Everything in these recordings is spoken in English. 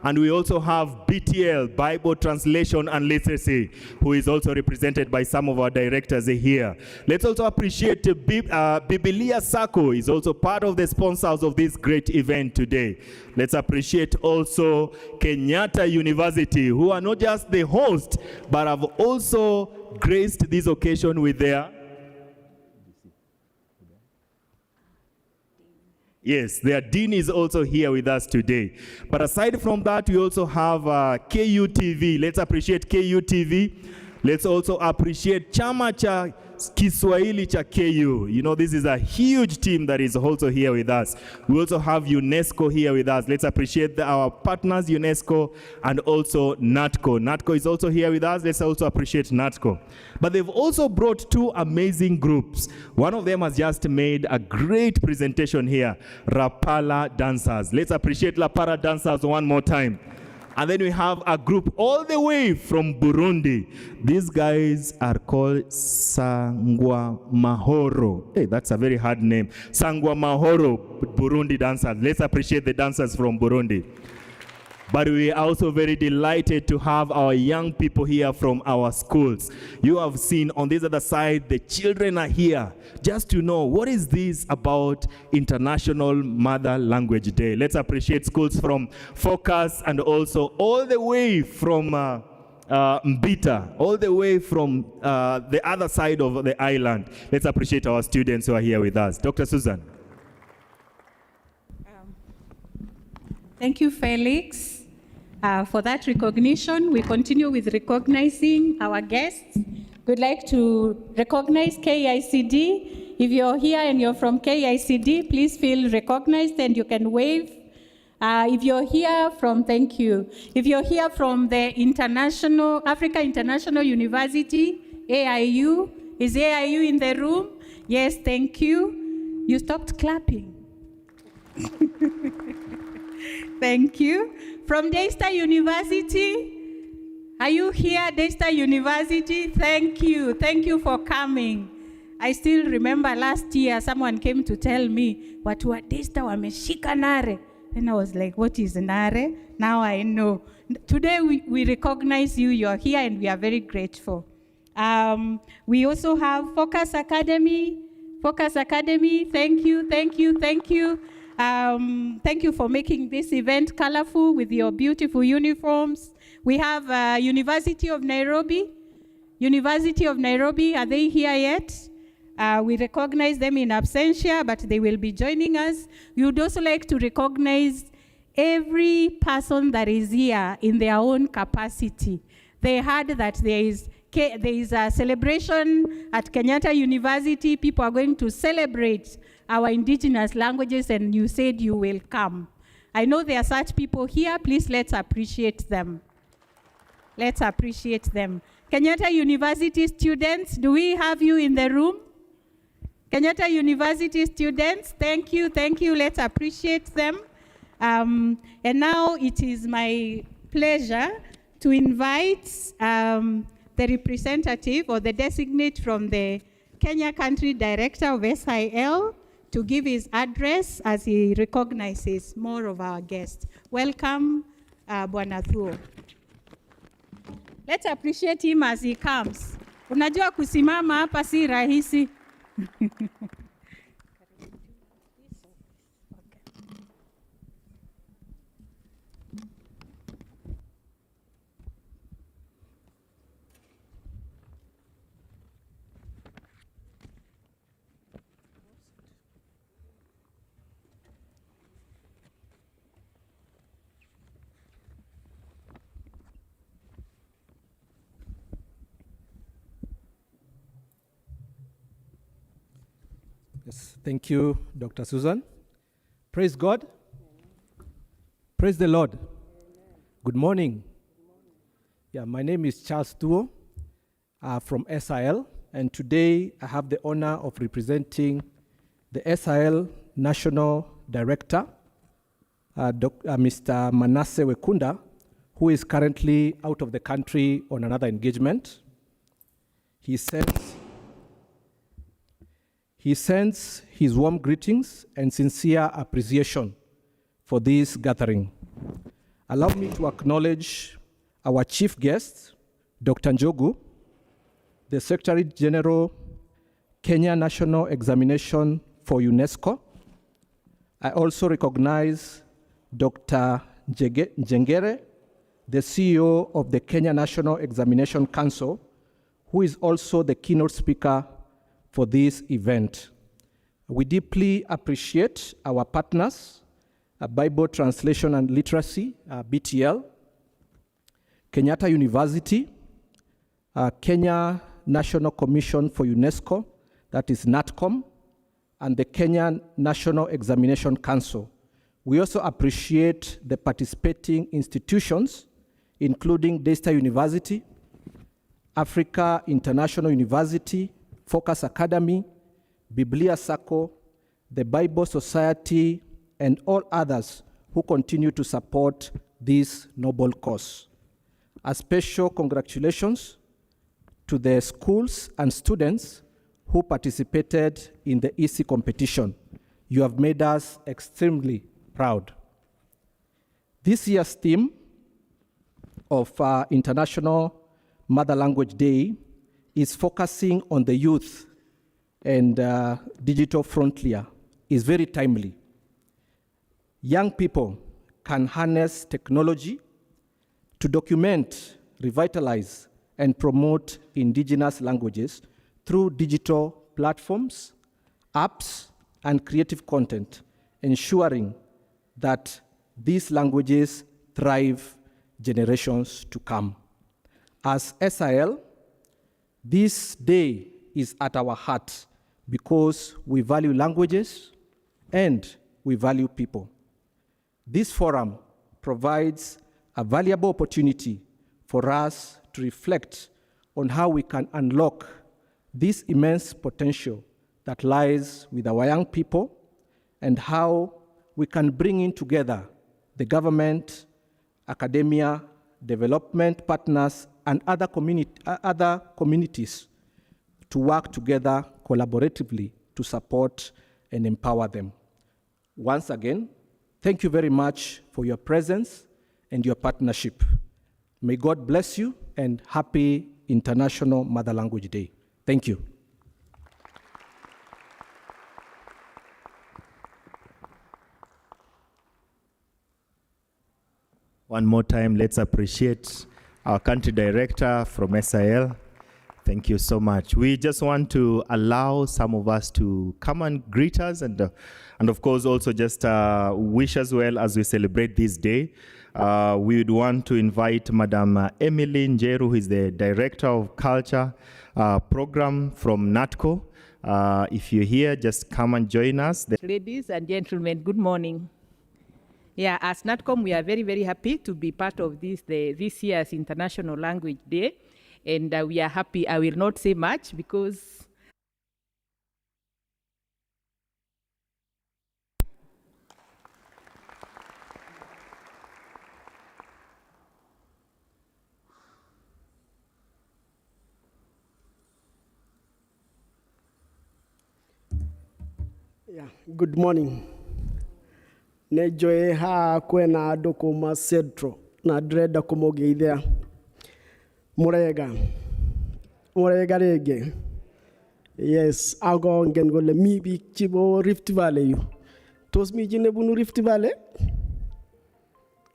And we also have BTL, Bible Translation and Literacy, who is also represented by some of our directors here. Let's also appreciate Biblia Sacco is also part of the sponsors of this great event today. Let's appreciate also Kenyatta University, who are not just the host, but have also graced this occasion with their Yes, their dean is also here with us today. But aside from that, we also have KUTV. Let's appreciate KUTV. Let's also appreciate Chama cha Kiswahili cha KU. You know, this is a huge team that is also here with us. We also have UNESCO here with us. Let's appreciate our partners, UNESCO, and also NATCO. NATCO is also here with us. Let's also appreciate NATCO. But they've also brought two amazing groups. One of them has just made a great presentation here, Rapala Dancers. Let's appreciate Rapala Dancers one more time. And then we have a group all the way from Burundi. These guys are called Sangwa Mahoro. Hey, that's a very hard name. Sangwa Mahoro, Burundi dancers. Let's appreciate the dancers from Burundi. But we are also very delighted to have our young people here from our schools. You have seen on this other side, the children are here just to know what is this about International Mother Language Day. Let's appreciate schools from Focus and also all the way from Mbita, all the way from the other side of the island. Let's appreciate our students who are here with us. Dr. Susan. Thank you, Felix, for that recognition. We continue with recognizing our guests. We'd like to recognize KICD. If you're here and you're from KICD, please feel recognized and you can wave. If you're here from, thank you. If you're here from the Africa International University, AIU, is AIU in the room? Yes, thank you. You stopped clapping. Thank you. From Daystar University, are you here, Daystar University? Thank you. Thank you for coming. I still remember last year, someone came to tell me, watu wa Daystar wameshika nare. And I was like, what is nare? Now I know. Today we recognize you. You're here and we are very grateful. We also have Focus Academy. Focus Academy, thank you, thank you, thank you. Thank you for making this event colorful with your beautiful uniforms. We have University of Nairobi. University of Nairobi, are they here yet? We recognize them in absentia, but they will be joining us. We would also like to recognize every person that is here in their own capacity. They heard that there is a celebration at Kenyatta University. People are going to celebrate our indigenous languages, and you said you will come. I know there are such people here. Please, let's appreciate them. Let's appreciate them. Kenyatta University students, do we have you in the room? Kenyatta University students, thank you, thank you. Let's appreciate them. And now it is my pleasure to invite the representative or the designate from the Kenya Country Director of SIL to give his address as he recognizes more of our guests. Welcome, Bwana Thuo. Let's appreciate him as he comes. Unajua kusimama hapa si rahisi. Yes, thank you, Dr. Susan. Praise God. Praise the Lord. Good morning. Yeah, my name is Charles Thuo from SIL, and today I have the honor of representing the SIL National Director, Mr. Manasseh Wekunda, who is currently out of the country on another engagement. He sends his warm greetings and sincere appreciation for this gathering. Allow me to acknowledge our chief guest, Dr. Njogu, the Secretary General, Kenya National Examination for UNESCO. I also recognize Dr. Njengere, the CEO of the Kenya National Examination Council, who is also the keynote speaker for this event. We deeply appreciate our partners, Bible Translation and Literacy, BTL, Kenyatta University, Kenya National Commission for UNESCO, that is NATCOM, and the Kenya National Examination Council. We also appreciate the participating institutions, including Daystar University, Africa International University, Focus Academy, Biblia Sacco, the Bible Society, and all others who continue to support this noble cause. A special congratulations to the schools and students who participated in the EC competition. You have made us extremely proud. This year's theme of International Mother Language Day is focusing on the youth and digital frontier is very timely. Young people can harness technology to document, revitalize, and promote indigenous languages through digital platforms, apps, and creative content, ensuring that these languages thrive generations to come. As SIL, this day is at our heart because we value languages and we value people. This forum provides a valuable opportunity for us to reflect on how we can unlock this immense potential that lies with our young people and how we can bring in together the government, academia, development partners, and other communities to work together collaboratively to support and empower them. Once again, thank you very much for your presence and your partnership. May God bless you and happy International Mother Language Day. Thank you. One more time, let's appreciate our country director from SIL. Thank you so much. We just want to allow some of us to come and greet us and of course also just wish as well as we celebrate this day. We would want to invite Madam Emily Njeru, who is the Director of Culture Program from NATCO. If you're here, just come and join us. Ladies and gentlemen, good morning. Yeah, as NATCOM, we are very, very happy to be part of this year's International Language Day. And we are happy. I will not say much because good morning. Nejoe ha kwena dokuma Cedro na dreda kumogeithia. Murega rege. Yes, ago ngen gole mi bi chibo Rift Valley yu. Tos mi jine bunu Rift Valley?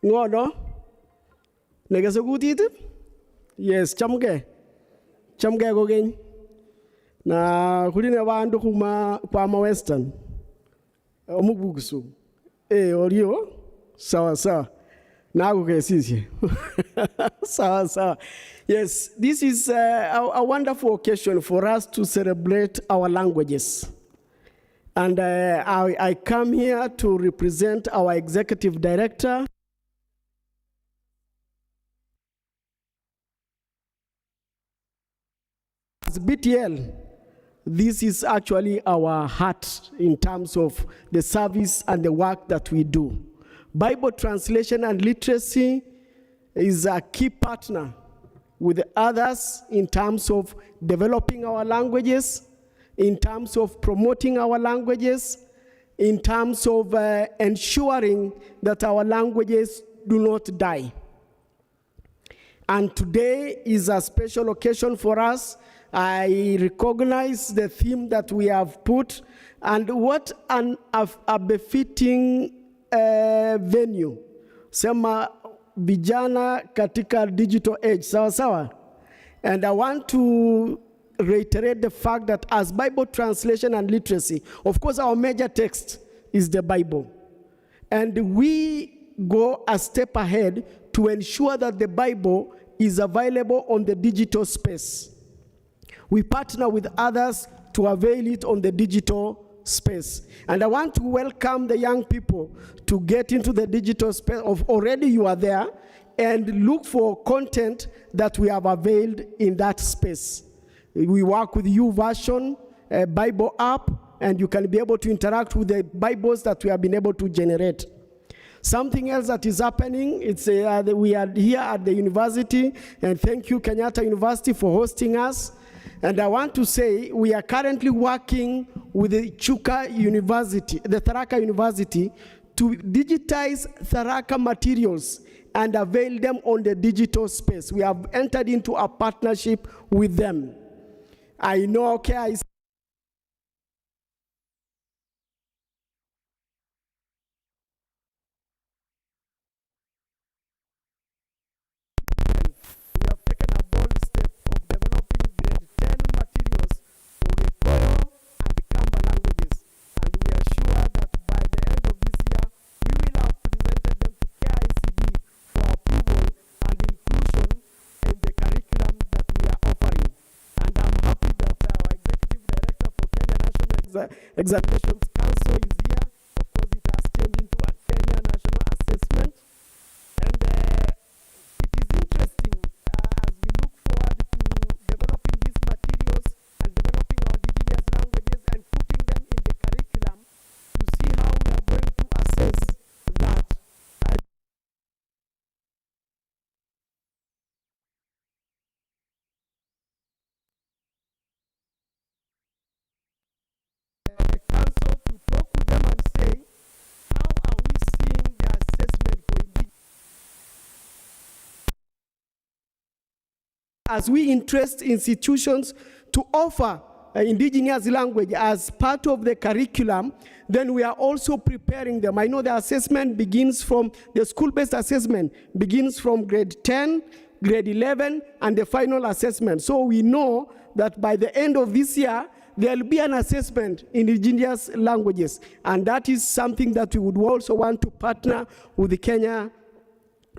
Ngono? Nega se gutite? Yes, chamge go gen. Na kuline wandu kuma kwa ma Western. Omubugusu. Orio? Sawa. Sawa. Yes, this is a wonderful occasion for us to celebrate our languages. And I come here to represent our executive director. As BTL, this is actually our heart in terms of the service and the work that we do. Bible Translation and Literacy is a key partner with others in terms of developing our languages, in terms of promoting our languages, in terms of ensuring that our languages do not die. And today is a special occasion for us. I recognize the theme that we have put, and what a befitting venue. Sema vijana katika digital age, sawa sawa? And I want to reiterate the fact that as Bible translation and literacy, of course our major text is the Bible. And we go a step ahead to ensure that the Bible is available on the digital space. We partner with others to avail it on the digital space. And I want to welcome the young people to get into the digital space. Already you are there, and look for content that we have availed in that space. We work with YouVersion, a Bible app, and you can be able to interact with the Bibles that we have been able to generate. Something else that is happening, we are here at the university, and thank you Kenyatta University for hosting us. And I want to say we are currently working with the Chuka University, the Tharaka University, to digitize Tharaka materials and avail them on the digital space. We have entered into a partnership with them. I know, okay, we have taken a bold step of developing grade 10 materials for Gikuyu and Kamba languages. And we are sure that by the end of this year, we will have presented them to KICD for approval and inclusion in the curriculum that we are offering. And I'm happy that our Executive Director for Kenya National Examinations Council is here. Of course, it has changed into a Kenya National Assessment. And it is interesting as we look forward to developing these materials and developing our indigenous languages and putting them in the curriculum to see how we are going to assess that. Council to talk with them and say, how are we seeing the assessment for indigenous? As we interest institutions to offer indigenous language as part of the curriculum, then we are also preparing them. I know the assessment begins from, the school-based assessment begins from grade 10, grade 11, and the final assessment. So we know that by the end of this year, there will be an assessment in indigenous languages. And that is something that we would also want to partner with the Kenya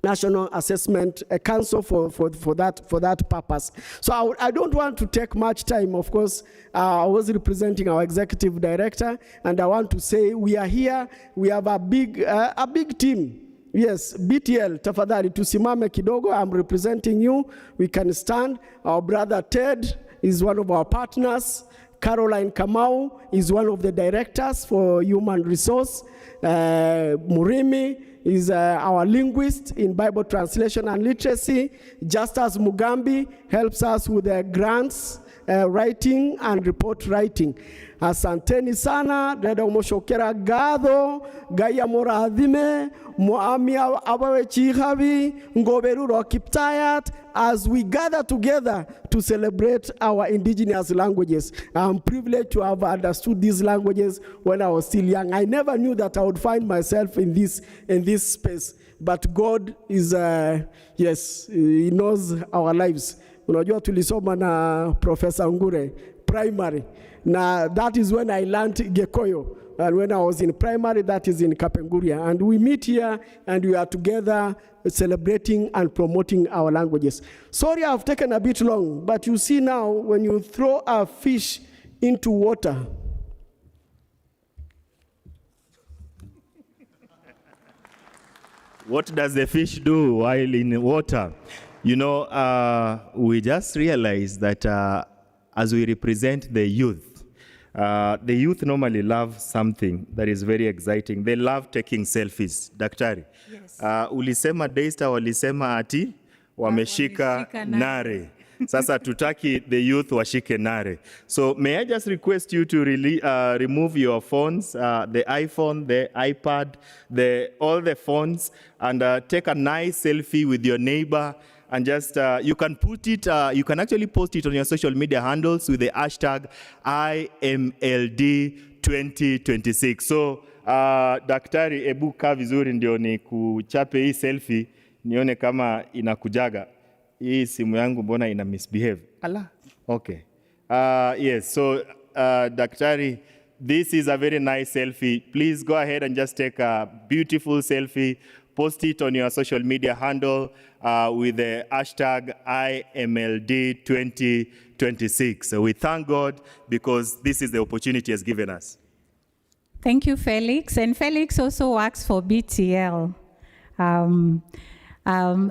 National Assessment Council for that purpose. So I don't want to take much time. Of course, I was representing our executive director, and I want to say we are here. We have a big team. Yes, BTL, tafadhali tusimame kidogo. I'm representing you. We can stand. Our brother Ted is one of our partners. Caroline Kamau is one of the directors for human resource. Murimi is our linguist in Bible translation and literacy. Justus Mugambi helps us with the grants, writing and report writing. Asanteni sana, dada umoshokera gado, gaya moradhime, moami abawe chihavi, ngoberu rokiptayat, as we gather together to celebrate our indigenous languages. I'm privileged to have understood these languages when I was still young. I never knew that I would find myself in this space. But God is, yes, He knows our lives. Unajua tulisoma na Professor Ngure, primary. Now, that is when I learned Gikuyu. And when I was in primary, that is in Kapenguria. And we meet here and we are together celebrating and promoting our languages. Sorry I've taken a bit long, but you see now when you throw a fish into water, what does the fish do while in water? You know, we just realized that as we represent the youth normally love something that is very exciting. They love taking selfies. Daktari, Yes. Ulisema Daystar walisema ati wameshika nare. Sasa tutaki the youth washike nare. So may I just request you to remove your phones, the iPhone, the iPad, all the phones, and take a nice selfie with your neighbor. And just, you can put it, you can actually post it on your social media handles with the hashtag IMLD2026. So, daktari, ebu kaa vizuri ndio ni kuchape hii selfie, nione kama inakujaga. Hii simu yangu mbona ina misbehave. Ala, okay. Yes, so, daktari, this is a very nice selfie. Please go ahead and just take a beautiful selfie. Post it on your social media handle with the hashtag IMLD2026. So we thank God because this is the opportunity He has given us. Thank you, Felix. And Felix also works for BTL.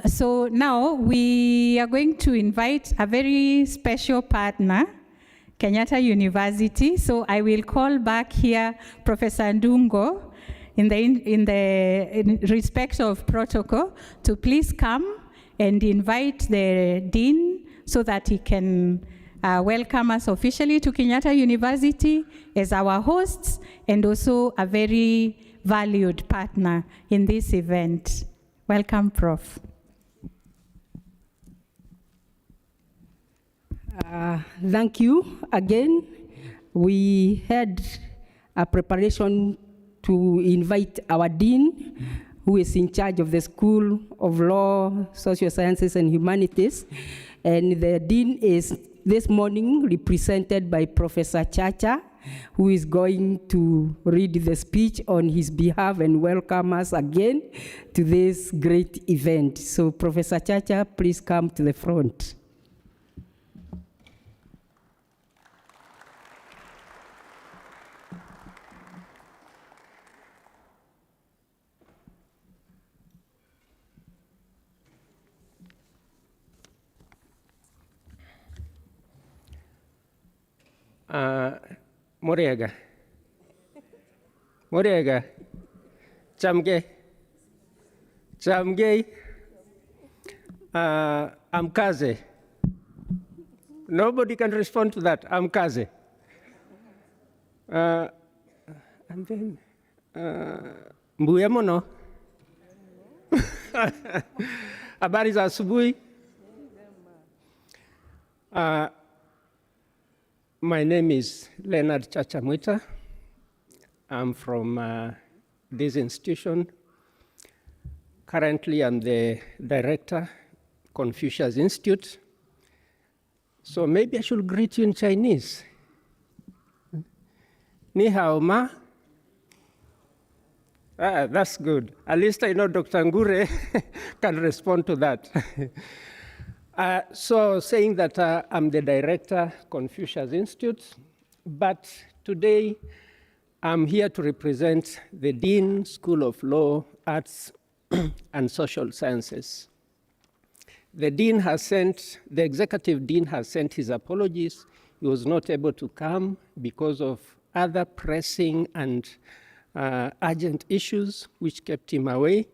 So now we are going to invite a very special partner, Kenyatta University. So I will call back here Professor Ndungo, in respect of protocol, to please come and invite the dean so that he can welcome us officially to Kenyatta University as our hosts and also a very valued partner in this event. Welcome, Prof. Thank you again. We had a preparation to invite our dean, who is in charge of the School of Law, Social Sciences and Humanities. And the dean is this morning represented by Professor Chacha, who is going to read the speech on his behalf and welcome us again to this great event. So Professor Chacha, please come to the front. Moriega, Chamge, Amkaze. Nobody can respond to that. Amkaze. And then Mbuyemono. Habari za asubuhi. My name is Leonard Chacha Mwita. I'm from this institution. Currently, I'm the director, Confucius Institute. So maybe I should greet you in Chinese. Ni hao ma? That's good. At least I know Dr. Ngure can respond to that. So saying that I'm the director, Confucius Institute, but today I'm here to represent the Dean, School of Law, Arts, and Social Sciences. The executive dean has sent his apologies. He was not able to come because of other pressing and urgent issues which kept him away,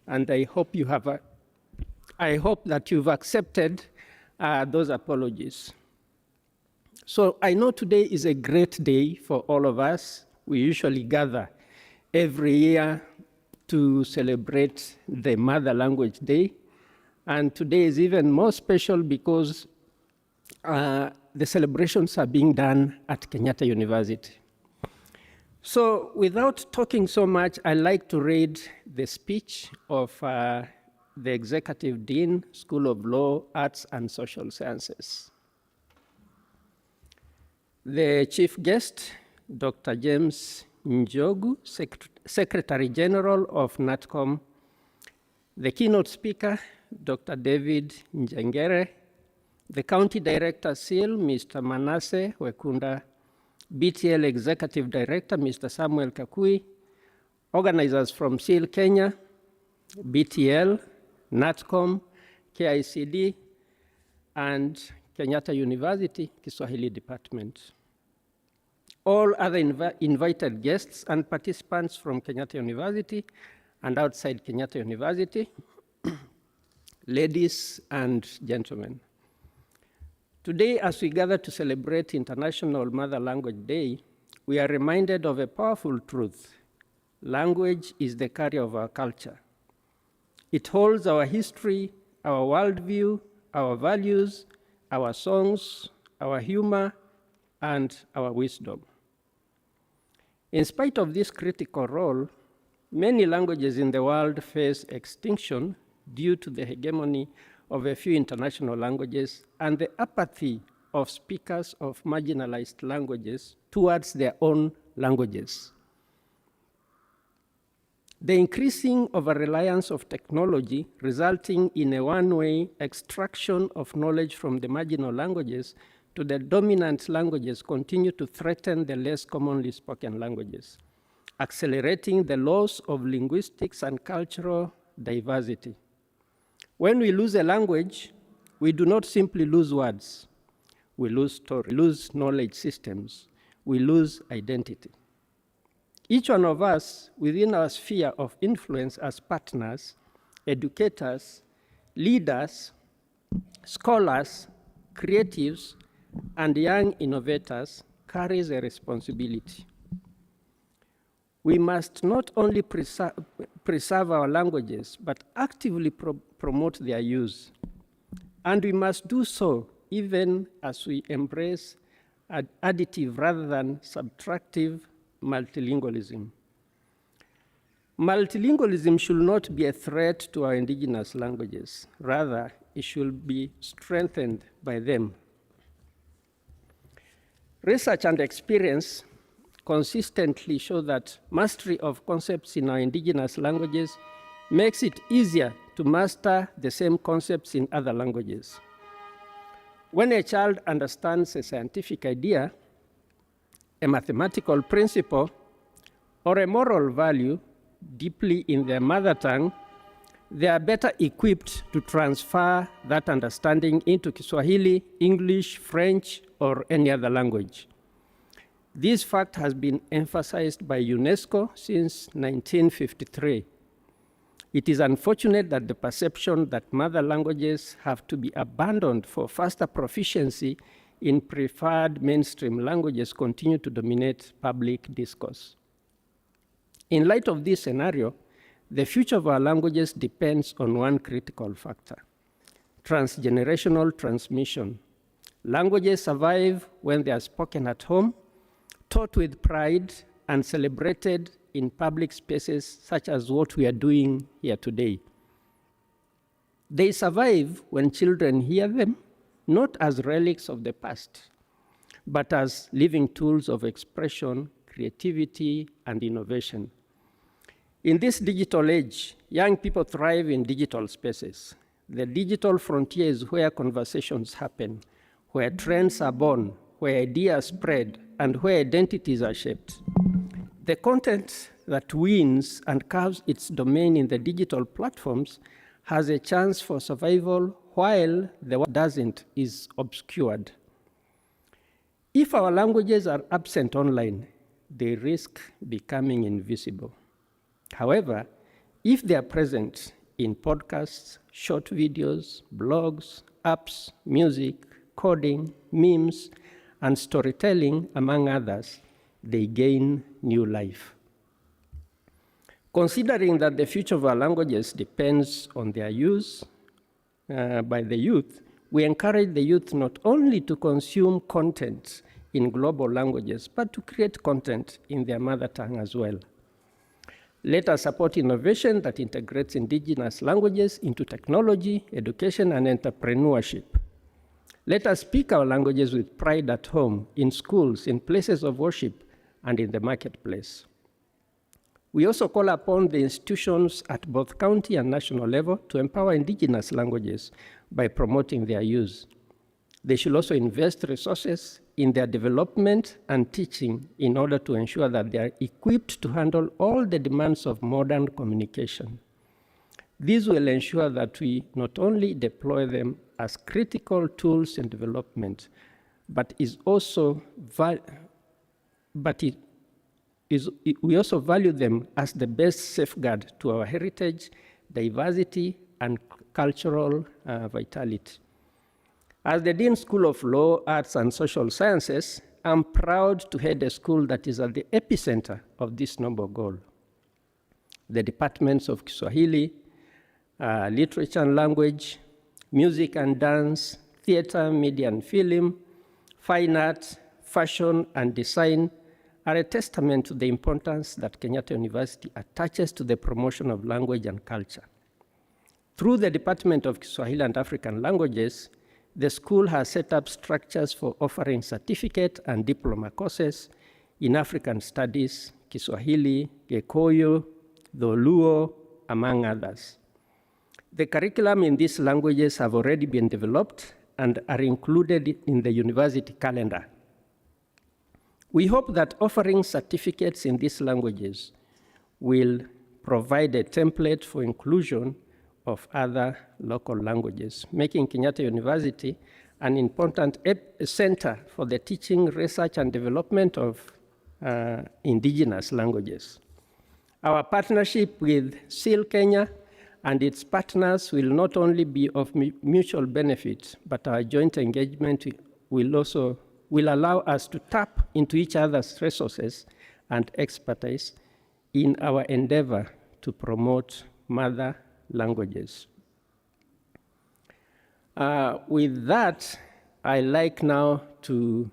and I hope that you've accepted those apologies. So I know today is a great day for all of us. We usually gather every year to celebrate the Mother Language Day. And today is even more special because the celebrations are being done at Kenyatta University. So without talking so much, I'd like to read the speech of the Executive Dean, School of Law, Arts, and Social Sciences. The chief guest, Dr. James Njogu, Secretary General of NATCOM. The keynote speaker, Dr. David Njengere. The County Director, SEAL, Mr. Manasseh Wekunda. BTL Executive Director, Mr. Samuel Kakui. Organizers from SEAL Kenya, BTL, NATCOM, KICD, and Kenyatta University, Kiswahili Department. All other invited guests and participants from Kenyatta University and outside Kenyatta University, ladies and gentlemen. Today, as we gather to celebrate International Mother Language Day, we are reminded of a powerful truth. Language is the carrier of our culture. It holds our history, our worldview, our values, our songs, our humor, and our wisdom. In spite of this critical role, many languages in the world face extinction due to the hegemony of a few international languages and the apathy of speakers of marginalized languages towards their own languages. The increasing over-reliance of technology resulting in a one-way extraction of knowledge from the marginal languages to the dominant languages continue to threaten the less commonly spoken languages, accelerating the loss of linguistics and cultural diversity. When we lose a language, we do not simply lose words. We lose stories, we lose knowledge systems, we lose identity. Each one of us within our sphere of influence as partners, educators, leaders, scholars, creatives, and young innovators carries a responsibility. We must not only preserve our languages, but actively promote their use. And we must do so even as we embrace additive rather than subtractive multilingualism. Multilingualism should not be a threat to our indigenous languages. Rather, it should be strengthened by them. Research and experience consistently show that mastery of concepts in our indigenous languages makes it easier to master the same concepts in other languages. When a child understands a scientific idea, a mathematical principle, or a moral value deeply in their mother tongue, they are better equipped to transfer that understanding into Kiswahili, English, French, or any other language. This fact has been emphasized by UNESCO since 1953. It is unfortunate that the perception that mother languages have to be abandoned for faster proficiency in preferred mainstream languages continue to dominate public discourse. In light of this scenario, the future of our languages depends on one critical factor: transgenerational transmission. Languages survive when they are spoken at home, taught with pride, and celebrated in public spaces such as what we are doing here today. They survive when children hear them, not as relics of the past, but as living tools of expression, creativity, and innovation. In this digital age, young people thrive in digital spaces. The digital frontier is where conversations happen, where trends are born, where ideas spread, and where identities are shaped. The content that wins and carves its domain in the digital platforms has a chance for survival, while the one doesn't is obscured. If our languages are absent online, they risk becoming invisible. However, if they are present in podcasts, short videos, blogs, apps, music, coding, memes, and storytelling, among others, they gain new life. Considering that the future of our languages depends on their use by the youth, we encourage the youth not only to consume content in global languages, but to create content in their mother tongue as well. Let us support innovation that integrates indigenous languages into technology, education, and entrepreneurship. Let us speak our languages with pride at home, in schools, in places of worship, and in the marketplace. We also call upon the institutions at both county and national level to empower indigenous languages by promoting their use. They should also invest resources in their development and teaching in order to ensure that they are equipped to handle all the demands of modern communication. This will ensure that we not only deploy them as critical tools in development, but we also value them as the best safeguard to our heritage, diversity, and cultural vitality. As the Dean School of Law, Arts, and Social Sciences, I'm proud to head a school that is at the epicenter of this noble goal. The departments of Kiswahili, Literature and Language, Music and Dance, Theater, Media and Film, Fine Art, Fashion, and Design are a testament to the importance that Kenyatta University attaches to the promotion of language and culture. Through the Department of Kiswahili and African Languages, the school has set up structures for offering certificate and diploma courses in African Studies, Kiswahili, Gikuyu, Luo, among others. The curriculum in these languages have already been developed and are included in the university calendar. We hope that offering certificates in these languages will provide a template for inclusion of other local languages, making Kenyatta University an important center for the teaching, research, and development of indigenous languages. Our partnership with SEAL Kenya and its partners will not only be of mutual benefit, but our joint engagement will allow us to tap into each other's resources and expertise in our endeavor to promote mother languages. With that, I'd like now to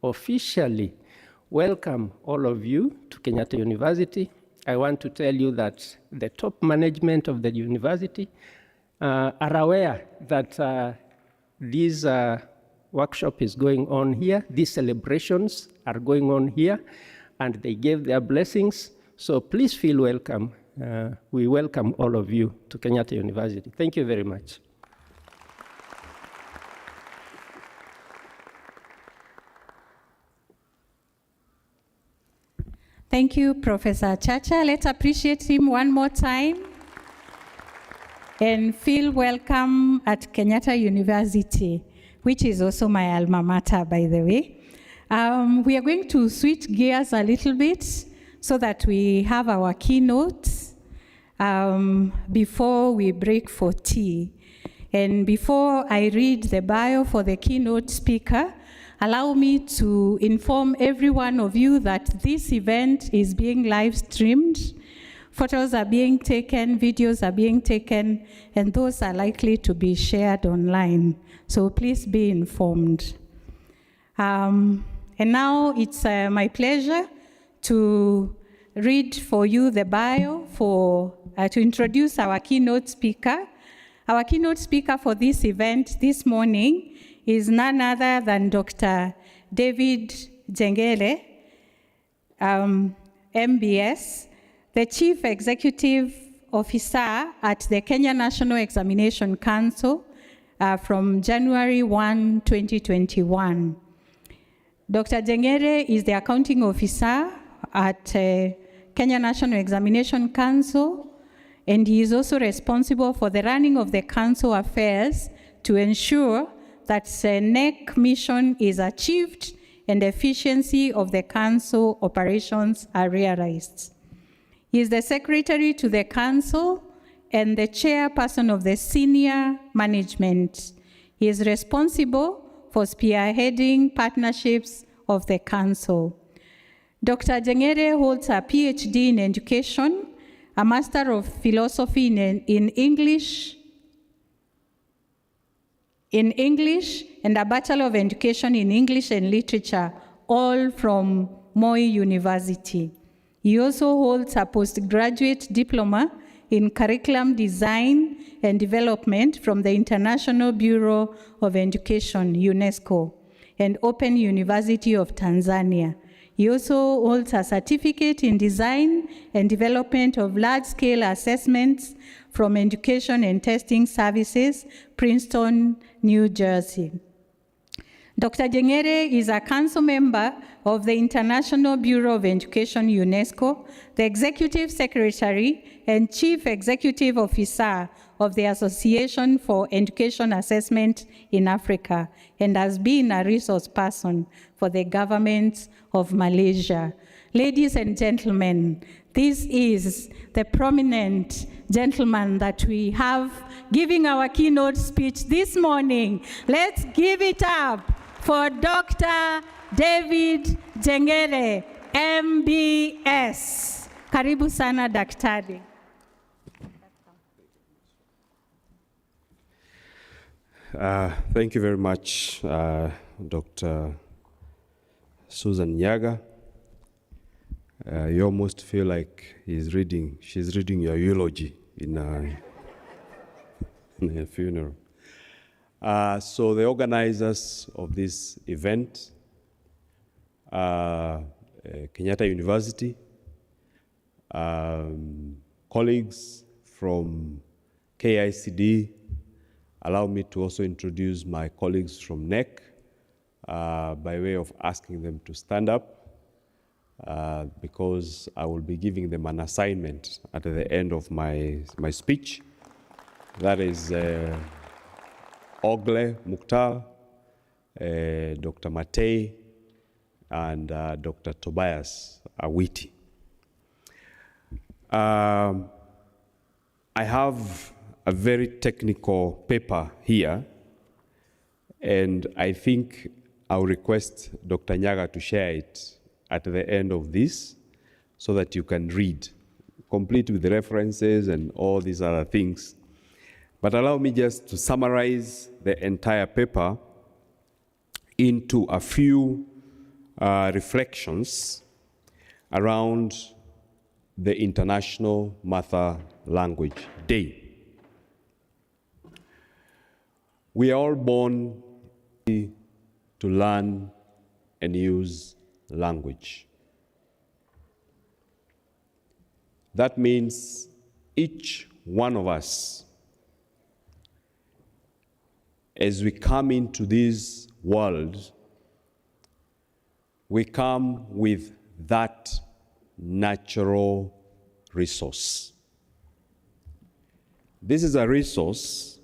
officially welcome all of you to Kenyatta University. I want to tell you that the top management of the university are aware that this workshop is going on here, these celebrations are going on here, and they gave their blessings. So please feel welcome. We welcome all of you to Kenyatta University. Thank you very much. Thank you, Professor Chacha. Let's appreciate him one more time and feel welcome at Kenyatta University, which is also my alma mater, by the way. We are going to switch gears a little bit so that we have our keynotes before we break for tea. And before I read the bio for the keynote speaker, allow me to inform every one of you that this event is being live streamed. Photos are being taken, videos are being taken, and those are likely to be shared online. So please be informed. And now it's my pleasure to read for you the bio to introduce our keynote speaker. Our keynote speaker for this event this morning is none other than Dr. David Jengele, MBS, the Chief Executive Officer at the Kenya National Examination Council from January 1, 2021. Dr. Jengele is the Accounting Officer at Kenya National Examination Council, and he is also responsible for the running of the council affairs to ensure that the NEC mission is achieved and the efficiency of the council operations are realized. He is the secretary to the council and the chairperson of the senior management. He is responsible for spearheading partnerships of the council. Dr. Jengele holds a PhD in education, a Master of Philosophy in English, and a Bachelor of Education in English and Literature, all from Moi University. He also holds a postgraduate diploma in curriculum design and development from the International Bureau of Education, UNESCO, and Open University of Tanzania. He also holds a certificate in design and development of large-scale assessments from Education and Testing Services, Princeton, New Jersey. Dr. Jengele is a council member of the International Bureau of Education, UNESCO, the Executive Secretary and Chief Executive Officer of the Association for Education Assessment in Africa, and has been a resource person for the government of Malaysia. Ladies and gentlemen, this is the prominent gentleman that we have giving our keynote speech this morning. Let's give it up for Dr. David Jengere, MBS. Karibu sana daktari. Thank you very much, Dr. Susan Nyaga. You almost feel like she's reading your eulogy in a funeral. So the organizers of this event, Kenyatta University, colleagues from KICD, allow me to also introduce my colleagues from NEC by way of asking them to stand up because I will be giving them an assignment at the end of my speech. That is Ogle Mukhtar, Dr. Matei, and Dr. Tobias Awiti. I have a very technical paper here, and I think I'll request Dr. Nyaga to share it at the end of this so that you can read, complete with the references and all these other things. But allow me just to summarize the entire paper into a few reflections around the International Mother Language Day. We are all born to learn and use language. That means each one of us, as we come into this world, we come with that natural resource. This is a resource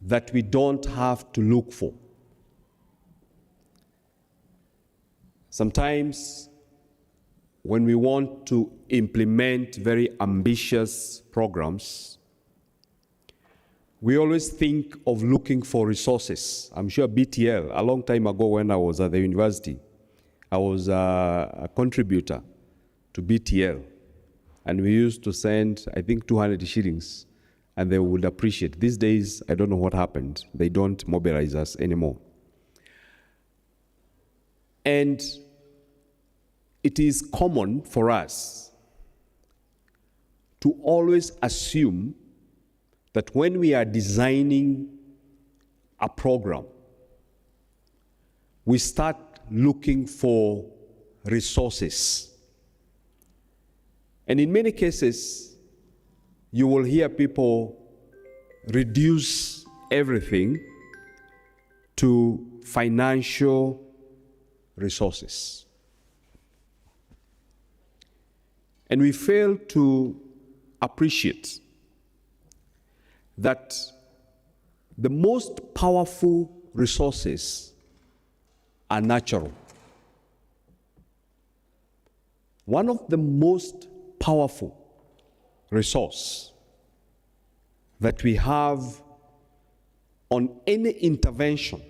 that we don't have to look for. Sometimes when we want to implement very ambitious programs, we always think of looking for resources. I'm sure BTL, a long time ago when I was at the university, I was a contributor to BTL, and we used to send, I think, 200 shillings, and they would appreciate. These days, I don't know what happened. They don't mobilize us anymore. And it is common for us to always assume that when we are designing a program, we start looking for resources. And in many cases, you will hear people reduce everything to financial resources. And we fail to appreciate that the most powerful resources are natural. One of the most powerful resource that we have on any intervention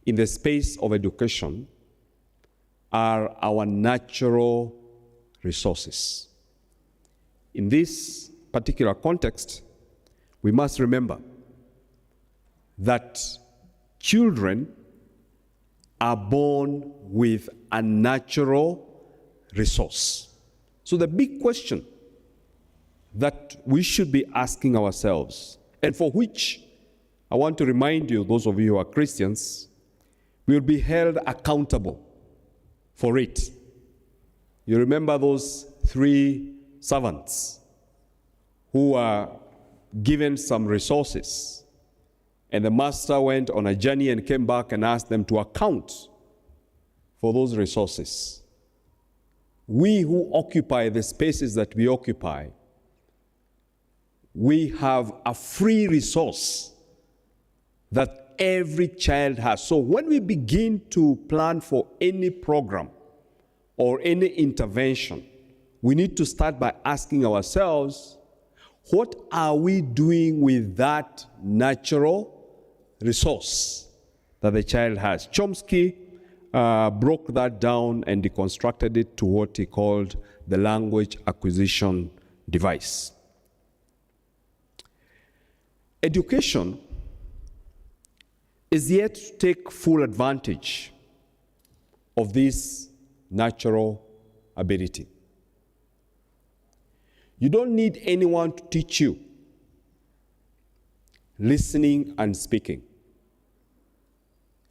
in the space of education are our natural resources. In this particular context, we must remember that children are born with a natural resource. So the big question that we should be asking ourselves, and for which I want to remind you, those of you who are Christians, will be held accountable for it. You remember those 3 servants who were given some resources, and the master went on a journey and came back and asked them to account for those resources. We who occupy the spaces that we occupy, we have a free resource that every child has. So when we begin to plan for any program, or any intervention, we need to start by asking ourselves, what are we doing with that natural resource that the child has? Chomsky broke that down and deconstructed it to what he called the language acquisition device. Education is yet to take full advantage of this natural ability. You don't need anyone to teach you listening and speaking.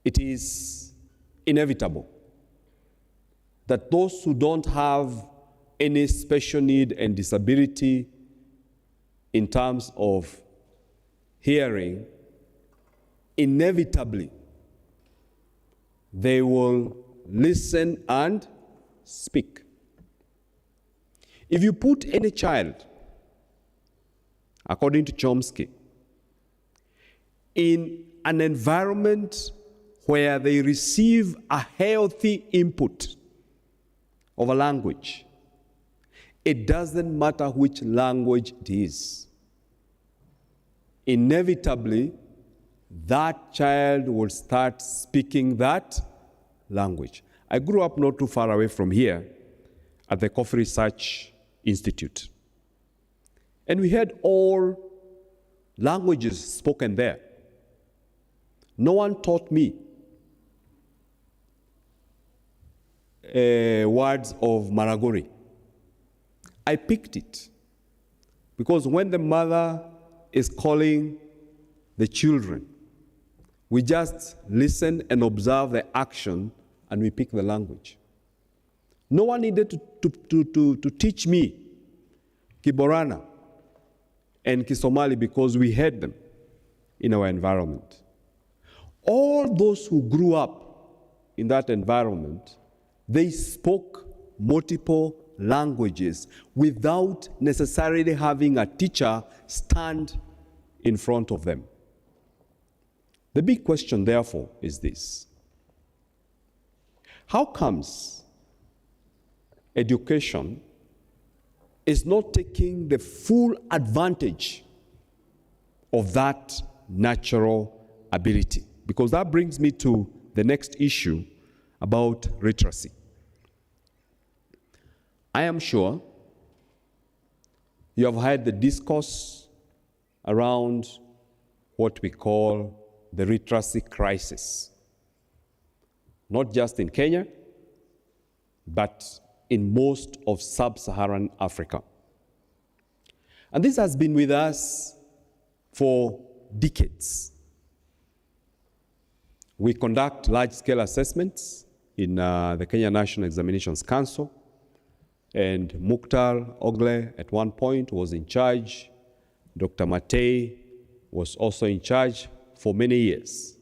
It is inevitable that those who don't have any special need and disability in terms of hearing, inevitably they will listen and speak. If you put any child, according to Chomsky, in an environment where they receive a healthy input of a language, it doesn't matter which language it is. Inevitably, that child will start speaking that language. I grew up not too far away from here at the Coffee Research Institute. And we had all languages spoken there. No one taught me words of Maragori. I picked it because when the mother is calling the children, we just listen and observe the action and we pick the language. No one needed to teach me Kiborana and Kisomali because we had them in our environment. All those who grew up in that environment, they spoke multiple languages without necessarily having a teacher stand in front of them. The big question, therefore, is this: how comes education is not taking the full advantage of that natural ability? Because that brings me to the next issue about literacy. I am sure you have heard the discourse around what we call the literacy crisis, not just in Kenya, but in most of sub-Saharan Africa. And this has been with us for decades. We conduct large-scale assessments in the Kenya National Examinations Council, and Mukhtar Ogle at one point was in charge. Dr. Matei was also in charge for many years.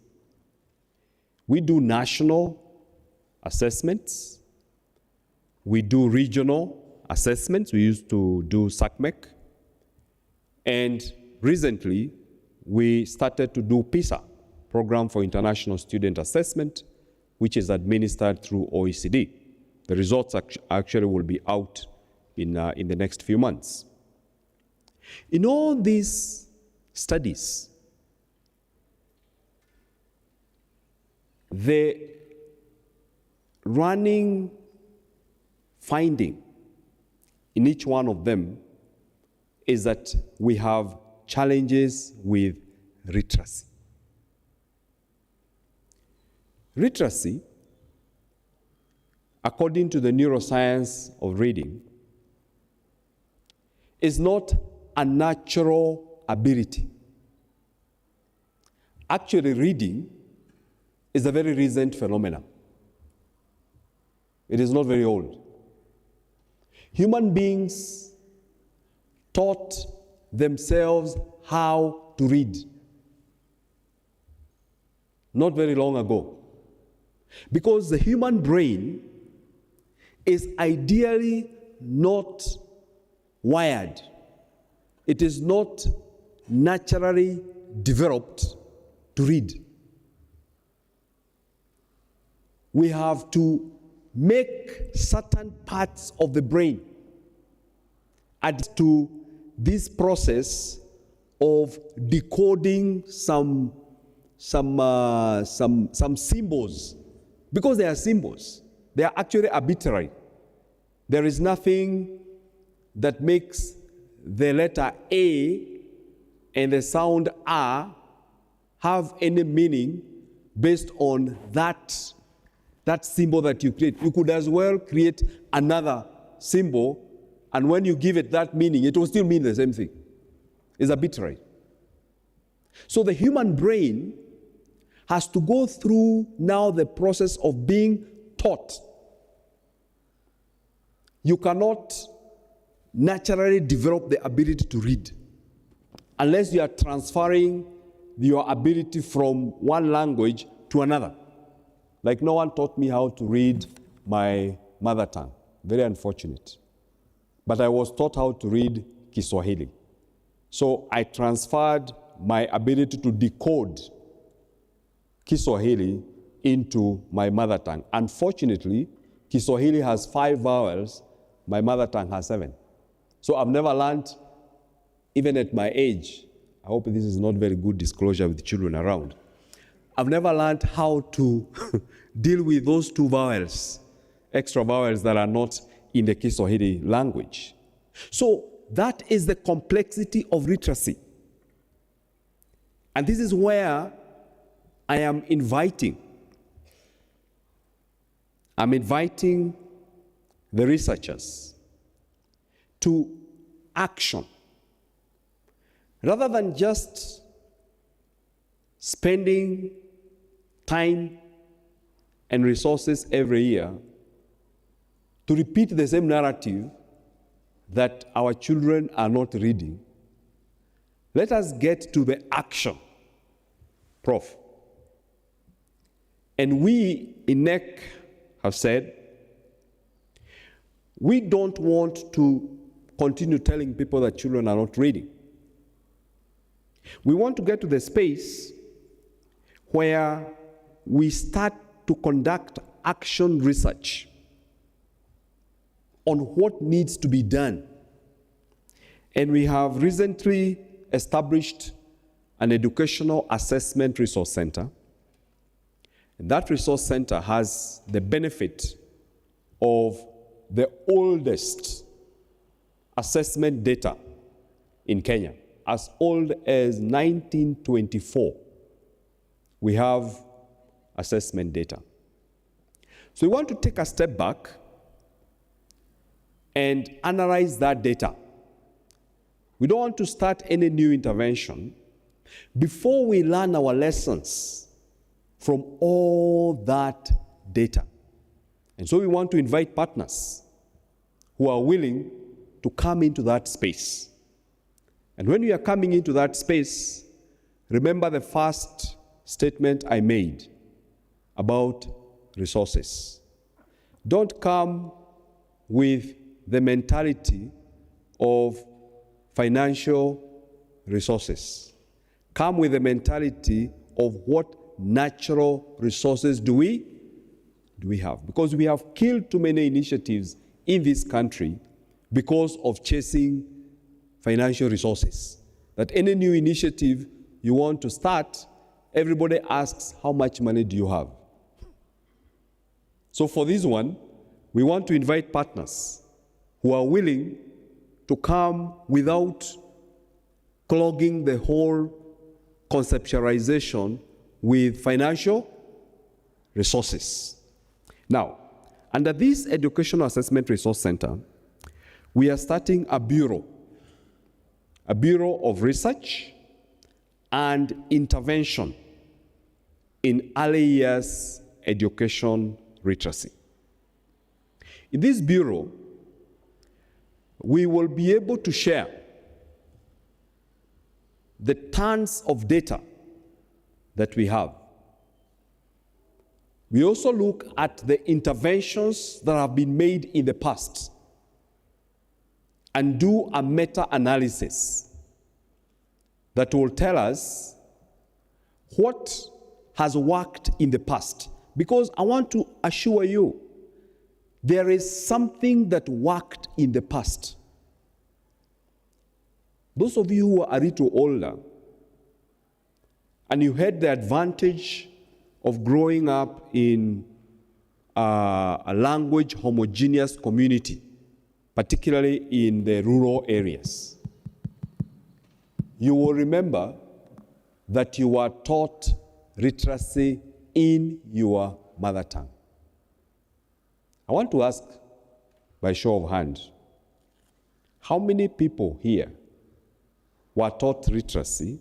We do national assessments. We do regional assessments. We used to do SACMEC. And recently, we started to do PISA, Program for International Student Assessment, which is administered through OECD. The results actually will be out in the next few months. In all these studies, the running finding in each one of them is that we have challenges with literacy. Literacy, according to the neuroscience of reading, is not a natural ability. Actually, reading is a very recent phenomenon. It is not very old. Human beings taught themselves how to read not very long ago, because the human brain is ideally not wired. It is not naturally developed to read. We have to make certain parts of the brain add to this process of decoding some symbols. Because they are symbols, they are actually arbitrary. There is nothing that makes the letter A and the sound R have any meaning based on that symbol that you create. You could as well create another symbol, and when you give it that meaning, it will still mean the same thing. It's arbitrary. So the human brain has to go through now the process of being taught. You cannot naturally develop the ability to read unless you are transferring your ability from one language to another. Like no one taught me how to read my mother tongue. Very unfortunate. But I was taught how to read Kiswahili. So I transferred my ability to decode Kiswahili into my mother tongue. Unfortunately, Kiswahili has 5 vowels, my mother tongue has 7. So I've never learned, even at my age, I hope this is not very good disclosure with children around, I've never learned how to deal with those 2 vowels, extra vowels that are not in the Kiswahili language. So that is the complexity of literacy. And this is where I am inviting the researchers to action. Rather than just spending time and resources every year to repeat the same narrative that our children are not reading, let us get to the action, Prof. And we in NEC have said, we don't want to continue telling people that children are not reading. We want to get to the space where we start to conduct action research on what needs to be done. And we have recently established an educational assessment resource center. And that resource center has the benefit of the oldest assessment data in Kenya. As old as 1924, we have assessment data. So we want to take a step back and analyze that data. We don't want to start any new intervention before we learn our lessons from all that data. And so we want to invite partners who are willing to come into that space. And when you are coming into that space, remember the first statement I made about resources. Don't come with the mentality of financial resources. Come with the mentality of what natural resources do we have? Because we have killed too many initiatives in this country because of chasing financial resources. That any new initiative you want to start, everybody asks, how much money do you have? So for this one, we want to invite partners who are willing to come without clogging the whole conceptualization with financial resources. Now, under this Educational Assessment Resource Center, we are starting a bureau of research and intervention in early years education literacy. In this bureau, we will be able to share the tons of data that we have. We also look at the interventions that have been made in the past and do a meta-analysis that will tell us what has worked in the past. Because I want to assure you there is something that worked in the past. Those of you who are a little older, and you had the advantage of growing up in a language homogeneous community, particularly in the rural areas, you will remember that you were taught literacy in your mother tongue. I want to ask, by show of hands, how many people here were taught literacy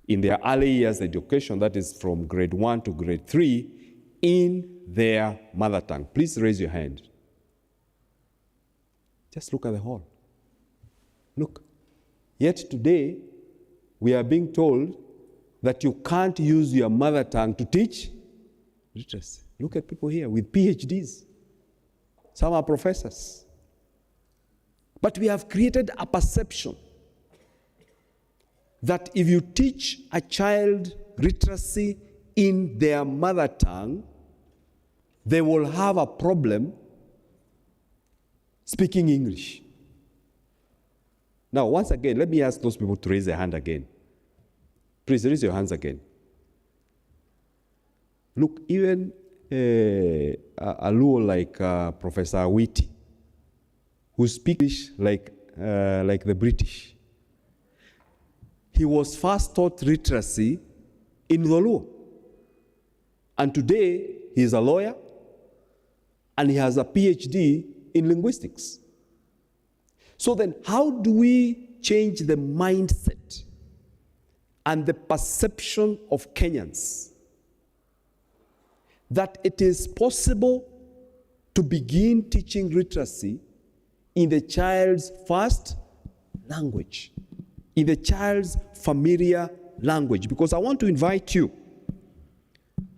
in their early years education, that is from grade 1 to grade 3, in their mother tongue? Please raise your hand. Just look at the hall. Look. Yet today, we are being told that you can't use your mother tongue to teach literacy. Look at people here with PhDs. Some are professors. But we have created a perception that if you teach a child literacy in their mother tongue, they will have a problem speaking English. Now, once again, let me ask those people to raise their hand again. Please raise your hands again. Look, even a Luo like Professor Awiti, who speaks like the British, he was first taught literacy in the Luo. And today, he is a lawyer, and he has a PhD in linguistics. So then, how do we change the mindset and the perception of Kenyans that it is possible to begin teaching literacy in the child's first language, in the child's familiar language? Because I want to invite you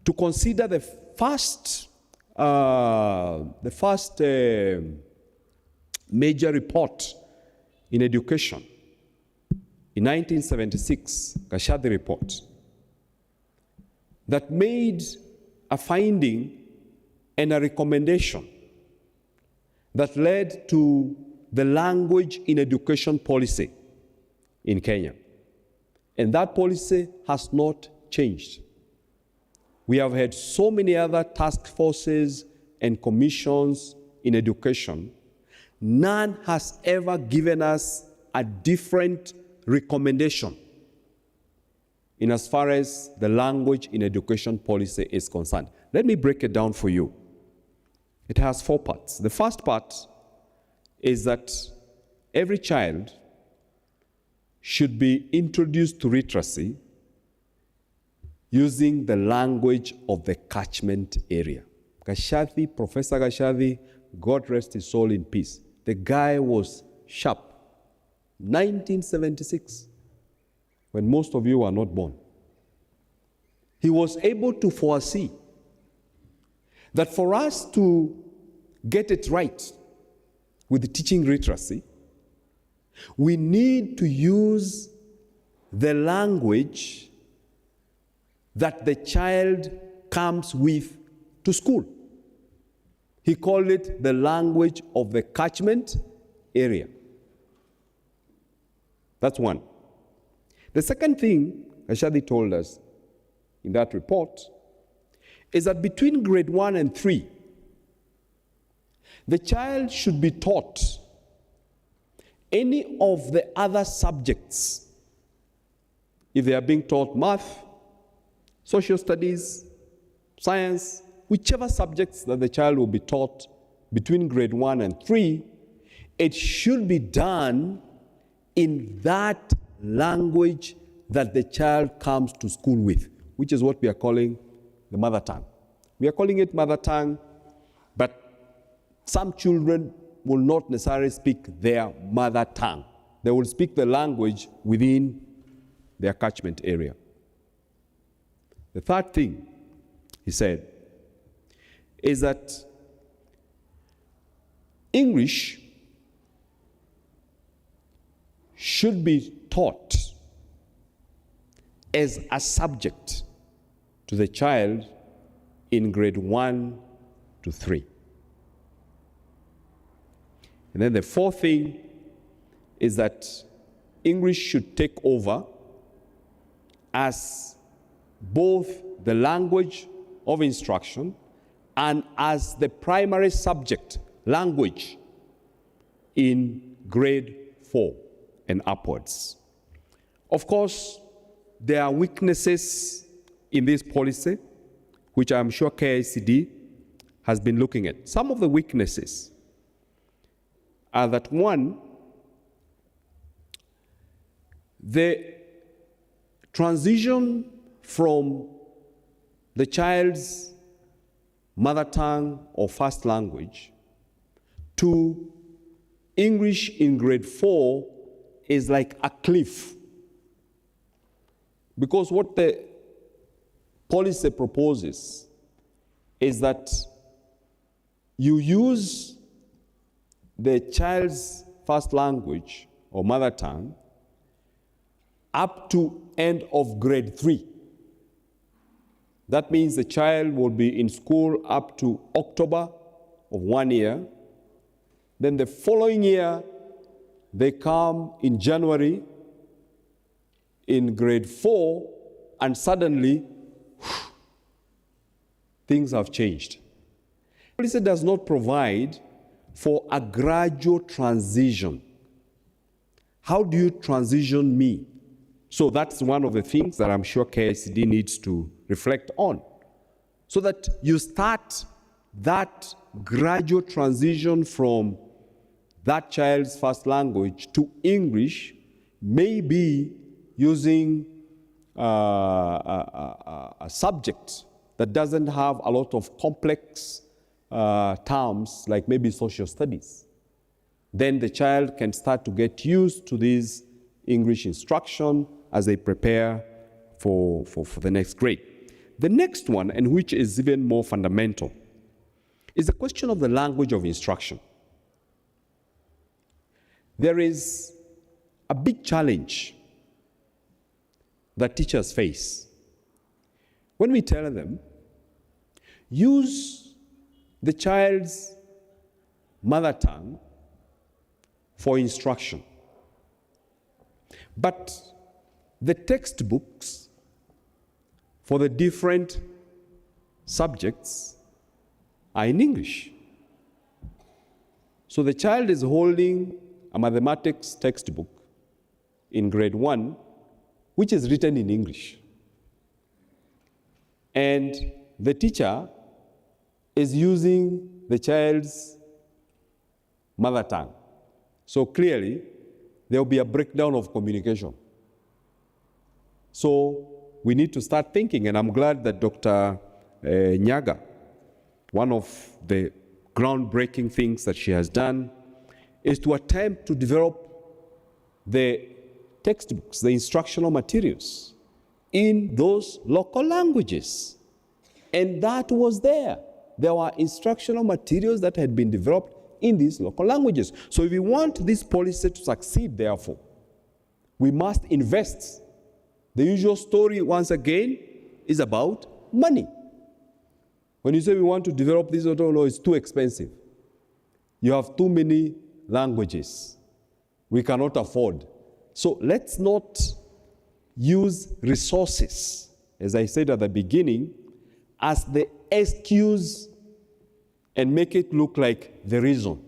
to consider the first major report in education in 1976, Gashadhi report, that made a finding and a recommendation that led to the language in education policy in Kenya. And that policy has not changed. We have had so many other task forces and commissions in education. None has ever given us a different recommendation in as far as the language in education policy is concerned. Let me break it down for you. It has 4 parts. The first part is that every child should be introduced to literacy using the language of the catchment area. Gashadhi, Professor Gashadhi, God rest his soul in peace. The guy was sharp. 1976, when most of you were not born. He was able to foresee that for us to get it right with teaching literacy, we need to use the language that the child comes with to school. He called it the language of the catchment area. That's one. The second thing Gashadhi told us in that report is that between grade 1 and 3, the child should be taught any of the other subjects. If they are being taught math, social studies, science, whichever subjects that the child will be taught between grade 1 and 3, it should be done in that language that the child comes to school with, which is what we are calling the mother tongue. We are calling it mother tongue, but some children will not necessarily speak their mother tongue. They will speak the language within their catchment area. The third thing, he said, is that English should be taught as a subject to the child in grade 1 to 3. And then the fourth thing is that English should take over as both the language of instruction and as the primary subject language in grade 4 and upwards. Of course, there are weaknesses in this policy, which I'm sure KICD has been looking at. Some of the weaknesses are that, one, the transition from the child's mother tongue or first language to English in grade 4 is like a cliff. Because what the policy proposes is that you use the child's first language or mother tongue up to end of grade 3. That means the child will be in school up to October of 1 year. Then the following year, they come in January in grade 4, and suddenly, things have changed. Policy does not provide for a gradual transition. How do you transition me? So that's one of the things that I'm sure KICD needs to reflect on, so that you start that gradual transition from that child's first language to English, maybe using a subject that doesn't have a lot of complex terms, like maybe social studies. Then the child can start to get used to this English instruction as they prepare for the next grade. The next one, and which is even more fundamental, is the question of the language of instruction. There is a big challenge that teachers face when we tell them, use the child's mother tongue for instruction. But the textbooks for the different subjects are in English. So the child is holding a mathematics textbook in grade 1, which is written in English. And the teacher is using the child's mother tongue. So clearly, there will be a breakdown of communication. So we need to start thinking, and I'm glad that Dr. Nyaga, one of the groundbreaking things that she has done is to attempt to develop the textbooks, the instructional materials in those local languages. And that was there. There were instructional materials that had been developed in these local languages. So if we want this policy to succeed, therefore, we must invest. The usual story, once again, is about money. When you say we want to develop this auto law, it's too expensive. You have too many languages. We cannot afford. So let's not use resources, as I said at the beginning, as the excuse and make it look like the reason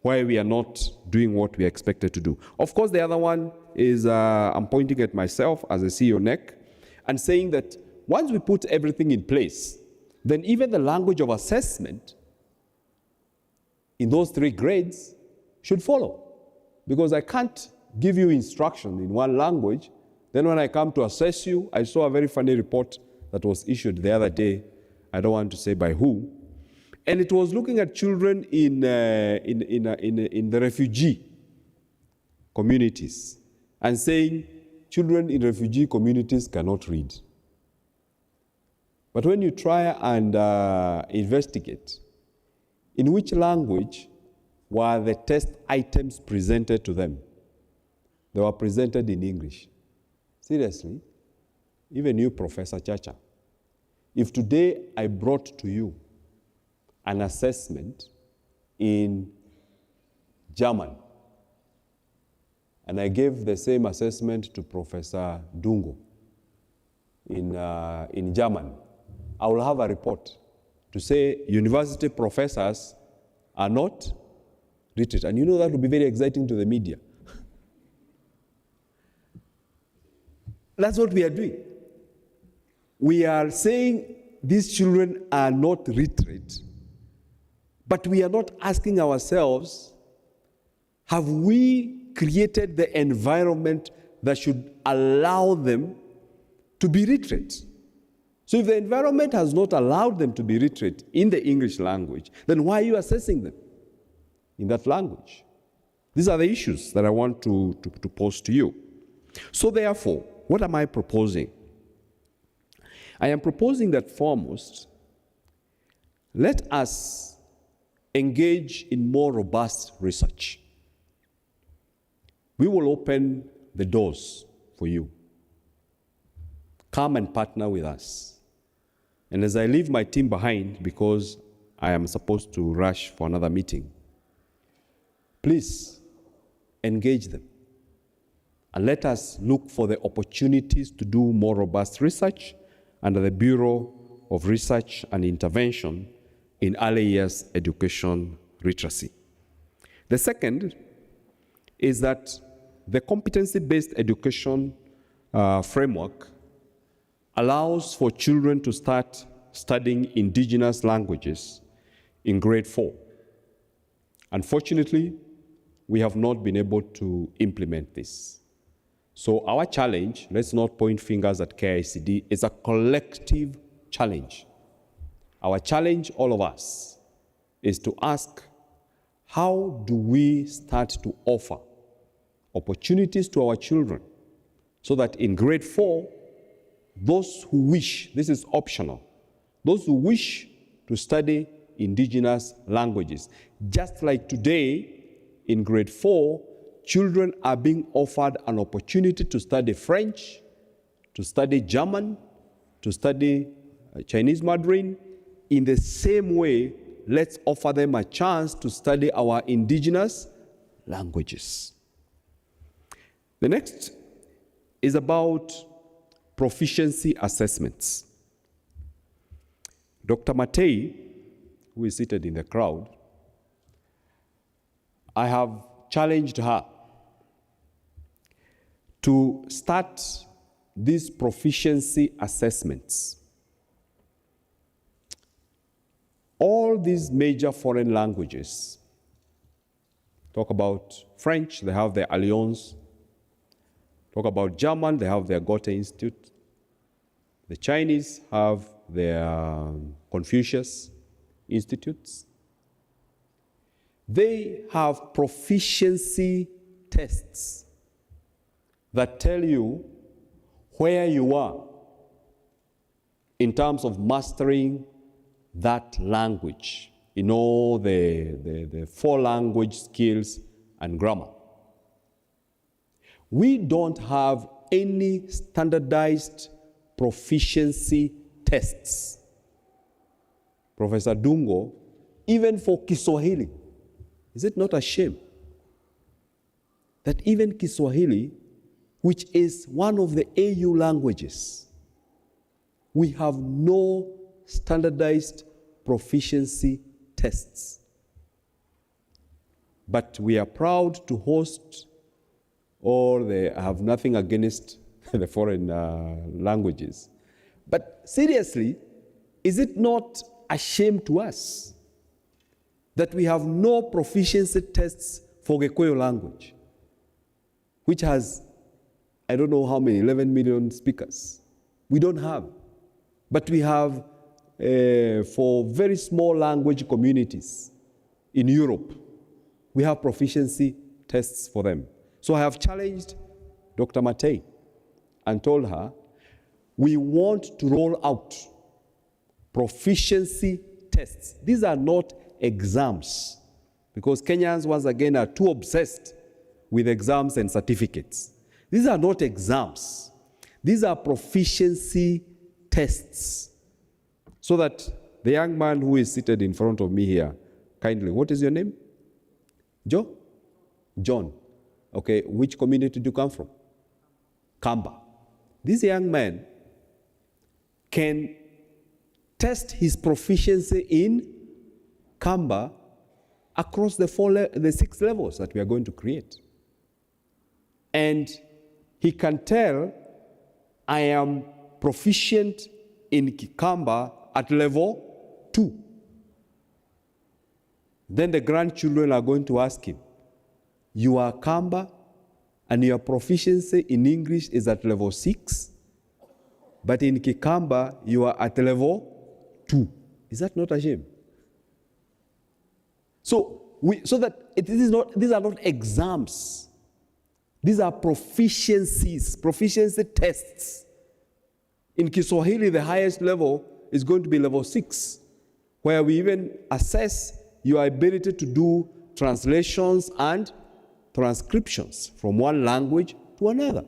why we are not doing what we are expected to do. Of course, the other one is I'm pointing at myself as a CEO NEC and saying that once we put everything in place, then even the language of assessment in those 3 grades should follow. Because I can't give you instruction in one language, then when I come to assess you, I saw a very funny report that was issued the other day, I don't want to say by who, and it was looking at children in the refugee communities and saying children in refugee communities cannot read. But when you try and investigate, in which language were the test items presented to them? They were presented in English. Seriously, even you, Professor Chacha, if today I brought to you an assessment in German. And I gave the same assessment to Professor Dungo in German. I will have a report to say university professors are not literate. And you know that will be very exciting to the media. That's what we are doing. We are saying these children are not literate, but we are not asking ourselves, have we created the environment that should allow them to be literate? So if the environment has not allowed them to be literate in the English language, then why are you assessing them in that language? These are the issues that I want to pose to you. So therefore, what am I proposing? I am proposing that foremost, let us engage in more robust research. We will open the doors for you. Come and partner with us. And as I leave my team behind, because I am supposed to rush for another meeting, please engage them. And let us look for the opportunities to do more robust research under the Bureau of Research and Intervention in Early Years Education Literacy. The second is that the competency-based education framework allows for children to start studying indigenous languages in grade 4. Unfortunately, we have not been able to implement this. So our challenge, let's not point fingers at KICD, is a collective challenge. Our challenge, all of us, is to ask, how do we start to offer opportunities to our children so that in grade 4, those who wish, this is optional, those who wish to study indigenous languages, just like today in grade 4, children are being offered an opportunity to study French, to study German, to study Chinese Mandarin. In the same way, let's offer them a chance to study our indigenous languages. The next is about proficiency assessments. Dr. Matei, who is seated in the crowd, I have challenged her to start these proficiency assessments. All these major foreign languages, talk about French, they have their Alliance. Talk about German, they have their Goethe Institute. The Chinese have their Confucius Institutes. They have proficiency tests that tell you where you are in terms of mastering that language, in all the 4 language skills and grammar. We don't have any standardized proficiency tests. Professor Dungo, even for Kiswahili, is it not a shame that even Kiswahili, which is one of the AU languages, we have no standardized proficiency tests? But we are proud to host, or they have nothing against the foreign languages. But seriously, is it not a shame to us that we have no proficiency tests for Gikuyu language, which has, I don't know how many, 11 million speakers? We don't have. But we have for very small language communities in Europe, we have proficiency tests for them. So I have challenged Dr. Matei and told her, we want to roll out proficiency tests. These are not exams, because Kenyans, once again, are too obsessed with exams and certificates. These are not exams. These are proficiency tests. So that the young man who is seated in front of me here, kindly, what is your name? Joe? John, okay, which community do you come from? Kamba. This young man can test his proficiency in Kamba across the 6 levels that we are going to create. And he can tell, I am proficient in Kamba at level 2. Then the grandchildren are going to ask him, you are Kamba and your proficiency in English is at level 6, but in Kikamba you are at level 2. Is that not a shame? So these are not exams. These are proficiencies, proficiency tests. In Kiswahili, the highest level is going to be level 6, where we even assess your ability to do translations and transcriptions from one language to another.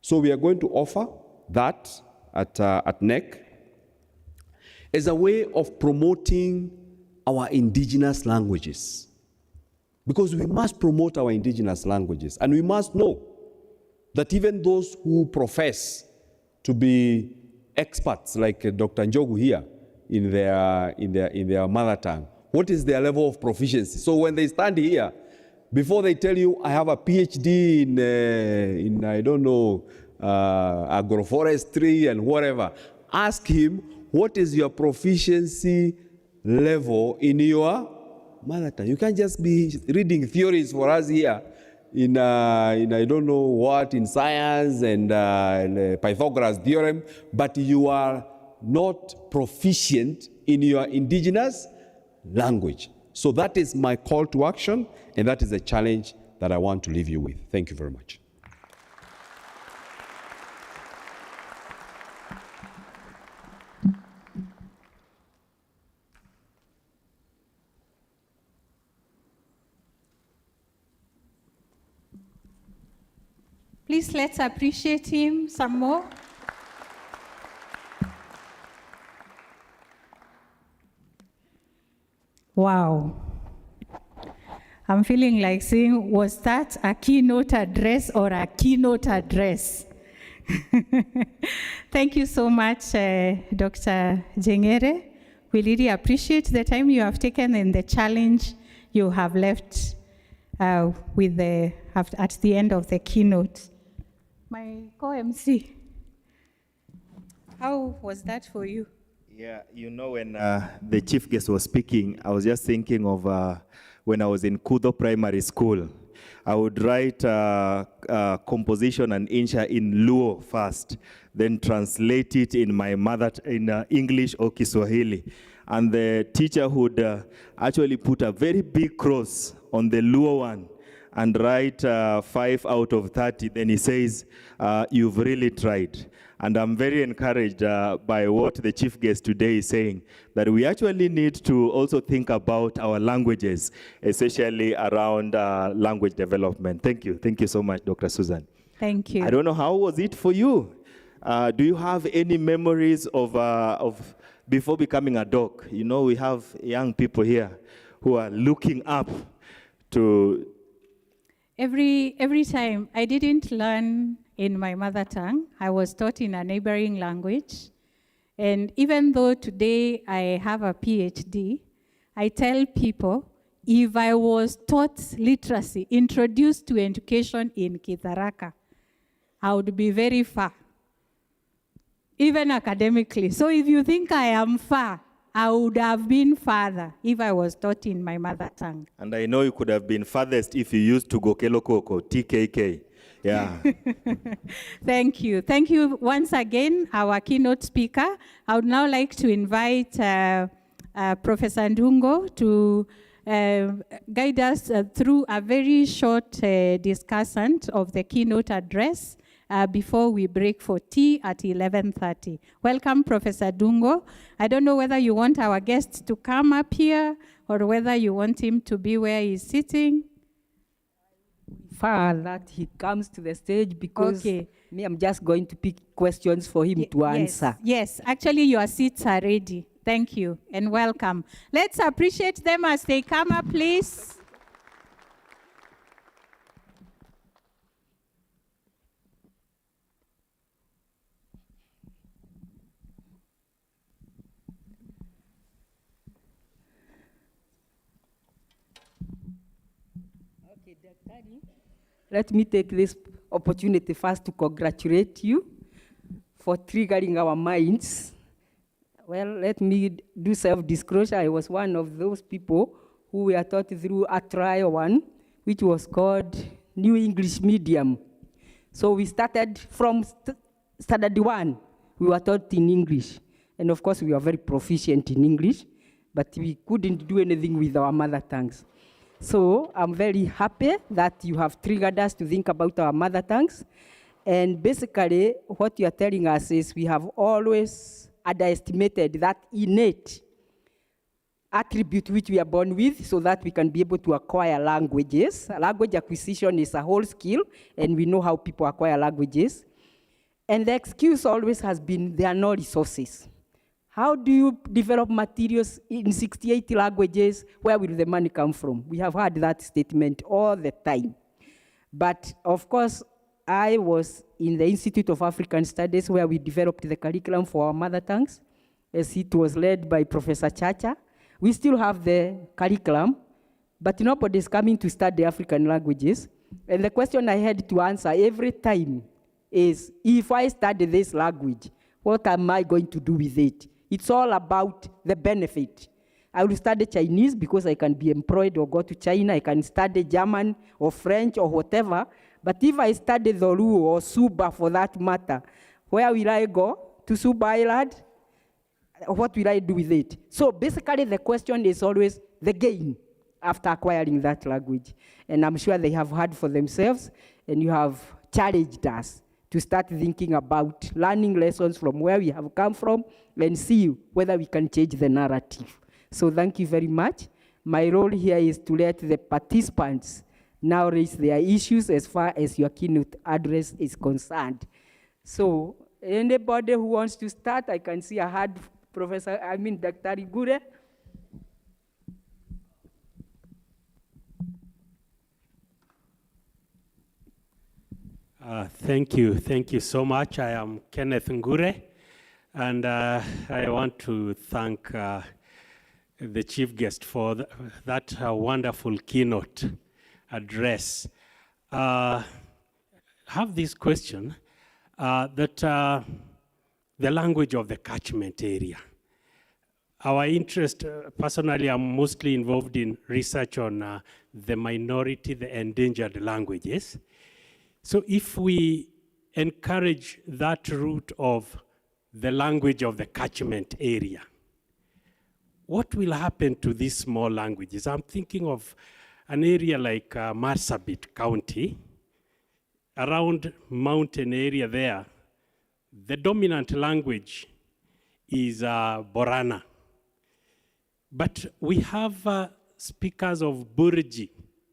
So we are going to offer that at NEC as a way of promoting our indigenous languages. Because we must promote our indigenous languages, and we must know that even those who profess to be experts, like Dr. Njogu here, in their mother tongue, what is their level of proficiency? So when they stand here, before they tell you, I have a PhD in I don't know, agroforestry and whatever, ask him, what is your proficiency level in your mother tongue? You can't just be reading theories for us here in I don't know what, in science and Pythagoras theorem, but you are not proficient in your indigenous language. So that is my call to action, and that is a challenge that I want to leave you with. Thank you very much. Please let's appreciate him some more. Wow. I'm feeling like saying, was that a keynote address or a keynote address? Thank you so much, Dr. Jengere. We really appreciate the time you have taken and the challenge you have left at the end of the keynote. My co-MC, how was that for you? Yeah, you know, when the chief guest was speaking, I was just thinking of when I was in Kudo Primary School. I would write composition and insha in Luo first, then translate it in my in English or Kiswahili. And the teacher would actually put a very big cross on the Luo one and write 5 out of 30. Then he says, you've really tried. And I'm very encouraged by what the chief guest today is saying, that we actually need to also think about our languages, especially around language development. Thank you. Thank you so much, Dr. Susan. Thank you. I don't know, how was it for you? Do you have any memories of before becoming a doc? You know, we have young people here who are looking up to... Every time I didn't learn in my mother tongue, I was taught in a neighboring language. And even though today I have a PhD, I tell people, if I was taught literacy, introduced to education in Kitharaka, I would be very far, even academically. So if you think I am far, I would have been farther if I was taught in my mother tongue. And I know you could have been farthest if you used to go Kelokoko, TKK. Yeah. Thank you. Thank you once again, our keynote speaker. I would now like to invite Professor Ndungo to guide us through a very short discussant of the keynote address before we break for tea at 11:30. Welcome, Professor Dungo. I don't know whether you want our guest to come up here or whether you want him to be where he's sitting. Far that he comes to the stage, because me, I'm just going to pick questions for him to answer. Yes, actually your seats are ready. Thank you and welcome. Let's appreciate them as they come up, please. Okay, Daktari, let me take this opportunity first to congratulate you for triggering our minds. Well, let me do self-disclosure. I was one of those people who were taught through a trial one, which was called New English Medium. So we started from standard 1. We were taught in English. And of course, we were very proficient in English, but we couldn't do anything with our mother tongues. So I'm very happy that you have triggered us to think about our mother tongues. And basically, what you are telling us is we have always underestimated that innate attribute which we are born with so that we can be able to acquire languages. Language acquisition is a whole skill, and we know how people acquire languages. And the excuse always has been there are no resources. How do you develop materials in 68 languages? Where will the money come from? We have heard that statement all the time. But of course, I was in the Institute of African Studies where we developed the curriculum for our mother tongues, as it was led by Professor Chacha. We still have the curriculum, but nobody is coming to study African languages. And the question I had to answer every time is, if I study this language, what am I going to do with it? It's all about the benefit. I will study Chinese because I can be employed or go to China. I can study German or French or whatever. But if I study Zulu or Suba for that matter, where will I go? To Suba Island? What will I do with it? So basically the question is always the gain after acquiring that language. And I'm sure they have heard for themselves, and you have challenged us to start thinking about learning lessons from where we have come from and see whether we can change the narrative. So thank you very much. My role here is to let the participants now raise their issues as far as your keynote address is concerned. So anybody who wants to start, I can see I had Dr. Igure. Thank you so much. I am Kenneth Ngure, and I want to thank the chief guest for that wonderful keynote address. Have this question that the language of the catchment area. Our interest, personally, I'm mostly involved in research on the minority, the endangered languages. So if we encourage that route of the language of the catchment area, what will happen to these small languages? I'm thinking of an area like Marsabit County, around mountain area there. The dominant language is Borana. But we have speakers of Burji,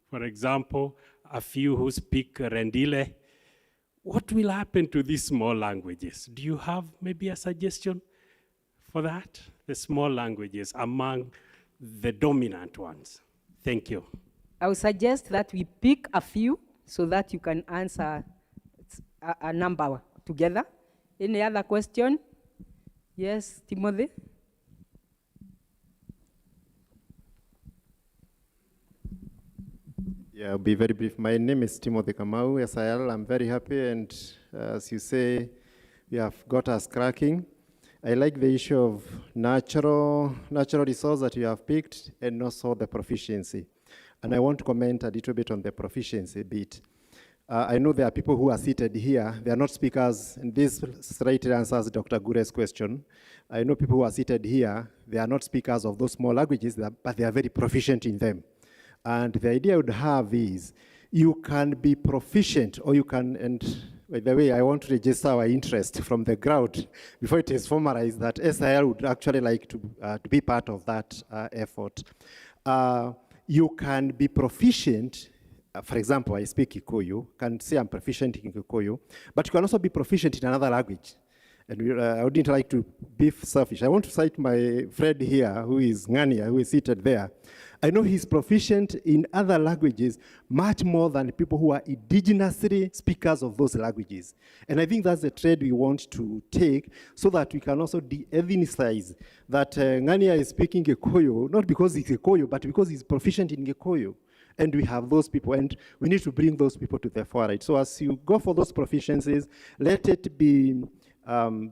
for example, a few who speak Rendile. What will happen to these small languages? Do you have maybe a suggestion for that? The small languages among the dominant ones. Thank you. I would suggest that we pick a few so that you can answer a number together. Any other question? Yes, Timothy? Yeah, I'll be very brief. My name is Timothy Kamau, SIL. I'm very happy, and as you say, you have got us cracking. I like the issue of natural resource that you have picked, and also the proficiency. And I want to comment a little bit on the proficiency bit. I know there are people who are seated here. They are not speakers, and this straight answers Dr. Gure's question. I know people who are seated here. They are not speakers of those small languages, but they are very proficient in them. And the idea I would have is you can be proficient, or you can, and by the way, I want to register our interest from the ground before it is formalized that SIL would actually like to be part of that effort. You can be proficient. For example, I speak Kikuyu, can say I'm proficient in Kikuyu, but you can also be proficient in another language. And I wouldn't like to be selfish. I want to cite my friend here, who is Ngania, who is seated there. I know he's proficient in other languages much more than people who are indigenously speakers of those languages. And I think that's the trade we want to take so that we can also de-ethnicize that Ngania is speaking Gikuyu, not because he's Gikuyu, but because he's proficient in Gikuyu. And we have those people, and we need to bring those people to the forefront. So as you go for those proficiencies, let it be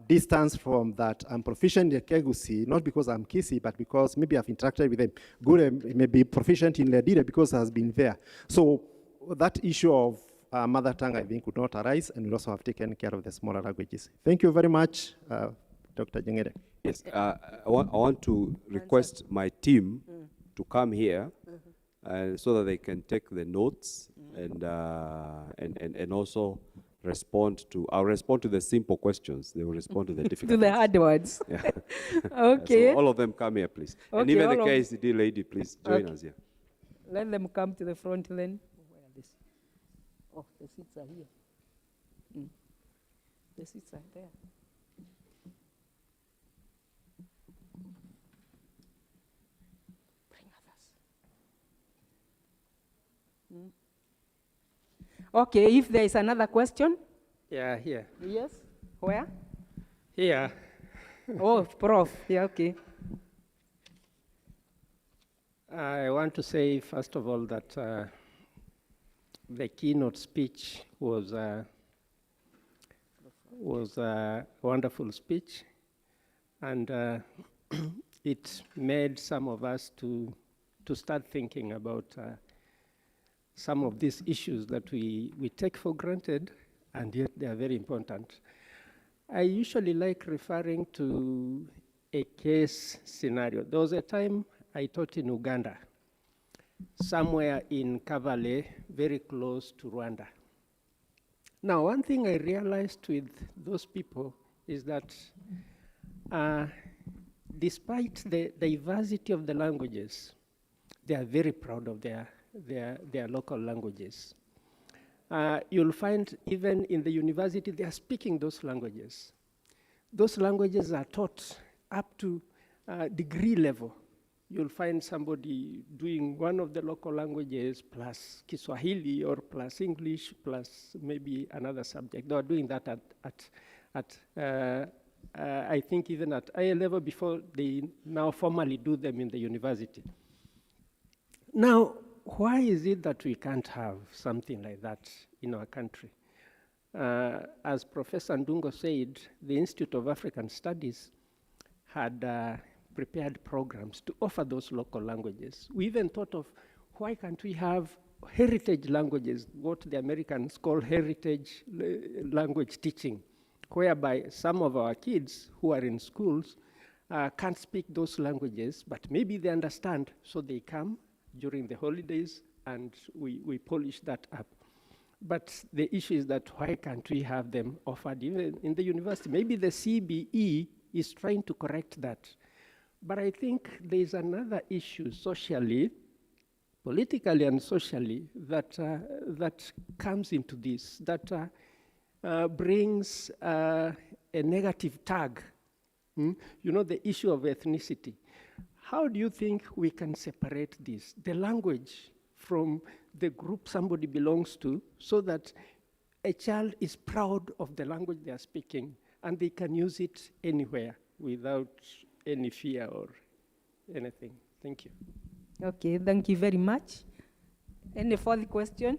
distance from that I'm proficient in Kegusi, not because I'm Kisi, but because maybe I've interacted with them. Gure may be proficient in Ledire because has been there. So that issue of mother tongue, I think, would not arise, and we also have taken care of the smaller languages. Thank you very much, Dr. Jengere. Yes, I want to request my team to come here so that they can take the notes and also respond to. I'll respond to the simple questions. They will respond to the difficult. To the hard ones. Yeah. Okay. So all of them come here, please. And Okay, even the all of- KICD lady, please join us here. Let them come to the front then. Where are these? Oh, the seats are here. The seats are there. Bring others. Okay, if there is another question. Yeah, here. Yes. Where? Here. Oh, Prof. Yeah, okay. I want to say, first of all, that the keynote speech was a wonderful speech, and it made some of us to start thinking about some of these issues that we take for granted, and yet they are very important. I usually like referring to a case scenario. There was a time I taught in Uganda, somewhere in Kavale, very close to Rwanda. Now, one thing I realized with those people is that despite the diversity of the languages, they are very proud of their local languages. You'll find even in the university, they are speaking those languages. Those languages are taught up to degree level. You'll find somebody doing one of the local languages plus Kiswahili or plus English plus maybe another subject. They are doing that I think even at higher level before they now formally do them in the university. Now, why is it that we can't have something like that in our country? As Professor Ndungo said, the Institute of African Studies had prepared programs to offer those local languages. We even thought of why can't we have heritage languages, what the Americans call heritage language teaching, whereby some of our kids who are in schools can't speak those languages, but maybe they understand, so they come during the holidays and we polish that up. But the issue is that why can't we have them offered even in the university? Maybe the CBE is trying to correct that. But I think there is another issue socially, politically and socially, that comes into this, that brings a negative tag. You know, the issue of ethnicity. How do you think we can separate this, the language, from the group somebody belongs to, so that a child is proud of the language they are speaking and they can use it anywhere without any fear or anything? Thank you. Okay, thank you very much. Any further question?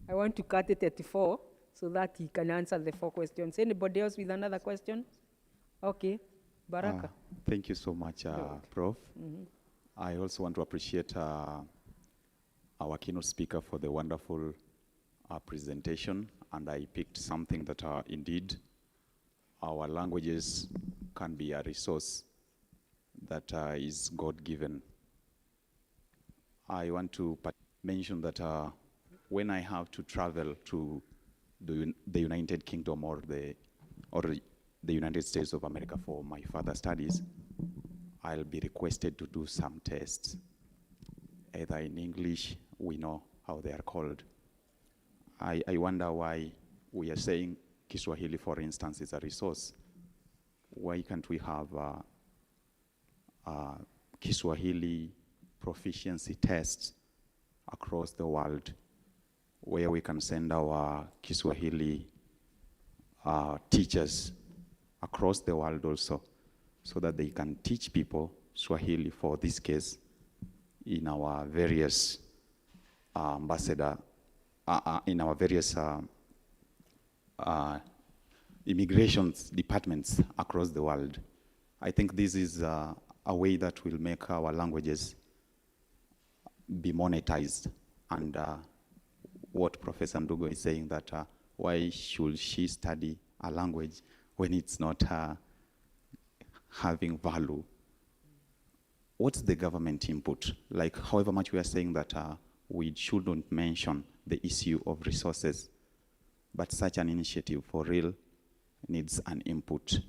I want to cut it at 4 so that he can answer the 4 questions. Anybody else with another question? Okay, Baraka. Thank you so much, Prof. I also want to appreciate our keynote speaker for the wonderful presentation, and I picked something that indeed our languages can be a resource that is God-given. I want to mention that when I have to travel to the United Kingdom or the United States of America for my further studies, I'll be requested to do some tests, either in English, we know how they are called. I wonder why we are saying Kiswahili, for instance, is a resource. Why can't we have Kiswahili proficiency tests across the world, where we can send our Kiswahili teachers across the world also, so that they can teach people Swahili, for this case, in our various ambassador in our various immigrations departments across the world. I think this is a way that will make our languages be monetized. And what Professor Ndugo is saying, that why should she study a language when it's not having value? What's the government input? Like, however much we are saying that we shouldn't mention the issue of resources, but such an initiative for real needs an input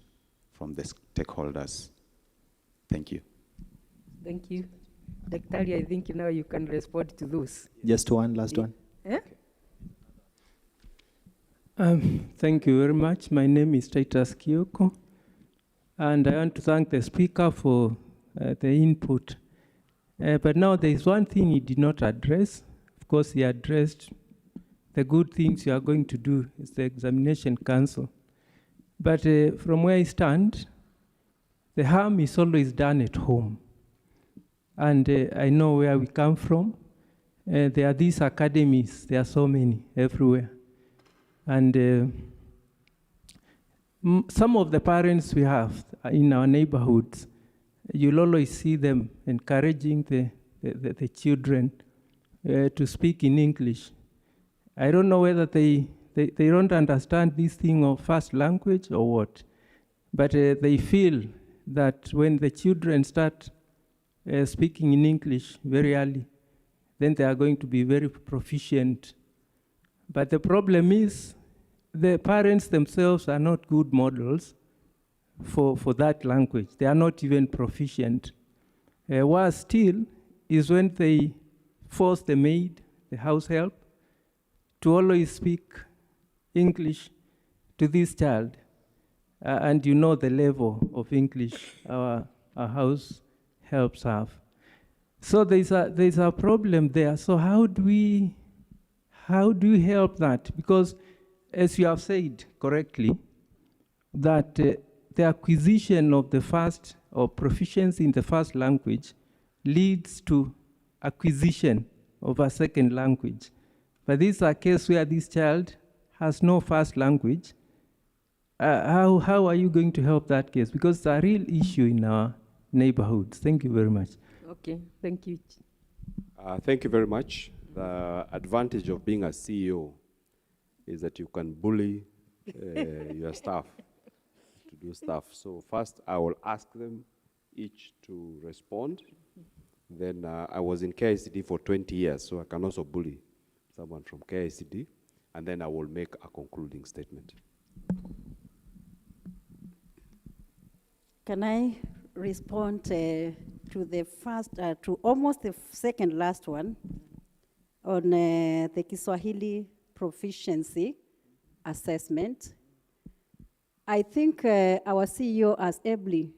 from the stakeholders. Thank you. Thank you. Dr. I think now you can respond to those. Just one, last one. Eh? Thank you very much. My name is Titus Kioko, and I want to thank the speaker for the input. But now there is one thing he did not address. Of course, he addressed the good things you are going to do is the examination council. But from where I stand, the harm is always done at home. And I know where we come from. There are these academies, there are so many everywhere. And some of the parents we have in our neighborhoods, you'll always see them encouraging the children to speak in English. I don't know whether they don't understand this thing of first language or what, but they feel that when the children start speaking in English very early, then they are going to be very proficient. But the problem is the parents themselves are not good models for that language. They are not even proficient. Worse still is when they force the maid, the house help, to always speak English to this child. And you know the level of English our house helps have. So there's a problem there. So how do we help that? Because as you have said correctly, that the acquisition of the first or proficiency in the first language leads to acquisition of a second language. But this is a case where this child has no first language. How are you going to help that case? Because it's a real issue in our neighborhoods. Thank you very much. Okay, thank you. Thank you very much. The advantage of being a CEO is that you can bully your staff to do stuff. So first, I will ask them each to respond. Then I was in KICD for 20 years, so I can also bully someone from KICD. And then I will make a concluding statement. Can I respond to the first, to almost the second last one on the Kiswahili proficiency assessment? I think our CEO has ably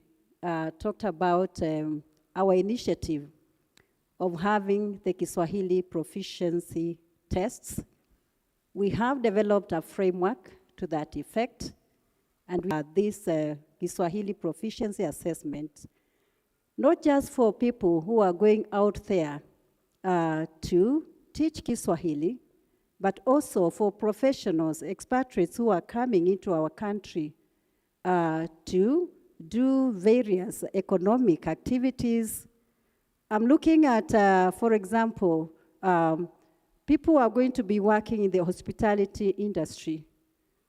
talked about our initiative of having the Kiswahili proficiency tests. We have developed a framework to that effect, and we have this Kiswahili proficiency assessment, not just for people who are going out there to teach Kiswahili, but also for professionals, expatriates who are coming into our country to do various economic activities. I'm looking at, for example, people who are going to be working in the hospitality industry.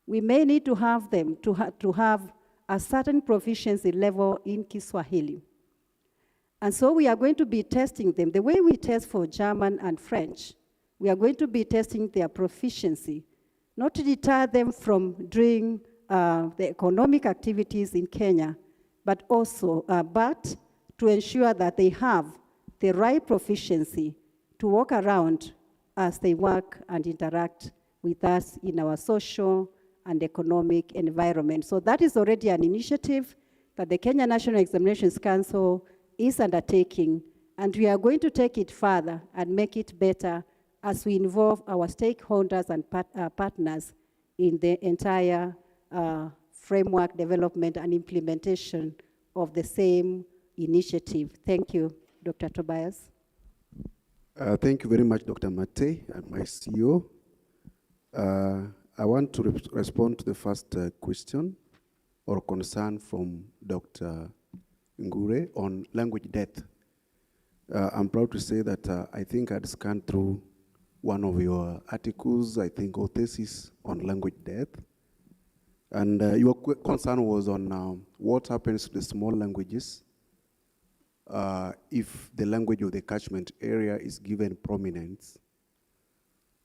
We may need to have them to have a certain proficiency level in Kiswahili. And so we are going to be testing them. The way we test for German and French, we are going to be testing their proficiency, not to deter them from doing the economic activities in Kenya, but also but to ensure that they have the right proficiency to walk around as they work and interact with us in our social and economic environment. So that is already an initiative that the Kenya National Examinations Council is undertaking, and we are going to take it further and make it better as we involve our stakeholders and partners in the entire framework development and implementation of the same initiative. Thank you, Dr. Tobias. Thank you very much, Dr. Mate, and my CEO. I want to respond to the first question or concern from Dr. Ngure on language death. I'm proud to say that I think I'd scanned through one of your articles, I think, or thesis on language death. And your concern was on what happens to the small languages if the language of the catchment area is given prominence.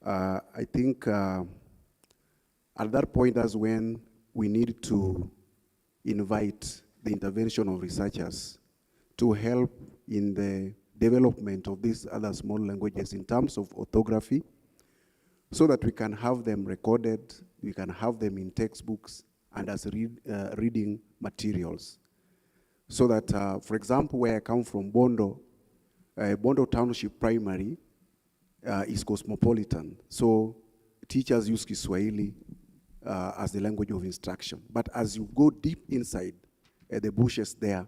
I think at that point, that's when we need to invite the intervention of researchers to help in the development of these other small languages in terms of orthography, so that we can have them recorded, we can have them in textbooks and as reading materials. So that, for example, where I come from, Bondo, Bondo Township Primary is cosmopolitan. So teachers use Kiswahili as the language of instruction. But as you go deep inside the bushes there,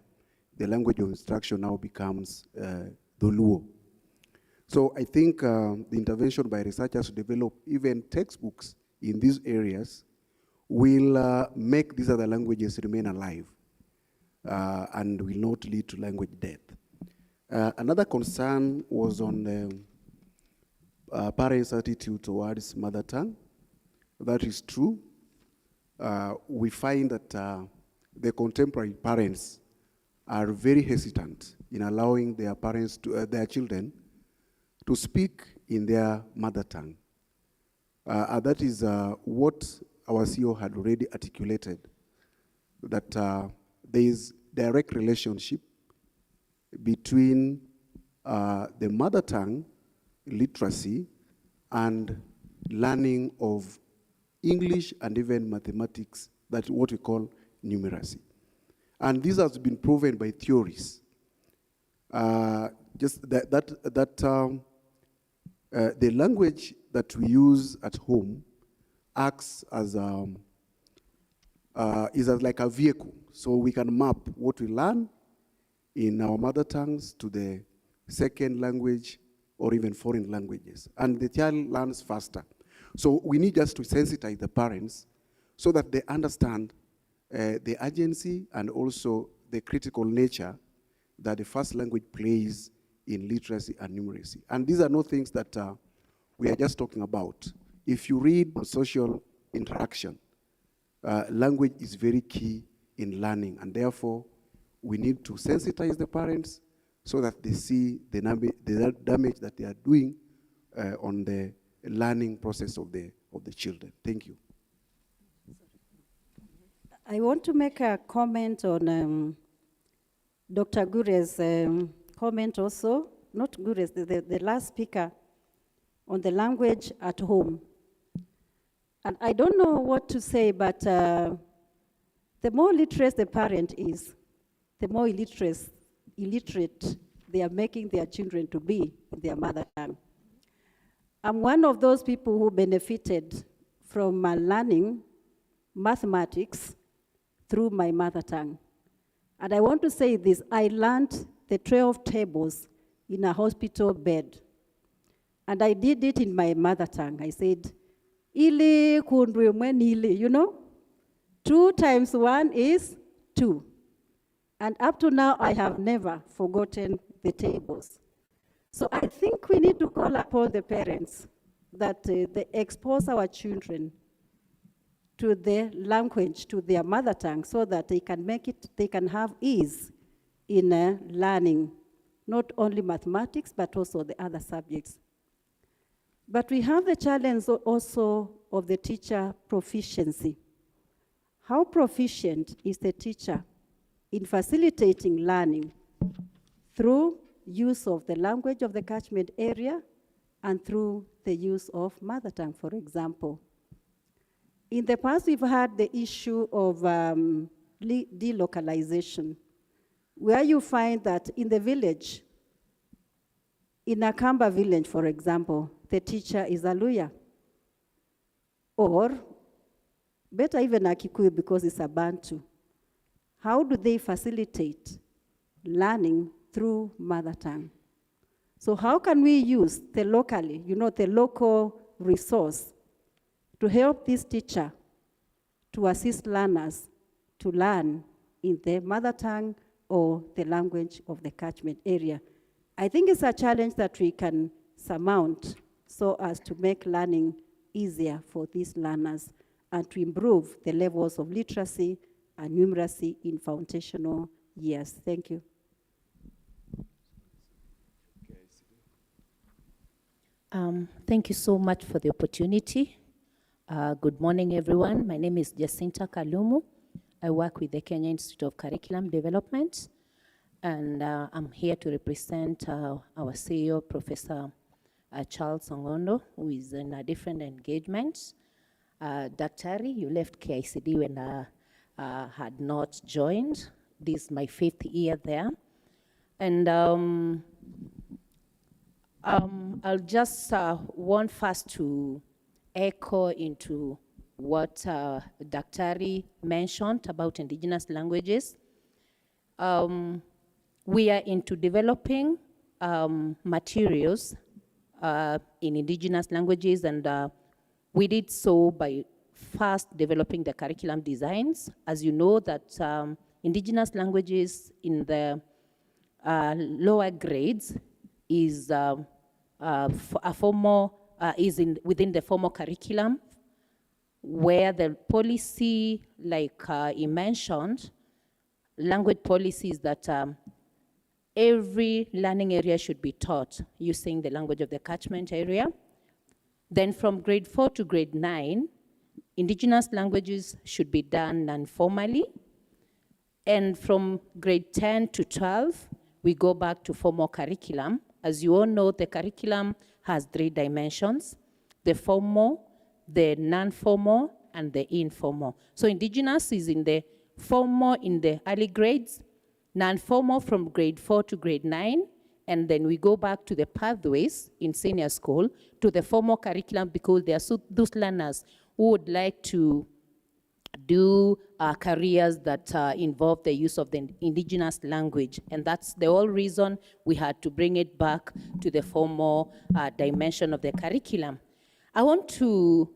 the language of instruction now becomes the Luo. So I think the intervention by researchers to develop even textbooks in these areas will make these other languages remain alive and will not lead to language death. Another concern was on the parents' attitude towards mother tongue. That is true. We find that the contemporary parents are very hesitant in allowing their parents to their children to speak in their mother tongue. That is what our CEO had already articulated, that there is direct relationship between the mother tongue literacy and learning of English and even mathematics, that's what we call numeracy. And this has been proven by theories. Just the language that we use at home acts as like a vehicle. So we can map what we learn in our mother tongues to the second language or even foreign languages. And the child learns faster. So we need just to sensitize the parents so that they understand the urgency and also the critical nature that the first language plays in literacy and numeracy. And these are not things that we are just talking about. If you read social interaction, language is very key in learning, and therefore we need to sensitize the parents so that they see the damage that they are doing on the learning process of the children. Thank you. I want to make a comment on Dr. Gure's comment also, not Gure's, the last speaker, on the language at home. And I don't know what to say, but the more literate the parent is, the more illiterate they are making their children to be in their mother tongue. I'm one of those people who benefited from learning mathematics through my mother tongue. And I want to say this, I learned the 12 tables in a hospital bed. And I did it in my mother tongue. I said, Ile kundwe mwenile, you know? 2 times 1 is 2. And up to now, I have never forgotten the tables. So I think we need to call upon the parents that they expose our children to the language, to their mother tongue, so that they can make it, they can have ease in learning, not only mathematics, but also the other subjects. But we have the challenge also of the teacher proficiency. How proficient is the teacher in facilitating learning through use of the language of the catchment area and through the use of mother tongue, for example? In the past, we've had the issue of delocalization, where you find that in the village, in a Kamba village, for example, the teacher is a Luya, or better even a Kikuyu because it's a Bantu. How do they facilitate learning through mother tongue? So how can we use the locally, the local resource to help this teacher to assist learners to learn in their mother tongue or the language of the catchment area? I think it's a challenge that we can surmount so as to make learning easier for these learners and to improve the levels of literacy and numeracy in foundational years. Thank you. Thank you so much for the opportunity. Good morning, everyone. My name is Jacinta Kalumu. I work with the Kenya Institute of Curriculum Development, and I'm here to represent our CEO, Professor Charles Ongondo, who is in a different engagement. Daktari, you left KICD when I had not joined. This is my 5th year there. And I'll just want first to echo into what Daktari mentioned about indigenous languages. We are into developing materials in indigenous languages, and we did so by first developing the curriculum designs. As you know, that indigenous languages in the lower grades is within the formal curriculum, where the policy, like he mentioned, language policies that every learning area should be taught using the language of the catchment area. Then from grade 4 to grade 9, indigenous languages should be done non-formally. And from grade 10 to 12, we go back to formal curriculum. As you all know, the curriculum has 3 dimensions: the formal, the non-formal, and the informal. So indigenous is in the formal in the early grades, non-formal from grade 4 to grade 9, and then we go back to the pathways in senior school to the formal curriculum, because there are those learners who would like to do careers that involve the use of the indigenous language. And that's the whole reason we had to bring it back to the formal dimension of the curriculum. I want to,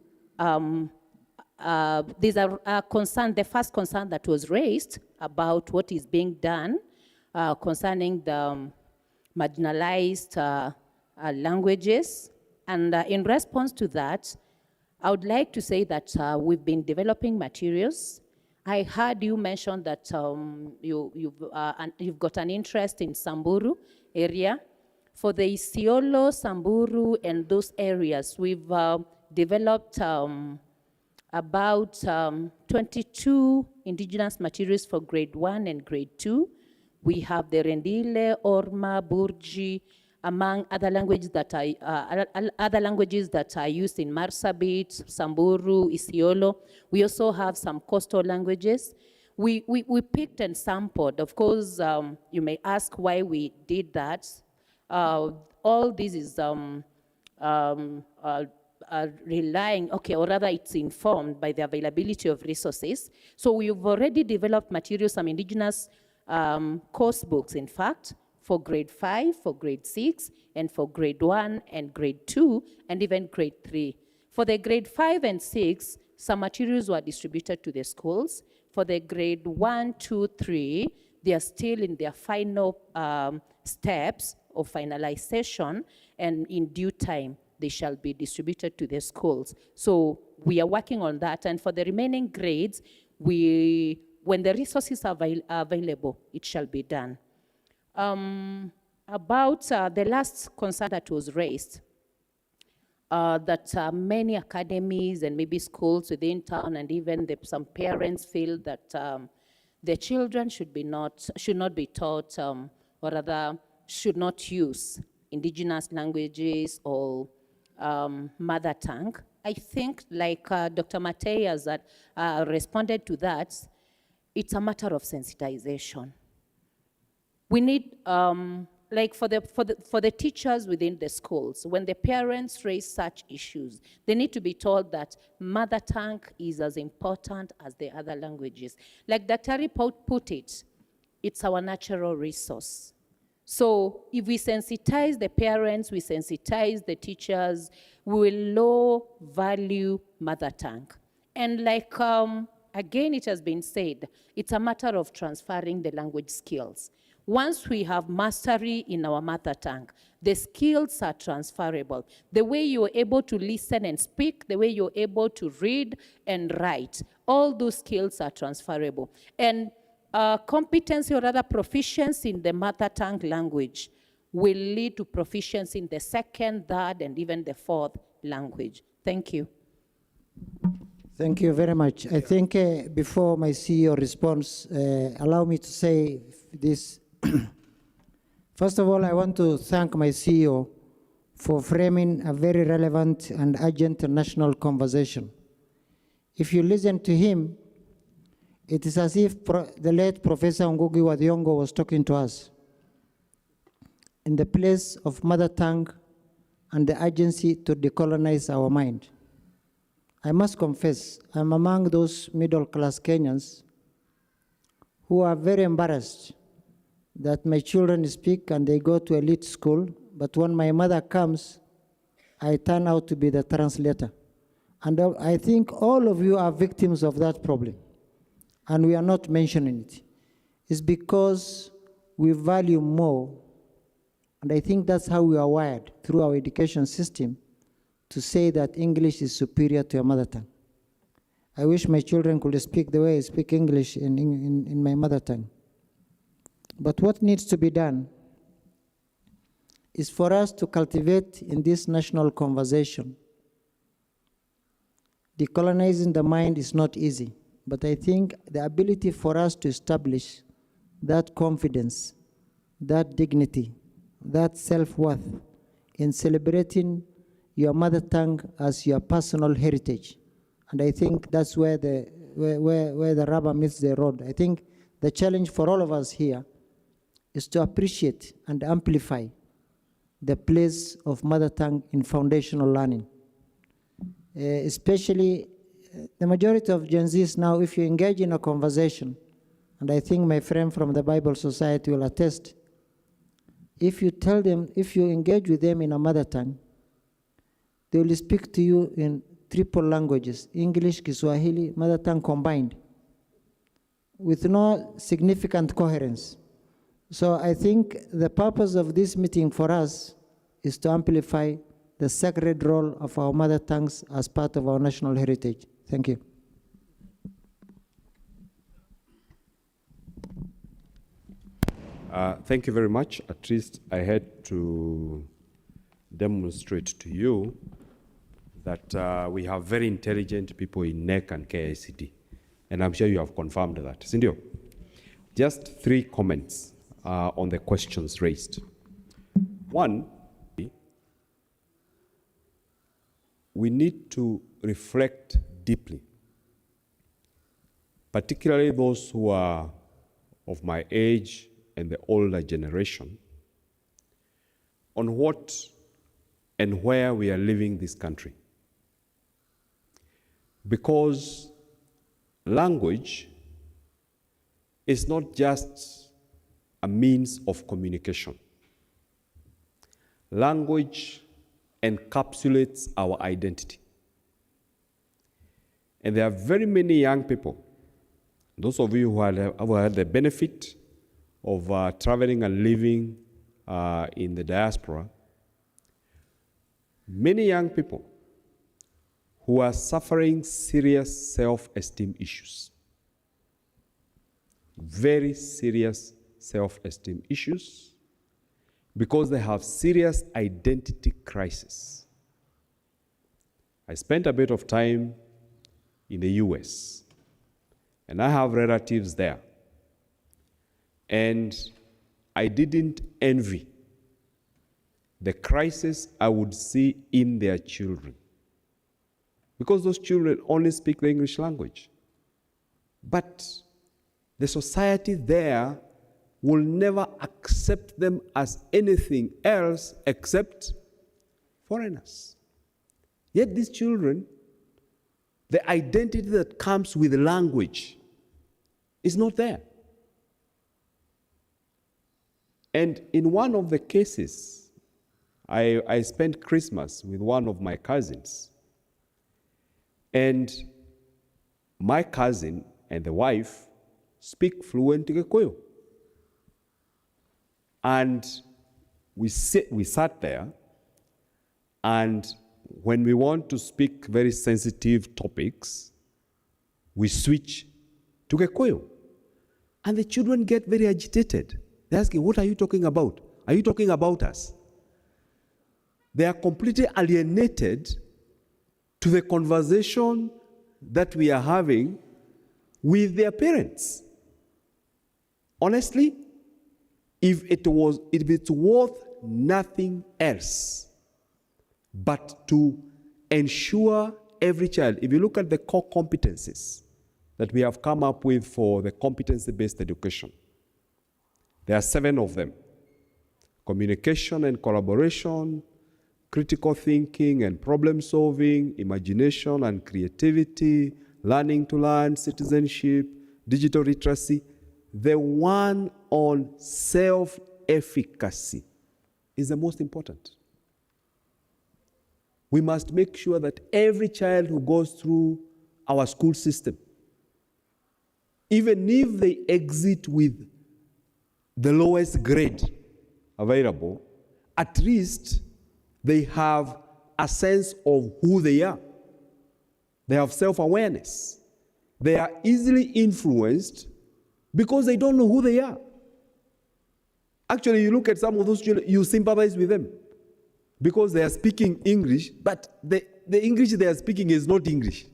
there's a concern, the first concern that was raised about what is being done concerning the marginalized languages. And in response to that, I would like to say that we've been developing materials. I heard you mention that you've got an interest in Samburu area. For the Isiolo, Samburu, and those areas, we've developed about 22 indigenous materials for grade 1 and grade 2. We have the Rendile, Orma, Burji, among other languages that are used in Marsabit, Samburu, Isiolo. We also have some coastal languages. We picked and sampled. Of course, you may ask why we did that. All this is relying, or rather it's informed by the availability of resources. So we've already developed materials, some indigenous course books, in fact, for grade 5, for grade 6, and for grade 1 and grade 2, and even grade 3. For the grade 5 and 6, some materials were distributed to the schools. For the grade 1, 2, 3, they are still in their final steps of finalization, and in due time, they shall be distributed to the schools. So we are working on that, and for the remaining grades, when the resources are available, it shall be done. About the last concern that was raised, that many academies and maybe schools within town and even some parents feel that the children should not be taught, or rather should not use indigenous languages or mother tongue. I think, like Dr. Matei has responded to that, it's a matter of sensitization. We need, like for the teachers within the schools, when the parents raise such issues, they need to be told that mother tongue is as important as the other languages. Like Dr. Put it, it's our natural resource. So if we sensitize the parents, we sensitize the teachers, we will low value mother tongue. And like, again, it has been said, it's a matter of transferring the language skills. Once we have mastery in our mother tongue, the skills are transferable. The way you're able to listen and speak, the way you're able to read and write, all those skills are transferable. And competency or rather proficiency in the mother tongue language will lead to proficiency in the second, third, and even the fourth language. Thank you. Thank you very much. I think before my CEO responds, allow me to say this. First of all, I want to thank my CEO for framing a very relevant and urgent national conversation. If you listen to him, it is as if the late Professor Ngugi wa Thiong'o was talking to us in the place of mother tongue and the urgency to decolonize our mind. I must confess, I'm among those middle-class Kenyans who are very embarrassed that my children speak and they go to elite school, but when my mother comes, I turn out to be the translator. And I think all of you are victims of that problem, and we are not mentioning it. It's because we value more, and I think that's how we are wired through our education system, to say that English is superior to your mother tongue. I wish my children could speak the way I speak English in my mother tongue. But what needs to be done is for us to cultivate in this national conversation. Decolonizing the mind is not easy, but I think the ability for us to establish that confidence, that dignity, that self-worth in celebrating your mother tongue as your personal heritage. And I think that's where the rubber meets the road. I think the challenge for all of us here is to appreciate and amplify the place of mother tongue in foundational learning. Especially the majority of Gen Zs now, if you engage in a conversation, and I think my friend from the Bible Society will attest, if you tell them, if you engage with them in a mother tongue, they will speak to you in triple languages, English, Kiswahili, mother tongue combined, with no significant coherence. So I think the purpose of this meeting for us is to amplify the sacred role of our mother tongues as part of our national heritage. Thank you. Thank you very much. At least I had to demonstrate to you that we have very intelligent people in NEC and KICD. And I'm sure you have confirmed that. Sindio? Just 3 comments on the questions raised. One, we need to reflect deeply, particularly those who are of my age and the older generation, on what and where we are living this country. Because language is not just a means of communication. Language encapsulates our identity. And there are very many young people, those of you who have had the benefit of traveling and living in the diaspora, many young people who are suffering serious self-esteem issues. Very serious self-esteem issues because they have serious identity crisis. I spent a bit of time in the US, and I have relatives there. And I didn't envy the crisis I would see in their children, because those children only speak the English language. But the society there will never accept them as anything else except foreigners. Yet these children, the identity that comes with language is not there. And in one of the cases, I spent Christmas with one of my cousins. And my cousin and the wife speak fluent Gikuyu. And we sat there, and when we want to speak very sensitive topics, we switch to Gikuyu. And the children get very agitated. They're asking, what are you talking about? Are you talking about us? They are completely alienated to the conversation that we are having with their parents. Honestly, if it's worth nothing else but to ensure every child, if you look at the core competencies that we have come up with for the competency-based education, there are 7 of them: communication and collaboration, critical thinking and problem solving, imagination and creativity, learning to learn, citizenship, digital literacy. The one on self-efficacy is the most important. We must make sure that every child who goes through our school system, even if they exit with the lowest grade available, at least they have a sense of who they are. They have self-awareness. They are easily influenced because they don't know who they are. Actually, you look at some of those children, you sympathize with them because they are speaking English, but the English they are speaking is not English.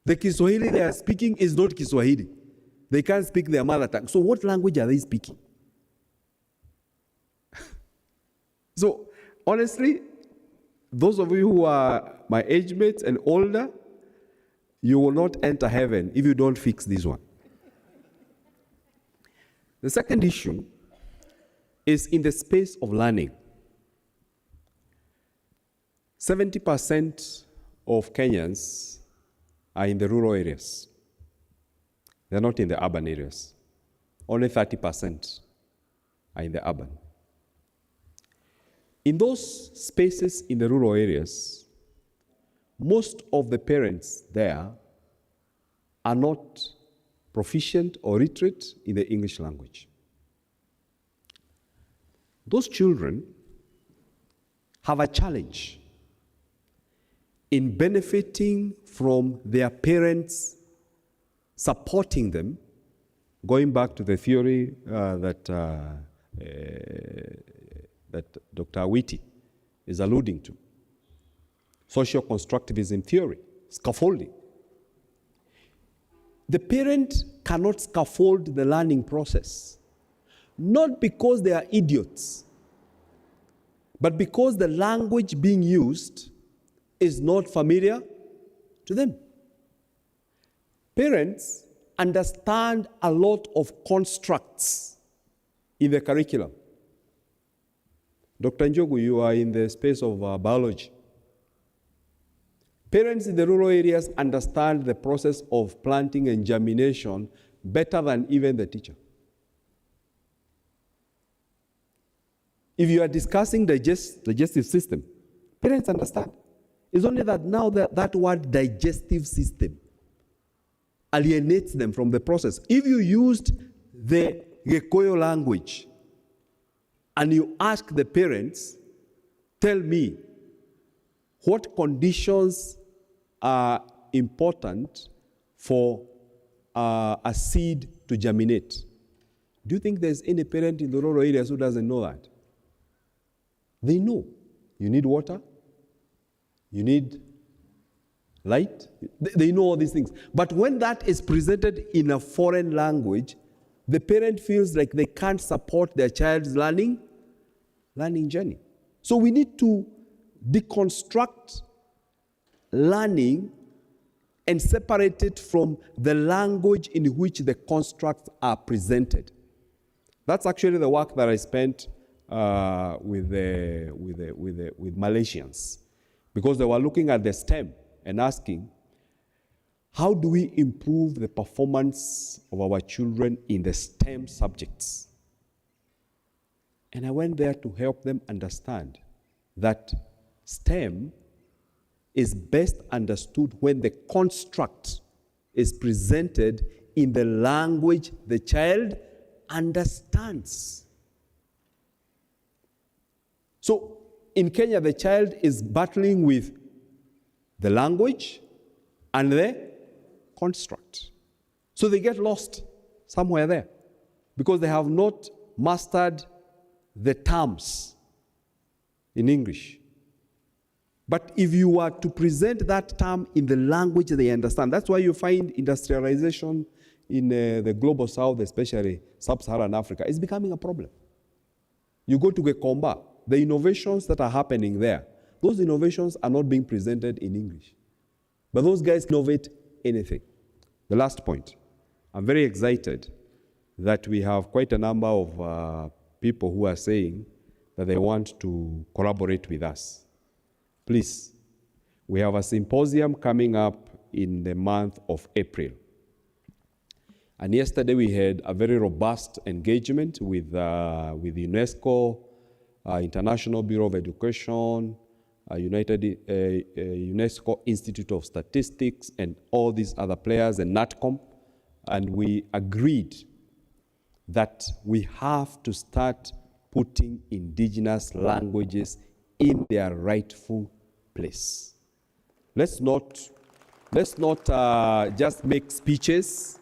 The Kiswahili they are speaking is not Kiswahili. They can't speak their mother tongue. So what language are they speaking? So honestly, those of you who are my age mates and older, you will not enter heaven if you don't fix this one. The second issue is in the space of learning. 70% of Kenyans are in the rural areas. They're not in the urban areas. Only 30% are in the urban. In those spaces in the rural areas, most of the parents there are not proficient or literate in the English language. Those children have a challenge in benefiting from their parents supporting them, going back to the theory that Dr. Awiti is alluding to, social constructivism theory, scaffolding. The parent cannot scaffold the learning process, not because they are idiots, but because the language being used is not familiar to them. Parents understand a lot of constructs in the curriculum. Dr. Njogu, you are in the space of biology. Parents in the rural areas understand the process of planting and germination better than even the teacher. If you are discussing digestive system, parents understand. It's only that now that word digestive system alienates them from the process. If you used the Gikuyu language and you ask the parents, tell me what conditions are important for a seed to germinate. Do you think there's any parent in the rural areas who doesn't know that? They know. You need water. You need light. They know all these things. But when that is presented in a foreign language, the parent feels like they can't support their child's learning journey. So we need to deconstruct learning and separate it from the language in which the constructs are presented. That's actually the work that I spent with Malaysians, because they were looking at the STEM and asking, how do we improve the performance of our children in the STEM subjects? And I went there to help them understand that STEM is best understood when the construct is presented in the language the child understands. So in Kenya, the child is battling with the language and the construct. So they get lost somewhere there because they have not mastered the terms in English. But if you were to present that term in the language they understand, that's why you find industrialization in the global south, especially sub-Saharan Africa, is becoming a problem. You go to Gekomba, the innovations that are happening there, those innovations are not being presented in English. But those guys innovate anything. The last point, I'm very excited that we have quite a number of people who are saying that they want to collaborate with us. Please, we have a symposium coming up in the month of April. And yesterday we had a very robust engagement with UNESCO, International Bureau of Education, UNESCO Institute of Statistics, and all these other players, and NATCOM. And we agreed that we have to start putting indigenous languages in their rightful place. Let's not just make speeches,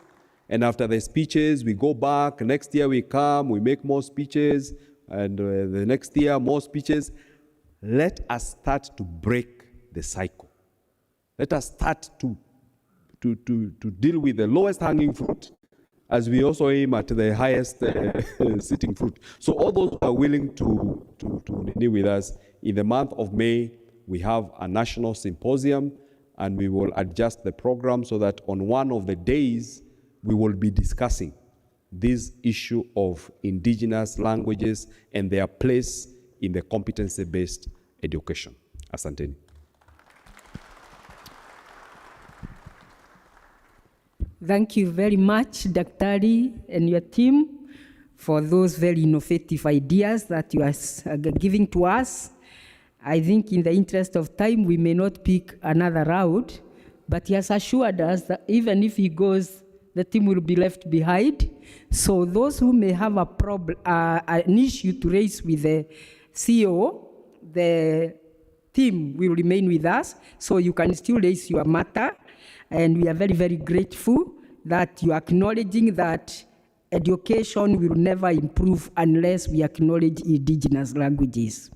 and after the speeches we go back. Next year we come, we make more speeches, and the next year more speeches. Let us start to break the cycle. Let us start to deal with the lowest hanging fruit, as we also aim at the highest sitting fruit. So all those who are willing to renew with us, in the month of May, we have a national symposium, and we will adjust the program so that on one of the days, we will be discussing this issue of indigenous languages and their place in the competency-based education. Asanteni. Thank you very much, Daktari and your team, for those very innovative ideas that you are giving to us. I think in the interest of time, we may not pick another route, but he has assured us that even if he goes, the team will be left behind. So those who may have a problem, an issue to raise with the CEO, the team will remain with us, so you can still raise your matter. And we are very, very grateful that you are acknowledging that education will never improve unless we acknowledge indigenous languages.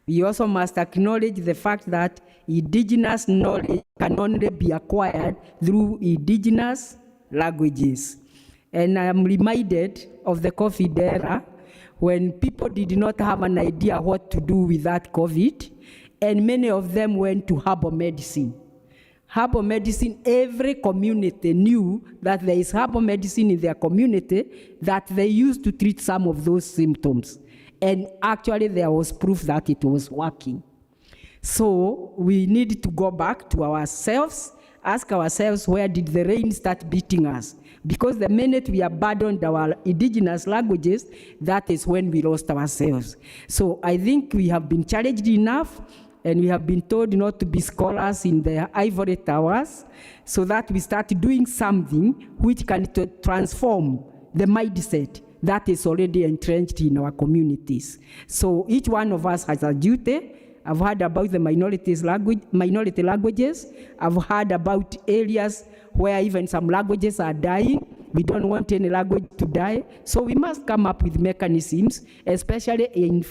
We also must acknowledge the fact that indigenous knowledge can only be acquired through indigenous languages. And I am reminded of the COVID era when people did not have an idea what to do with that COVID, and many of them went to herbal medicine. Herbal medicine, every community knew that there is herbal medicine in their community that they used to treat some of those symptoms. And actually there was proof that it was working. So we need to go back to ourselves, ask ourselves, where did the rain start beating us? Because the minute we abandoned our indigenous languages, that is when we lost ourselves. So I think we have been challenged enough, and we have been told not to be scholars in the ivory towers, so that we start doing something which can transform the mindset that is already entrenched in our communities. So each one of us has a duty. I've heard about the minority languages. I've heard about areas where even some languages are dying. We don't want any language to die. So we must come up with mechanisms, especially in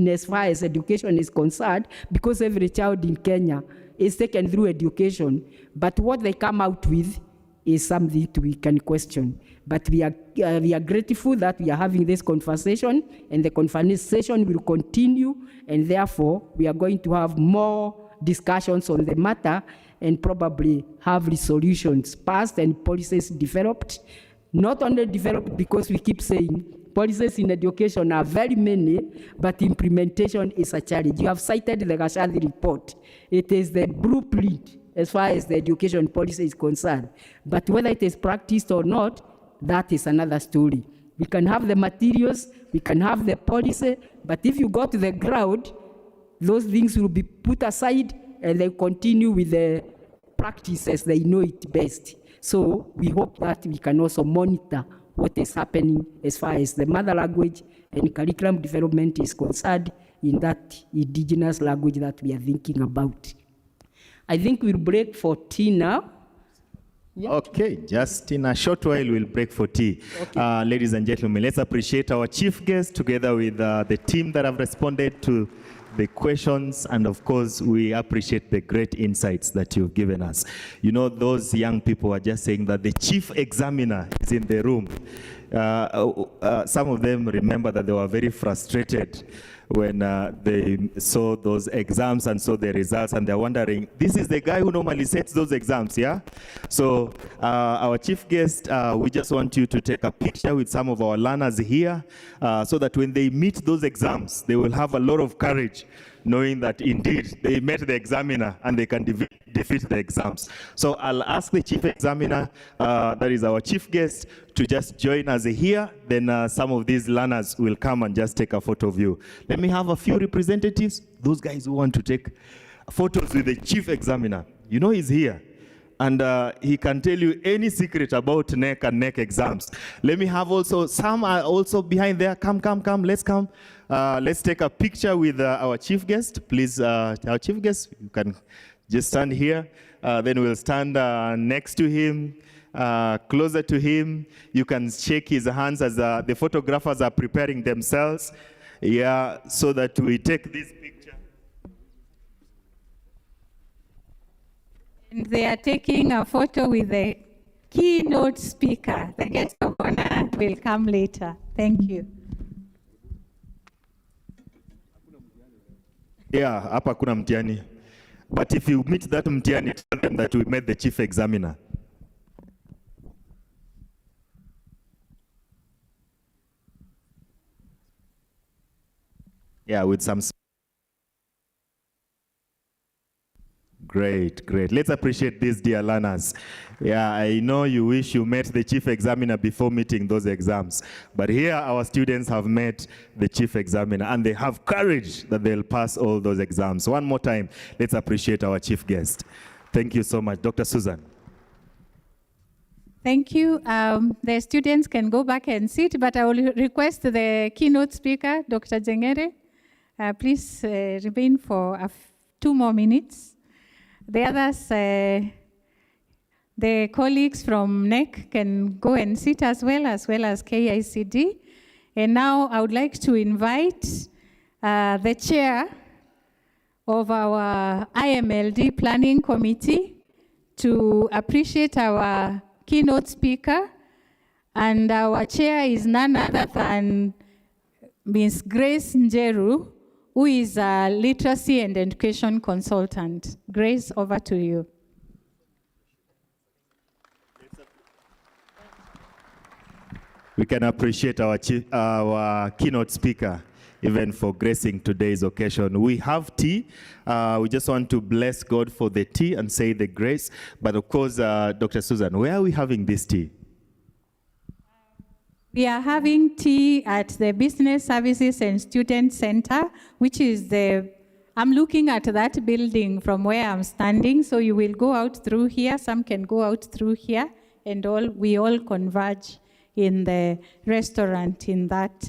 as far as education is concerned, because every child in Kenya is taken through education. But what they come out with is something we can question. But we are grateful that we are having this conversation, and the conversation will continue, and therefore we are going to have more discussions on the matter and probably have resolutions passed and policies developed. Not only developed because we keep saying policies in education are very many, but implementation is a challenge. You have cited the Gashadhi report. It is the blueprint as far as the education policy is concerned. But whether it is practiced or not, that is another story. We can have the materials, we can have the policy, but if you go to the ground, those things will be put aside and they continue with the practices they know it best. So we hope that we can also monitor what is happening as far as the mother language and curriculum development is concerned in that indigenous language that we are thinking about. I think we'll break for tea now. Okay, just in a short while, we'll break for tea. Okay. Ladies and gentlemen, let's appreciate our chief guest together with the team that have responded to the questions. And of course, we appreciate the great insights that you've given us. You know, those young people are just saying that the chief examiner is in the room. Some of them remember that they were very frustrated when they saw those exams and saw the results, and they're wondering, this is the guy who normally sets those exams, yeah? So our chief guest, we just want you to take a picture with some of our learners here so that when they meet those exams, they will have a lot of courage, knowing that indeed they met the examiner and they can defeat the exams. So I'll ask the chief examiner, that is our chief guest, to just join us here. Then some of these learners will come and just take a photo of you. Let me have a few representatives, those guys who want to take photos with the chief examiner. You know he's here. And he can tell you any secret about NEC and NEC exams. Let me have also, some are also behind there. Come, let's come. Let's take a picture with our chief guest. Please, our chief guest, you can just stand here. Then we'll stand next to him, closer to him. You can shake his hands as the photographers are preparing themselves. Yeah, so that we take this picture. And they are taking a photo with the keynote speaker. The guest of honor will come later. Thank you. Yeah, hapa kuna mtihani. But if you meet that mtihani, tell them that we met the chief examiner. Yeah, with some. Great. Let's appreciate these dear learners. Yeah, I know you wish you met the chief examiner before meeting those exams. But here our students have met the chief examiner and they have courage that they'll pass all those exams. One more time, let's appreciate our chief guest. Thank you so much. Dr. Susan. Thank you. The students can go back and sit, but I will request the keynote speaker, Dr. Jengere, please remain for 2 more minutes. The others, the colleagues from NEC can go and sit as well as KICD. And now I would like to invite the chair of our IMLD Planning Committee to appreciate our keynote speaker. And our chair is none other than Ms. Grace Njeru, who is a literacy and education consultant. Grace, over to you. We can appreciate our keynote speaker, even for gracing today's occasion. We have tea. We just want to bless God for the tea and say the grace. But of course, Dr. Susan, where are we having this tea? We are having tea at the Business Services and Student Center, which is I'm looking at that building from where I'm standing, so you will go out through here, some can go out through here, and we all converge in the restaurant in that,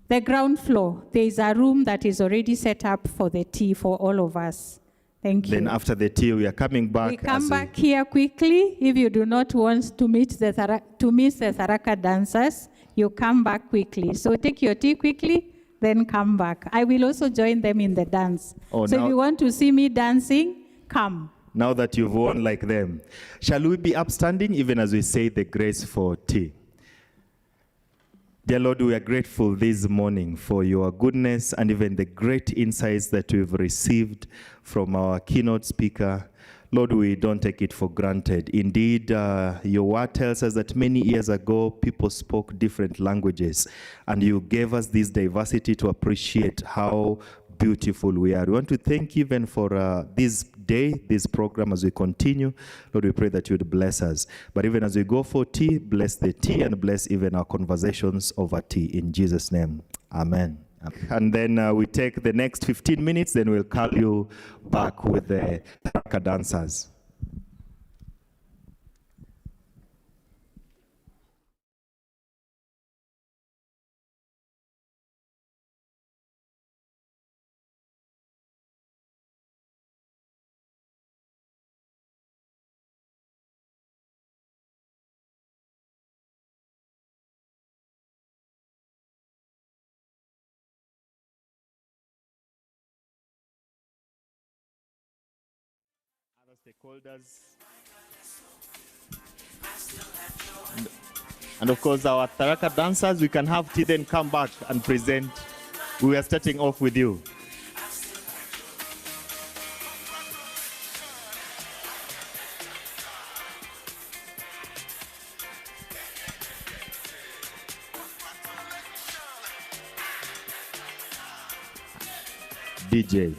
the ground floor. There is a room that is already set up for the tea for all of us. Thank you. Then after the tea, we are coming back. We come back here quickly. If you do not want to miss the Tharaka dancers, you come back quickly. So take your tea quickly, then come back. I will also join them in the dance. So if you want to see me dancing, come. Now that you've won like them, shall we be upstanding even as we say the grace for tea? Dear Lord, we are grateful this morning for your goodness and even the great insights that we've received from our keynote speaker. Lord, we don't take it for granted. Indeed, your word tells us that many years ago, people spoke different languages, and you gave us this diversity to appreciate how beautiful we are. We want to thank you even for this day, this program as we continue. Lord, we pray that you would bless us. But even as we go for tea, bless the tea and bless even our conversations over tea. In Jesus' name, amen. And then we take the next 15 minutes, then we'll call you back with the Tharaka dancers. Stakeholders. And of course, our Tharaka dancers, we can have tea, then come back and present. We are starting off with you. DJ.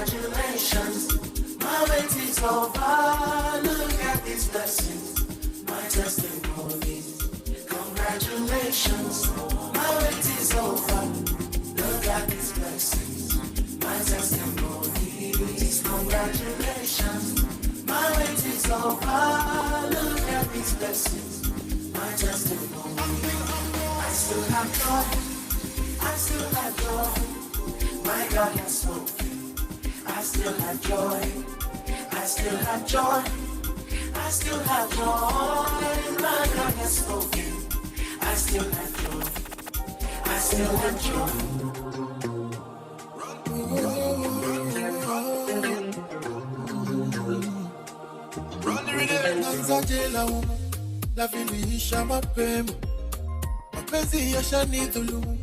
Congratulations, my wait is over. Look at these blessings, my testimony. Congratulations, my wait is over. Look at these blessings, my testimony. Congratulations, my wait is over. Look at these blessings, my testimony. I still have joy, I still have joy. My God has spoken. I still have joy, I still have joy, I still have joy. My God has spoken. I still have joy, I still have joy. La viliisha mapema, mapenzi yashanidhulumu,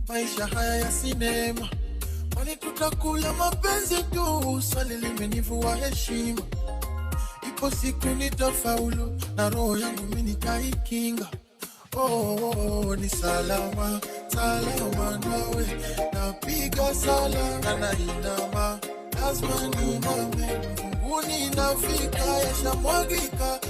maisha haya ya sinema. Kwani tutakula mapenzi tu, swali limenivua heshima. Ipo siku nitafaulu, na roho yangu mimi nitaikinga. Oh, ni salama, salama nawe. Napiga sala na nainama, lazima niname. Mbinguni nafika, yashamwagika.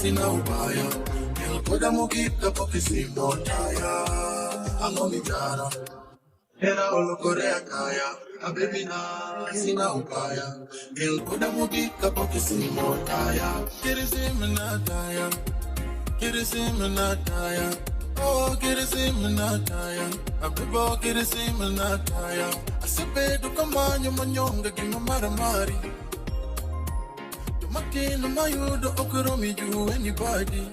Sina ubaya, nilikoda mukita poki simo taya. Angomi jana, hera olo korea kaya. A baby na, sina ubaya, nilikoda mukita poki simo taya. Kirisima na taya, kirisima na taya. Oh, kirisima na taya, a bibo kirisima na taya. Asibedu kamanyo manyonga gima maramari. Makino mayudo okromi ju anybody.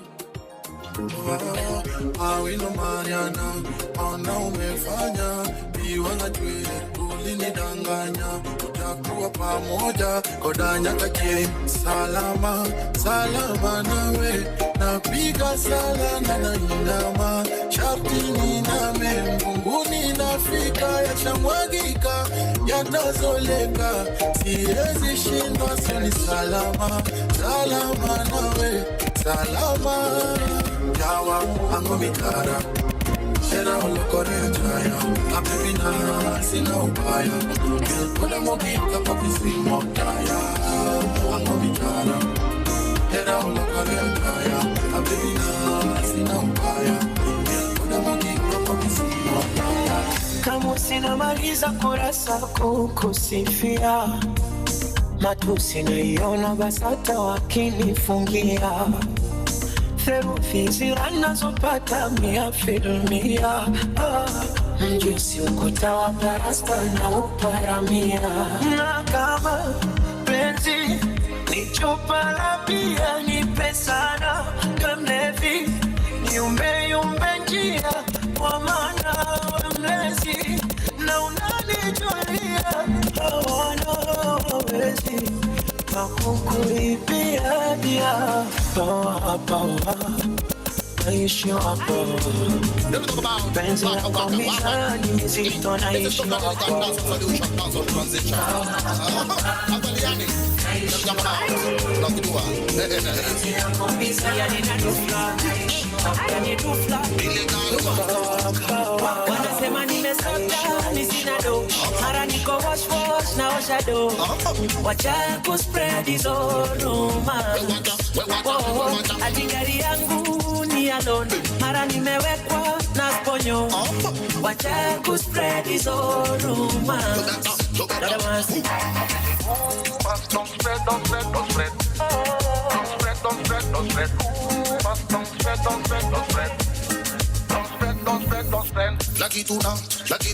Awino Mariana, ona umefanya biwana jwe, ulinidanganya, utakuwa pamoja, kodanya kake. Salama, salama nawe, napiga sala na nainama, sharti niname, mbinguni nafika, yashamwagika, yatazoleka, siwezi shindwa, sini salama, salama nawe, salama. Yawa, angomi kara, era olo korea chaya. A baby na, sina ubaya, nilikoda mukita poki simo taya. Angomi kara, era olo korea chaya. A baby na, sina ubaya, nilikoda mukita poki simo taya. Kama sinamaliza kurasa kukusifia, matusi naiona basata wakinifungia. Theruthi zinazopata 100%. Mjusi ukuta wa parasta na uparamia. Na kama penzi ni chupa la bia, nipe sana kamlevi, niumbe njia kwa maana mlezi, na unanijulia hawana wezi kukuibia dia. Naishi wapo penzi yako mizani zito, naishi wapo. Wanasema nimesota, ni sina do, mara niko wash na osha do. Wacha kuspread hizo rumors. Ati gari yangu ni alone, mara nimewekwa na sponyo. Wacha kuspread hizo rumors. Don't spread, don't spread, don't spread. Don't spread, don't spread, don't spread. Don't spread, don't spread, don't spread. Don't spread, don't spread, don't spread. Lucky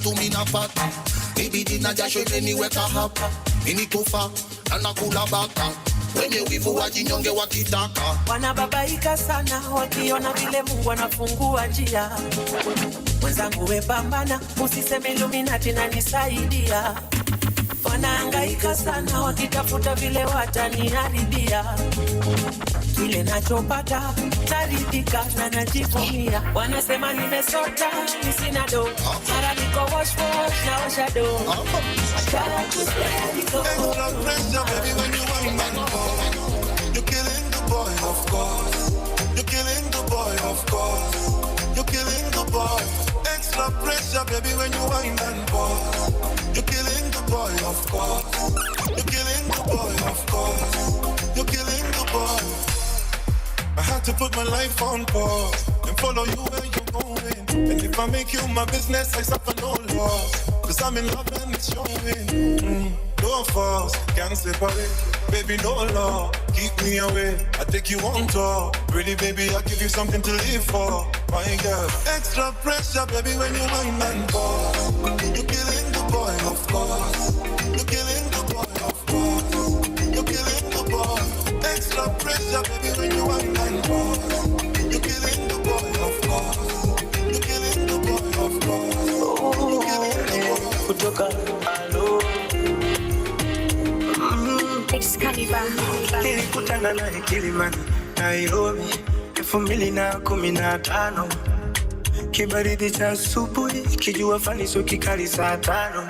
to me na fat. Baby dina jasho anywhere ka hapa. Ini kufa, anakula baka. Wenye wivu wajinyonge wakitaka. Wanababaika sana wakiona vile Mungu anafungua njia. Mwenzangu we pambana, usiseme Illuminati na nisaidia. wanahangaika sana wakitafuta vile wataniharibia. Kile nachopata naridhika na najivunia. Wanasema nimesota, sina do, mara niko wash na osha do. Extra pressure, baby, when you want man boy. You're killing the boy, of course. You're killing the boy, of course. You're killing the boy. Extra pressure, baby, when you want man boy. You're killing the boy, of course. You're killing the boy, of course. You're killing the boy. I had to put my life on pause and follow you where you're going. And if I make you my business, I suffer no loss. Cause I'm in love and it's showing. No force, can't separate. Baby, no law, keep me away. I take you on tour. Really, baby, I'll give you something to live for. My girl, extra pressure, baby, when you mind and boss. You're killing the boy, of course. You're killing the boy, of course. You're killing the boy. Extra pressure, baby, when you mind and boss. You're killing the boy, of course. You're killing the boy, of course. You're killing the boy. Kutoka alo nilikutana naye Kilimani, Nairobi 2015. Kibaridi cha asubuhi, kijua fani sio kikali saa 5.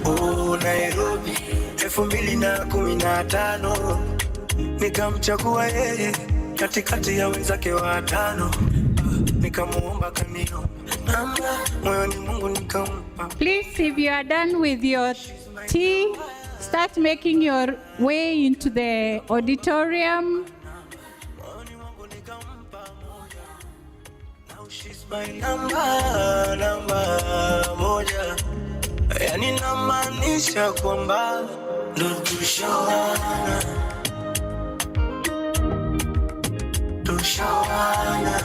Oh, Nairobi 2015. Nikamchagua yeye katikati ya wenzake 5. Nikamuomba kanio namba, moyoni Mungu nikampa. Please, if you are done with your tea, start making your way into the auditorium. My namba moja, yani namaanisha kwamba ndo tushawana, ndo tushawana.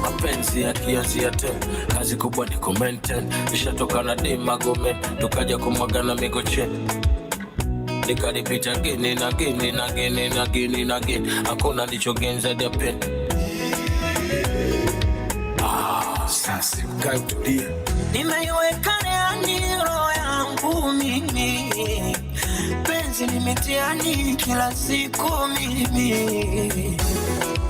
Mapenzi yakianzia ten, kazi kubwa ni kumenten. Nishatoka na Magome, tukaja kumwagana Migoche. Nikalipita gini na gini na gini na gini na gini, hakuna nichogenza depen. Sasa kautulia, Nimeiweka ndani roho yangu mimi, penzi nimetiani kila siku mimi.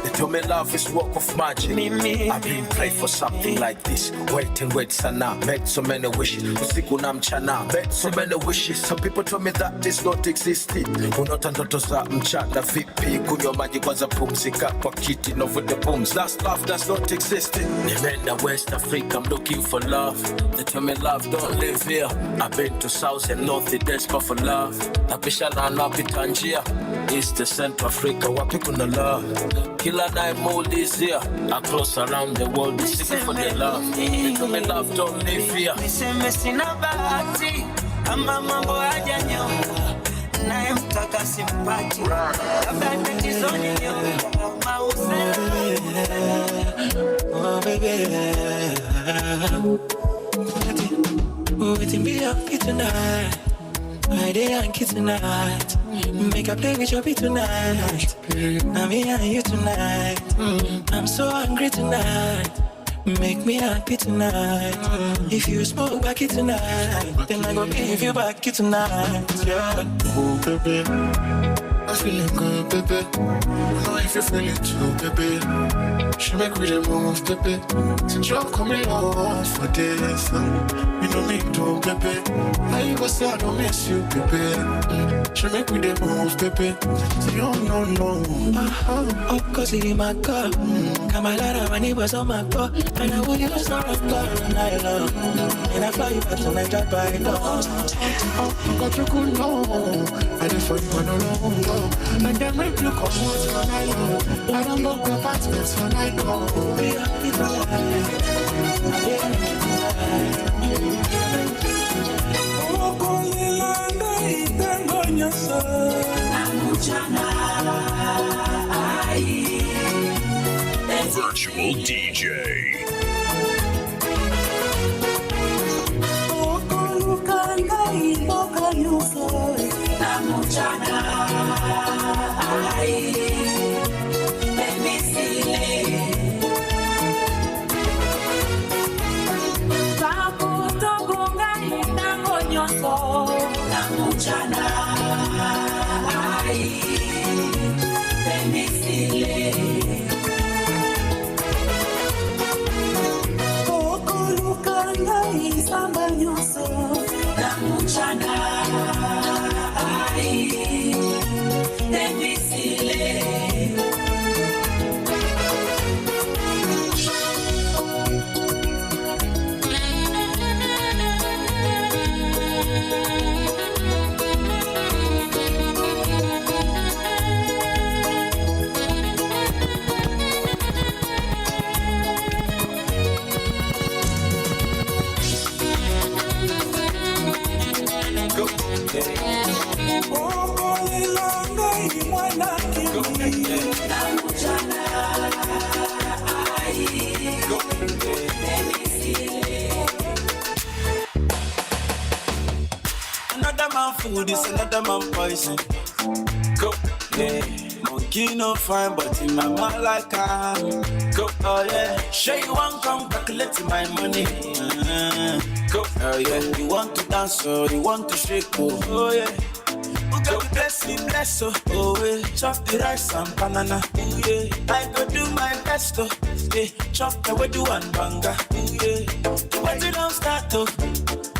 They told me love is work of magic. I've been praying for something like this. Wait sana, made so many wishes. Usiku na mchana, made so many wishes. Some people told me that this not existing. Unaota ndoto za mchana vipi? Kunywa maji kwanza, pumzika kwa kiti, no with the booms. That's love does not exist. Nimeenda West Africa, I'm looking for love. They told me love don't live here. I've been to South and North, desperate for love. Napishana napita njia, East to Central Africa, wapi kuna love? Kila night mood is here, across around the world is seeking for the love. They told me love don't live here. Niseme sina bahati, kama mambo hajanyoka, naye mtaka simpati, labda tatizo ni nyonga, mausele. Oh baby, waiting be up tonight, my day and kids tonight. Make a play with your beat tonight. Now me and you tonight. I'm so hungry tonight. Make me happy tonight. If you smoke back it tonight, then I go give you back it tonight. Yeah. Oh baby, I'm feeling good, baby. I know if you feel it too, baby. She make me the move, baby. Since you're coming on for this, you know me too, baby. How you go say I don't miss you, baby? She make me the move, baby. Say oh no. Oh, cause it in my car. Come a lot of my neighbors on my door, and I would just not have gone night long. And I fly you back to my job by law. Oh, got you cool, no. I did for you on a long go. And then make you come out for night long. I don't book apartments for night long. We are people Virtual DJ. Virtual DJ. mchana ai bemisile bakutogonga ntango nyonso na mchana ai bemisile okolukanga isamba nyonso na mchana ai bemisile Another man food is another man poison. Go, yeah. Monkey no fine, but in my mind like I go, oh yeah. Sure you want come calculate my money. Go, oh yeah. You want to dance or you want to shake, oh yeah. Who got the blessing, bless, oh yeah. Chop the rice and banana, oh yeah. I go do my best, oh yeah. Chop the way do and banga, oh yeah. The way you don't start, oh.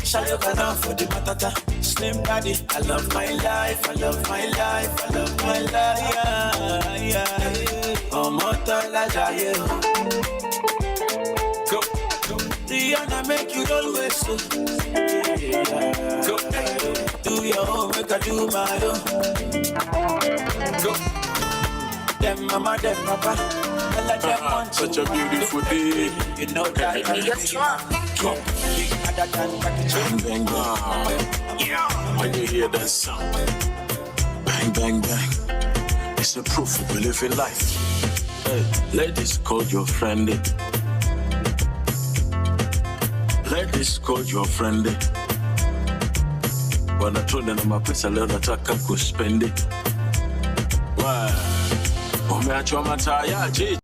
Shayo down for the matata, slim daddy. I love my life, I love my life, I love my life, yeah, yeah. Oh, mortal la jaye. Go, go. Rihanna make you always so. Yeah. Go, do your own, make I do my own. Go. Them mama, them papa, all of them want you. Such a beautiful day. You know that. Go. Bang, bang, bang. When you hear that sound, bang, bang, bang. It's a proof we live in life. Hey, ladies, call your friend. Ladies, call your friend. Wanatona na mapesa leo nataka kuspendi. Wow. Umeachwa mataya, jiji.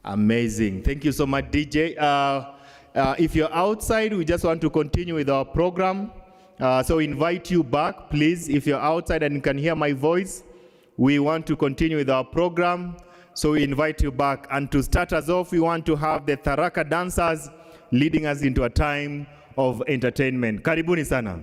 Amazing. Thank you so much, DJ. If you're outside, we just want to continue with our program. So we invite you back, please. If you're outside and you can hear my voice, we want to continue with our program. So we invite you back. And to start us off, we want to have the Tharaka dancers leading us into a time of entertainment. Karibuni sana.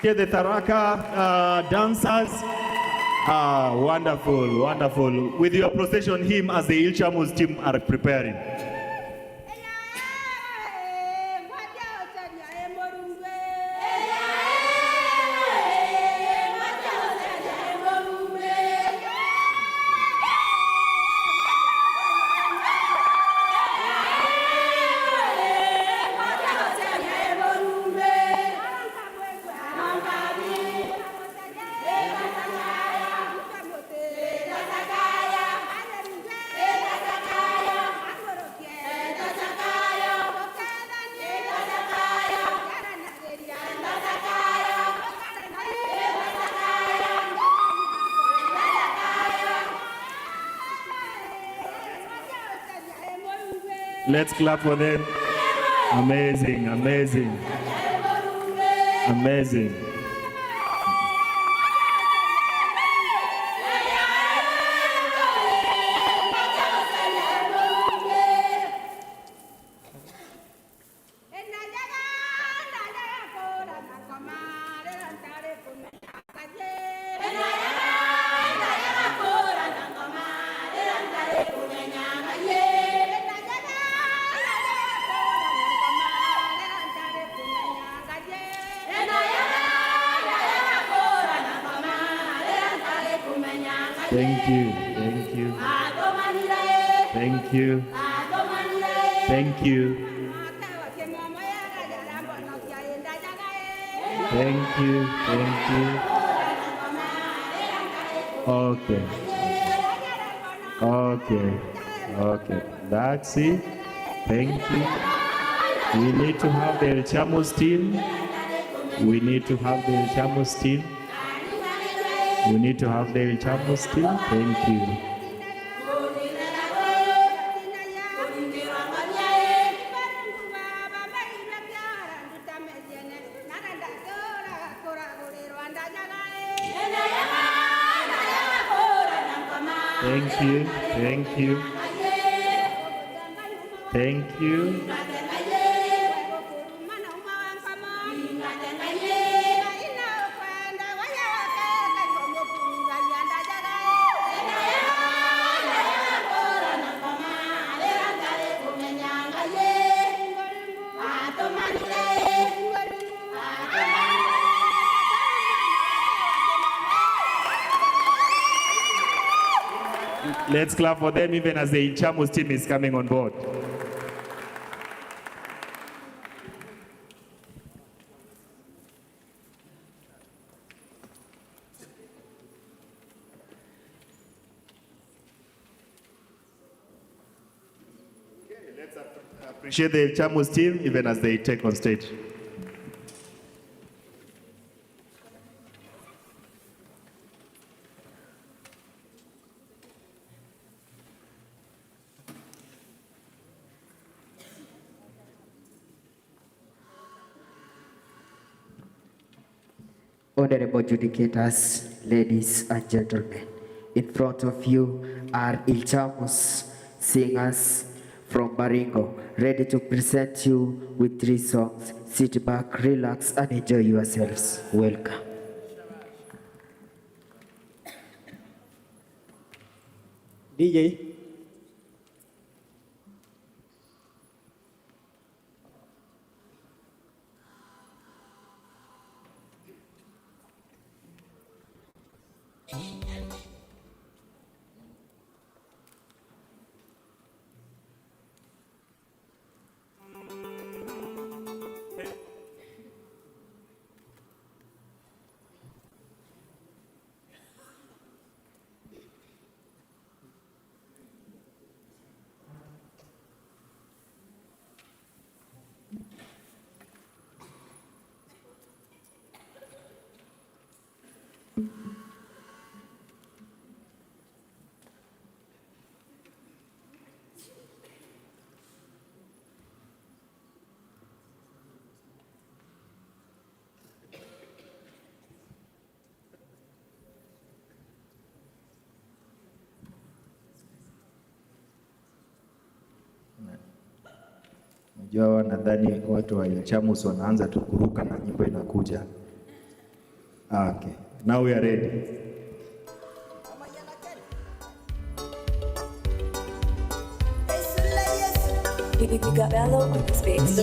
appreciate the Tharaka dancers. Wonderful, wonderful. With your procession hymn as the Ilchamus team are preparing. Let's clap for them. Amazing, amazing, amazing. Thank you, thank you, thank you, thank you, thank you, thank you. Okay, okay, okay, that's it. Thank you. We need to have the Ilchamus team. We need to have the Ilchamus team. We need to have the Ilchamus team. Thank you. Thank you, thank you, thank you. Let's clap for them even as the Ilchamus team is coming on board. Let's appreciate the Ilchamus team even as they take on stage. Honorable adjudicators, ladies and gentlemen, in front of you are Ilchamus singers from Baringo, ready to present you with 3 songs. Sit back, relax, and enjoy yourselves. Welcome. DJ. Unajua, nadhani watu wa Ilchamus wanaanza tu kuruka na nyimbo inakuja. Okay, now we are ready. We got Bello on the space.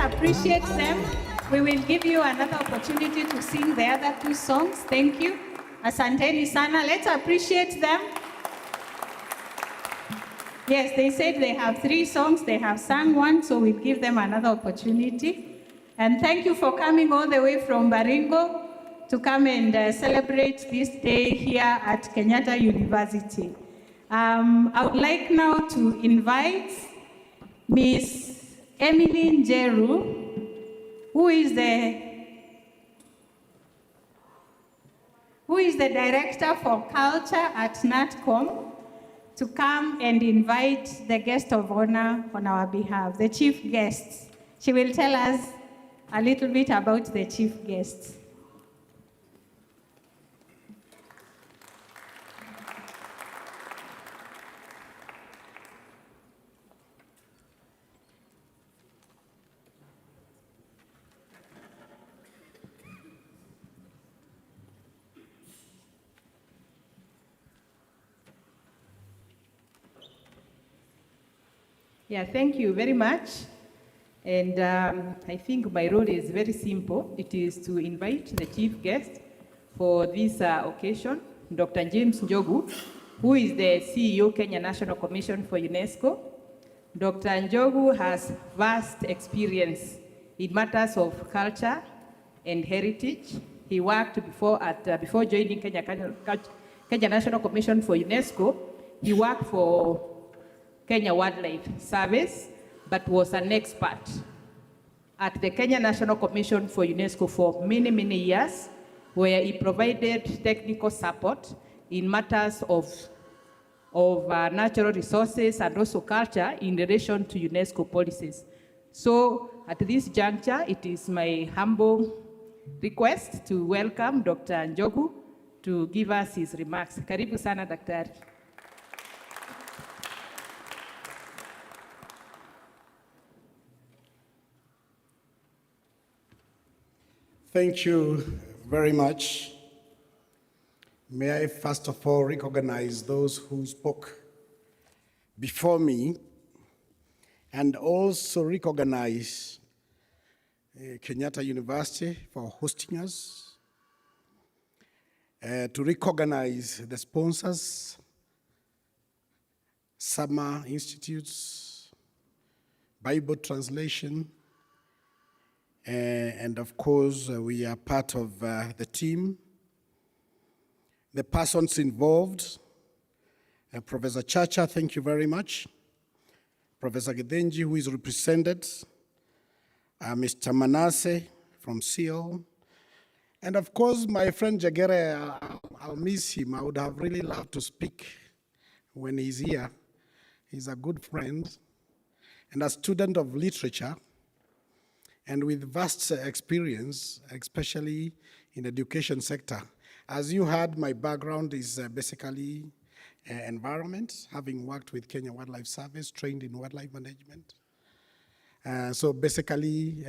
Appreciate them. We will give you another opportunity to sing the other two songs. Thank you. Asanteni sana. Let's appreciate them. Yes, they said they have 3 songs. They have sung one, so we'll give them another opportunity. And thank you for coming all the way from Baringo to come and celebrate this day here at Kenyatta University. I would like now to invite Miss Emily Njeru, who is the Director for Culture at NATCOM, to come and invite the guest of honor on our behalf, the chief guests. She will tell us a little bit about the chief guests. Yeah, thank you very much. And I think my role is very simple. It is to invite the chief guest for this occasion, Dr. James Njogu, who is the CEO, Kenya National Commission for UNESCO. Dr. Njogu has vast experience in matters of culture and heritage. He worked before joining Kenya National Commission for UNESCO. He worked for Kenya Wildlife Service, but was an expert at the Kenya National Commission for UNESCO for many, many years, where he provided technical support in matters of natural resources and also culture in relation to UNESCO policies. So at this juncture, it is my humble request to welcome Dr. Njogu to give us his remarks. Karibu sana, Daktari. Thank you very much. May I first of all recognize those who spoke before me and also recognize Kenyatta University for hosting us, to recognize the sponsors, Summer Institutes, Bible Translation, and of course, we are part of the team. The persons involved, Professor Chacha, thank you very much. Professor Gidenji, who is represented, Mr. Manasseh from Seoul, and of course, my friend Jagere, I'll miss him. I would have really loved to speak when he's here. He's a good friend and a student of literature, and with vast experience, especially in the education sector. As you heard, my background is basically environment, having worked with Kenya Wildlife Service, trained in wildlife management. So basically,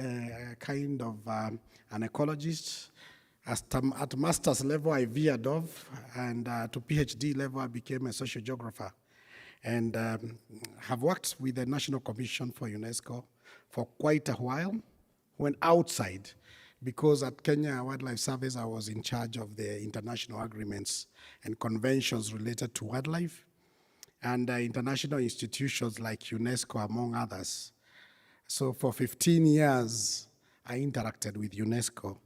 kind of an ecologist. At master's level, I veered off, and to PhD level, I became a social geographer, and have worked with the National Commission for UNESCO for quite a while. Went outside, because at Kenya Wildlife Service, I was in charge of the international agreements and conventions related to wildlife, and international institutions like UNESCO, among others. So for 15 years, I interacted with UNESCO.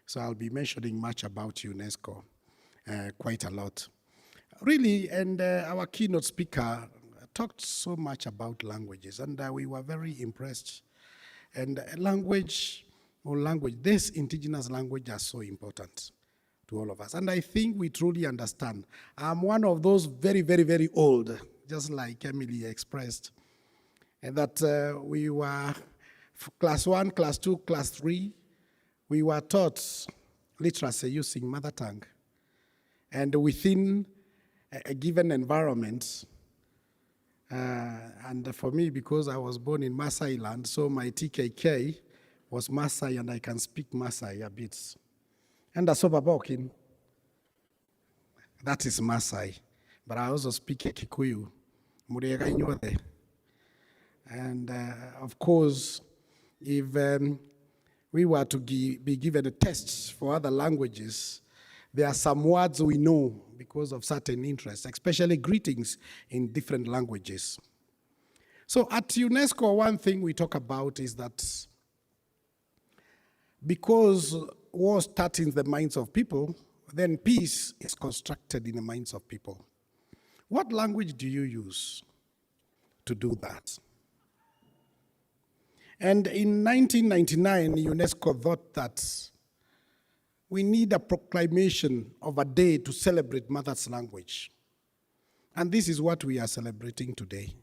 So I'll be mentioning much about UNESCO, quite a lot. Really, and our keynote speaker talked so much about languages, and we were very impressed. And language, this indigenous language are so important to all of us. And I think we truly understand. I'm one of those very, very, very old, just like Emily expressed, and that we were class 1, class 2, class 3, we were taught literacy using mother tongue. And within a given environment, and for me, because I was born in Maasai land, so my TKK was Maasai, and I can speak Maasai a bit. And Asobabokin, that is Maasai, but I also speak Kikuyu, Muriega Inyode. And of course, if we were to be given a test for other languages, there are some words we know because of certain interests, especially greetings in different languages. So at UNESCO, one thing we talk about is that because war starts in the minds of people, then peace is constructed in the minds of people. What language do you use to do that? And in 1999, UNESCO thought that we need a proclamation of a day to celebrate mother's language. And this is what we are celebrating today.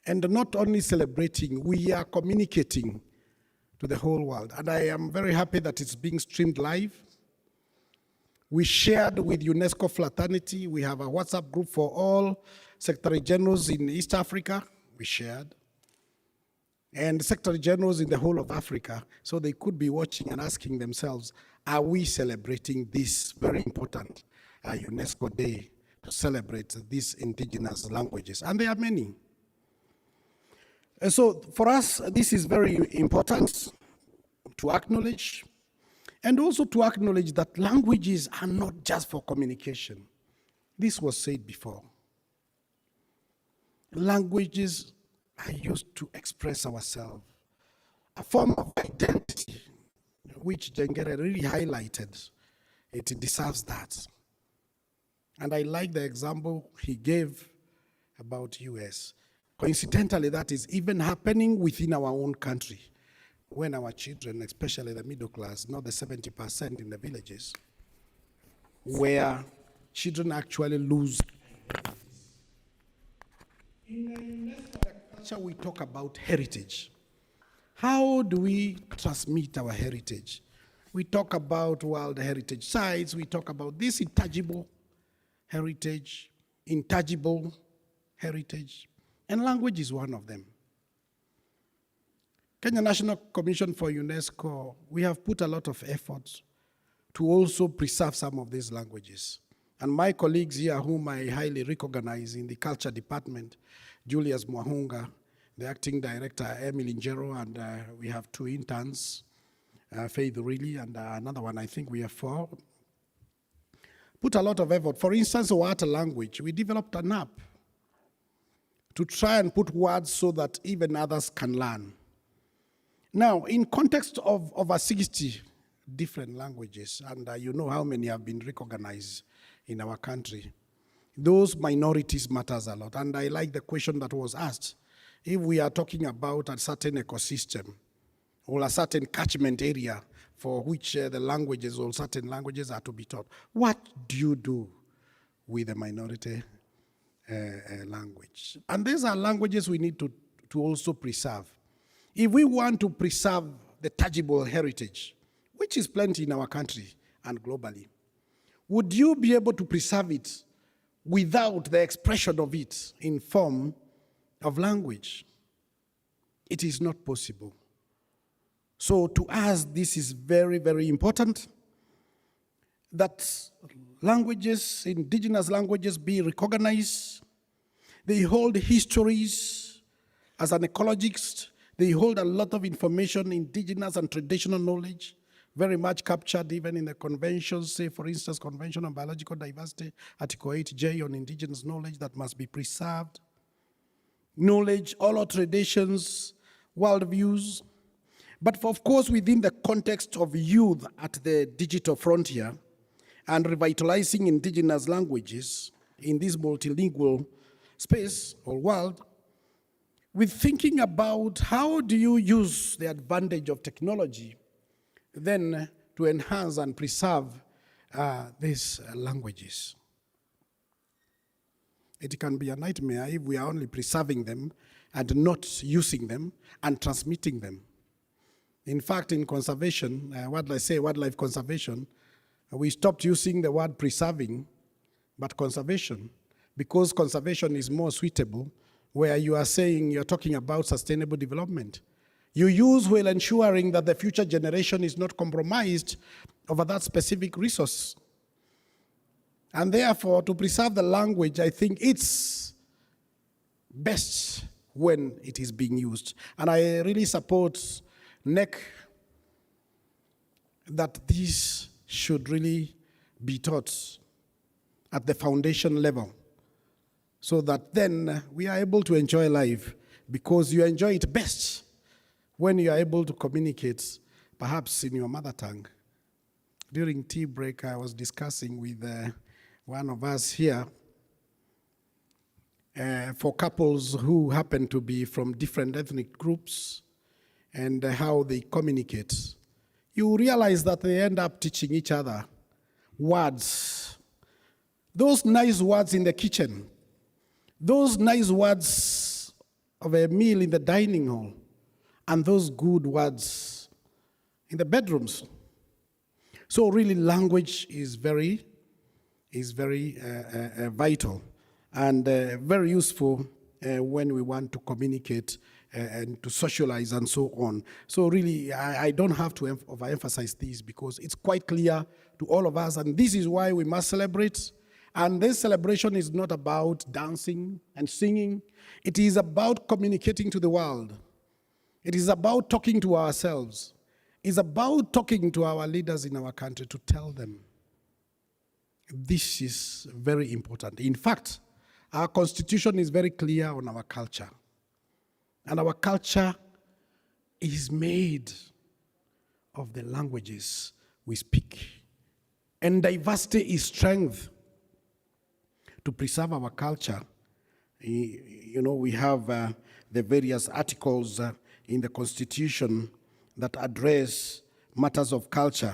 And not only celebrating, we are communicating to the whole world. And I am very happy that it's being streamed live. We shared with UNESCO Fraternity. We have a WhatsApp group for all Secretary Generals in East Africa. We shared. And Secretary Generals in the whole of Africa, so they could be watching and asking themselves, are we celebrating this very important UNESCO Day to celebrate these indigenous languages? And there are many. So for us, this is very important to acknowledge, and also to acknowledge that languages are not just for communication. This was said before. Languages are used to express ourselves, a form of identity, which Jengere really highlighted. It deserves that. And I like the example he gave about US. Coincidentally, that is even happening within our own country, when our children, especially the middle class, not the 70% in the villages, where children actually lose. In culture, we talk about heritage. How do we transmit our heritage? We talk about World Heritage Sites, we talk about this intangible heritage, intangible heritage, and language is one of them. Kenya National Commission for UNESCO, we have put a lot of effort to also preserve some of these languages. And my colleagues here, whom I highly recognize in the culture department, Julius Mwahunga, the acting director, Emily Njero, and we have 2 interns, Faith Really, and another one, I think we have 4, put a lot of effort. For instance, Wata language, we developed an app to try and put words so that even others can learn. Now, in context of over 60 different languages, and you know how many have been recognized in our country, those minorities matters a lot. And I like the question that was asked. If we are talking about a certain ecosystem or a certain catchment area for which the languages or certain languages are to be taught, what do you do with the minority language? And these are languages we need to also preserve. If we want to preserve the tangible heritage, which is plenty in our country and globally, would you be able to preserve it without the expression of it in form of language? It is not possible. So to us, this is very, very important that languages, indigenous languages, be recognized. They hold histories. As an ecologist, they hold a lot of information, indigenous and traditional knowledge, very much captured even in the conventions, say, for instance, Convention on Biological Diversity, Article 8J on indigenous knowledge that must be preserved. Knowledge, all our traditions, worldviews, but of course within the context of youth at the digital frontier and revitalizing indigenous languages in this multilingual space or world, with thinking about how do you use the advantage of technology then to enhance and preserve these languages. It can be a nightmare if we are only preserving them and not using them and transmitting them. In fact, in conservation, wildlife conservation, we stopped using the word preserving, but conservation, because conservation is more suitable, where you are saying you're talking about sustainable development. You use while ensuring that the future generation is not compromised over that specific resource. And therefore, to preserve the language, I think it's best when it is being used. And I really support NEC that this should really be taught at the foundation level, so that then we are able to enjoy life, because you enjoy it best when you are able to communicate perhaps in your mother tongue. During tea break, I was discussing with one of us here for couples who happen to be from different ethnic groups and how they communicate. You realize that they end up teaching each other words. Those nice words in the kitchen, those nice words of a meal in the dining hall, and those good words in the bedrooms. So really language is very vital and very useful when we want to communicate and to socialize and so on. So really, I don't have to overemphasize this, because it's quite clear to all of us, and this is why we must celebrate And this celebration is not about dancing and singing. It is about communicating to the world. It is about talking to ourselves. It's about talking to our leaders in our country to tell them this is very important. In fact, our constitution is very clear on our culture. And our culture is made of the languages we speak. And diversity is strength. To preserve our culture, you know, we have the various articles in the Constitution that address matters of culture.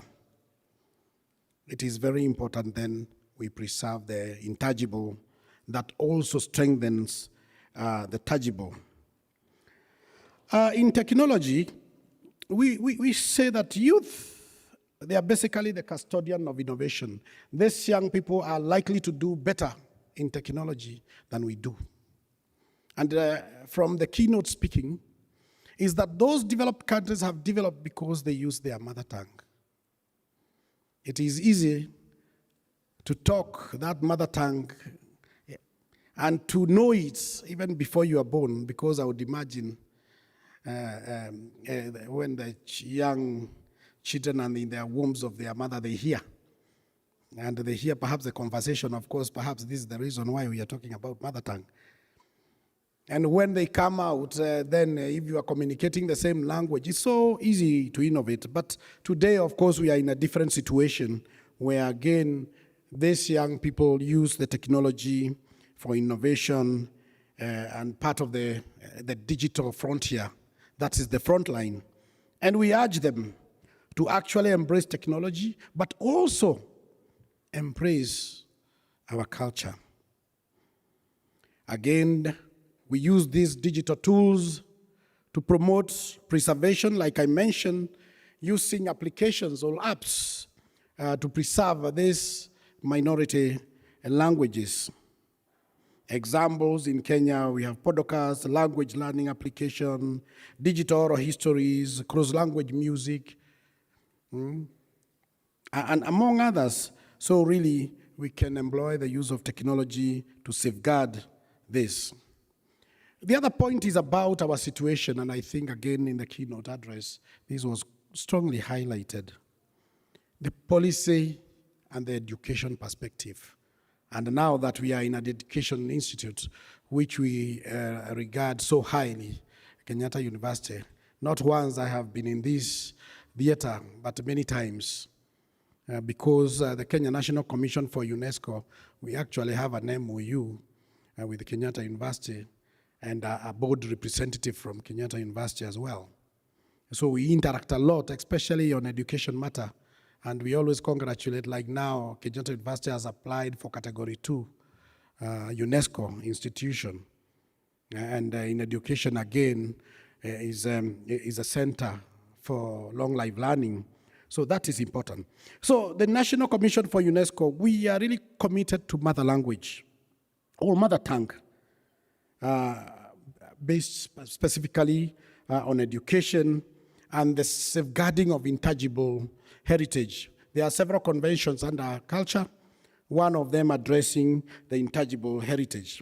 It is very important then we preserve the intangible that also strengthens the tangible. In technology, we say that youth, they are basically the custodian of innovation. These young people are likely to do better in technology than we do. And from the keynote speaking, is that those developed countries have developed because they use their mother tongue. It is easy to talk that mother tongue and to know it even before you are born, because I would imagine when the young children are in their wombs of their mother, they hear. And they hear perhaps the conversation. Of course, perhaps this is the reason why we are talking about mother tongue. And when they come out, then if you are communicating the same language, it's so easy to innovate. But today, of course, we are in a different situation where, again, these young people use the technology for innovation and part of the digital frontier. That is the front line. And we urge them to actually embrace technology, but also embrace our culture. Again, we use these digital tools to promote preservation, like I mentioned, using applications or apps to preserve these minority languages. Examples in Kenya, we have podcasts, language learning application, digital oral histories, cross-language music, and among others. So really, we can employ the use of technology to safeguard this. The other point is about our situation, and I think, again, in the keynote address, this was strongly highlighted. The policy and the education perspective. And now that we are in an education institute, which we regard so highly, Kenyatta University, not once I have been in this theater, but many times, because the Kenya National Commission for UNESCO, we actually have an MOU with the Kenyatta University and a board representative from Kenyatta University as well. So we interact a lot, especially on education matter. And we always congratulate, like now, Kenyatta University has applied for Category 2 UNESCO institution. And in education, again, is a center for long life learning. So that is important. So the National Commission for UNESCO, we are really committed to mother language, or mother tongue, based specifically on education and the safeguarding of intangible heritage. There are several conventions under culture, one of them addressing the intangible heritage.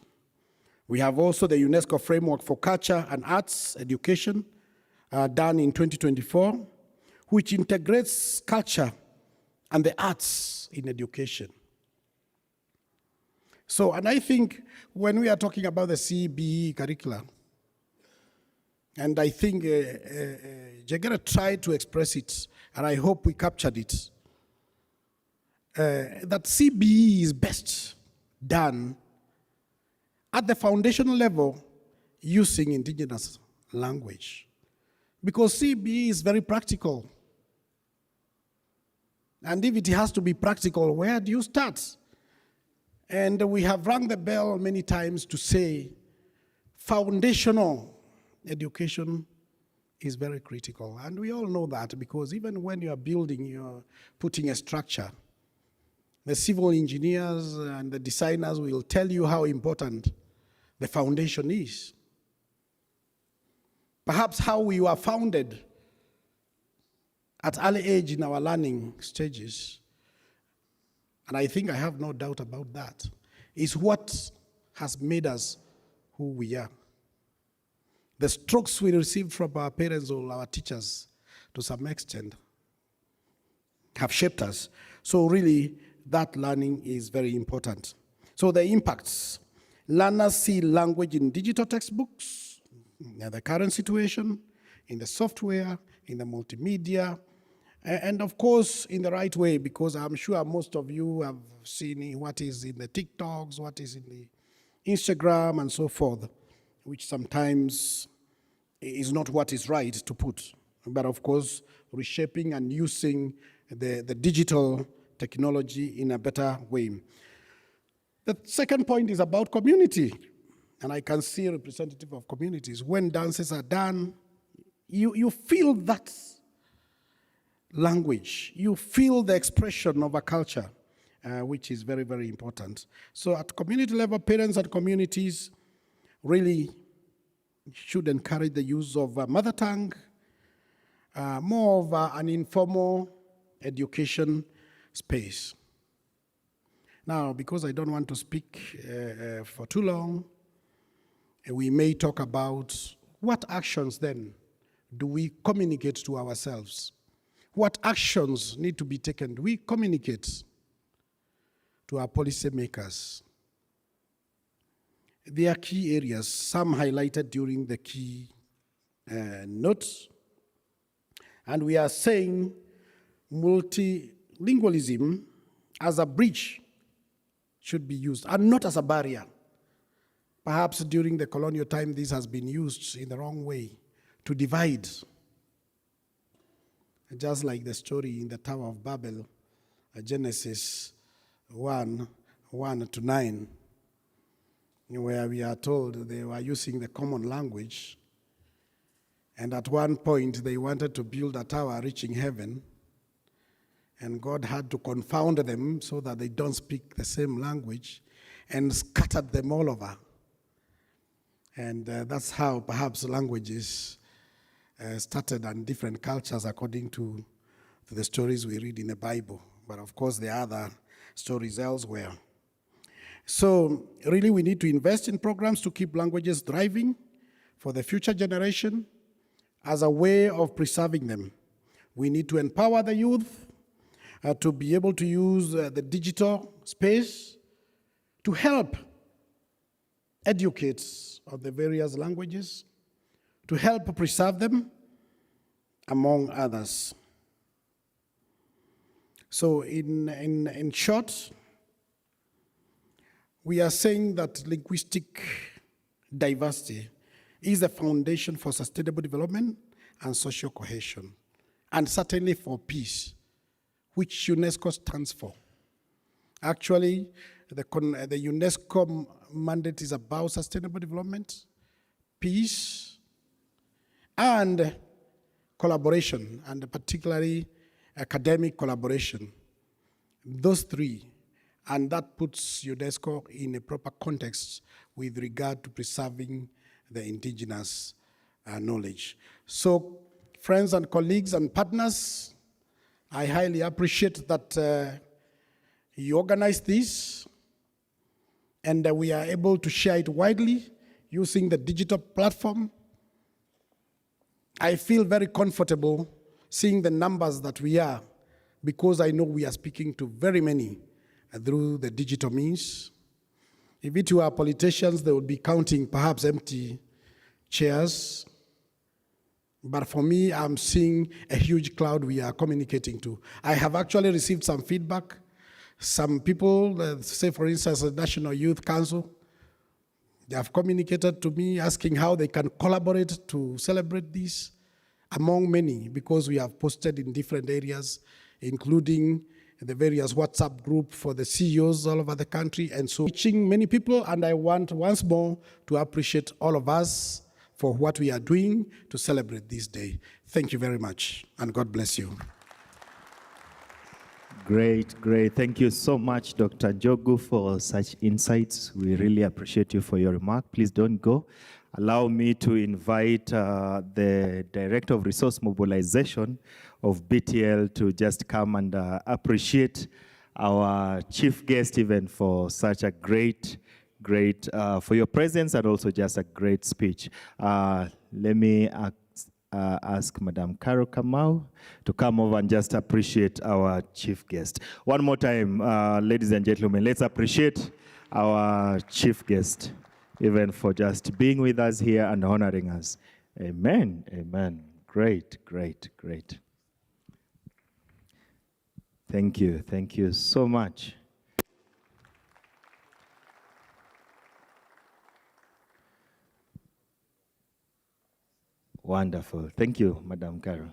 We have also the UNESCO Framework for Culture and Arts Education, done in 2024, which integrates culture and the arts in education. So, and I think when we are talking about the CBE curricula, and I think Jagera tried to express it, and I hope we captured it, that CBE is best done at the foundational level using indigenous language. Because CBE is very practical. And if it has to be practical, where do you start? And we have rung the bell many times to say foundational education is very critical. And we all know that, because even when you are building, you're putting a structure. The civil engineers and the designers will tell you how important the foundation is. Perhaps how we were founded at early age in our learning stages and I think I have no doubt about that, is what has made us who we are. The strokes we received from our parents or our teachers, to some extent, have shaped us. So really, that learning is very important. So the impacts. Learners see language in digital textbooks, in the current situation, in the software, in the multimedia, and of course, in the right way, because I'm sure most of you have seen what is in the TikToks, what is in the Instagram, and so forth, which sometimes is not what is right to put. But of course, reshaping and using the digital technology in a better way. The second point is about community. And I can see a representative of communities. When dances are done, you feel that language. You feel the expression of a culture, which is very, very important. So at community level, parents and communities really should encourage the use of mother tongue, more of an informal education space. Now, because I don't want to speak for too long, we may talk about what actions then do we communicate to ourselves? What actions need to be taken? Do we communicate to our policymakers? There are key areas, some highlighted during the key notes. And we are saying multilingualism as a bridge should be used, and not as a barrier. Perhaps during the colonial time, this has been used in the wrong way to divide. Just like the story in the Tower of Babel, Genesis 1:1-9, where we are told they were using the common language. And at one point, they wanted to build a tower reaching heaven. And God had to confound them so that they don't speak the same language and scattered them all over. And that's how perhaps languages started and different cultures according to the stories we read in the Bible. But of course, there are other stories elsewhere. So really, we need to invest in programs to keep languages thriving for the future generation as a way of preserving them. We need to empower the youth to be able to use the digital space to help educate on the various languages, to help preserve them, among others. So in short, we are saying that linguistic diversity is the foundation for sustainable development and social cohesion, and certainly for peace, which UNESCO stands for. Actually, the UNESCO mandate is about sustainable development, peace, and collaboration, and particularly academic collaboration. Those three, and that puts UNESCO in a proper context with regard to preserving the indigenous knowledge. So, friends and colleagues and partners, I highly appreciate that you organized this, and we are able to share it widely using the digital platform. I feel very comfortable seeing the numbers that we are, because I know we are speaking to very many through the digital means. If it were politicians, they would be counting perhaps empty chairs. But for me, I'm seeing a huge crowd we are communicating to. I have actually received some feedback. Some people, say for instance, the National Youth Council, they have communicated to me asking how they can collaborate to celebrate this, among many, because we have posted in different areas, including the various WhatsApp group for the CEOs all over the country, and so reaching many people. And I want once more to appreciate all of us for what we are doing to celebrate this day. Thank you very much, and God bless you. Great, great. Thank you so much, Dr. Njogu, for such insights. We really appreciate you for your remark. Please don't go. Allow me to invite the Director of Resource Mobilization of BTL to just come and appreciate our chief guest even for such a great, for your presence and also just a great speech. Let me ask Madam Carol Kamau to come over and just appreciate our chief guest. One more time, ladies and gentlemen, let's appreciate our chief guest, even for just being with us here and honoring us. Amen, amen. Great. Thank you so much. Wonderful. Thank you, Madam Carol.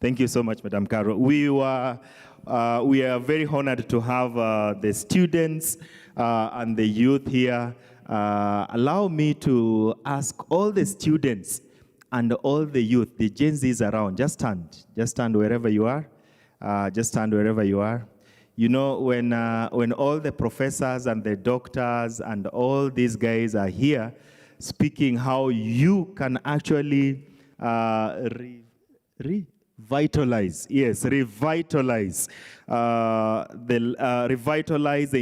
Thank you so much, Madam Carol. We are very honored to have the students and the youth here. Allow me to ask all the students and all the youth, the Gen Zs around, just stand wherever you are. Just stand wherever you are. You know, when all the professors and the doctors and all these guys are here speaking how you can actually revitalize the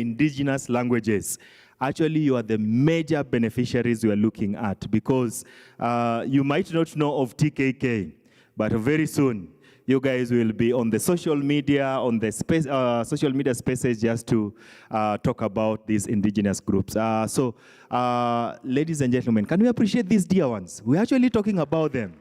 indigenous languages. Actually, you are the major beneficiaries we are looking at, because you might not know of TKK, but very soon you guys will be on the social media, on the social media spaces, just to talk about these indigenous groups. So, ladies and gentlemen, can we appreciate these dear ones? We're actually talking about them.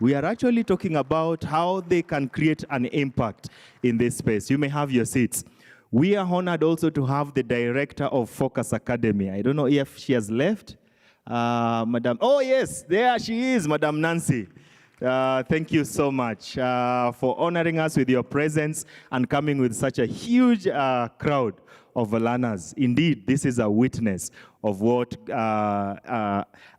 We are actually talking about how they can create an impact in this space. You may have your seats. We are honored also to have the director of Focus Academy. I don't know if she has left. Madam, oh yes, there she is, Madam Nancy. Thank you so much for honoring us with your presence and coming with such a huge crowd of learners. Indeed, this is a witness of what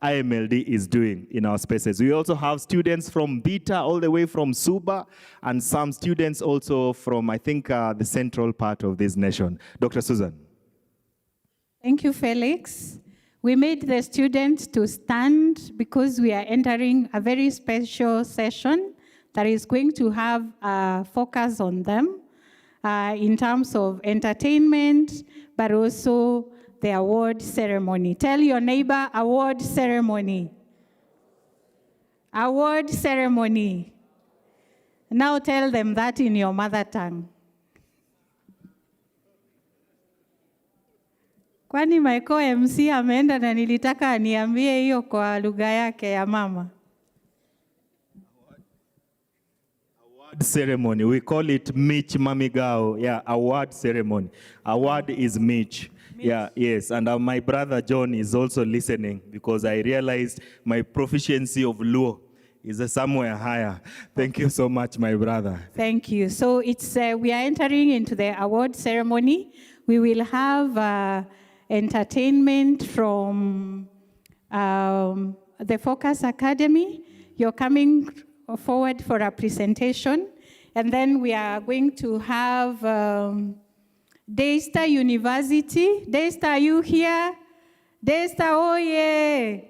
IMLD is doing in our spaces. We also have students from Beta all the way from Suba, and some students also from, I think, the central part of this nation. Dr. Susan. Thank you, Felix. We made the students to stand because we are entering a very special session that is going to have a focus on them in terms of entertainment, but also the award ceremony. Tell your neighbor, award ceremony. Award ceremony. Now tell them that in your mother tongue. Kwani Michael MC ameenda na nilitaka aniambie hiyo kwa lugha yake ya mama. Award ceremony. We call it Mitch Mamigao. Yeah, award ceremony. Award is Mitch. Yeah, yes. And my brother John is also listening, because I realized my proficiency of Luo is somewhere higher. Thank you so much, my brother. Thank you. So it's we are entering into the award ceremony. We will have entertainment from the Focus Academy. You're coming forward for a presentation. And then we are going to have Daystar University. Daystar, are you here? Daystar, oh yeah.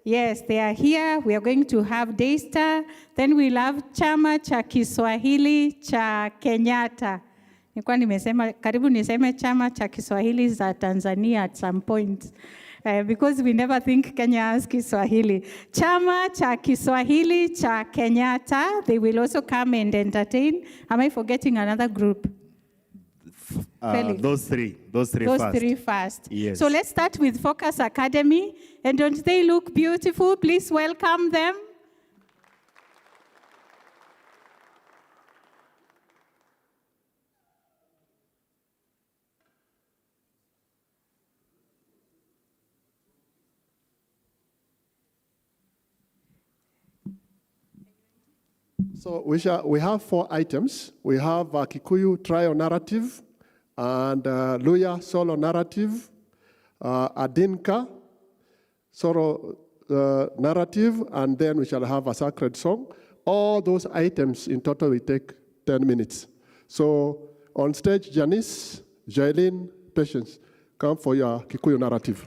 Yes, they are here. We are going to have Daystar. Then we'll have Chama cha Kiswahili cha Kenyatta. Nilikuwa nimesema, karibu niseme Chama cha Kiswahili za Tanzania at some point. Because we never think Kenya has Kiswahili. Chama cha Kiswahili cha Kenyatta. They will also come and entertain. Am I forgetting another group? Those three first. Yes. So let's start with Focus Academy. And don't they look beautiful? Please welcome them. So we have 4 items. We have Kikuyu trio narrative, and Luya solo narrative, Adinka solo narrative, and then we shall have a sacred song. All those items in total will take 10 minutes. So on stage, Janice, Jailin, Patience, come for your Kikuyu narrative.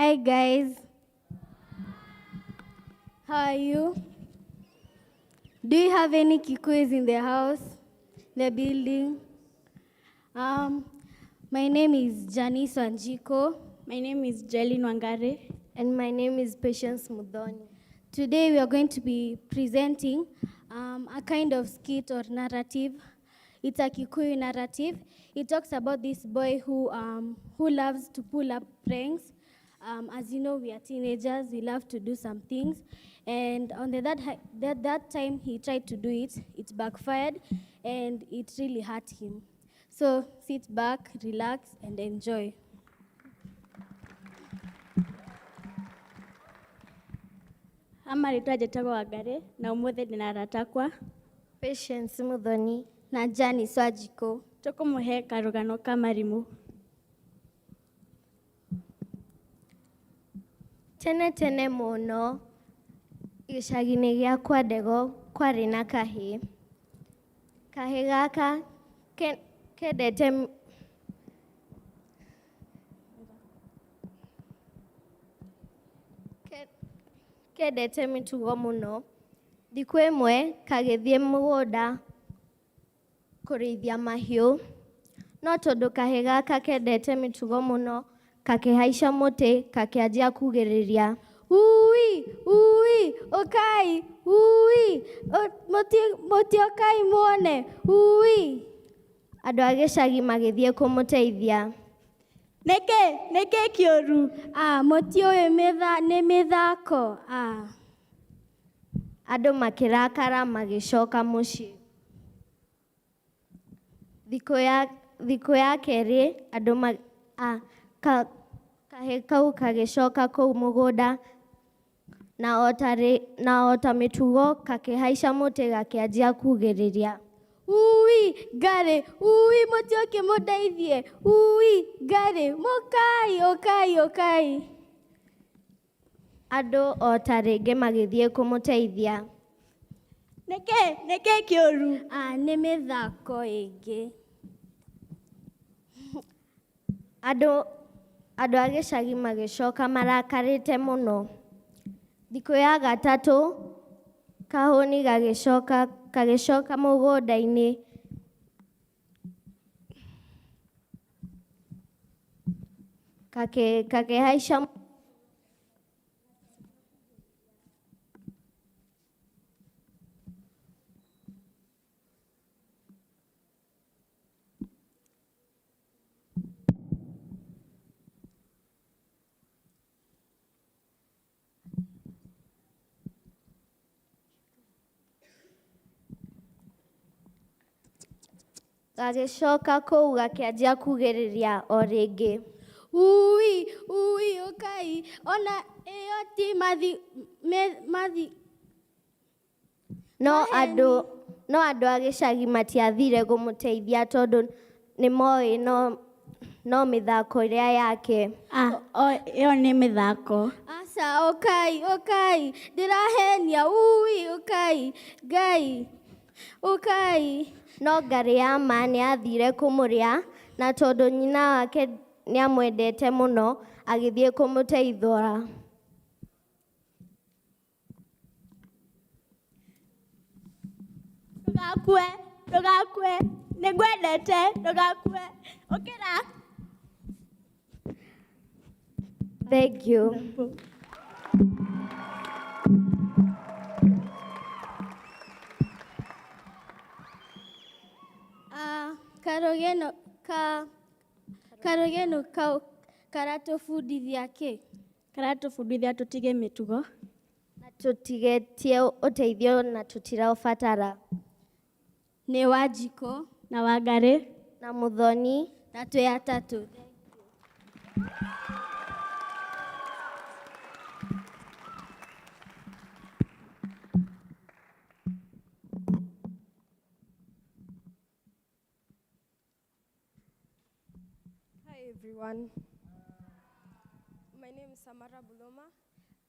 Hi guys. How are you? Do you have any Kikuyus in the house, the building? My name is Janice Wanjiko. My name is Jelin Wangare. And my name is Patience Mudhoni. Today we are going to be presenting a kind of skit or narrative. It's a Kikuyu narrative. It talks about this boy who loves to pull up pranks. As you know, we are teenagers. We love to do some things. And on that time he tried to do it, it backfired, and it really hurt him. So sit back, relax, and enjoy. Ama ritwa Jetagwo Wangare na umuthi ndinaratakwa Patience Muthoni na Janice Wanjiko tukumuhe karugano ka marimu. Tene tene muno gĩcagi-inĩ gĩakwa Ndego kwarĩ na kahĩ. Kahĩ gaka kendete mĩtugo mũno. Thikũ ĩmwe kagĩthiĩ mũgũnda kũrĩithia mahiũ, no tondũ kahĩ gaka kendete mĩtugo mũno, kakĩhaica mũtĩ kakĩanjia kugĩrĩria, ui ui okai ui mũtĩ okai muone ui. Andũ a gĩcagi magĩthiĩ kũmũteithia. Nĩkĩ kĩũru? Mũtĩ ũyũ nĩ mĩthako. Andũ makĩrakara magĩcoka mũciĩ. Thikũ ya kerĩ andũ kahĩ kau kagĩcoka kũu mũgũnda na ota mĩtugo kakĩhaica mũtĩ gakĩanjia kugĩrĩria, ui Ngare, ui mũtĩ ũkĩmũndeithie, ui Ngare, mũkai. Andũ ota rĩngĩ magĩthiĩ kũmũteithia. Nĩkĩ kĩũru? Nĩ mĩthako ĩngĩ. Andũ a gĩcagi magĩcoka marakarĩte mũno. Thikũ ya gatatũ kahũni gagĩcoka mũgũnda-inĩ. Kakĩhaica gagĩcoka kũu gakĩanjia kugĩrĩria o rĩngĩ, ui okai, ona ĩyo ti mathi. No andũ a gĩcagi matiathire kũmũteithia tondũ nĩ moĩ no mĩthako ĩrĩa yake. Ĩyo nĩ mĩthako. Aca okai ndĩrahenia, ui okai Ngai okai. No Ngare ya ma nĩathire kũmũrĩa, na tondũ nyina wake nĩamwendete mũno agĩthiĩ kũmũteithũra. Ndũgakue, nĩngwendete, ndũgakue, ũkĩra. Thank you. Karogeno kau karatũbundithia kĩ? Karatũbundithia tũtige mĩtugo na tũtigetie ũteithio na tũtiraũbatara. Nĩ Wanjiko na Wangare na Muthoni na twĩ atatũ. Everyone. My name is Samara Buloma.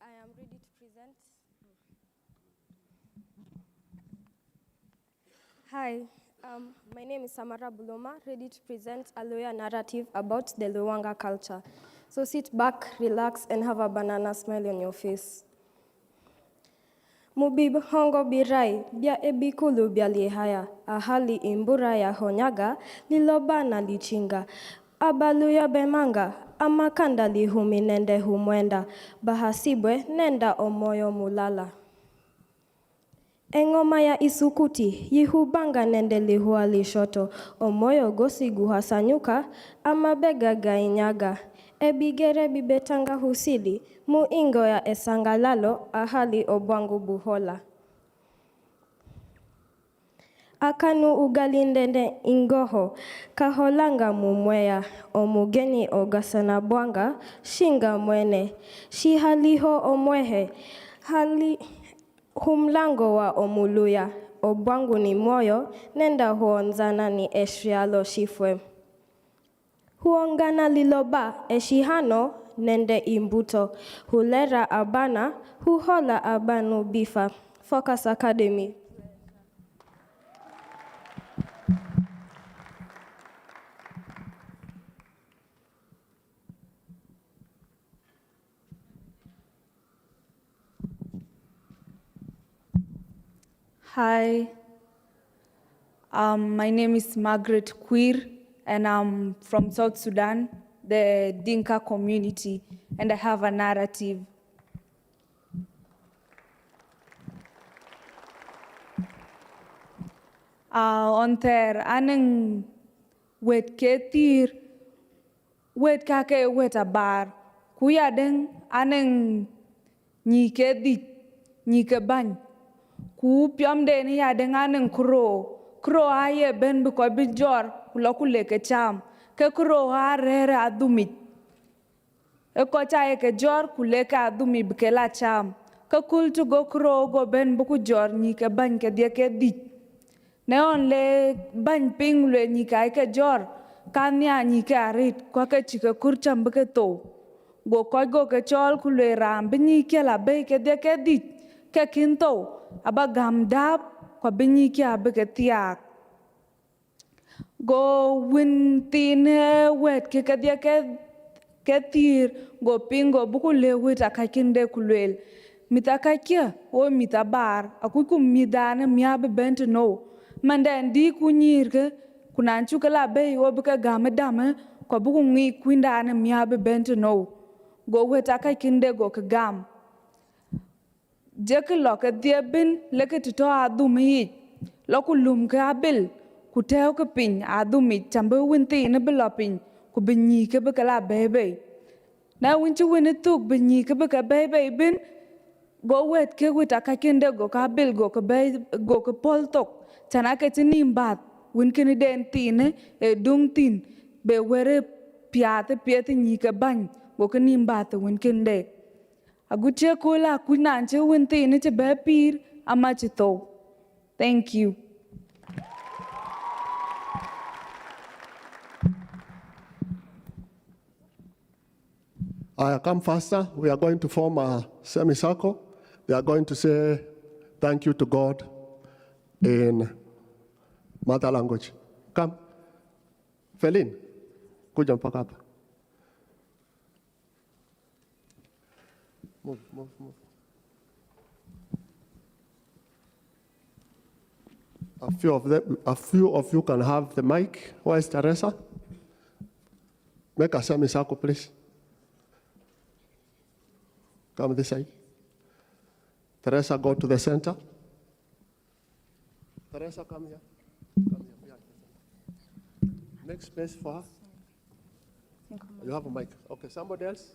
I am ready to present. Hi, my name is Samara Buloma, ready to present a lawyer narrative about the Luwanga culture. So sit back, relax, and have a banana smile on your face. Mubib hongo birai, bia ebikulu bia lihaya, ahali imbura ya honyaga, liloba na lichinga. Abaluya bemanga, amakanda lihumi nende humwenda, bahasibwe nenda omoyo mulala. Engoma ya isukuti, yihubanga nende lihua lishoto, omoyo gosi guhasanyuka, amabega gainyaga. Ebigere bibetanga husili, muingo ya esangalalo, ahali obwangu buhola. Akanu ugalindende ingoho, kaholanga mumwea, omugeni ogasana bwanga, shinga mwene, shihaliho omwehe, hali humlango wa omuluya, obwangu ni moyo, nenda huonzana ni eshialo shifwe. Huongana liloba, eshihano, nende imbuto, hulera abana, huhola abanu bifa. Focus Academy. Hi, my name is Margaret Queer, and I'm from South Sudan, the Dinka community, and I have a narrative. On there, aneng wet ketir, wet kake wet abar, kuyadeng aneng nyike dit, nyike bany. Ku piam de ni ya dengan kro aye ben bu ko bi jor kulo kule ke cham ke kro ha rere adumit e ko cha ke jor kule ka adumi bi ke la cham ke kul tu go kro go ben bu ku jor ni ke ban ke de ke dit ne on le ban ping le ni ka ke jor kan ya ni ke arit ko ke chi ke kur cham bu ke to go ko go ke chol kule ram bi ni ke la be ke de ke dit ke kinto aba gamdab kwa binyi kia beke tiak go wintin wet ke kadia ke tir go pingo buku le wet akakinde kulwel mitakakia o mitabar akuku midane miabe bent no manden di kunyir ke kunanchu kala be o beke gamdam kwa buku ngi kwindane miabe bent no go wet akakinde go ke gam Jeki loke diabin leke tuto adumi loku lum ke abil ku teo ke pin adumi chambe winti ne belopin ku binyi ke bekala bebe na winti winituk binyi ke beka bebe bin go wet ke wita kakinde go ka bil go ke poltok chana ke tinim bat win kini den tine e dung tin be were piate nyi ke bany go ke nim bat win kinde Aguche kola kunanche winti ni che bepir amachito. Thank you. I come faster. We are going to form a semicircle. They are going to say thank you to God in mother language. Come. Felin, kuja mpaka hapa. Move. A few of you can have the mic. Where is Teresa? Make a semicircle, please. Come this side. Teresa, go to the center. Teresa, come here. Come here. Make space for her. You have a mic. Okay, somebody else?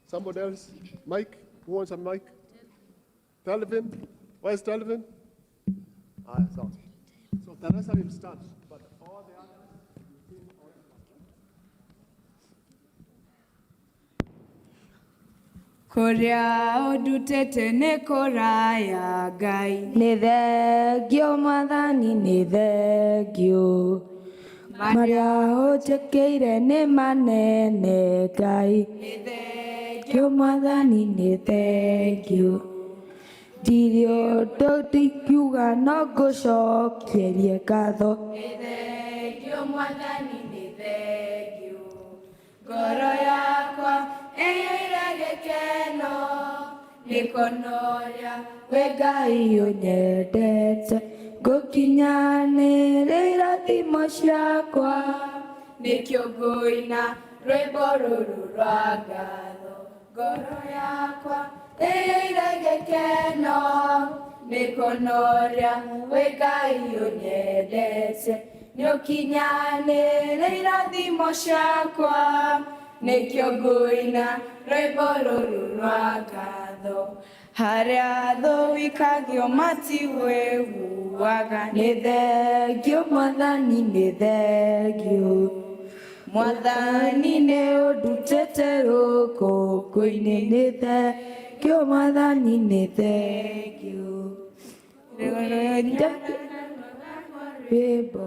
Somebody else? Mike? Who wants a mic? Telvin? Where's Telvin? So Teresa will start, but all the others Korea odutete ne koraya gai. Nithegio mwathani nithegio. Maria otekeire ne manene gai. Nithegio mwathani nithegio. Ndirio totikiuga no ngũcokierie ngatho. Nithegio mwathani nithegio. nikonoria wegai unyendete gukinyanĩrĩra thimo ciakwa nĩkĩo ngũina rwĩmbo rũrũ rwa ngatho ngoro yakwa ĩyũire gĩkeno nĩkũnoria wĩ Ngai ũnyendete nĩũkinyanĩrĩra thimo ciakwa nĩkĩo ngũina rwĩmbo rũrũ rwa ngatho harĩa thũ ikagio matiwĩiguaga nĩ thengio Mwathani nĩ thengio Mwathani nĩ ũndutĩte rũkũngũ-inĩ nĩ thengio Mwathani nĩ thengio rwĩmbo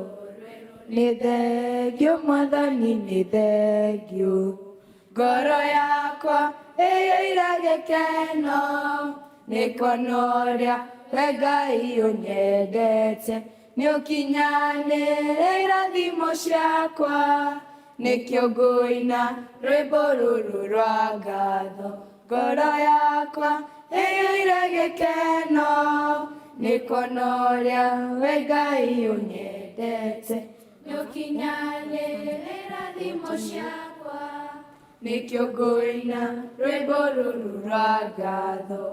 nĩ thengio Mwathani nĩ thengio ngoro yakwa ĩyũire gĩkeno nĩkũnoria we Ngai ũnyendete nĩũkinyanĩrĩra thimo ciakwa nĩkĩo ngũina rwĩmbo rũrũ rwa ngatho ngoro yakwa ĩyũire gĩkeno nĩkũnoria we Ngai ũnyendete nĩũkinyanĩrĩra thimo ciakwa nĩkĩo ngũina rwĩmbo rũrũ rwa ngatho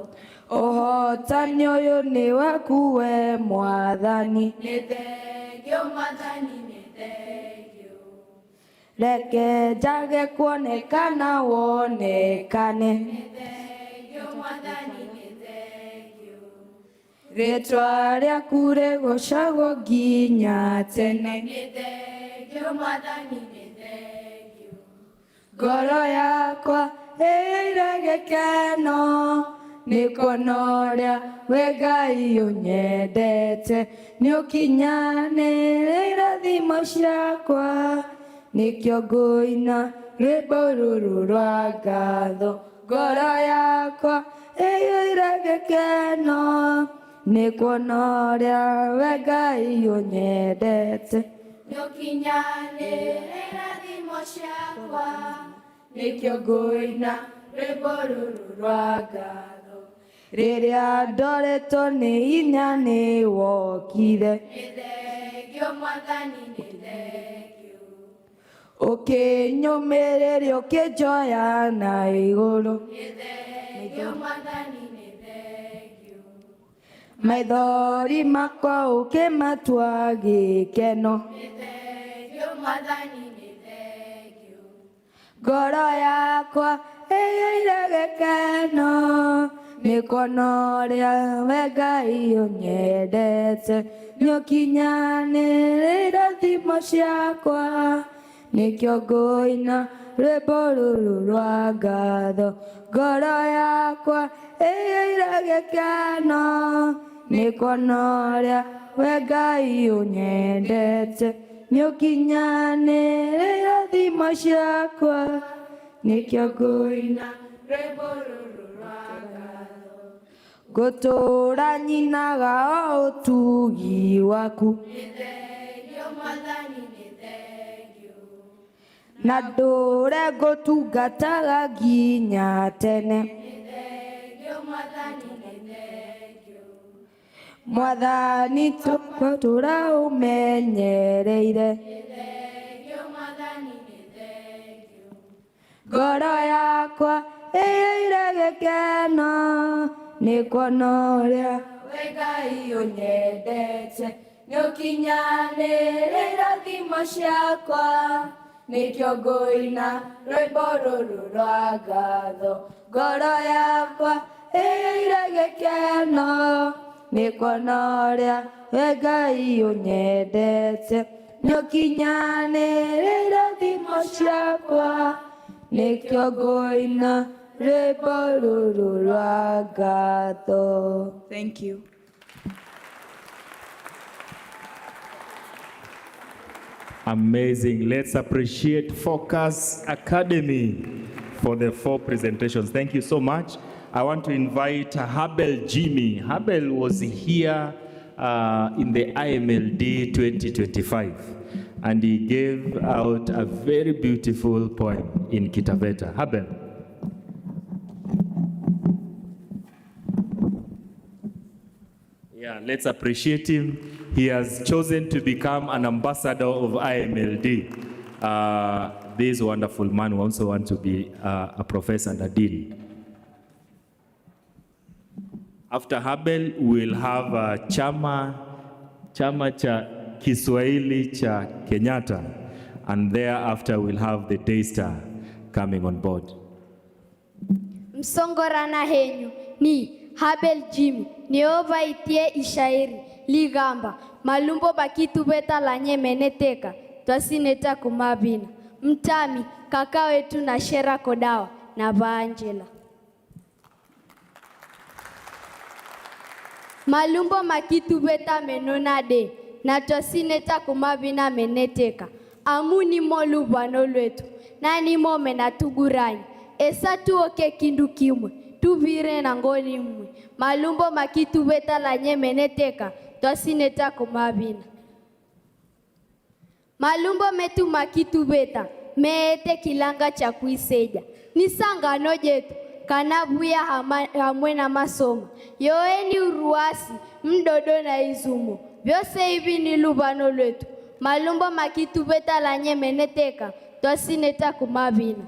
ũhotani ũyũ nĩ waku we Mwathani nĩ thengio Mwathani nĩ thengio reke njage kuonekana wonekane nĩ thengio Mwathani nĩ thengio rĩtwa rĩaku rĩgocagwo nginya tene nĩ thengio Mwathani nĩ thengio ngoro yakwa ĩyũire gĩkeno nĩkũnoria we Ngai ũnyendete nĩũkinyanĩrĩra thimo ciakwa nĩkĩo ngũina rwĩmbo rũrũ rwa ngatho ngoro yakwa ĩyũire gĩkeno nĩkũnoria we Ngai ũnyendete nĩũkinyanĩrĩra thimo ciakwa nĩkĩo ngũina rwĩmbo rũrũ rwa ngatho rĩrĩa ndoretwo nĩ hinya nĩ wokire nĩ thengio Mwathani nĩ thengio ũkĩnyũmĩrĩria ũkĩnjoya na igũrũ nĩ thengio Mwathani nĩ thengio maithori makwa ũkĩmatua gĩkeno nĩ thengio Mwathani nĩ thengio ngoro yakwa ĩyũire gĩkeno nĩkũnoria we Ngai ũnyendete nĩũkinyanĩrĩra thimo ciakwa nĩkĩo ngũina rwĩmbo rũrũ rwa ngatho ngoro yakwa ĩyũire gĩkeno nĩkũnoria we Ngai ũnyendete nĩũkinyanĩrĩra thimo ciakwa nĩkĩo ngũina rwĩmbo rũrũ rwa ngatho ngũtũũra nyinaga o ũtugi waku nĩ thengio Mwathani nĩ thengio na ndũũre ngũtungataga nginya tene nĩ thengio Mwathani nĩ thengio Mwathani tũtũũra ũmenyereire nĩ thengio Mwathani nĩ thengio ngoro yakwa ĩyũire gĩkeno nĩkũnoria we Ngai ũnyendete nĩũkinyanĩrĩra thimo ciakwa nĩkĩo ngũina rwĩmbo rũrũ rwa ngatho ngoro yakwa ĩyũire gĩkeno nĩkũnoria we Ngai ũnyendete nĩũkinyanĩrĩra thimo ciakwa nĩkĩo ngũina rwĩmbo rũrũ rwa ngatho. Thank you. Amazing. Let's appreciate Focus Academy for the 4 presentations. Thank you so much. I want to invite Habel Jimmy. Habel was here in the IMLD 2025, and he gave out a very beautiful poem in Kitaveta. Habel. Let's appreciate him. He has chosen to become an ambassador of IMLD. This wonderful man who also wants to be a professor and a dean. After Habel, we'll have chama cha Kiswahili cha Kenyatta, and thereafter we'll have the Daystar coming on board. Msongorana henyu ni Habel Jimmy niova itie ishairi ligamba malumbo bakitu beta lanye meneteka twasineta kumabina mtami kaka wetu na Shera Kodawa na Baangela malumbo makitu beta menona de na twasineta kumabina meneteka amuni molu bwano lwetu nani mome na tuguranyi esa tuoke kindu kimwe tuvire na ngoni mwe malumbo makitu beta lanye meneteka twasineta kumabina malumbo metu makitu beta meete kilanga cha kuiseja nisangano jetu kanabuya hamwe na masomo yoeni uruasi mdodo na izumo vyose hivi ni lubano lwetu malumbo makitu beta lanye meneteka twasineta kumabina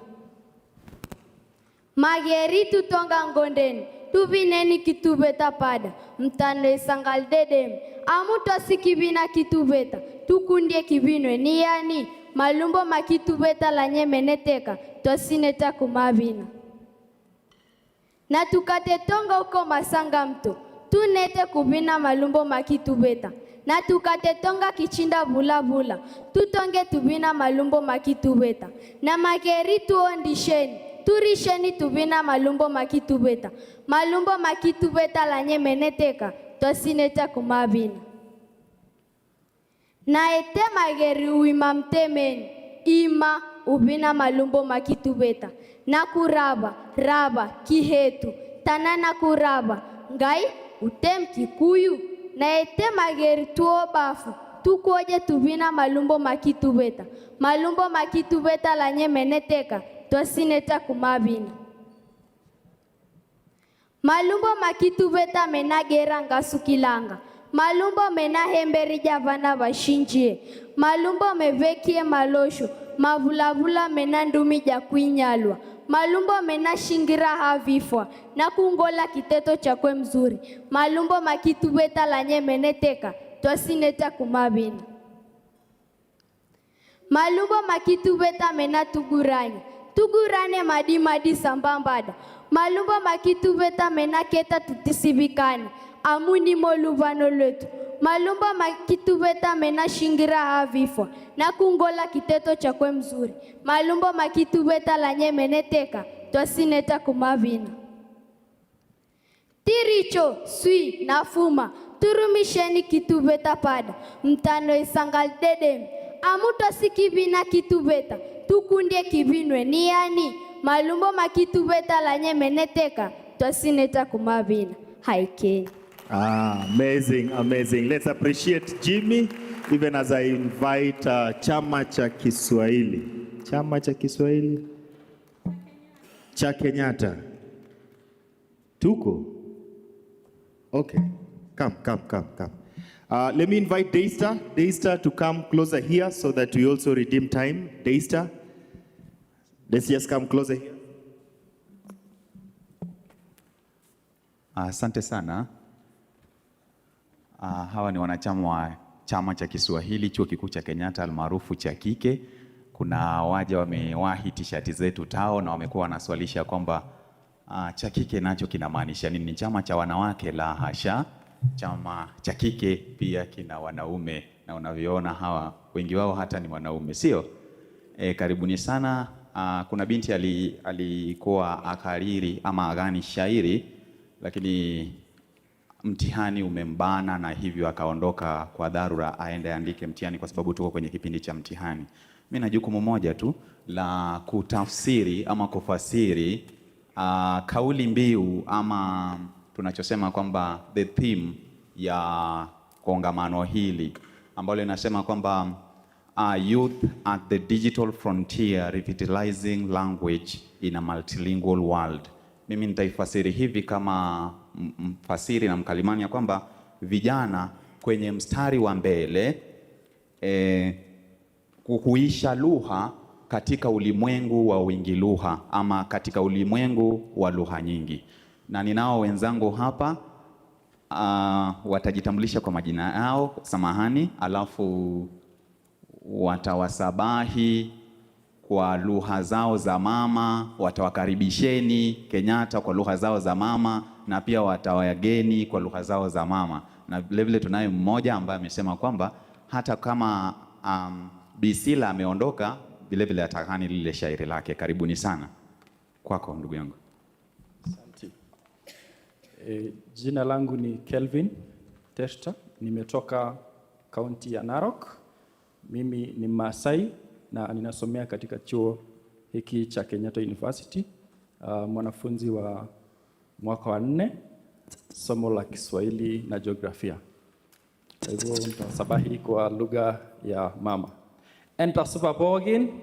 mageri tutonga ngondeni tuvineni kitubeta pada mtano isangal dedem amu twasikibina kitubeta tukundie kibinwe ni yani malumbo makitubeta lanye meneteka twasineta kumabina na tukate tonga uko masanga mto tunete kubina malumbo makitubeta na tukate tonga kichinda bula bula tutonge tubina malumbo makitubeta na mageri tuondisheni turisheni tubina malumbo makitubeta malumbo makitubeta lanye meneteka twasineta kumabina na ete mageri uima mtemeni ima ubina malumbo makitubeta na kuraba raba kihetu tanana kuraba ngai utem Kikuyu na ete mageri tuo bafu tukoje tubina malumbo makitubeta malumbo makitubeta lanye meneteka twasineta kumabina malumbo makitubeta menagera ngasukilanga malumbo mena hemberi javana vashinjie malumbo mevekie malosho mavulavula mena ndumi ja kuinyalwa malumbo mena shingira havifwa na kungola kiteto chakwe mzuri malumbo makitubeta lanye meneteka twasineta kumabina malumbo makitubeta mena tuguranya tugurane madi sambambada malumbo makitubeta mena keta tutisibikani amuni moluvano lwetu malumbo makitubeta mena shingira havifwa na kungola kiteto chakwe mzuri malumbo makitubeta lanye meneteka twasineta kumabina tiricho swi na fuma turumisheni kitubeta pada mtano isangal dedem amuto sikibina kitubeta tukundie kibinwe ni yani malumbo makitubeta lanye meneteka twasineta kumabina haikeni. Amazing, amazing. Let's appreciate Jimmy even as I invite chama cha Kiswahili. Chama cha Kiswahili cha Kenyatta. Tuko? Okay. Come. Let me invite Daystar to come closer here so that we also redeem time. Daystar, let's just come closer here. Asante sana. Hawa ni wanachama wa chama cha Kiswahili Chuo Kikuu cha Kenyatta almaarufu cha kike. Kuna waja wamewahi t-shirt zetu tao na wamekuwa wanaswalisha kwamba cha kike nacho kinamaanisha nini? Ni chama cha wanawake? La hasha. Chama cha kike pia kina wanaume na unavyoona hawa wengi wao hata ni wanaume, sio? Karibuni sana. Kuna binti alikuwa akariri ama agani shairi lakini mtihani umembana na hivyo akaondoka kwa dharura aende andike mtihani kwa sababu tuko kwenye kipindi cha mtihani. Mimi na jukumu moja tu la kutafsiri ama kufasiri kauli mbiu ama tunachosema kwamba the theme ya kongamano hili ambalo linasema kwamba youth at the digital frontier revitalizing language in a multilingual world. Mimi nitaifasiri hivi kama mfasiri na mkalimani ya kwamba vijana kwenye mstari wa mbele kuhuisha lugha katika ulimwengu wa wingi lugha ama katika ulimwengu wa lugha nyingi. Na ninao wenzangu hapa watajitambulisha kwa majina yao, samahani, alafu watawasabahi kwa lugha zao za mama, watawakaribisheni Kenyatta kwa lugha zao za mama, na pia watawageni kwa lugha zao za mama. Na vile vile tunaye mmoja ambaye amesema kwamba hata kama Bisila ameondoka, vile vile atakani lile shairi lake. Karibuni sana. Kwako ndugu yangu. Asante. Jina langu ni Kelvin Testa, nimetoka kaunti ya Narok. Mimi ni Masai na ninasomea katika chuo hiki cha Kenyatta University, mwanafunzi wa mwaka wa 4, somo la Kiswahili na jiografia. Kwa hivyo nitasabahi kwa lugha ya mama. Enter super pogin.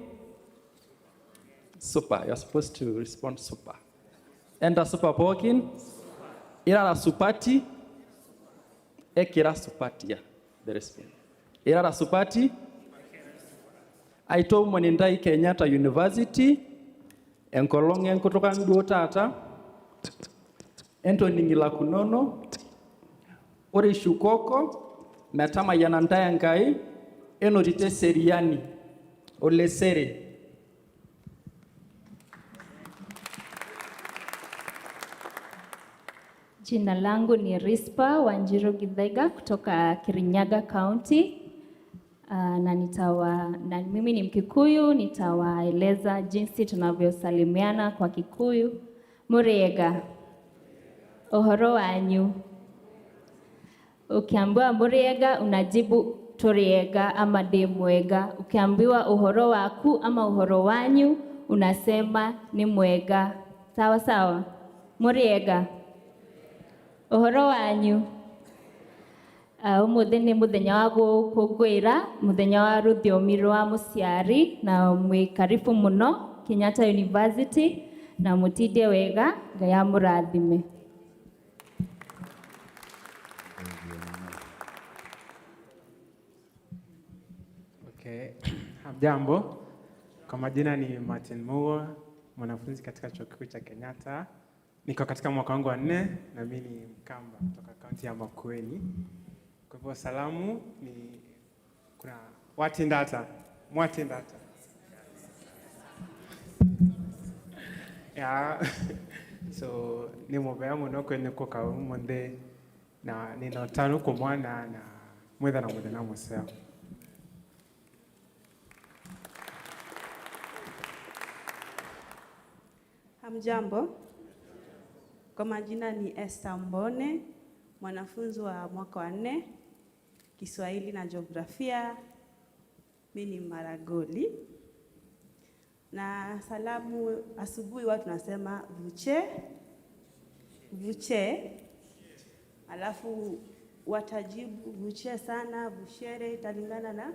Super, you're supposed to respond super. Enter super pogin. Irara supati. Ekira supati, yeah, the response. Irara supati. Aito mwanindai Kenyatta University. Enkolong enkutukan duo tata. Ento ningila kunono. Ore shukoko. Metama yanandaya ngai. Enotite seriani. Ole sere. Jina langu ni Rispa Wanjiru Githaiga kutoka Kirinyaga County. Na mimi ni Mkikuyu, nitawaeleza jinsi tunavyosalimiana kwa Kikuyu. Muriega. Ohoro wanyu. Ukiambiwa muriega unajibu turiega ama demwega. Ukiambiwa uhoro waku ama uhoro wanyu unasema ni mwega. Sawa sawa? Muriega. Uhoro wanyu. Umuthi ni muthenya wa gukungwira muthenya wa rũthiomi rwa mũciari na mwikaribu muno Kenyatta University na mutinde wega Ngai amũrathime. Okay. Hamjambo. Kwa majina ni Martin Mugo, mwanafunzi katika chuo kikuu cha Kenyatta. Niko katika mwaka wangu wa 4 na mimi ni Mkamba kutoka kaunti ya Makueni. Kwa hivyo salamu ni kuna watindata, mwatindata. Yeah. So ni mobea muno kwenye kwa umonde na ninotano kwa mwana na mwetha na mwetha na mweseo. Hamjambo. Kwa majina ni Esther Mbone, mwanafunzi wa mwaka wa 4, Kiswahili na jiografia. Mimi ni Maragoli. Na salamu asubuhi watu nasema vuche. Vuche. Alafu watajibu vuche sana, vushere, italingana na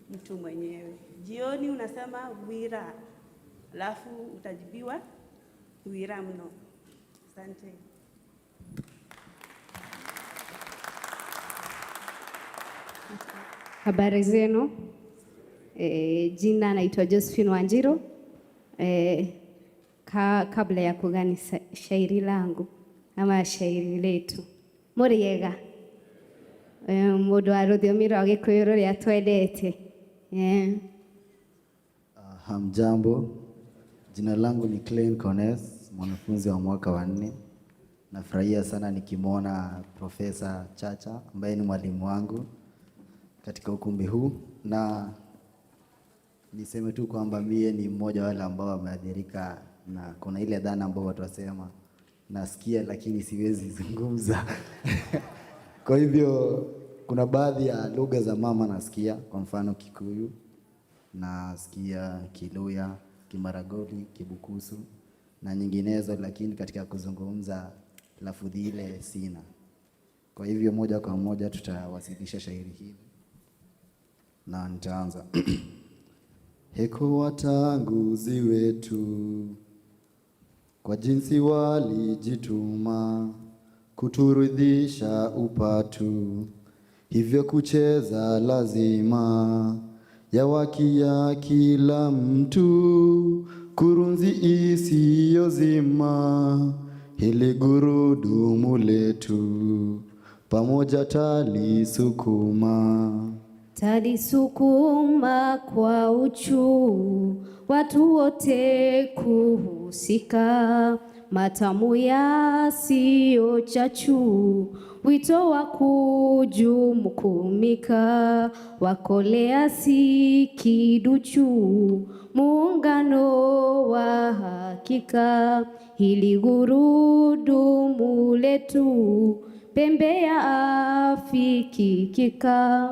mtu mwenyewe. Jioni unasema wira. Alafu utajibiwa wira mno. Asante. Habari zenu. Jina naitwa Josephine Wanjiru. Kabla ya kugani shairi langu ama shairi letu. Muriega. Mundu wa rũthiomi rwa Gĩkũyũ rũrĩa twendete. Hamjambo. Jina langu ni Klein Kones, mwanafunzi wa mwaka wa 4. Nafurahia sana nikimwona Profesa Chacha ambaye ni mwalimu wangu katika ukumbi huu, na niseme tu kwamba mie ni mmoja wale ambao wameathirika na kuna ile dhana ambao watu wasema nasikia lakini siwezi zungumza. Kwa hivyo kuna baadhi ya lugha za mama nasikia, kwa mfano Kikuyu, nasikia Kiluya, Kimaragoli, Kibukusu na nyinginezo, lakini katika kuzungumza lafudhi ile sina. Kwa hivyo moja kwa moja tutawasilisha shairi hili na nitaanza. Heko watanguzi wetu kwa jinsi walijituma kuturidhisha upatu, hivyo kucheza lazima yawakia kila mtu, kurunzi isiyozima, hili gurudumu letu pamoja talisukuma. Talisukuma kwa uchu, watu wote kuhusika, matamu yasiyo chachu, wito wa kujumukumika, wakolea si kiduchu, muungano wa hakika, hili gurudumu letu pembe ya afikikika.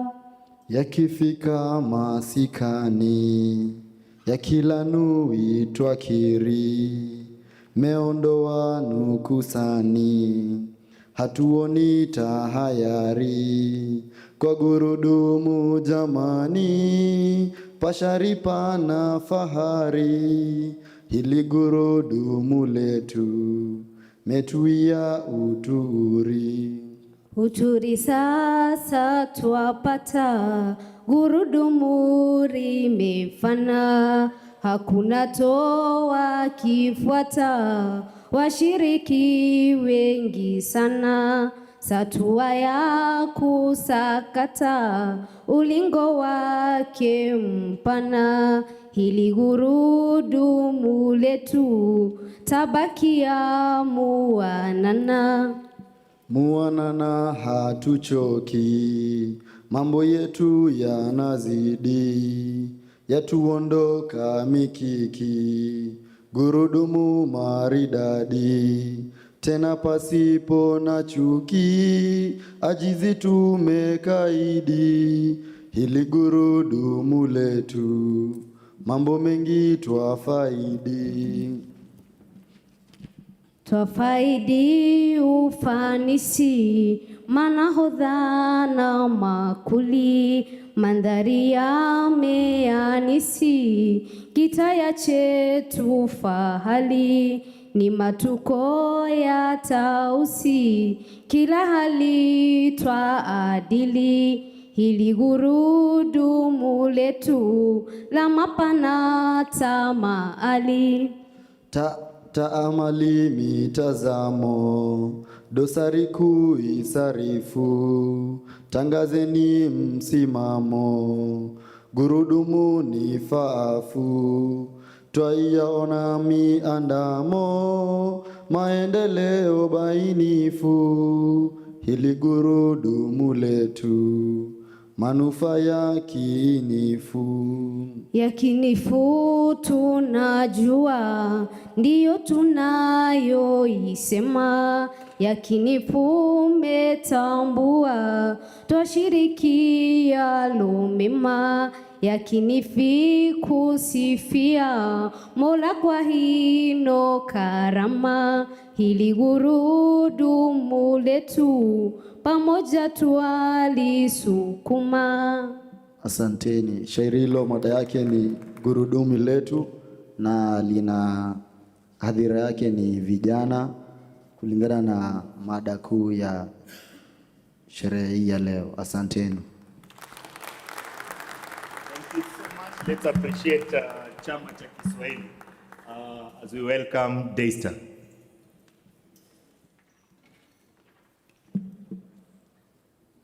Yakifika masikani ya kila nui twakiri, meondoa nukusani, hatuoni tahayari, kwa gurudumu jamani, pasharipa na fahari, hili gurudumu letu metuia uturi. Uturi sasa twapata, gurudumu limefana, hakuna toa kifuata, washiriki wengi sana, satua ya kusakata, ulingo wake mpana, hili gurudumu letu tabakia muanana. Muanana hatuchoki, mambo yetu yanazidi, yatuondoka mikiki, gurudumu maridadi, tena pasipo na chuki, ajizi tumekaidi, hili gurudumu letu mambo mengi twafaidi. Twafaidi ufanisi, manahodha na makuli, mandhari yameanisi, kitaya chetu fahali, ni matuko ya tausi, kila hali twaadili, hili gurudumu letu la mapana tamaali. Taamali mitazamo, dosari kuisarifu, tangazeni msimamo, gurudumu ni faafu, twaiyaona miandamo, maendeleo bainifu, hili gurudumu letu manufaa yakinifu. Yakinifu tunajua, ndiyo tunayoisema, yakinifu metambua, twashiriki yalo mema, yakinifi kusifia, Mola kwa hino karama, hili gurudumu letu pamoja twalisukuma. Asanteni. Shairi hilo mada yake ni gurudumu letu na lina hadhira yake ni vijana, kulingana na mada kuu ya sherehe hii ya leo. Asanteni. Thank you so much. Let's appreciate Chama cha Kiswahili as we welcome Daystar.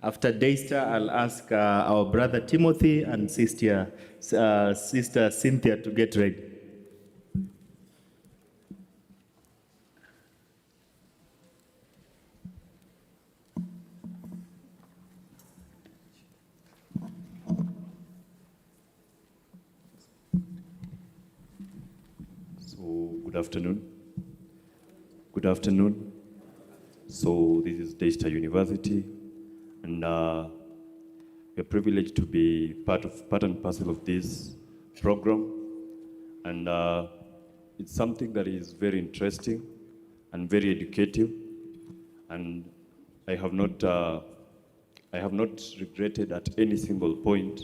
After Daystar, I'll ask our brother Timothy and sister Cynthia to get ready. So, good afternoon. Good afternoon. So, this is Daystar University. And we're privileged to be part and parcel of this program. And it's something that is very interesting and very educative. And I have not regretted at any single point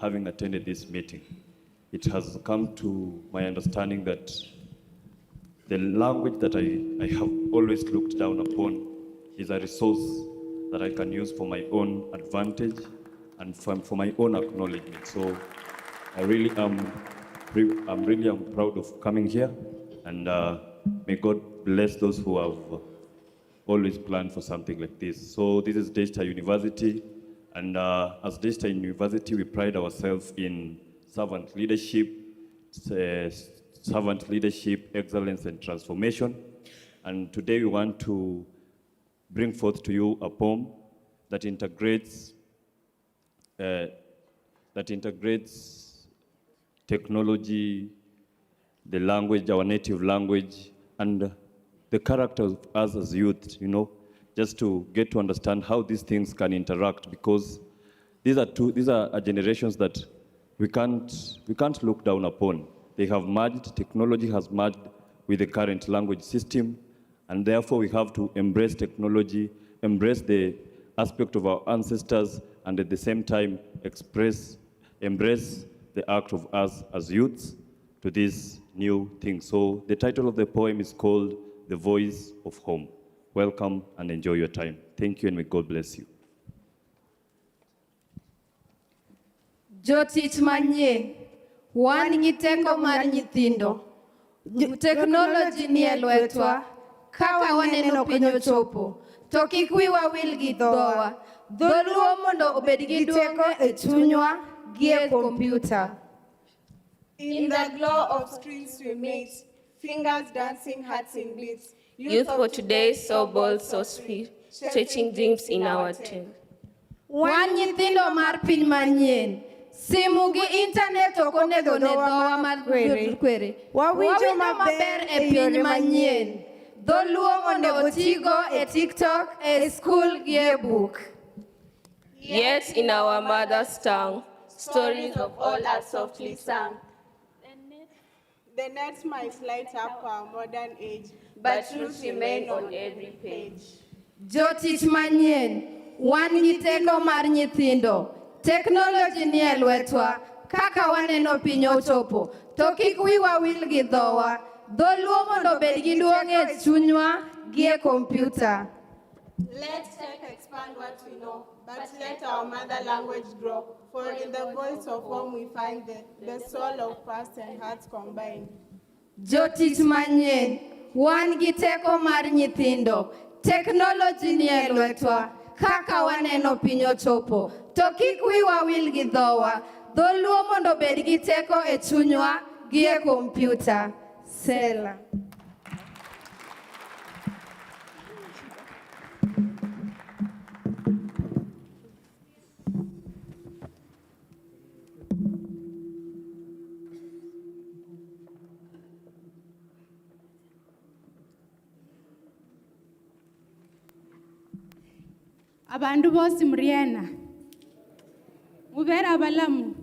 having attended this meeting. It has come to my understanding that the language that I have always looked down upon is a resource that I can use for my own advantage and for my own acknowledgement. So I really am proud of coming here, and may God bless those who have always planned for something like this. So this is Daystar University, and as Daystar University, we pride ourselves in servant leadership, excellence, and transformation. And today we want to bring forth to you a poem that integrates technology, the language, our native language, and the character of us as youth, you know, just to get to understand how these things can interact, because these are generations that we can't look down upon. They have merged, technology has merged with the current language system, and therefore we have to embrace technology, embrace the aspect of our ancestors, and at the same time embrace the act of us as youths to this new thing. So the title of the poem is called The Voice of Home. Welcome and enjoy your time. Thank you, and may God bless you. Jotich manyien, wan gi teko mar nyithindo. Technology ni e lwetwa, kaka waneno piny ochopo. To kik wiwa wil gi dhowa. Dholuo mondo obed gi teko e chunywa gi e kompyuta. In the glow of screens we meet, fingers dancing, hearts in blitz. Youth for today, so bold, so sweet, stretching dreams in our team. Wan nyithindo mar piny manyien. Simu gi internet ok onego ne dhowa mar kwere. Wawinjo maber e piny manyien. Dholuo mondo otigo e TikTok, e school gi e book. Yet in our mother's tongue, stories of old are softly sung. The net might light up our modern age, but truth remain on every page. Jotich manyien, wan gi teko mar nyithindo. Technology ni e lwetwa, kaka waneno piny ochopo. To kik wiwa wil gi dhowa. Dholuo mondo obed gi duong' e chunywa gi e kompyuta. Let tech expand what we know, but let our mother language grow. For in the voice of home we find the soul of past and hearts combined. Jotich manyien, wan gi teko mar nyithindo. Technology ni e lwetwa, kaka waneno piny ochopo. To kik wiwa wil gi dhowa. Dholuo mondo obed gi teko e chunywa gi e kompyuta. Sela. Abandu bose muriena. Mubera balamu.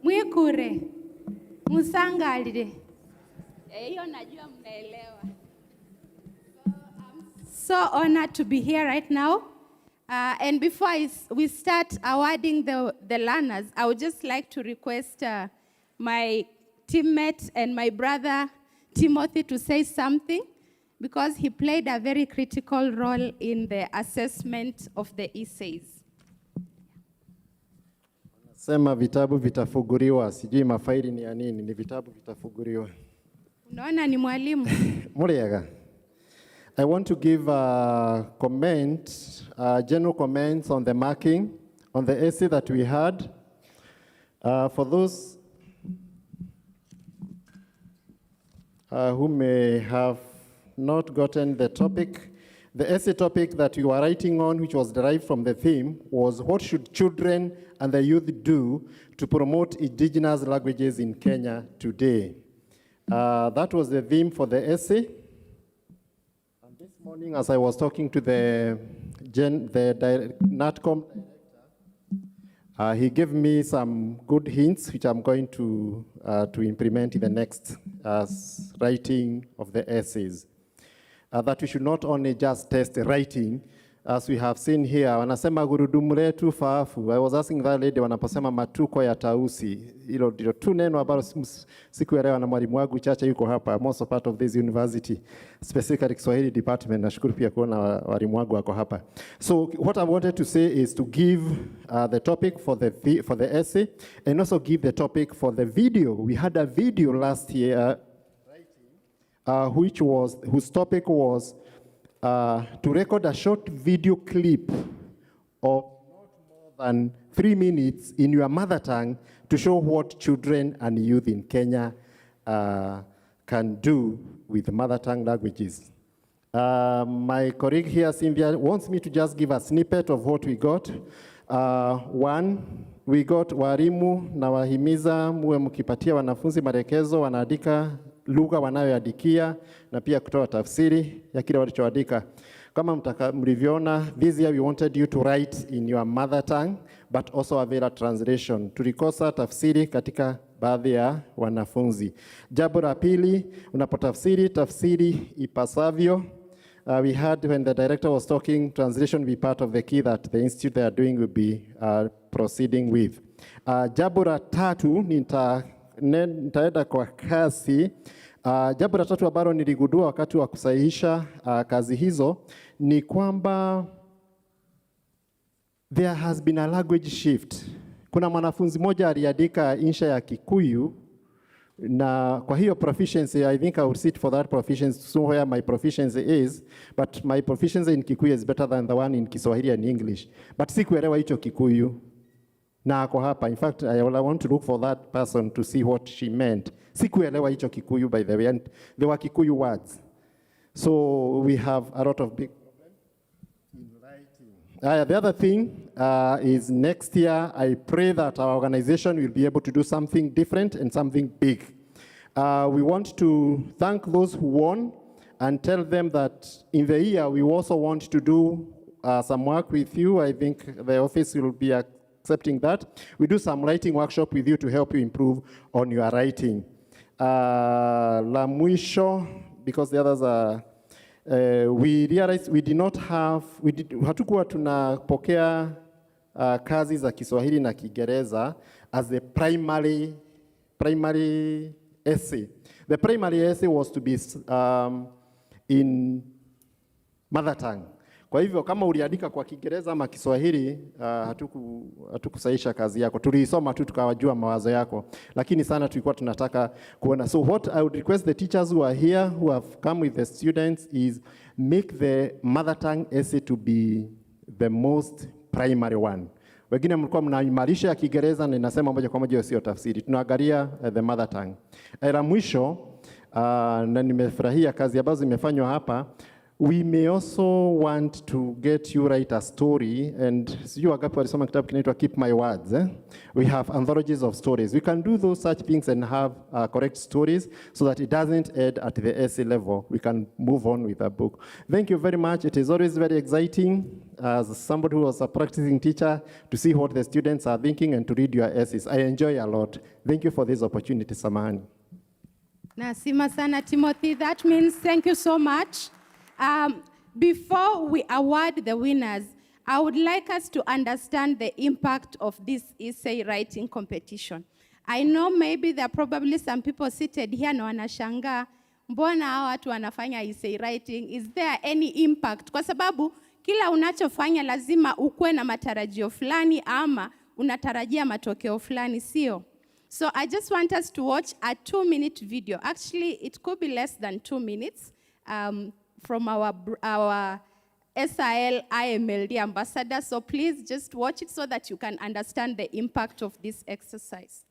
Mwikure. Musangalire. Hiyo najua mnaelewa. So honored to be here right now. And before we start awarding the learners, I would just like to request my teammate and my brother Timothy to say something, because he played a very critical role in the assessment of the essays. Sema vitabu vitafuguriwa, sijui mafaili ni ya nini, ni vitabu vitafuguriwa. Unaona ni mwalimu. Muriaga. I want to give a general comments on the marking, on the essay that we had. For those who may have not gotten the topic, the essay topic that you are writing on, which was derived from the theme, was what should children and the youth do to promote indigenous languages in Kenya today? That was the theme for the essay. And this morning, as I was talking to the NATCOM, he gave me some good hints, which I'm going to implement in the next writing of the essays. That we should not only just test the writing, as we have seen here, wanasema gurudumu letu faafu. I was asking that lady wanaposema matuko ya tausi. Hilo ndio tu neno ambalo sikuelewa na mwalimu wangu Chacha yuko hapa. I'm also part of this university, specifically Kiswahili department. Nashukuru pia kuona walimu wangu wako hapa. So what I wanted to say is to give the topic for the essay and also give the topic for the video. We had a video last year whose topic was to record a short video clip of not more than 3 minutes in your mother tongue to show what children and youth in Kenya can do with mother tongue languages. My colleague here, Cynthia, wants me to just give a snippet of what we got. One, we got walimu na wahimiza muwe mkipatia wanafunzi marekezo wanaandika lugha wanayoandikia na pia kutoa tafsiri ya kile walichoandika. Kama mlivyoona, this year we wanted you to write in your mother tongue but also avail a translation. Tulikosa tafsiri katika baadhi ya wanafunzi. Jambo la pili, unapotafsiri tafsiri ipasavyo. We heard when the director was talking, translation will be part of the key that the institute they are doing will be proceeding with. Jambo la tatu, nitaenda kwa kasi. Jambo la tatu ambalo niligundua wakati wa kusahihisha kazi hizo ni kwamba there has been a language shift. Kuna mwanafunzi mmoja aliandika insha ya Kikuyu na kwa hiyo proficiency, I think I would sit for that proficiency to know where my proficiency is, but my proficiency in Kikuyu is better than the one in Kiswahili and English. But sikuelewa hicho Kikuyu. Na ako hapa. In fact, I want to look for that person to see what she meant. Sikuelewa hicho Kikuyu, by the way, and there were Kikuyu words. So we have a lot of big problems in writing. The other thing is next year, I pray that our organization will be able to do something different and something big. We want to thank those who won and tell them that in the year, we also want to do some work with you. I think the office will be accepting that. We do some writing workshop with you to help you improve on your writing. La mwisho, because the others are, we realized we did not have, hatukuwa tunapokea kazi za Kiswahili na Kiingereza as the primary essay. The primary essay was to be in mother tongue. Kwa hivyo kama uliandika kwa Kiingereza ama Kiswahili, hatukusahisha kazi yako. Tuliisoma tu tukawajua mawazo yako. Lakini sana tulikuwa tunataka kuona. So what I would request the teachers who are here, who have come with the students, is make the mother tongue essay to be the most primary one. Wengine mlikuwa mnaimarisha ya Kiingereza na inasema moja kwa moja sio tafsiri. Tunaangalia the mother tongue. La mwisho, na nimefurahia kazi ambazo zimefanywa hapa. We may also want to get you write a story, and sijui wagapi walisoma kitabu kinaitwa Keep My Words. We have anthologies of stories. We can do those such things and have correct stories so that it doesn't end at the essay level. We can move on with a book. Thank you very much. It is always very exciting as somebody who was a practicing teacher to see what the students are thinking and to read your essays. I enjoy a lot. Thank you for this opportunity, Samahani. Nasima sana Timothy, that means thank you so much. Before we award the winners, I would like us to understand the impact of this essay writing competition. I know maybe there are probably some people seated here na wanashangaa, mbona hawa watu wanafanya essay writing? Is there any impact? Kwa sababu kila unachofanya lazima ukuwe na matarajio fulani ama unatarajia matokeo fulani, sio? So I just want us to watch a 2-minute video. Actually, it could be less than 2 minutes. From our SIL IMLD ambassador. So please just watch it so that you can understand the impact of this exercise.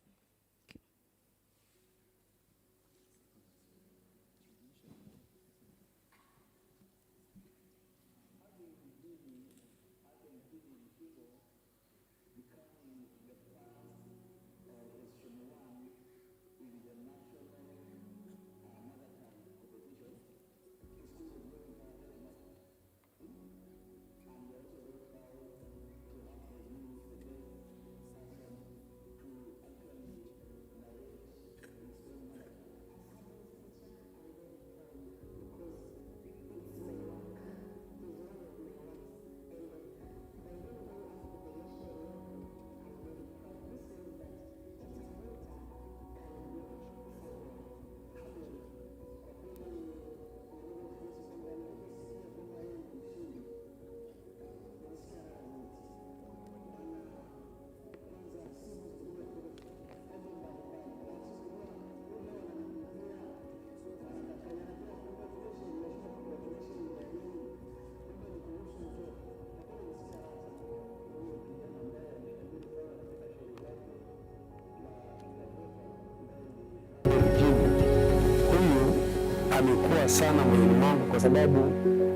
amekuwa sana moyoni mwangu kwa sababu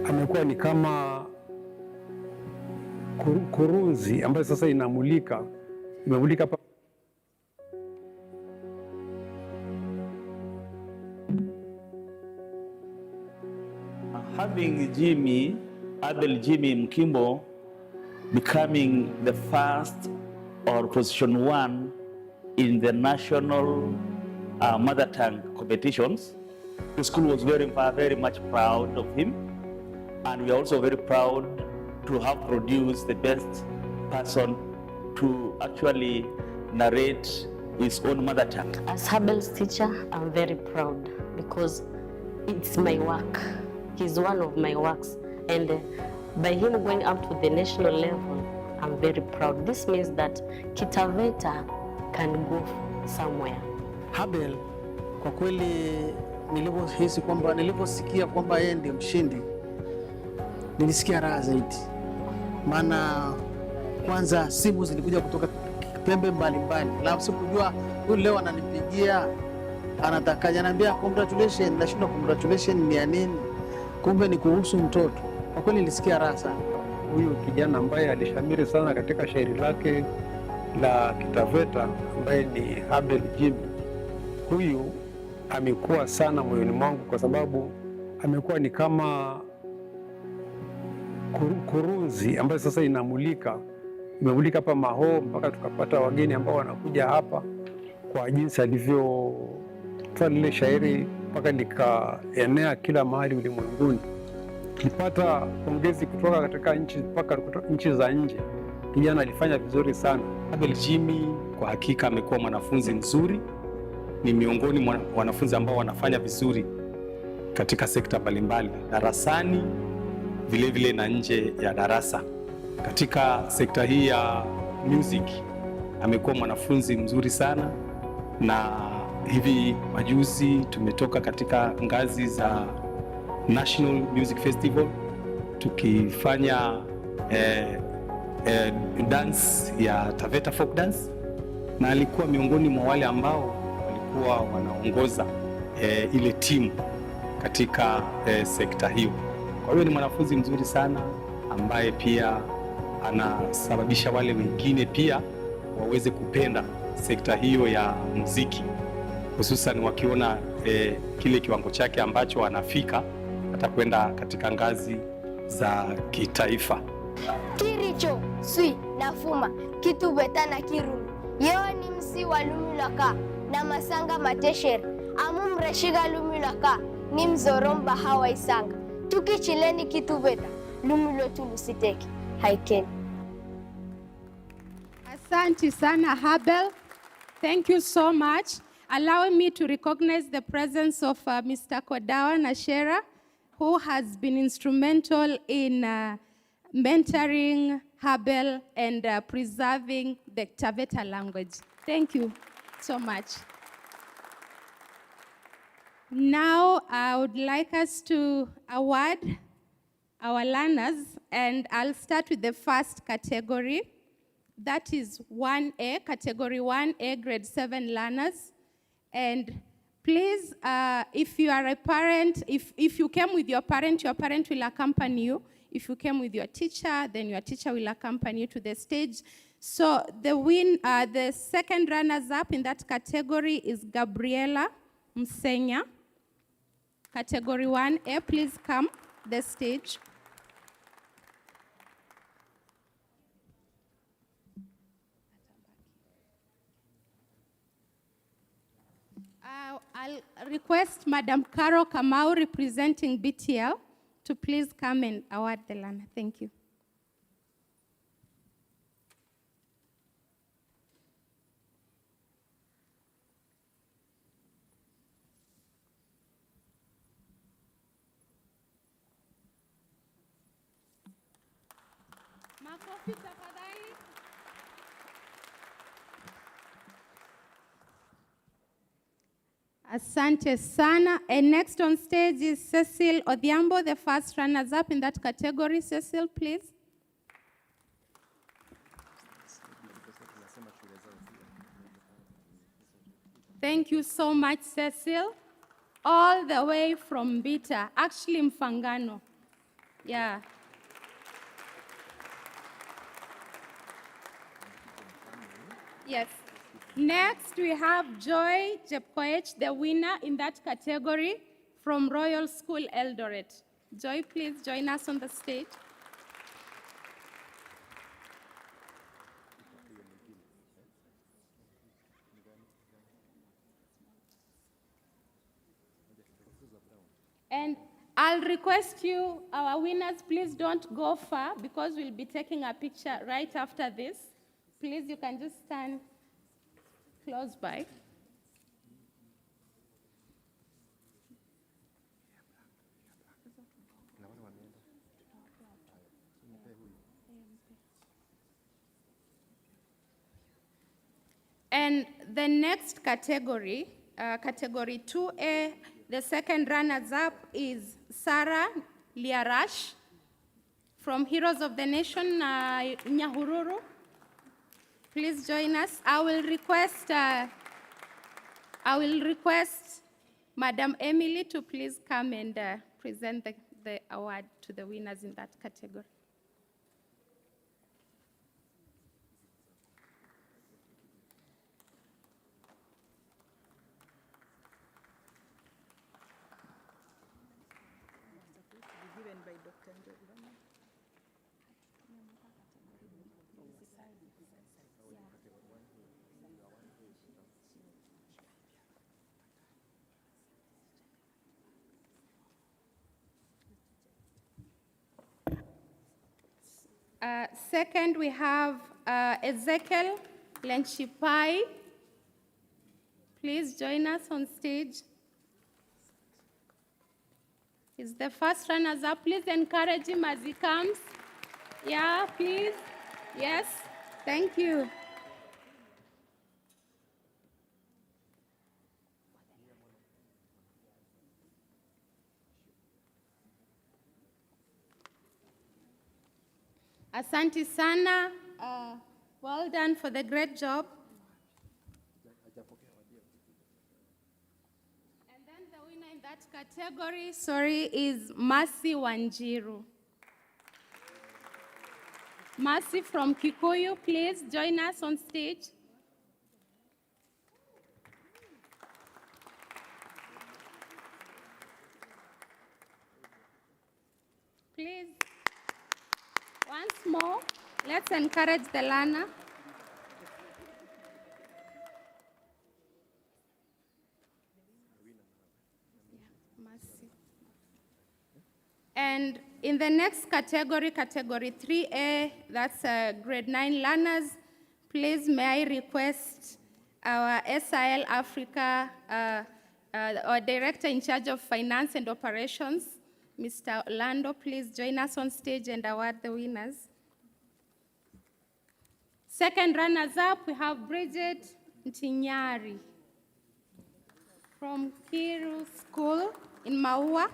amekuwa ni kama kurunzi ambayo sasa imemulika pa having Abel Jimmy Mkimbo becoming the first or position 1 in the national mother tongue competitions, the school was very much proud of him, and we are also very proud to have produced the best person to actually narrate his own mother tongue. As Abel's teacher, I'm very proud because it's my work. He's one of my works, and by him going up to the national level, I'm very proud. This means that Kitaveta can go somewhere. Abel, kwa kweli niliposikia kwamba yeye ndiye mshindi, nilisikia raha zaidi. Maana kwanza simu zilikuja kutoka pembe mbalimbali. La sikujua huyu leo ananipigia anatakaje, ananiambia congratulations, nashinda congratulations ni ya nini? Kumbe ni kuhusu mtoto. Kwa kweli nilisikia raha sana. Huyu kijana ambaye alishamiri sana katika shairi lake la Kitaveta ambaye ni Abel Jimmy, huyu amekuwa sana moyoni mwangu kwa sababu amekuwa ni kama kurunzi ambayo sasa imemulika hapa Maho, mpaka tukapata wageni ambao wanakuja hapa kwa jinsi alivyotoa lile shairi mpaka likaenea kila mahali ulimwenguni. Nilipata pongezi kutoka katika nchi za nje. Kijana alifanya vizuri sana. Abel Jimmy kwa hakika amekuwa mwanafunzi mzuri, ni miongoni mwa wanafunzi ambao wanafanya vizuri katika sekta mbalimbali, darasani vile na nje ya darasa. Katika sekta hii ya music amekuwa mwanafunzi mzuri sana, na hivi majuzi tumetoka katika ngazi za National Music Festival tukifanya dance ya Taveta Folk Dance, na alikuwa miongoni mwa wale ambao walikuwa wanaongoza ile timu katika sekta hiyo. Kwa hiyo ni mwanafunzi mzuri sana ambaye pia anasababisha wale wengine pia waweze kupenda sekta hiyo ya muziki, hususan wakiona kile kiwango chake ambacho anafika atakwenda katika ngazi za kitaifa. Kiricho swi nafuma Kituveta na Kirumi yoni msi wa lumulaka na masanga matesher amu mreshiga lumulaka ni mzoromba hawa isanga tukichileni Kituveta lumulo tulusiteki haiken. Asante sana Abel. Thank you so much. Allowing me to recognize the presence of Mr. Kodawa Nashera, who has been instrumental in mentoring Abel and preserving the Taveta language. Thank you so much. Now I would like us to award our learners, and I'll start with the first category. That is 1A, category 1A, grade 7 learners. And please, if you are a parent, if you came with your parent will accompany you. If you came with your teacher, then your teacher will accompany you to the stage. So the second runners-up in that category is Gabriela Msenya. Category 1A, please come the stage. I'll request Madam Carol Kamau, representing BTL, to please come and award the learner. Thank you. Makofi tafadhali. Asante sana. And next on stage is Cecil Odhiambo, the first runners-up in that category. Cecil, please. Thank you so much, Cecil. all the way from Bita, actually Mfangano. Yeah. Yes. Next, we have Joy Jepkoech, the winner in that category from Royal School Eldoret. Joy, please join us on the stage. And I'll request you, our winners, please don't go far because we'll be taking a picture right after this. Please, you can just stand close by. And the next category, category 2A, the second runners-up is Sarah Liarash from Heroes of the Nation, Nyahururu. Please join us. I will request Madam Emily to please come and present the award to the winners in that category. Second, we have Ezekiel Lenchipai. Please join us on stage. He's the first runners-up. Please encourage him as he comes. Yeah, please. Yes, thank you. Asante sana. Well done for the great job. And then the winner in that category, is Mercy Wanjiru. Mercy from Kikuyu, please join us on stage. Please. Once more, let's encourage the learner. And in the next category, category 3A, that's grade 9 learners, please may I request our SIL Africa, our director in charge of finance and operations, Mr. Orlando, please join us on stage and award the winners. Second runners-up, we have Bridget Ntinyari from Kiru School in Maua.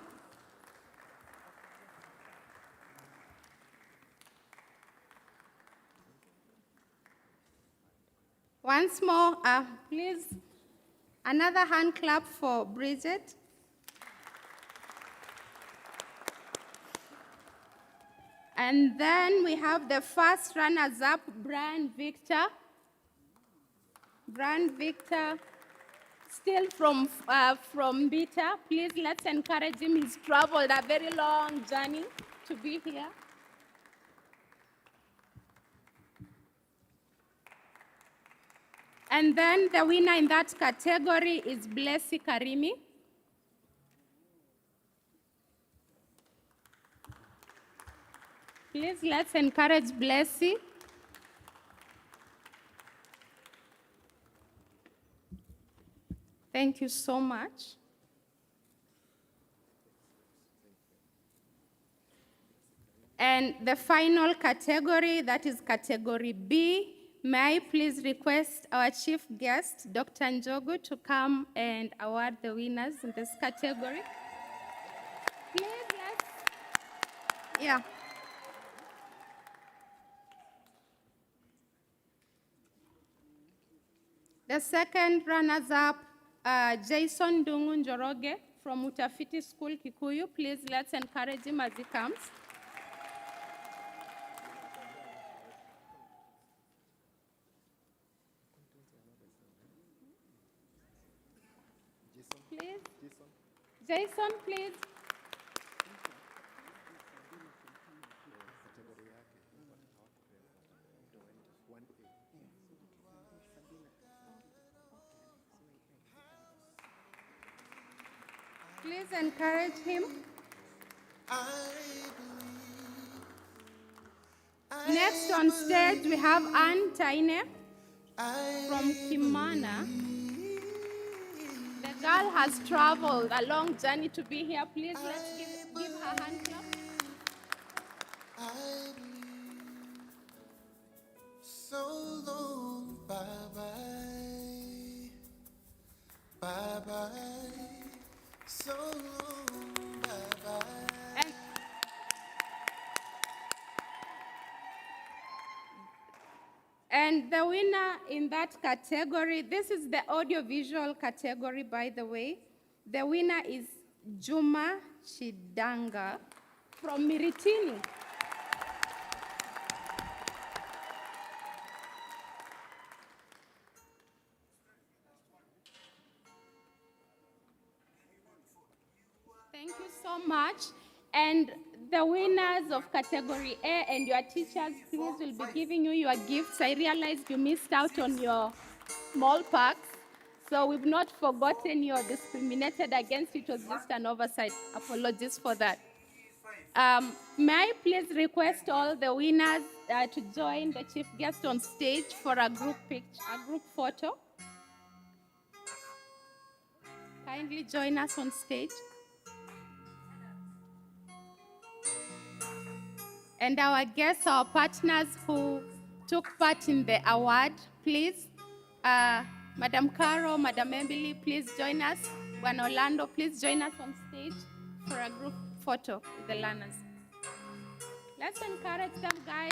Once more, please, another hand clap for Bridget. And then we have the first runners-up, Brian Victor. Brian Victor, still from Bita. Please, let's encourage him. He's traveled a very long journey to be here. And then the winner in that category is Blessy Karimi. Please, let's encourage Blessy. Thank you so much. And the final category, that is category B, may I please request our chief guest, Dr. Njogu, to come and award the winners in this category. Please, let's, yeah. The second runners-up, Jason Dungu Njoroge from Utafiti School, Kikuyu. Please, let's encourage him as he comes. Please. Jason, please. Please encourage him. Next on stage, we have Anne Taine from Kimana. The girl has traveled a long journey to be here. Please, let's give her a hand clap. So long, bye-bye, bye-bye, so long, bye-bye. And the winner in that category, this is the audiovisual category, by the way. The winner is Juma Chidanga from Miritini. Thank you so much. And the winners of category A and your teachers, please, will be giving you your gifts. I realized you missed out on your small packs. So we've not forgotten you or discriminated against. It was just an oversight. Apologies for that. May I please request all the winners to join the chief guest on stage for a group picture, a group photo. Kindly join us on stage. And our guests, our partners who took part in the award, please. Madam Caro, Madam Emily, please join us. Juan Orlando, please join us on stage for a group photo with the learners. Let's encourage them, guys.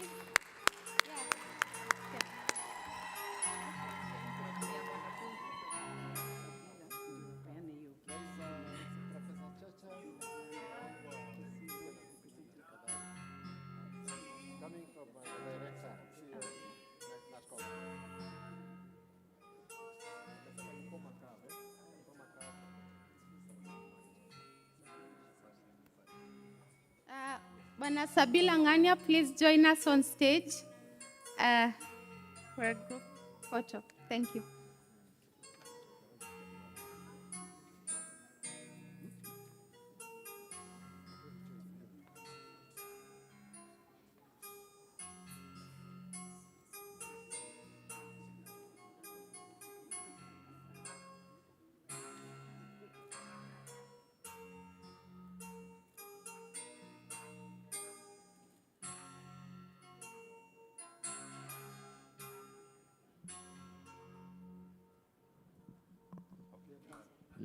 Bwana Sabila Ngania, please join us on stage for a group photo. Thank you.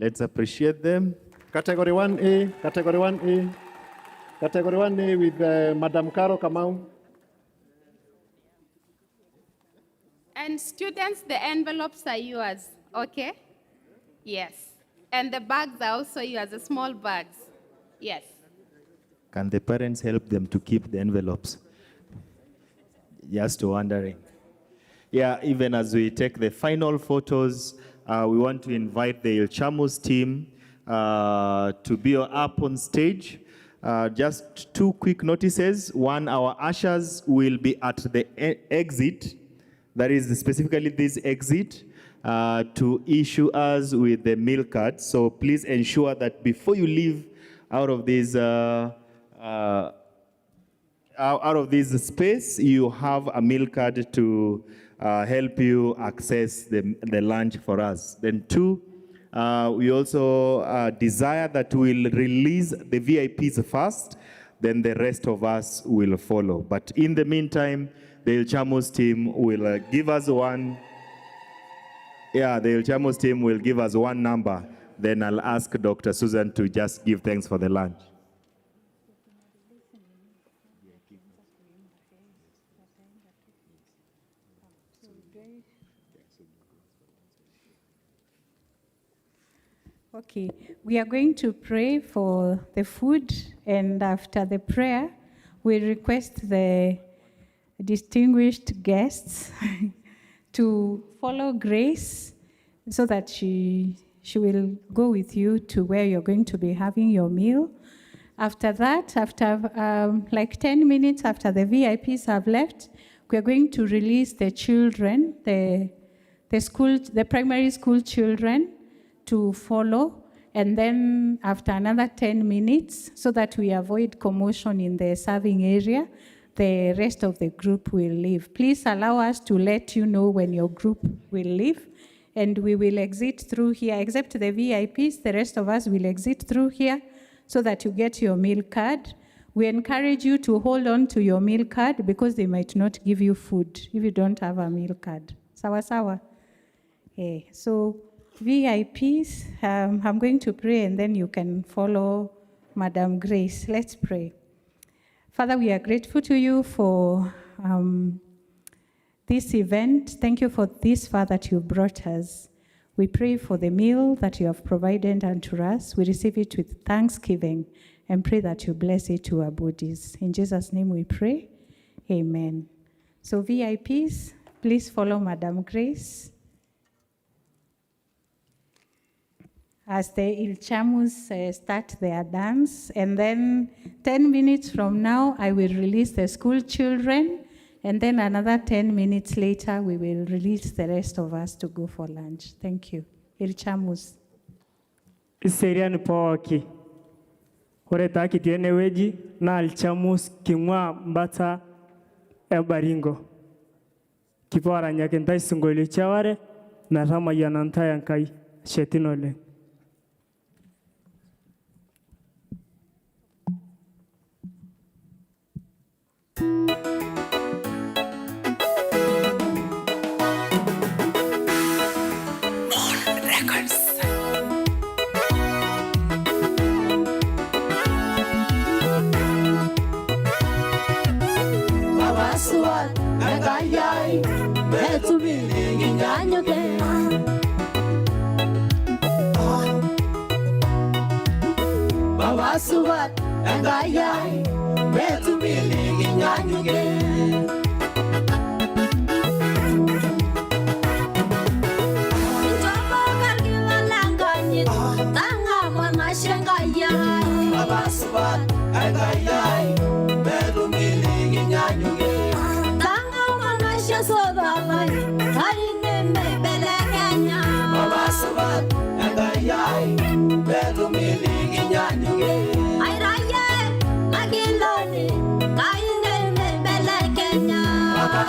Let's appreciate them. Category 1A, Category 1A, Category 1A with Madam Caro Kamau. And students, the envelopes are yours, okay? Yes. And the bags are also yours, the small bags. Yes. Can the parents help them to keep the envelopes? Just wondering. Yeah, even as we take the final photos, we want to invite the Ilchamus team to be up on stage. Just two quick notices. One, our ushers will be at the exit, that is specifically this exit, to issue us with the meal cards. So please ensure that before you leave out of this space, you have a meal card to help you access the lunch for us. Then two, we also desire that we'll release the VIPs first, then the rest of us will follow. But in the meantime, the Ilchamus team will give us one. Yeah, the Ilchamus team will give us one number. Then I'll ask Dr. Susan to just give thanks for the lunch. Okay, we are going to pray for the food, and after the prayer, we request the distinguished guests to follow Grace so that she will go with you to where you're going to be having your meal. After that, after like 10 minutes after the VIPs have left, we are going to release the children, the primary school children, to follow, and then after another 10 minutes, so that we avoid commotion in the serving area, the rest of the group will leave. Please allow us to let you know when your group will leave, and we will exit through here, except the VIPs, the rest of us will exit through here so that you get your meal card. We encourage you to hold on to your meal card because they might not give you food if you don't have a meal card. Sawa sawa? Okay, so VIPs, I'm going to pray and then you can follow Madam Grace. Let's pray. Father, we are grateful to you for this event. Thank you for this far that you brought us. We pray for the meal that you have provided unto us. We receive it with thanksgiving and pray that you bless it to our bodies. In Jesus' name we pray. Amen. So VIPs, please follow Madam Grace as the Ilchamus start their dance. And then 10 minutes from now, I will release the school children. And then another 10 minutes later, we will release the rest of us to go for lunch. Thank you. Ilchamus. Iserian Poki. Horetaki tiene weji na Ilchamus kimwa mbata ebaringo. Kipora nyakentai singoli chaware na rama yanantai yankai shetinole. Suat agayay betu biligi nyanyuge Jopo kalgila langanyit tanga mwana shengaya Baba suat agayay betu biligi nyanyuge tanga mwana shesodalay harine mebele kenya Baba suat agayay betu biligi nyanyuge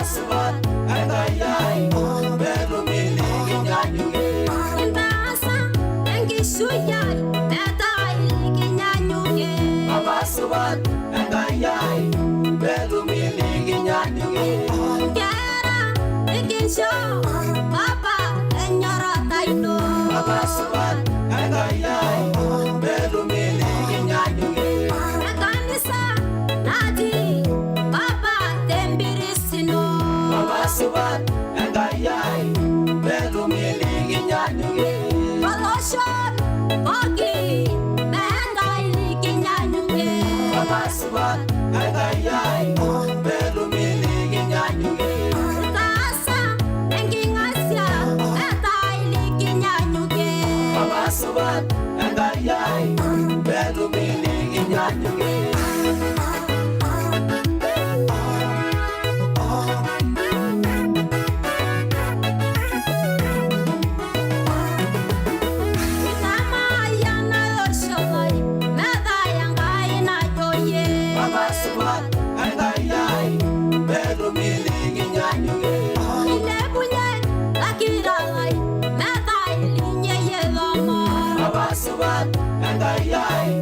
Suat agayay beru miligi nyanyuge Intasa engi suyay betai ligi nyanyuge Baba suat agayay beru miligi nyanyuge Kera ikinsho Baba enyora taino Baba suat agayay beru miligi nyanyuge Ekanisa nadi Baba Suat agayay beru miligi nyanyuge Palosyon Ogi Menday ligi nyanyuge Baba suat agayay beru miligi nyanyuge Tasa enging asya Menday ligi nyanyuge Baba suat agayay beru miligi nyanyuge Suat agayay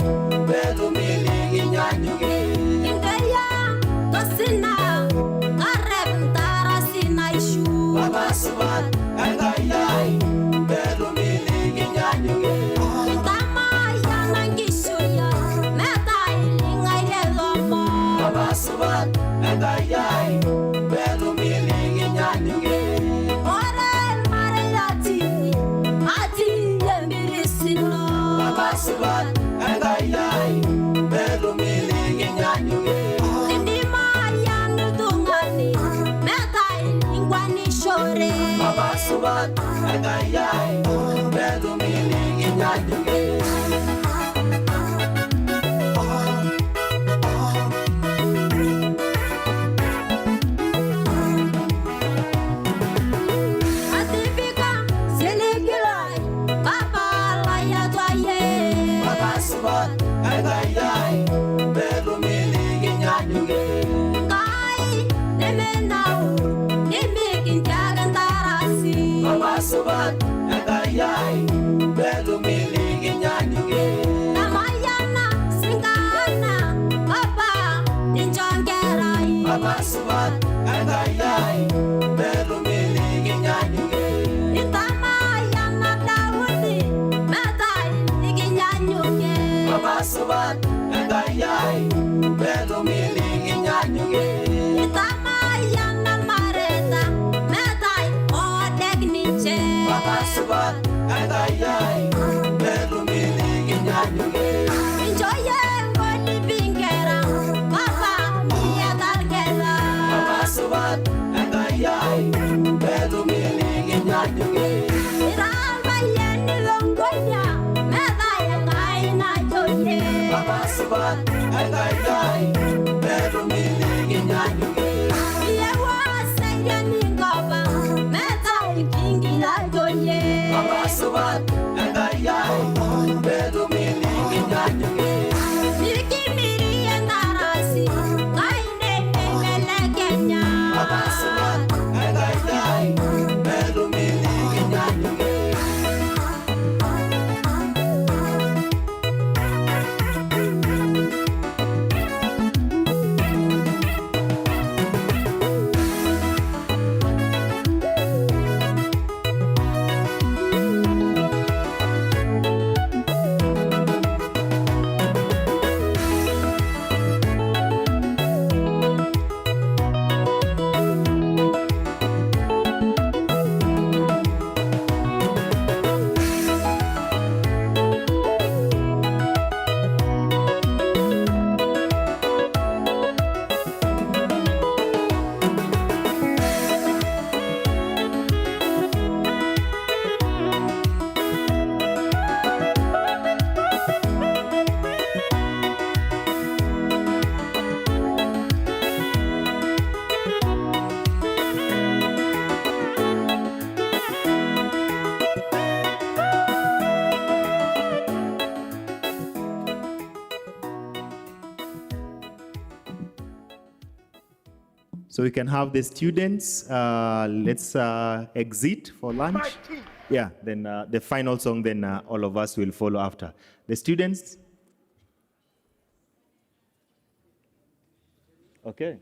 beru miligi nyanyuge Indaya tosina kareb tarasina ishu Baba suat agayay beru miligi nyanyuge Itama yanangishuya metai lingai relomo Baba suat agayay beru miligi nyanyuge Ore marayati ati yembirisino Engayai, Bedumili, Inyanyuge. Atipika, Silikilai, Papa Laya Twaye. Papa Subat, Engayai, Bedumili, Inyanyuge. Kai, Nemenau, Nimikin Jagantarasi. Papa Subat, Engayai, Bedumili, Inyanyuge. Namayana, Singana, Papa, Ninjongerai. Papa Subat, Engayai, Bedumili, Inyanyuge. Itamayana Daudi, Metai, Nikinyanyuke. Papa Subat, Engayai, Bedumili, Inyanyuge. Itamayana Mareta, Metai, Odegniche. Papa Subat, Engayai, Bedumili, Inyanyuge. Enjoye ngoni bingera, Papa, Mia Dargela. Papa Subat, Engayai, Bedumili, Inyanyuge. Iralba yeni longonya, Metai, Kaina Joye. Papa Subat, Engayai, Bedumili, Inyanyuge. Yewa seyeni ngoba, Metai, Kingira Joye. Papa Subat, Engayai, Bedumili, Inyanyuge. Nikimiri endarasi, Kaine Nemele Kenya. Papa Subat, Engayai, Bedumili, Inyanyuge. So we can have the students, let's exit for lunch. Yeah, then the final song, then all of us will follow after. The students. Okay.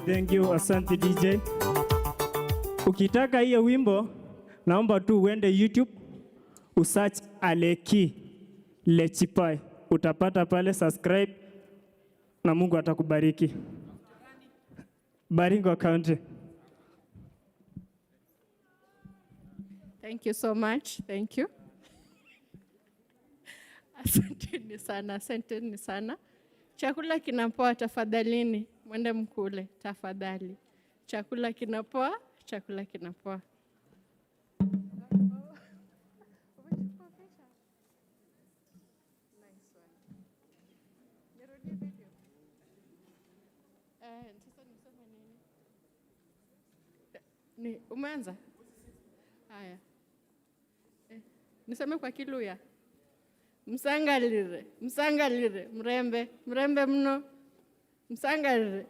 Thank you, asante DJ. Ukitaka hiyo wimbo, naomba tu uende YouTube, usearch Aleki Lechipai. Utapata pale, subscribe na Mungu atakubariki. Baringo County. Thank you so much. Thank you. Asanteni sana. Chakula kinapoa, tafadhalini. Mwende mkule, tafadhali. Chakula kinapoa, chakula kinapoa. Umeanza? Haya. Niseme kwa Kiluya. Msangalire, msangalire, mrembe, mrembe mno. Msangalire.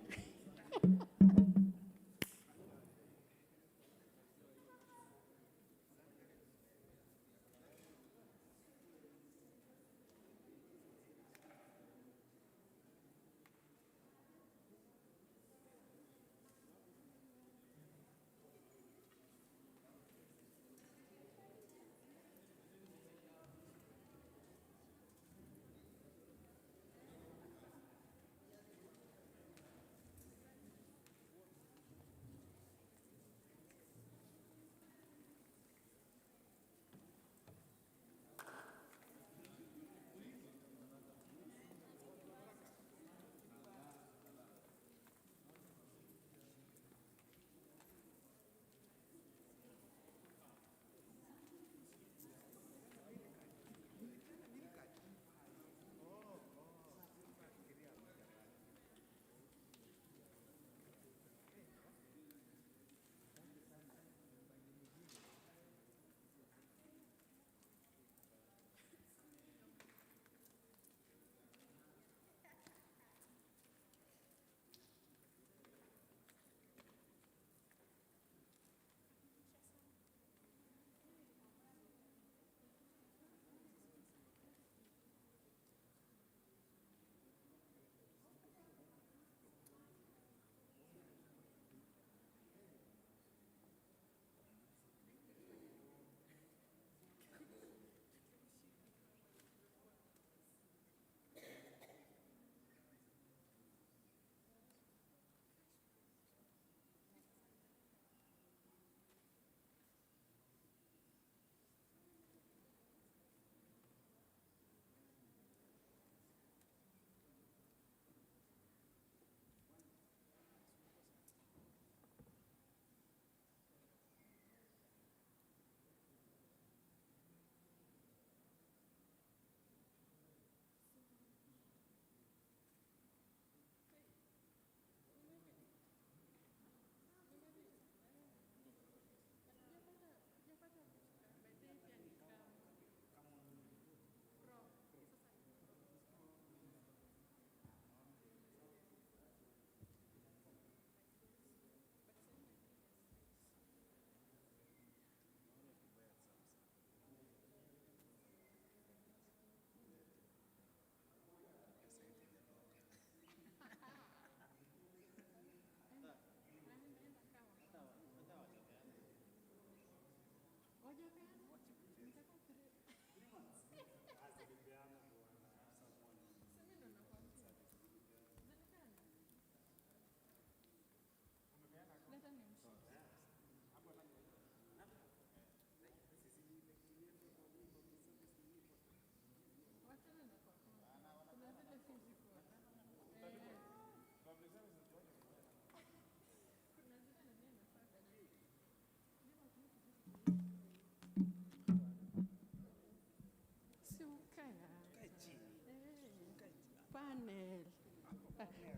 Panel.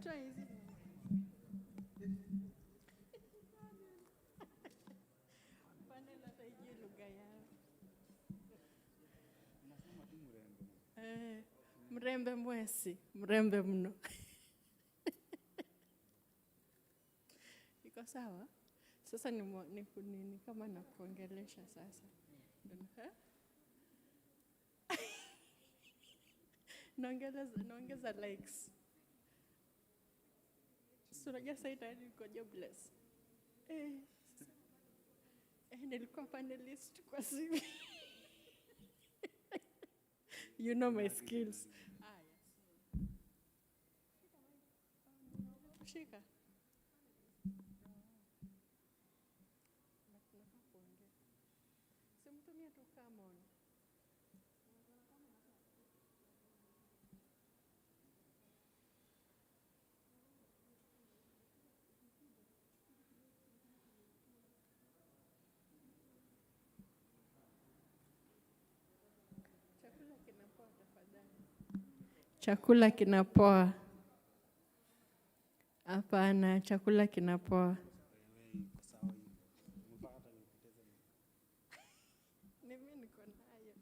Toa hizi. Panel hata ijue lugha yao. Mrembe mwesi, mrembe mno. Iko sawa? Sasa ni kunini kama nakuongelesha sasa. Naongeza likes. So unajua sasa tayari niko jobless. Nilikuwa panelist kwa CV. You know my skills. Shika. Simtumia tu come on. Chakula kinapoa tafadhali. Chakula kinapoa. Hapana, chakula kinapoa. Mimi niko nayo.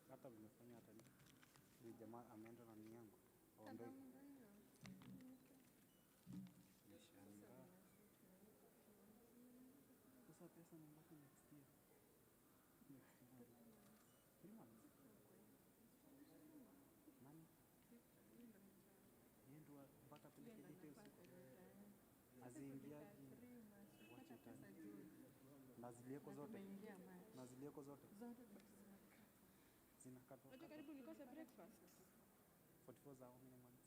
Hata vimefanya hata ni jamaa ameenda na nia yangu. Aondoe. Sasa pesa ni ngapi next year? Next year. 3 months. Nani? Yeye ndo mpaka peleke details. Aziingia wacha tani. Nazilieko zote. Nazilieko zote. Zinakatwa. Unajua karibu nikose breakfast. 44 za how many months?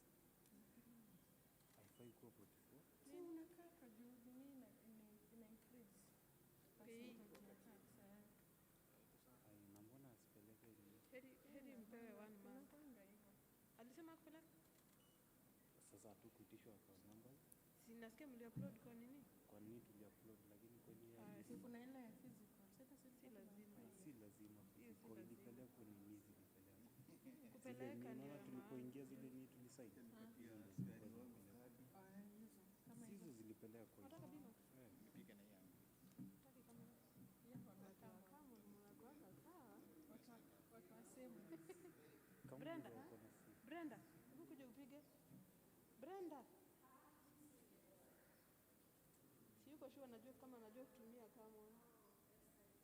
Haifai kuwa 44. Si unakata juu ina increase. Ai, na mbona asipeleke hivi? Heri mpewe 1 month. Alisema kupeleka? Sasa hatukuitishwa kwa numbers. Si nasikia mli-upload kwa nini? Kwa nini tuli-upload lakini kwani Si kuna ile ya physical. Sasa si lazima. Si lazima physical. Ilipelekwa ni nini zilipelekwa? Kupeleka ni tulipoingia zile ni tulisaini. Kama hizo zilipelekwa. Nataka bima. Nipige na yangu. Brenda, hebu kuja upige. Brenda. Si yuko sure najua kama najua kutumia kama.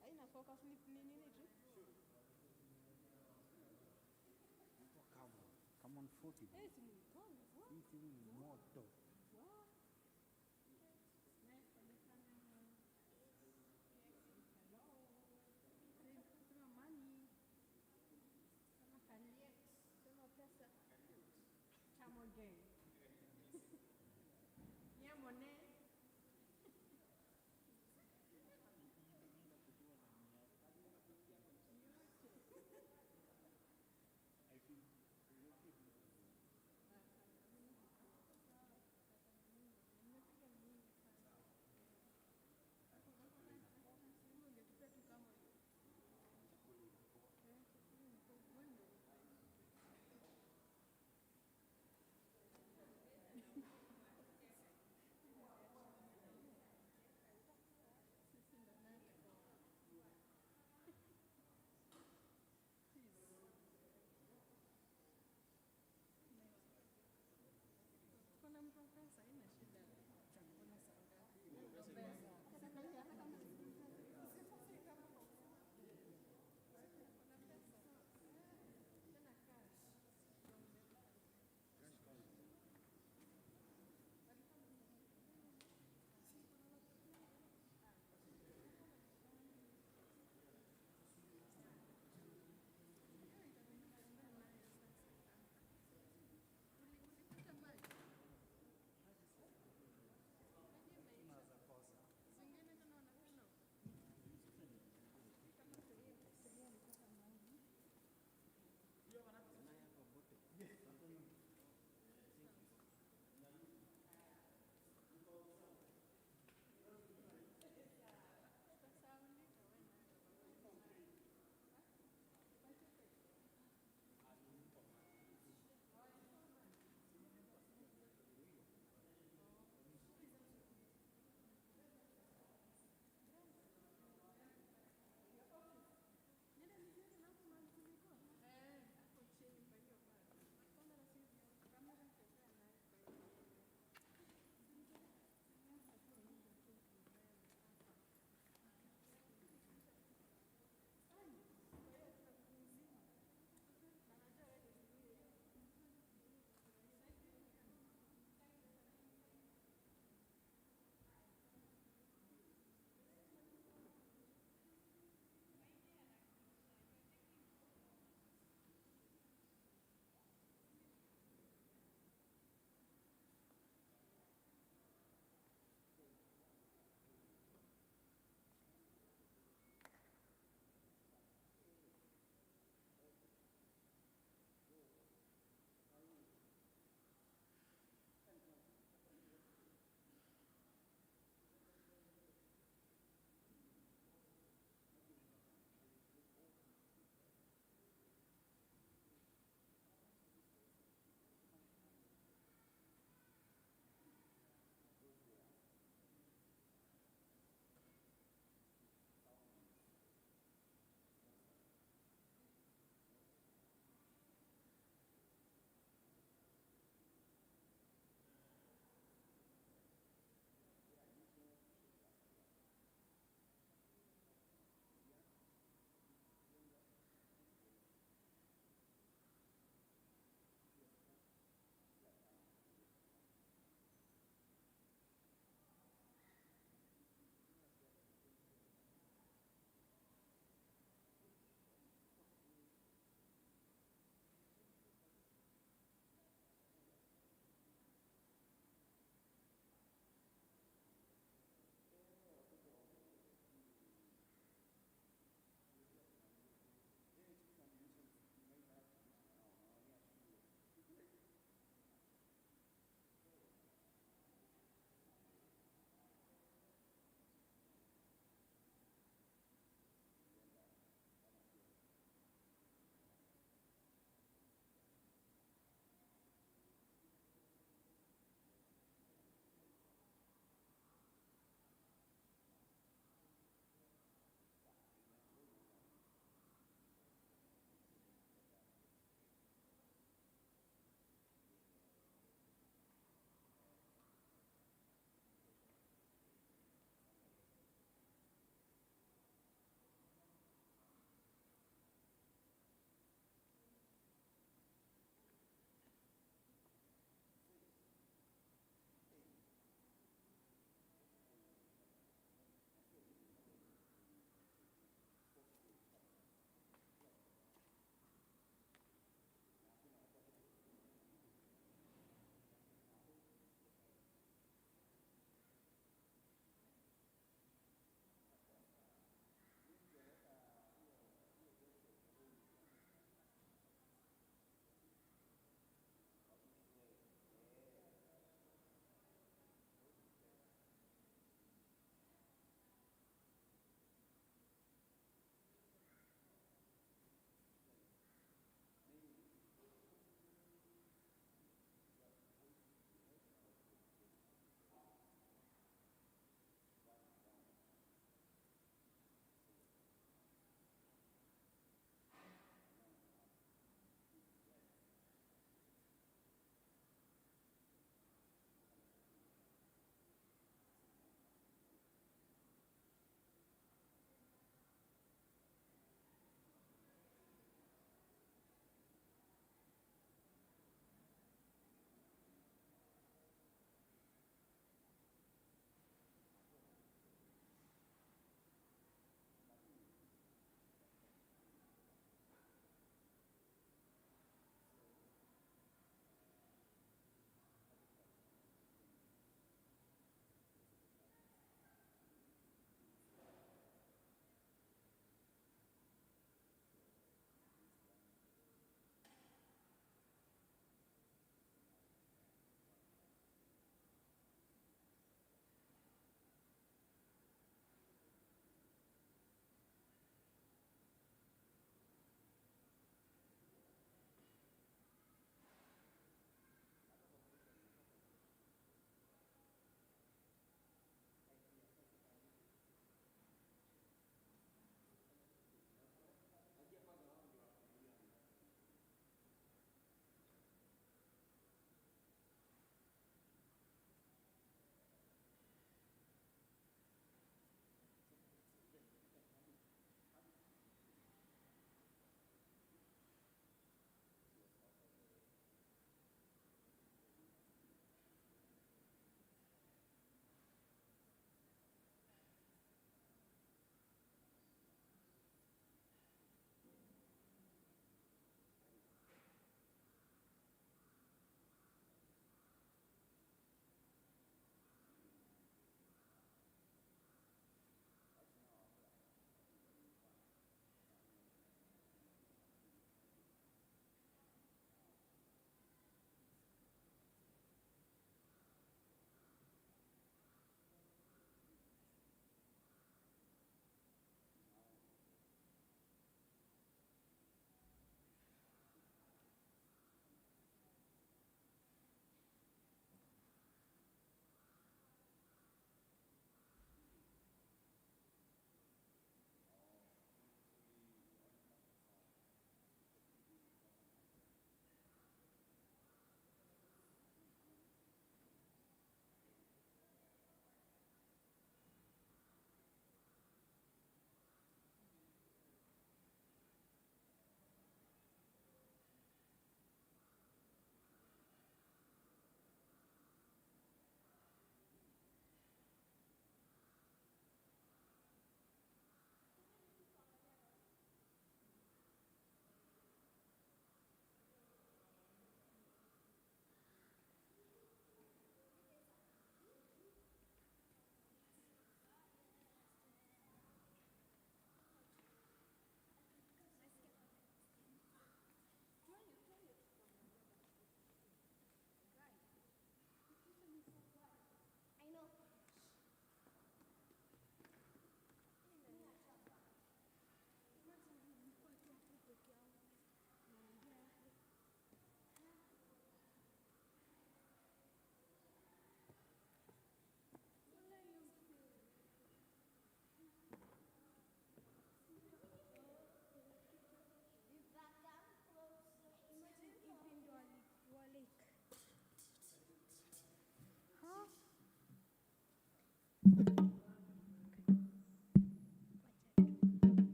Haina focus ni nini tu? Come on 40. Hii simu ni moto.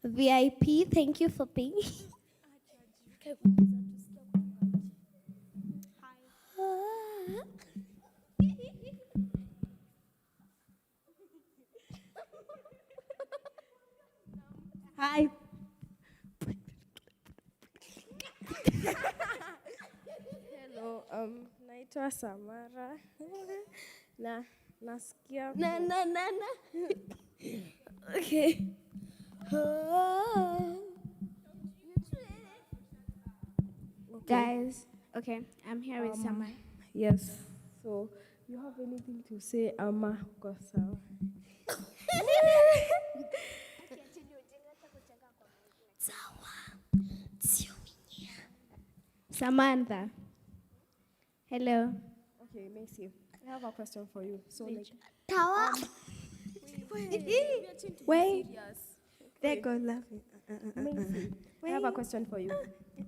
VIP, thank you for being Hi. Hello, naitwa Samara. Nasikia. Na. Okay. Guys, okay, I'm here with Samara. Yes. So, you have anything to say, Ama Kosa? Samantha. Hello. Okay, Macy. I have a question for you. So, like, Tawa. Wait. There goes laughing. Macy, I have a question for you.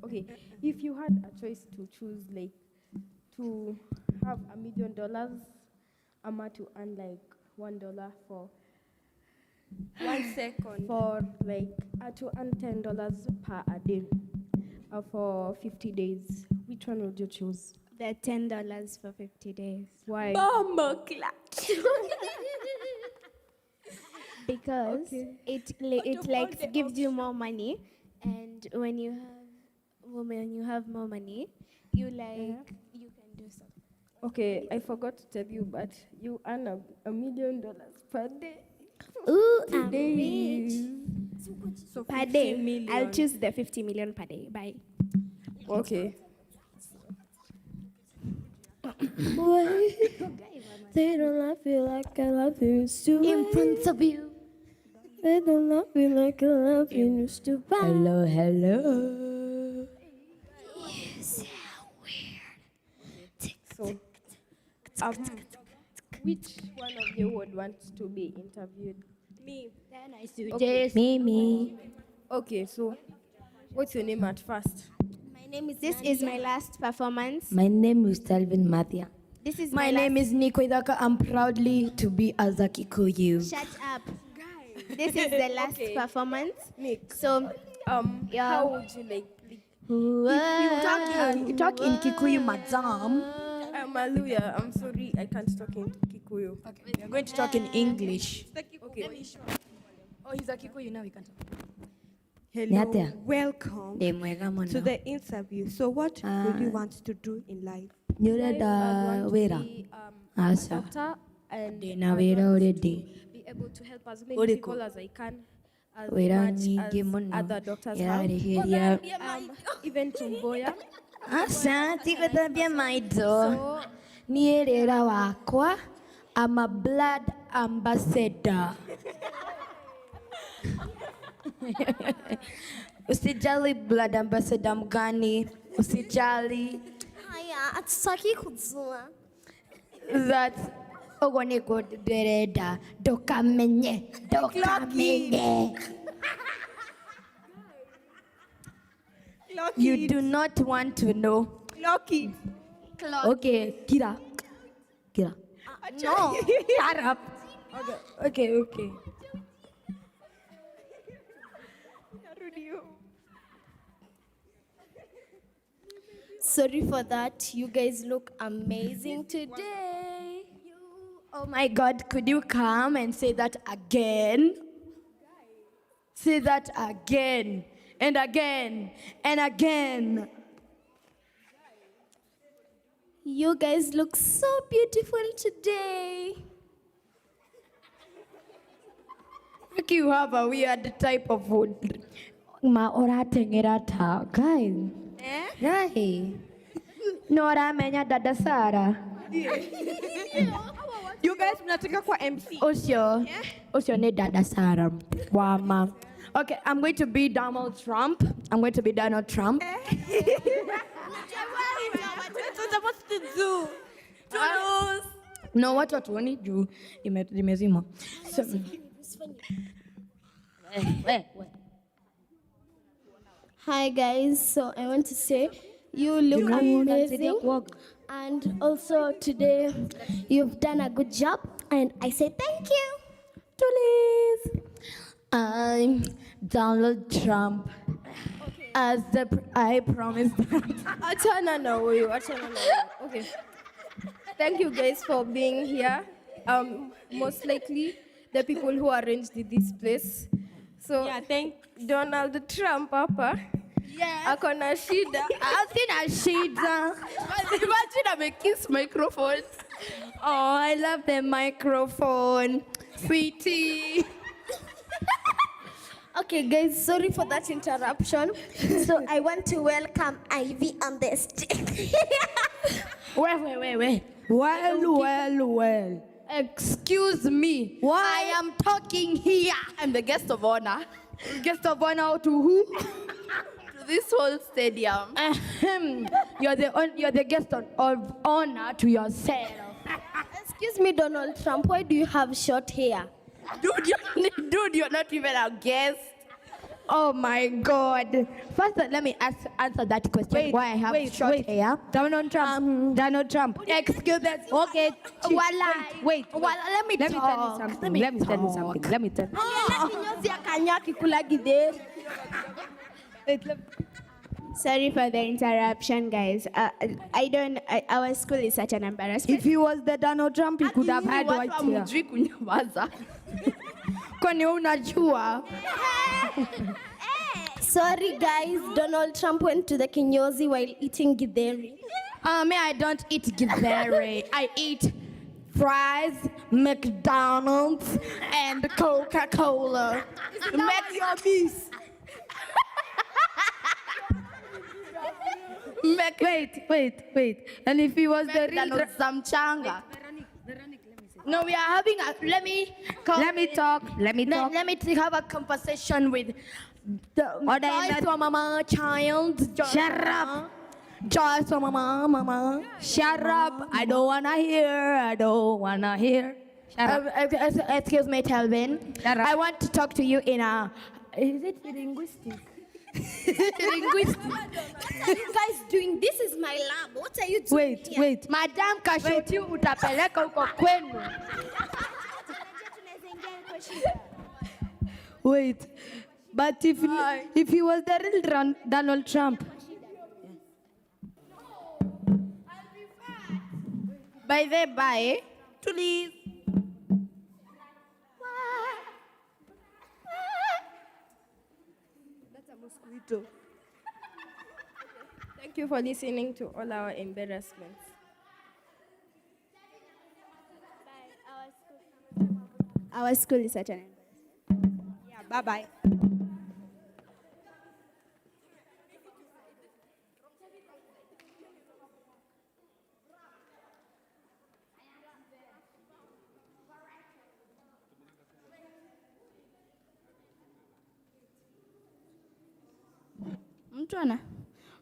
Okay, if you had a choice to choose, like, to have $1 million, Ama to earn like $1 for 1 second. for like to earn $10 per a day for 50 days, which one would you choose? The $10 for 50 days. Why? Bombo clutch. Because it gives you more money, and when you have more money, you you can do something. Okay, I forgot to tell you, but you earn $1 million per day. Ooh, I'm 50 days. rich. So Per 50 day. million. I'll choose the 50 million per day. Bye. Okay. They don't love you like I love you used to. In front of you. They don't love you like I love you used to. Hello, hello. So, which one of you would want to be interviewed? Me. Then I suggest me. Okay, so what's your name at first? My name is. This is my last performance. My name is Talvin Mathia. This is My name is Nico Idaka. I'm proudly to be a Kikuyu. Shut up. This is the last performance. Nick. So, yeah. How would you like? You talk in Kikuyu, madam. Maluya, I'm sorry, I can't talk in Kikuyu. Okay, we are going to talk in English. Okay. Oh, he's a Kikuyu, now we can talk. Hello, welcome to to the interview. So what would you want to do in life? Nyureda wera. Asa. Doctor and Dina wera already. be able to help as many Uriko. people as I can, as Wera much nyingi as muno. other doctors Yararihiria. have. Even Tumboya. Asante kwa tabia maido. Nierera wakwa. I'm a blood ambassador. Usijali blood ambassador mgani. Usijali. Haya, atusaki kuzua. That's ogone god dereda. Dokamenye. Dokamenye. You do not want to know. Clocky. Okay, Kira. Kira. No. Shut up. Okay. Sorry for that. You guys look amazing today. Oh my God, could you come and say that again? Say that again and again and again. You guys look so beautiful today. Like you have a weird type of food. Maora tengerata, guys. Guys. Nora menya dada Sara. You guys mnataka kwa MC. Osio ne dada Sara. Wama. Okay, I'm going to be Donald Trump. What we're supposed to do. No, what watuoni juu imezima. So, hi guys, so I want to say you look amazing, and also today you've done a good job, and I say thank you. To leave. I'm Donald Trump. As I promised. Achana na huyu. Okay. Thank you guys for being here. Most likely the people who arranged this place. So yeah, thank Donald Trump hapa. Yes. Akona shida. Sina shida. Imagine amekiss microphone. Oh, I love the microphone. Sweetie. Okay, guys, sorry for that interruption. So I want to welcome Ivy on the stage. Wait. Well. Excuse me. Why? I am talking here. I'm the guest of honor. Guest of honor to who? To this whole stadium. You're the guest of honor to yourself. Excuse me, Donald Trump, why do you have short hair? Dude, you're not even a guest. Oh my God. First, let me answer that question. Why I have short hair? Donald Trump. Excuse me. Okay. Wait. Let me tell you something. Let me tell you something. Sorry for the interruption, guys. Our school is such an embarrassment. If he was the Donald Trump, he could have had white hair. Kwani unajua? Sorry, guys. Donald Trump went to the kinyozi while eating githeri. Me, I don't eat githeri. I eat fries, McDonald's, and Coca-Cola. Make your peace. Wait. And if he was the real Zamchanga. No, we are having a. Let me talk. Let me have a conversation with the Joyce or Mama child. Shut up. Joyce or Mama. Shut up. I don't wanna hear. Shut up. Excuse me, Telvin. I want to talk to you in a. Is it linguistic? Linguistic. What are you guys doing? This is my lab. What are you doing? Wait. Madam Kashuti utapeleka huko kwenu. Wait. But if he was the real Donald Trump. Bye. Please. That's a mosquito. Thank you for listening to all our embarrassments. Our school is such an embarrassment. Yeah, bye-bye.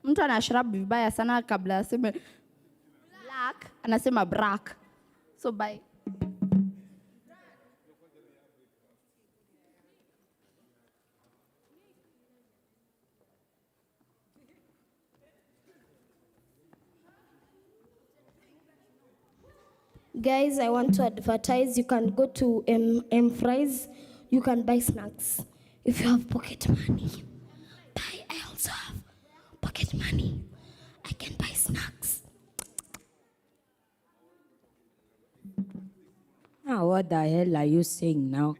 Mtu anashrub vibaya sana kabla aseme black, anasema black. So bye. Guys, I want to advertise. You can go to M Fries. You can buy snacks. If you have pocket money, buy. I also have pocket money. I can buy snacks. What the hell are you saying now?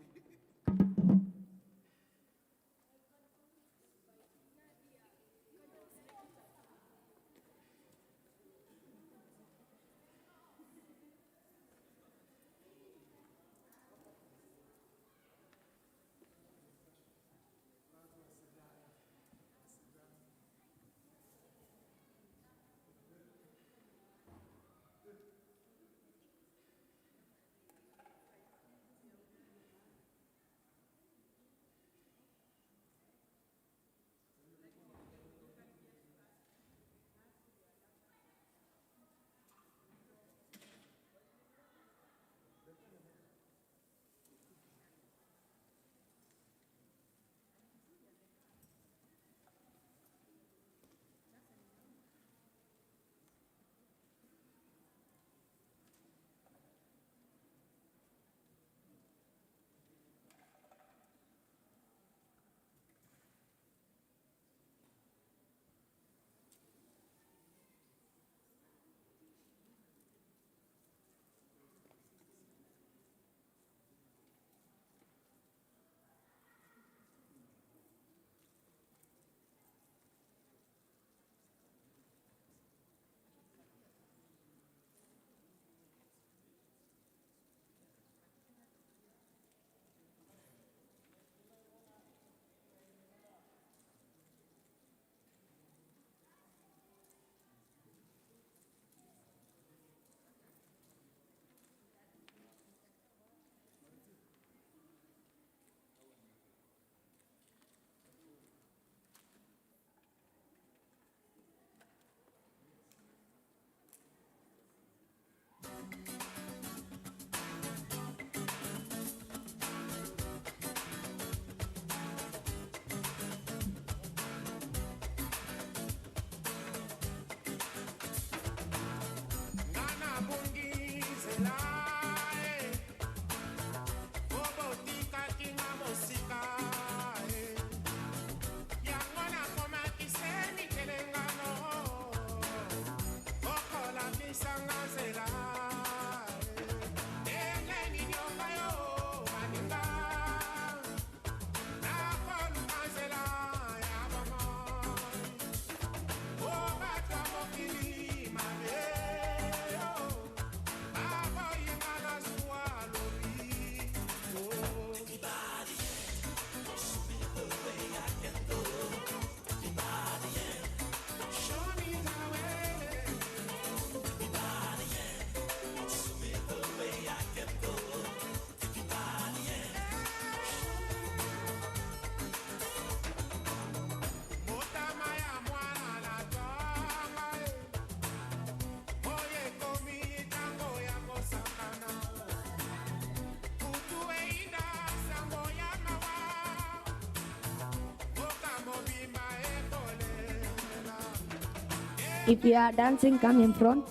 If you are dancing, come in front.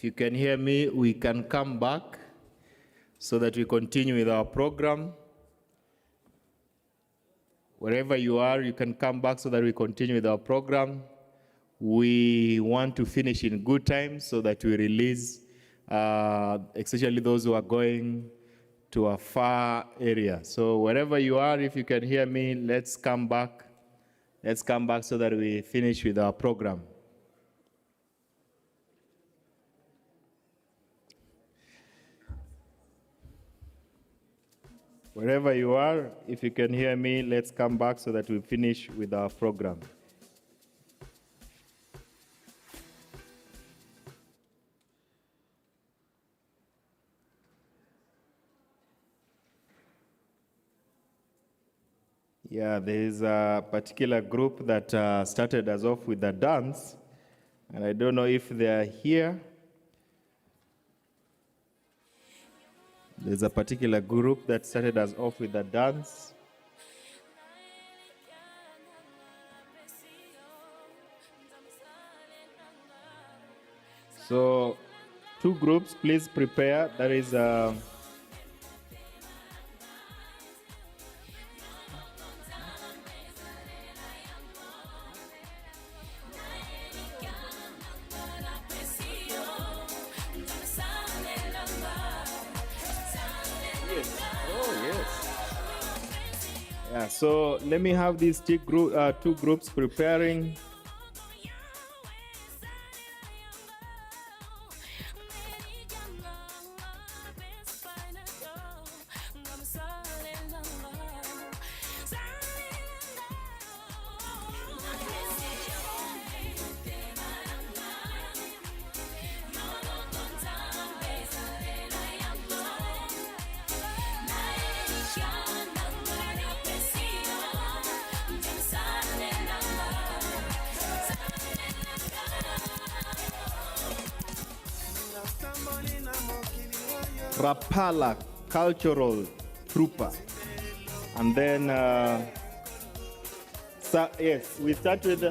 If you can hear me, we can come back so that we continue with our program. Wherever you are, you can come back so that we continue with our program. We want to finish in good time so that we release, especially those who are going to a far area. So wherever you are, if you can hear me, let's come back. Let's come back so that we finish with our program. Wherever you are, if you can hear me, let's come back so that we finish with our program. Yeah, there is a particular group that started us off with a dance, and I don't know if they are here. There's a particular group that started us off with a dance. So, two groups, please prepare. That is yeah, so let me have these two groups preparing. Rapala cultural trooper, and then yes, we start with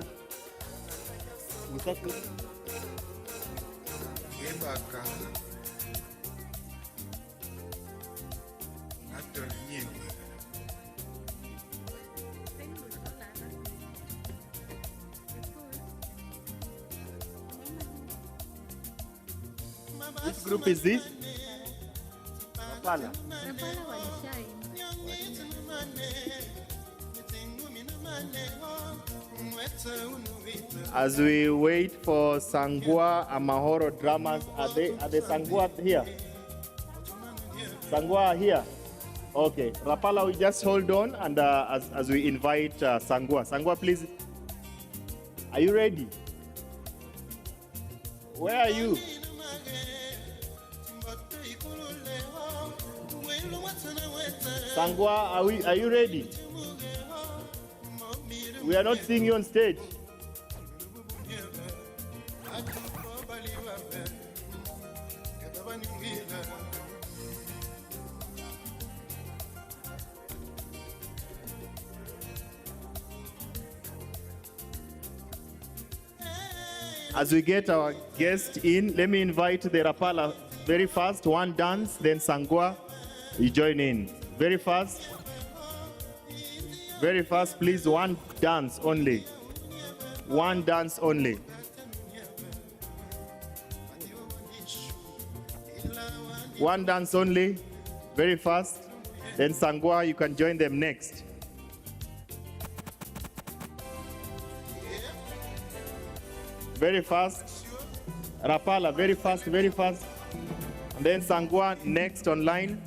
which group is this? Rapala. As we wait for Sangwa Amahoro drummers, are they Sangwa here? Sangwa are here? Okay, Rapala, we just hold on, and as we invite Sangwa. Sangwa, please. Are you ready? Where are you? Sangwa, are you ready? We are not seeing you on stage. As we get our guest in, let me invite the Rapala very fast. One dance, then Sangwa, you join in. Very fast. Very fast, please. One dance only. One dance only. One dance only. Very fast. Then Sangwa, you can join them next. Very fast. Rapala, very fast, very fast. And then Sangwa next online.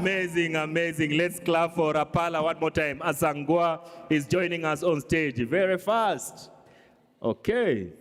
Amazing, amazing. Let's clap for Rapala one more time. Asangwa is joining us on stage very fast. Okay.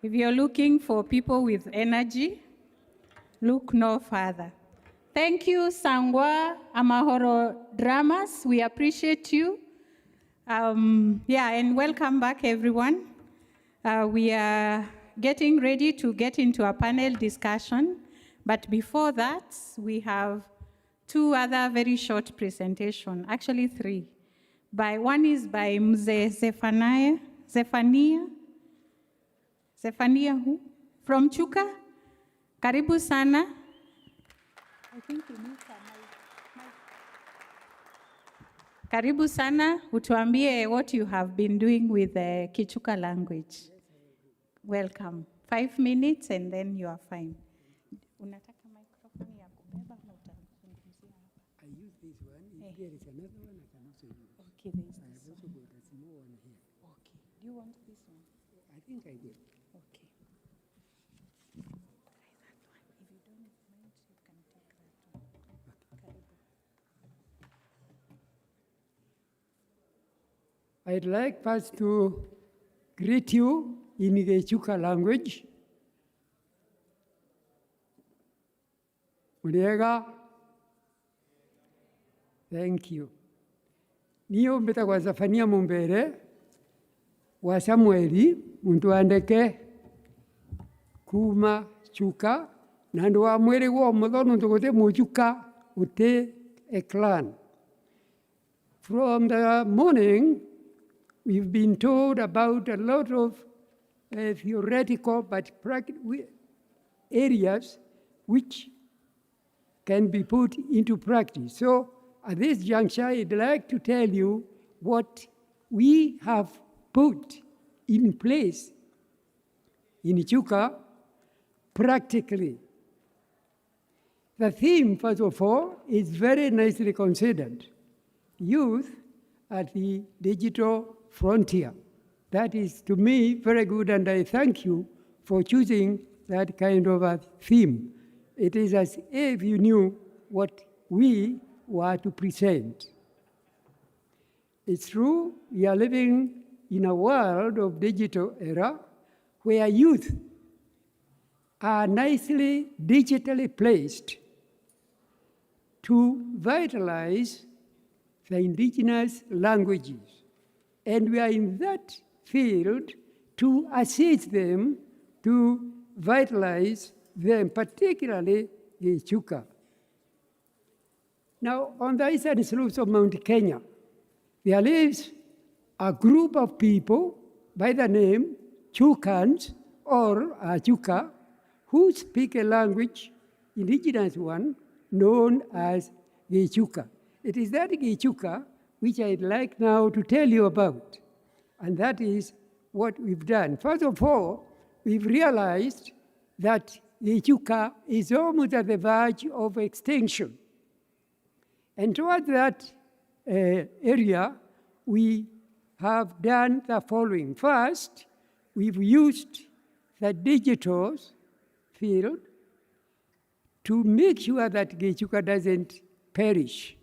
If you're looking for people with energy, look no further. Thank you, Sangwa Amahoro Dramas. We appreciate you. And welcome back, everyone. We are getting ready to get into a panel discussion. But before that, we have two other very short presentations, actually three. One is by Mzee Zephania who? From Chuka. Karibu sana. I think you need some mic. Karibu sana, utuambie what you have been doing with the Kichuka language. Welcome. 5 minutes and then you are fine. Unataka microphone ya kubeba na utazungumzia hapa? I use this one. If there is another one, I can also use. Okay, there is I have also got a small one here. Okay. Do you want this one? I think I will. Okay. If you don't mind, you can take that one. Karibu. I'd like first to greet you in the Chuka language. Muriega, thank you. Niyo mbeta kwa Zafania Mumbere, wa Samueli, muntu andeke, kuma Chuka, nando wa mwere wa mudonu ntukote muchuka, ute a clan. From the morning, we've been told about a lot of theoretical but practical areas which can be put into practice. So at this juncture, I'd like to tell you what we have put in place in Chuka practically. The theme, first of all, is very nicely considered. Youth at the digital frontier. That is, to me, very good, and I thank you for choosing that kind of a theme. It is as if you knew what we were to present. It's true, we are living in a world of digital era where youth are nicely digitally placed to vitalize the indigenous languages. And we are in that field to assist them to vitalize them, particularly the Chuka. Now, on the eastern slopes of Mount Kenya, there lives a group of people by the name Chukans or Chuka, who speak a language, indigenous one, known as Gichuka. It is that Gichuka which I'd like now to tell you about, and that is what we've done. First of all, we've realized that Gichuka is almost at the verge of extinction. And towards that area, we have done the following. First, we've used the digital field to make sure that Gichuka doesn't perish.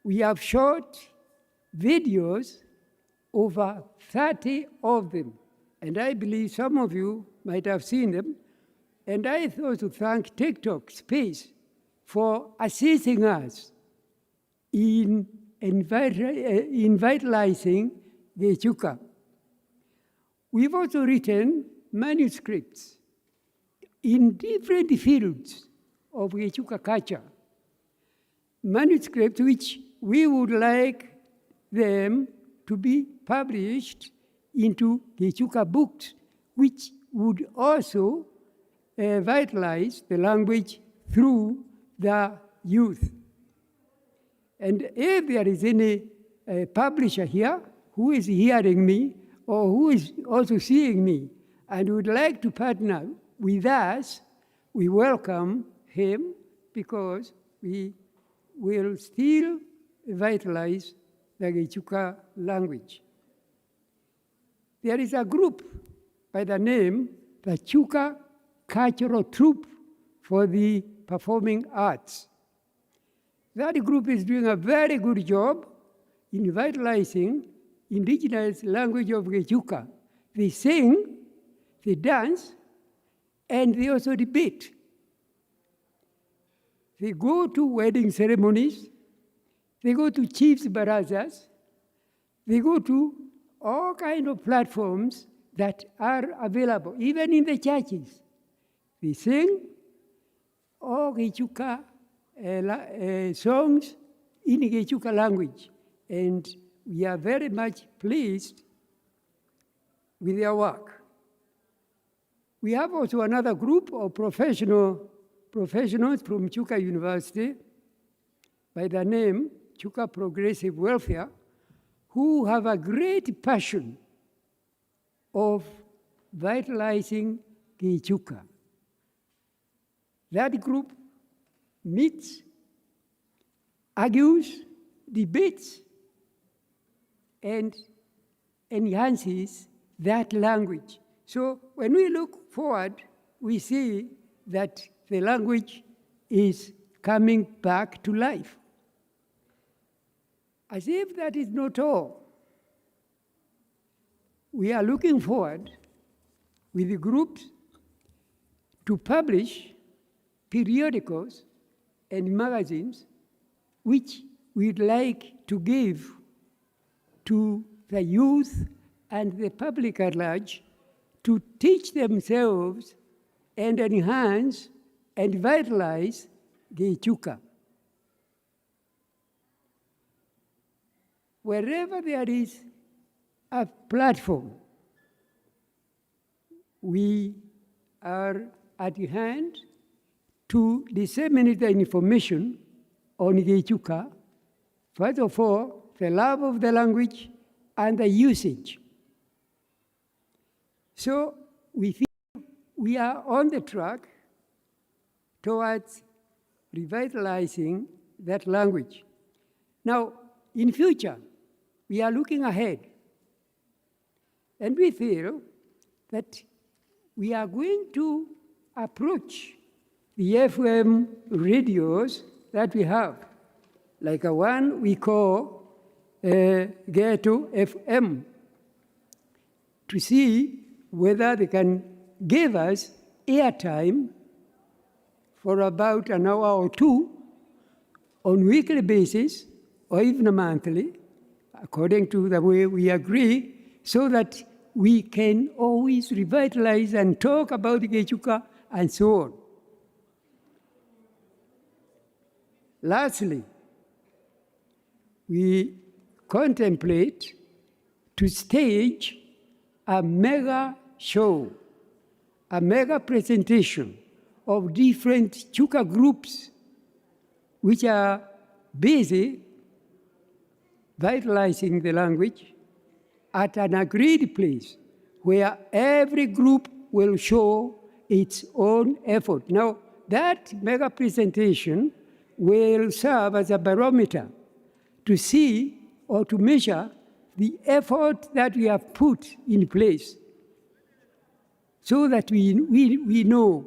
We have shot videos, over 30 of them, and I believe some of you might have seen them. And I thought to thank TikTok Space for assisting us in vitalizing Gichuka. We've also written manuscripts in different fields of Gichuka culture, manuscripts which we would like them to be published into Gichuka books, which would also vitalize the language through the youth. And if there is any publisher here who is hearing me or who is also seeing me and would like to partner with us, we welcome him because we will still vitalize the Gichuka language. There is a group by the name the Chuka Cultural Troupe for the Performing Arts. That group is doing a very good job in vitalizing indigenous language of Gichuka. They sing they dance, and they also debate. They go to wedding ceremonies, they go to chiefs' barazas, they go to all kinds of platforms that are available, even in the churches. They sing all Gichuka songs in Gichuka language, and we are very much pleased with their work. We have also another group of professionals from Chuka University by the name Chuka Progressive Welfare, who have a great passion of vitalizing Gichuka. That group meets, argues, debates, and enhances that language. So when we look forward, we see that the language is coming back to life. As if that is not all, we are looking forward with the groups to publish periodicals and magazines which we'd like to give to the youth and the public at large to teach themselves and enhance and vitalize Gichuka. Wherever there is a platform, we are at hand to disseminate the information on Gichuka. First of all, the love of the language and the usage. So we feel we are on the track towards revitalizing that language. Now, in future, we are looking ahead. And we feel that we are going to approach the FM radios that we have, like a one we call Ghetto FM, to see whether they can give us airtime for about an hour or two on weekly basis, or even monthly, according to the way we agree, so that we can always revitalize and talk about Gichuka and so on. Lastly, we contemplate to stage a mega show, a mega presentation of different Chuka groups which are busy vitalizing the language at an agreed place where every group will show its own effort. Now, that mega presentation will serve as a barometer to see or to measure the effort that we have put in place so that we know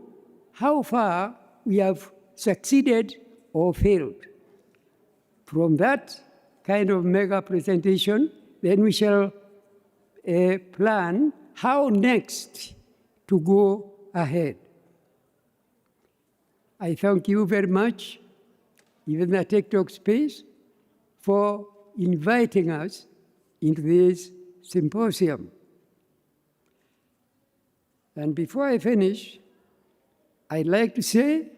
how far we have succeeded or failed. From that kind of mega presentation, then we shall plan how next to go ahead. I thank you very much, even the TikTok space, for inviting us into this symposium. And before I finish, I'd like to say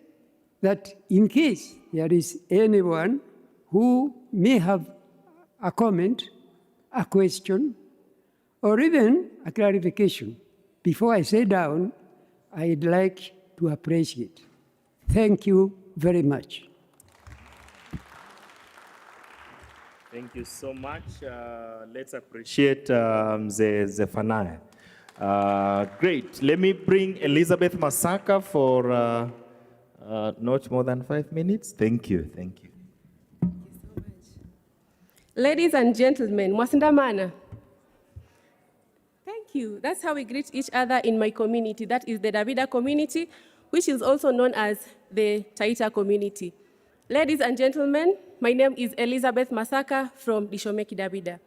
that in case there is anyone who may have a comment, a question, or even a clarification, before I sit down, I'd like to appreciate. Thank you very much. Thank you so much. Let's appreciate Zephaniah. Great. Let me bring Elizabeth Masaka for not more than 5 minutes. Thank you. Thank you. Ladies and gentlemen, Mwasindamana. Thank you. That's how we greet each other in my community. That is the Davida community, which is also known as the Taita community. Ladies and gentlemen, my name is Elizabeth Masaka from Dishomeki Davida.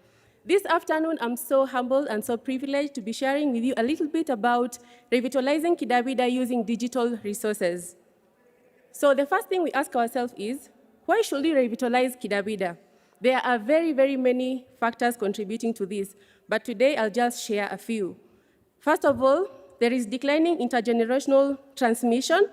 This afternoon, I'm so humbled and so privileged to be sharing with you a little bit about revitalizing Kidabida using digital resources. So the first thing we ask ourselves is, why should we revitalize Kidabida? There are very, very many factors contributing to this, but today I'll just share a few. First of all, there is declining intergenerational transmission,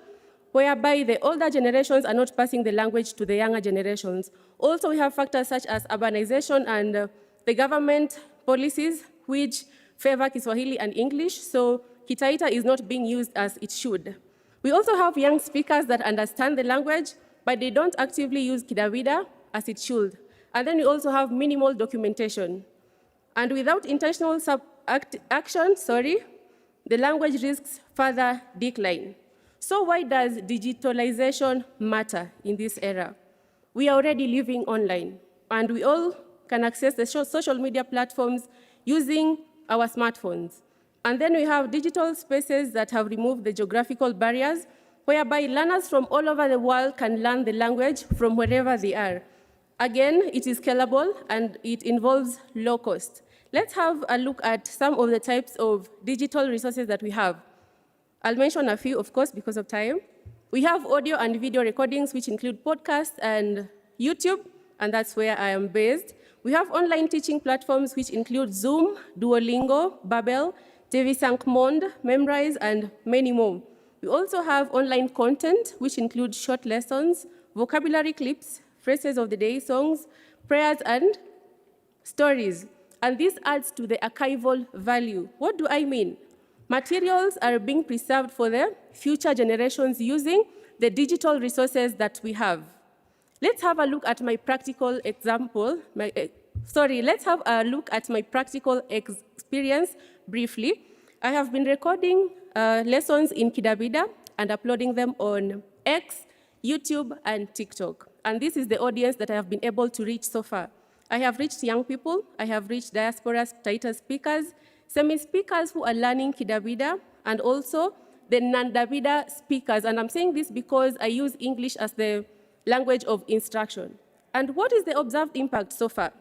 whereby the older generations are not passing the language to the younger generations. Also, we have factors such as urbanization and the government policies which favor Kiswahili and English, so Kitaita is not being used as it should. We also have young speakers that understand the language, but they don't actively use Kidabida as it should. And then we also have minimal documentation. And without intentional action, the language risks further decline. So why does digitalization matter in this era? We are already living online, and we all can access the social media platforms using our smartphones. And then we have digital spaces that have removed the geographical barriers, whereby learners from all over the world can learn the language from wherever they are. Again, it is scalable and it involves low cost. Let's have a look at some of the types of digital resources that we have. I'll mention a few, of course, because of time. We have audio and video recordings, which include podcasts and YouTube, and that's where I am based. We have online teaching platforms, which include Zoom, Duolingo, Babbel, TV5 Monde, Memrise, and many more. We also have online content, which includes short lessons, vocabulary clips, phrases of the day, songs, prayers, and stories. And this adds to the archival value. What do I mean? Materials are being preserved for the future generations using the digital resources that we have. Let's have a look at my practical example. Let's have a look at my practical experience briefly. I have been recording lessons in Kidabida and uploading them on X, YouTube, and TikTok. And this is the audience that I have been able to reach so far. I have reached young people, I have reached diaspora Taita speakers, semi-speakers who are learning Kidabida, and also the non-Dabida speakers. And I'm saying this because I use English as the language of instruction. And what is the observed impact so far?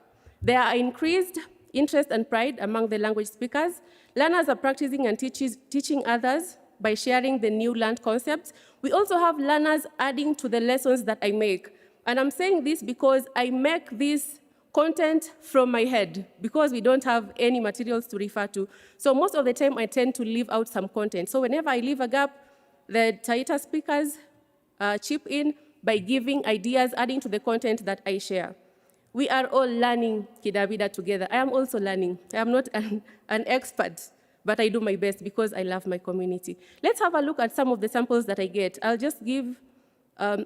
There are increased interest and pride among the language speakers. Learners are practicing and teaching others by sharing the new learned concepts. We also have learners adding to the lessons that I make. And I'm saying this because I make this content from my head because we don't have any materials to refer to. So most of the time I tend to leave out some content. So whenever I leave a gap, the Taita speakers chip in by giving ideas, adding to the content that I share. We are all learning Kidabida together. I am also learning. I am not an expert, but I do my best because I love my community. Let's have a look at some of the samples that I get. I'll just give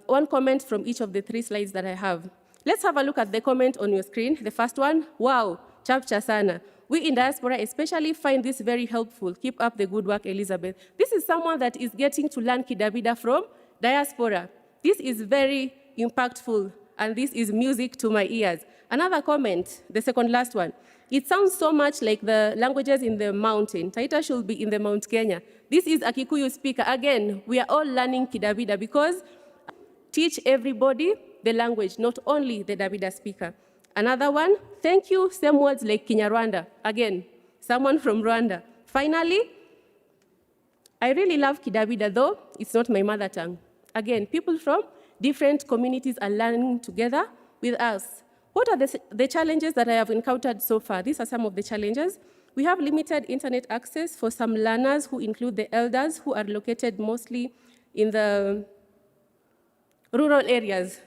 one comment from each of the 3 slides that I have. Let's have a look at the comment on your screen. The first one, wow, chapcha sana. We in diaspora especially find this very helpful. Keep up the good work, Elizabeth. This is someone that is getting to learn Kidabida from diaspora. This is very impactful, and this is music to my ears. Another comment, the second last one. It sounds so much like the languages in the mountain. Taita should be in the Mount Kenya. This is a Kikuyu speaker. Again, we are all learning Kidabida because teach everybody the language, not only the Dabida speaker. Another one, thank you, same words like Kinyarwanda. Again, someone from Rwanda. Finally, I really love Kidabida, though it's not my mother tongue. Again, people from different communities are learning together with us. What are the challenges that I have encountered so far? These are some of the challenges. We have limited internet access for some learners who include the elders who are located mostly in the rural areas,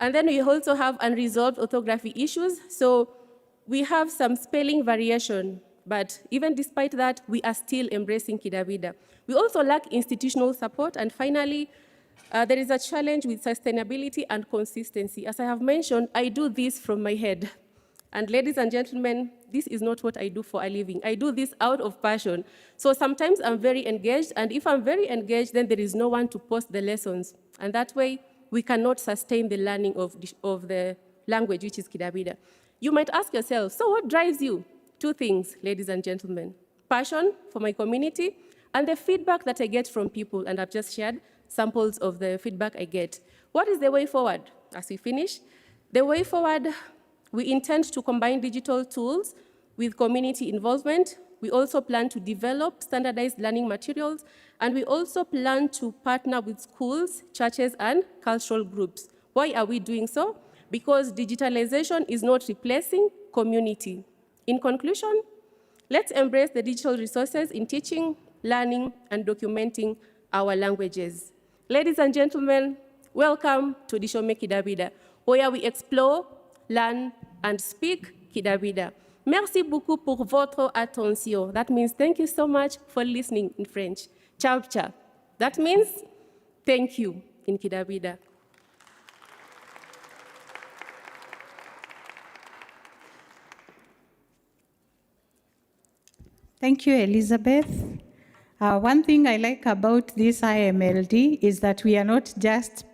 And then we also have unresolved orthography issues. So we have some spelling variation, but even despite that, we are still embracing Kidabida. We also lack institutional support. And finally, there is a challenge with sustainability and consistency. As I have mentioned, I do this from my head. And ladies and gentlemen, this is not what I do for a living. I do this out of passion. So sometimes I'm very engaged, and if I'm very engaged, then there is no one to post the lessons. And that way, we cannot sustain the learning of the language, which is Kidabida. You might ask yourself, so what drives you? 2 things, ladies and gentlemen. Passion for my community and the feedback that I get from people, and I've just shared samples of the feedback I get. What is the way forward? As we finish, the way forward we intend to combine digital tools with community involvement. We also plan to develop standardized learning materials, and we also plan to partner with schools, churches, and cultural groups. Why are we doing so? Because digitalization is not replacing community. In conclusion, let's embrace the digital resources in teaching, learning, and documenting our languages. Ladies and gentlemen, welcome to Dishome Kidawida, where we explore, learn, and speak Kidawida. Merci beaucoup pour votre attention. That means thank you so much for listening in French. Ciao, ciao. That means thank you in Kidawida. Thank you, Elizabeth. One thing I like about this IMLD is that we are not just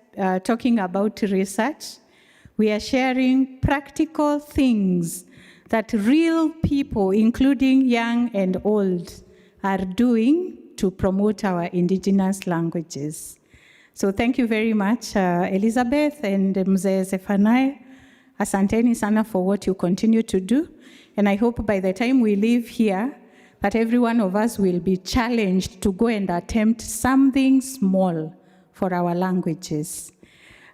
talking about research. We are sharing practical things that real people, including young and old, are doing to promote our indigenous languages. So thank you very much, Elizabeth and Mzee Zephaniah. Asanteni sana for what you continue to do. And I hope by the time we leave here, that every one of us will be challenged to go and attempt something small for our languages.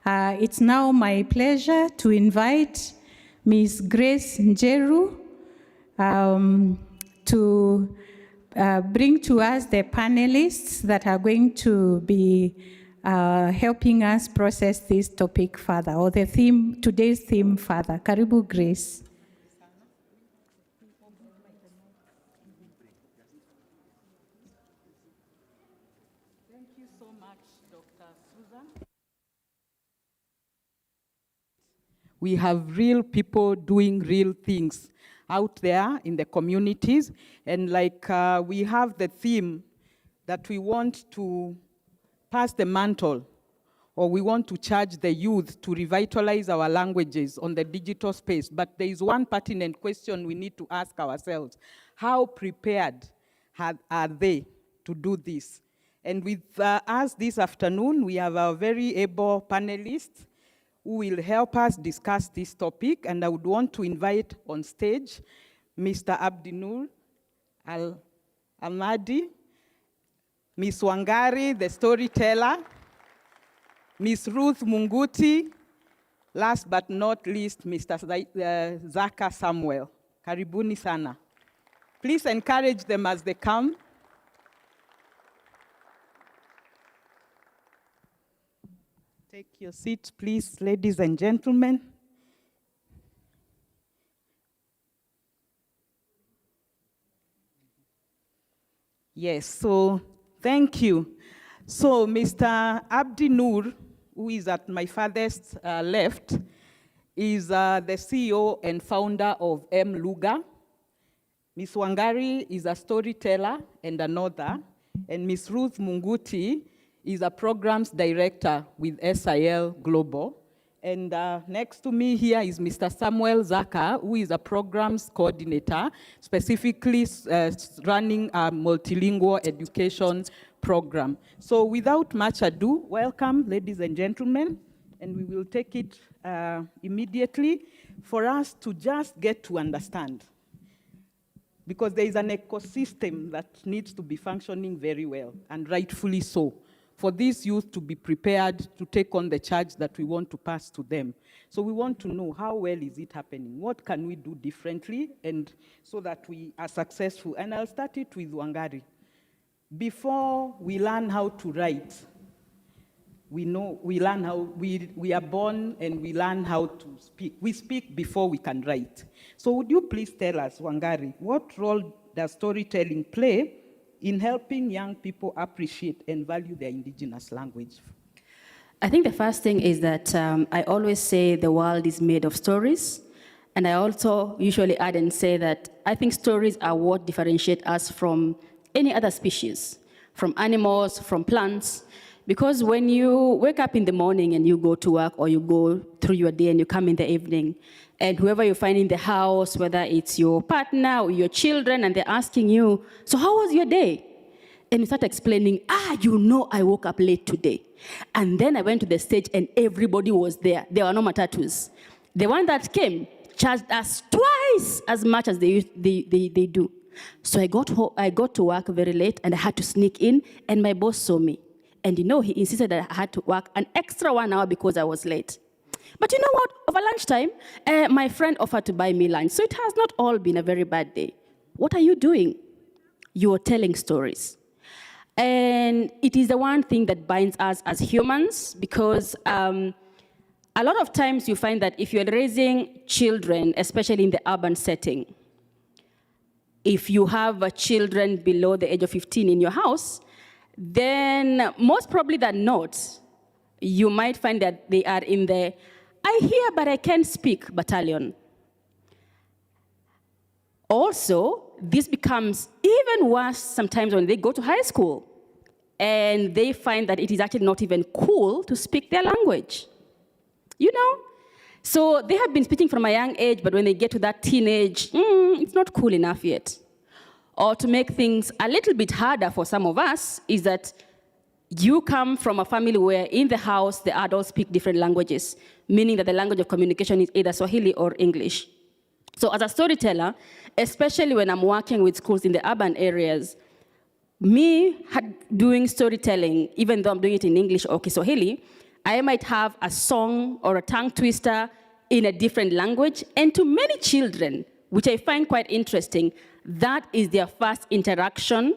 It's now my pleasure to invite Ms. Grace Njeru to bring to us the panelists that are going to be helping us process this topic further, or the theme, today's theme further. Karibu, Grace. Thank you so much, Dr. Susan. We have real people doing real things out there in the communities. And like we have the theme that we want to pass the mantle, or we want to charge the youth to revitalize our languages on the digital space. But there is one pertinent question we need to ask ourselves. How prepared are they to do this? And with us this afternoon, we have our very able panelists who will help us discuss this topic. And I would want to invite on stage Mr. Abdinur Al-Ahmadi, Ms. Wangari, the storyteller, Ms. Ruth Munguti, last but not least, Mr. Zaka Samuel. Karibuni sana. Please encourage them as they come. Take your seats, please, ladies and gentlemen. Yes, so thank you. So Mr. Abdi Nur, who is at my farthest left, is the CEO and founder of M. Luga. Ms. Wangari is a storyteller and an author, and Ms. Ruth Munguti is a programs director with SIL Global. And next to me here is Mr. Samuel Zaka, who is a programs coordinator, specifically running a multilingual education program. So without much ado, welcome, ladies and gentlemen, and we will take it immediately for us to just get to understand. Because there is an ecosystem that needs to be functioning very well, and rightfully so, for these youth to be prepared to take on the charge that we want to pass to them. So we want to know how well is it happening? What can we do differently, and so that we are successful? And I'll start it with Wangari. Before we learn how to write, we are born and we learn how to speak. We speak before we can write. So would you please tell us, Wangari, what role does storytelling play in helping young people appreciate and value their indigenous language? I think the first thing is that I always say the world is made of stories. And I also usually add and say that I think stories are what differentiate us from any other species, from animals, from plants. Because when you wake up in the morning and you go to work, or you go through your day and you come in the evening, and whoever you find in the house, whether it's your partner or your children, and they're asking you, so how was your day? And you start explaining, I woke up late today. And then I went to the stage and everybody was there. There were no matatus. The one that came charged us twice as much as they do. So I got to work very late, and I had to sneak in, and my boss saw me. And you know, he insisted that I had to work an extra 1 hour because I was late. But you know what? Over lunchtime, my friend offered to buy me lunch. So it has not all been a very bad day. What are you doing? You are telling stories. And it is the one thing that binds us as humans, because a lot of times you find that if you're raising children, especially in the urban setting, if you have children below the age of 15 in your house, then most probably than not, you might find that they are in the I hear but I can't speak battalion. Also, this becomes even worse sometimes when they go to high school and they find that it is actually not even cool to speak their language. You know? So they have been speaking from a young age, but when they get to that teenage, it's not cool enough yet. Or to make things a little bit harder for some of us is that you come from a family where in the house the adults speak different languages, meaning that the language of communication is either Swahili or English. So as a storyteller, especially when I'm working with schools in the urban areas, doing storytelling, even though I'm doing it in English or Kiswahili, I might have a song or a tongue twister in a different language. And to many children, which I find quite interesting, that is their first interaction,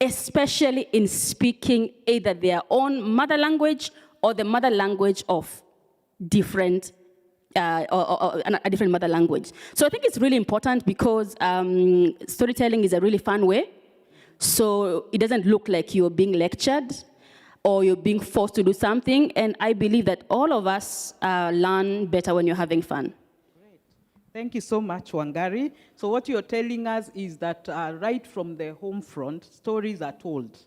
especially in speaking either their own mother language or the mother language of a different mother language. So I think it's really important because storytelling is a really fun way. So it doesn't look like you're being lectured or you're being forced to do something. And I believe that all of us learn better when you're having fun. Great. Thank you so much, Wangari. So what you're telling us is that right from the home front, stories are told.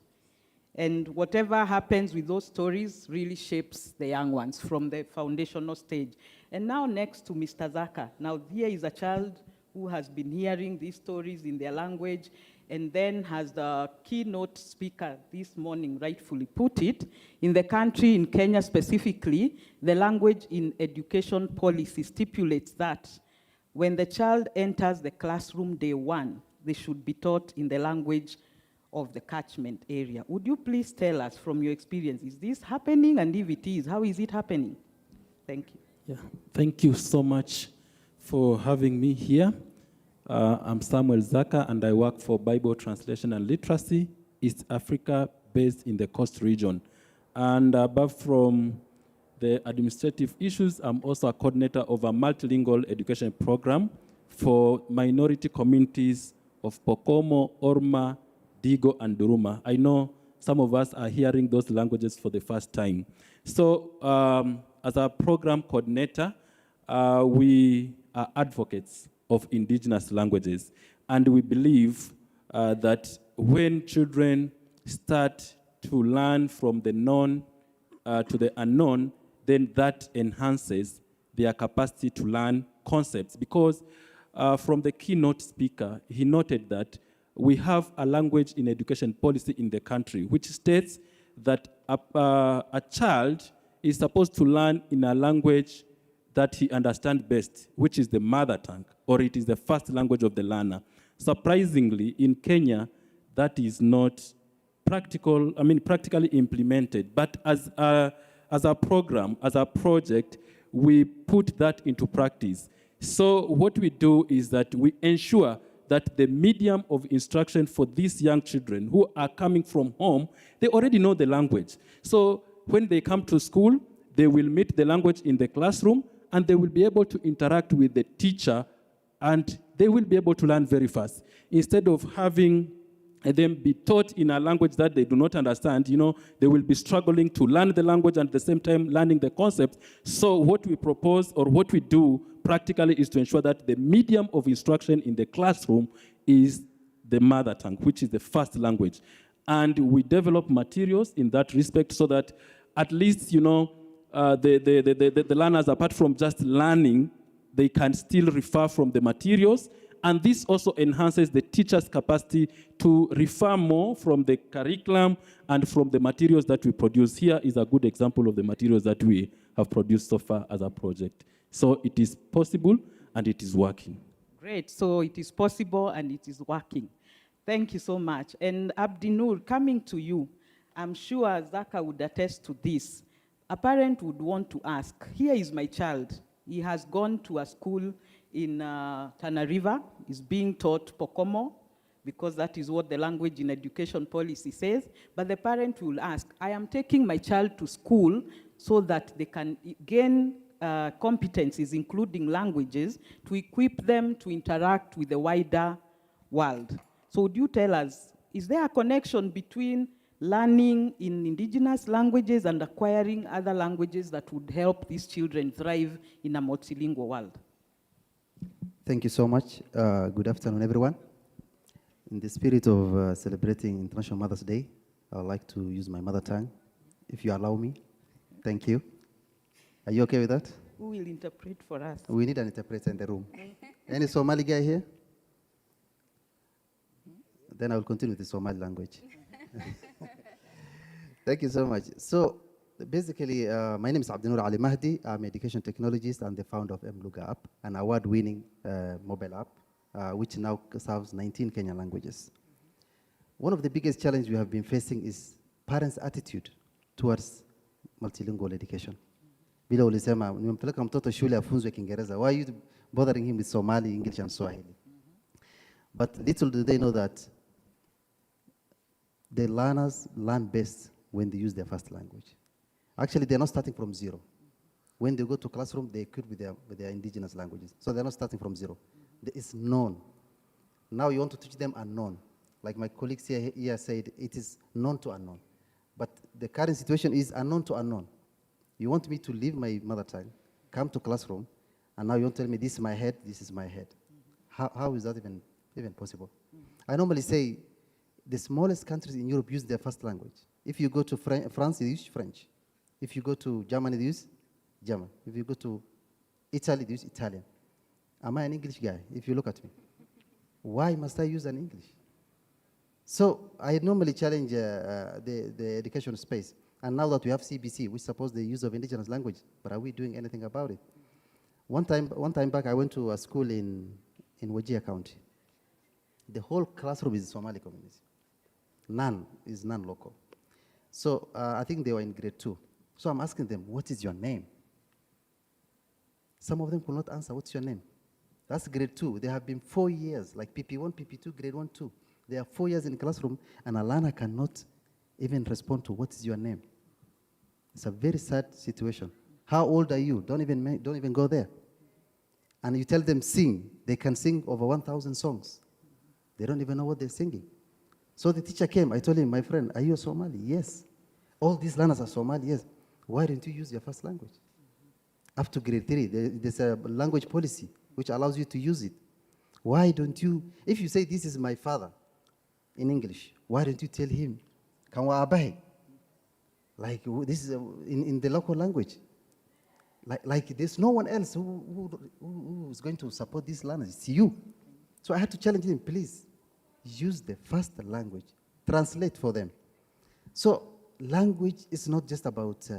And whatever happens with those stories really shapes the young ones from the foundational stage. And now next to Mr. Zaka. Now here is a child who has been hearing these stories in their language, and then has the keynote speaker this morning rightfully put it, in the country, in Kenya specifically, the language in education policy stipulates that when the child enters the classroom day one, they should be taught in the language of the catchment area. Would you please tell us from your experience, is this happening? And if it is, how is it happening? Thank you. Yeah, thank you so much for having me here. I'm Samuel Zaka, and I work for Bible Translation and Literacy, East Africa, based in the Coast region. And above from the administrative issues, I'm also a coordinator of a multilingual education program for minority communities of Pokomo, Orma, Digo, and Duruma. I know some of us are hearing those languages for the first time. So as a program coordinator, we are advocates of indigenous languages. And we believe that when children start to learn from the known to the unknown, then that enhances their capacity to learn concepts. Because from the keynote speaker, he noted that we have a language in education policy in the country, which states that a child is supposed to learn in a language that he understands best, which is the mother tongue, or it is the first language of the learner. Surprisingly, in Kenya, that is not practically implemented. But as a program, as a project, we put that into practice. So what we do is that we ensure that the medium of instruction for these young children who are coming from home, they already know the language. So when they come to school, they will meet the language in the classroom, and they will be able to interact with the teacher, and they will be able to learn very fast. Instead of having them be taught in a language that they do not understand, they will be struggling to learn the language and at the same time learning the concept. So what we propose or what we do practically is to ensure that the medium of instruction in the classroom is the mother tongue, which is the first language. And we develop materials in that respect so that at least, the learners, apart from just learning, they can still refer from the materials. And this also enhances the teacher's capacity to refer more from the curriculum and from the materials that we produce. Here is a good example of the materials that we have produced so far as a project. So it is possible, and it is working. Great. So it is possible and it is working. Thank you so much. And Abdinur, coming to you, I'm sure Zaka would attest to this. A parent would want to ask, here is my child. He has gone to a school in Tana River. He's being taught Pokomo, because that is what the language in education policy says. But the parent will ask, I am taking my child to school so that they can gain competencies, including languages, to equip them to interact with the wider world. So would you tell us, is there a connection between learning in indigenous languages and acquiring other languages that would help these children thrive in a multilingual world? Thank you so much. Good afternoon, everyone. In the spirit of celebrating International Mother's Day, I would like to use my mother tongue, if you allow me. Thank you. Are you okay with that? Who will interpret for us? We need an interpreter in the room. Any Somali guy here? Then I will continue with the Somali language. Thank you so much. So basically, my name is Abdinur Ali Mahdi. I'm an education technologist and the founder of Mluga app, an award-winning mobile app, which now serves 19 Kenyan languages. One of the biggest challenges we have been facing is parents' attitude towards multilingual education. Bila ulisema, nimempeleka mtoto shule afunzwe Kiingereza. Why are you bothering him with Somali, English, and Swahili? But little do they know that the learners learn best when they use their first language. Actually, they're not starting from zero. When they go to classroom, they equip with their indigenous languages. So they're not starting from zero. It's known. Now you want to teach them unknown. Like my colleagues here said, it is known to unknown. But the current situation is unknown to unknown. You want me to leave my mother tongue, come to classroom, and now you want to tell me this is my head, this is my head. How is that even possible? I normally say the smallest countries in Europe use their first language. If you go to France, they use French. If you go to Germany, they use German. If you go to Italy, they use Italian. Am I an English guy? If you look at me. Why must I use an English? So I normally challenge the education space. And now that we have CBC, which supports the use of indigenous language, but are we doing anything about it? One time back, I went to a school in Wajir County. The whole classroom is Somali community. None is non-local. So I think they were in grade 2. So I'm asking them, what is your name? Some of them could not answer, what's your name? That's grade 2. They have been 4 years, like PP1, PP2, grade 1, 2. They are 4 years in the classroom, and a learner cannot even respond to what is your name. It's a very sad situation. How old are you? Don't even go there. And you tell them sing. They can sing over 1,000 songs. They don't even know what they're singing. So the teacher came. I told him, my friend, are you a Somali? Yes. All these learners are Somali? Yes. Why don't you use your first language? Up to grade 3, there's a language policy which allows you to use it. Why don't you, if you say this is my father in English, why don't you tell him, Kanwa Abahe? Like this is in the local language. Like there's no one else who is going to support these learners. It's you. So I had to challenge him, please, use the first language. Translate for them. So language is not just about,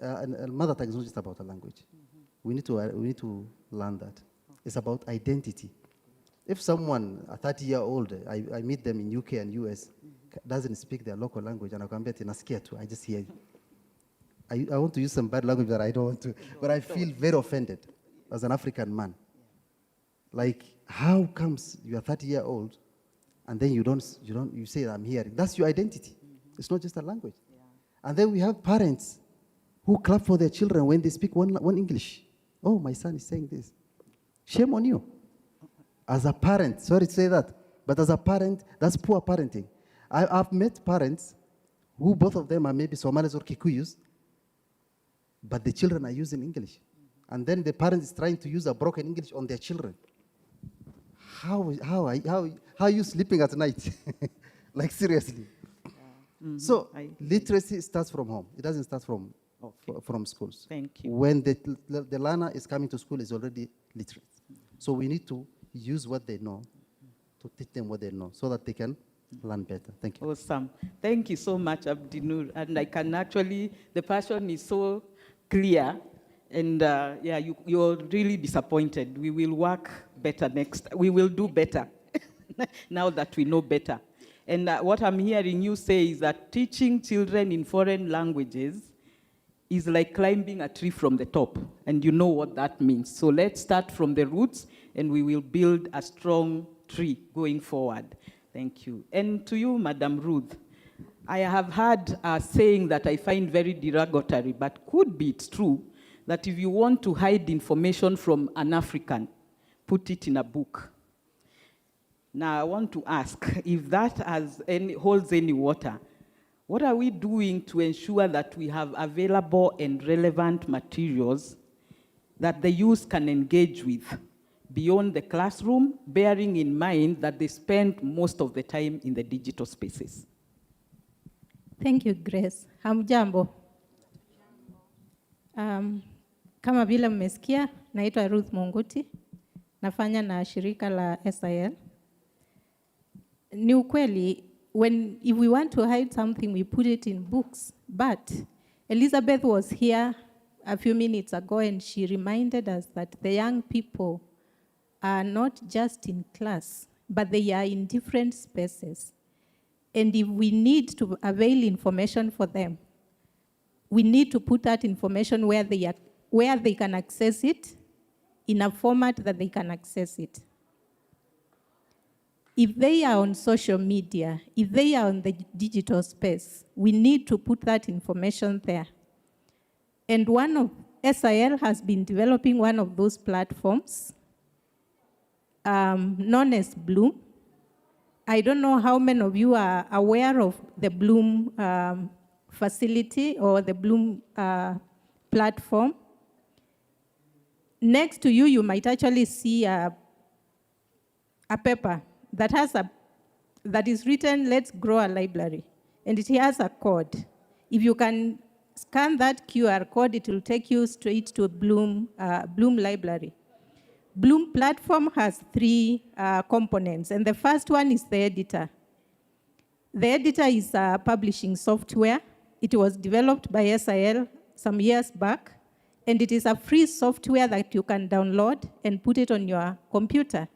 mother tongue is not just about a language. We need to learn that. It's about identity. If someone, a 30-year-old, I meet them in UK and US, doesn't speak their local language, and I just hear it. I want to use some bad language that I don't want to, but I feel very offended as an African man. Like, how comes you're 30-year-old and then you say I'm hearing? That's your identity. It's not just a language. And then we have parents who clap for their children when they speak one English. Oh, my son is saying this. Shame on you. As a parent, sorry to say that, but as a parent, that's poor parenting. I've met parents who both of them are maybe Somalis or Kikuyus, but the children are using English. And then the parent is trying to use a broken English on their children. How are you sleeping at night? Like, seriously. So literacy starts from home. It doesn't start from schools. Thank you. When the learner is coming to school, is already literate. So we need to use what they know to teach them what they know so that they can learn better. Thank you. Awesome. Thank you so much, Abdinur. And I can actually, the passion is so clear. And yeah, you're really disappointed. We will work better next. We will do better now that we know better. And what I'm hearing you say is that teaching children in foreign languages is like climbing a tree from the top. And you know what that means. So let's start from the roots, and we will build a strong tree going forward. Thank you. And to you, Madam Ruth, I have heard a saying that I find very derogatory, but could be it's true, that if you want to hide information from an African, put it in a book. Now, I want to ask, if that holds any water, what are we doing to ensure that we have available and relevant materials that the youth can engage with beyond the classroom, bearing in mind that they spend most of the time in the digital spaces? Thank you, Grace. Hamjambo. Kama vile mmesikia, naitwa Ruth Munguti, nafanya na shirika la SIL. Ni ukweli, if we want to hide something, we put it in books. But Elizabeth was here a few minutes ago, and she reminded us that the young people are not just in class, but they are in different spaces. And if we need to avail information for them, we need to put that information where they can access it, in a format that they can access it. If they are on social media, if they are on the digital space, we need to put that information there. And SIL has been developing one of those platforms known as Bloom. I don't know how many of you are aware of the Bloom facility or the Bloom platform. Next to you, you might actually see a paper that is written, "Let's grow a library." And it has a code. If you can scan that QR code, it will take you straight to Bloom library. Bloom platform has 3 components, and the first one is the editor. The editor is a publishing software. It was developed by SIL some years back, and it is a free software that you can download and put it on your computer.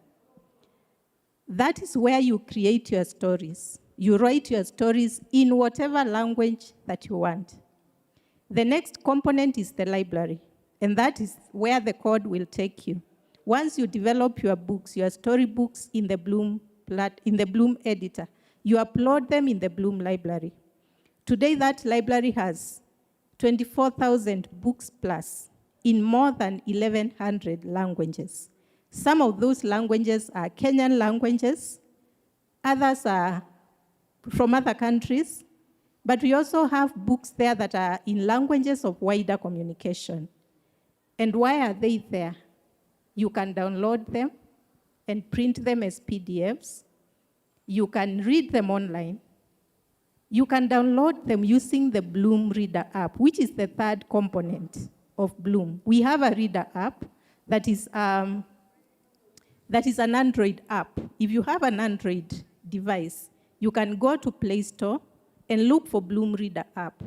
That is where you create your stories. You write your stories in whatever language that you want. The next component is the library, and that is where the code will take you. Once you develop your books, your storybooks in the Bloom editor, you upload them in the Bloom library. Today, that library has 24,000 books plus in more than 1,100 languages. Some of those languages are Kenyan languages, others are from other countries, but we also have books there that are in languages of wider communication. And why are they there? You can download them and print them as PDFs. You can read them online. You can download them using the Bloom Reader app, which is the 3rd component of Bloom. We have a Reader app that is an Android app. If you have an Android device, you can go to Play Store and look for Bloom Reader app.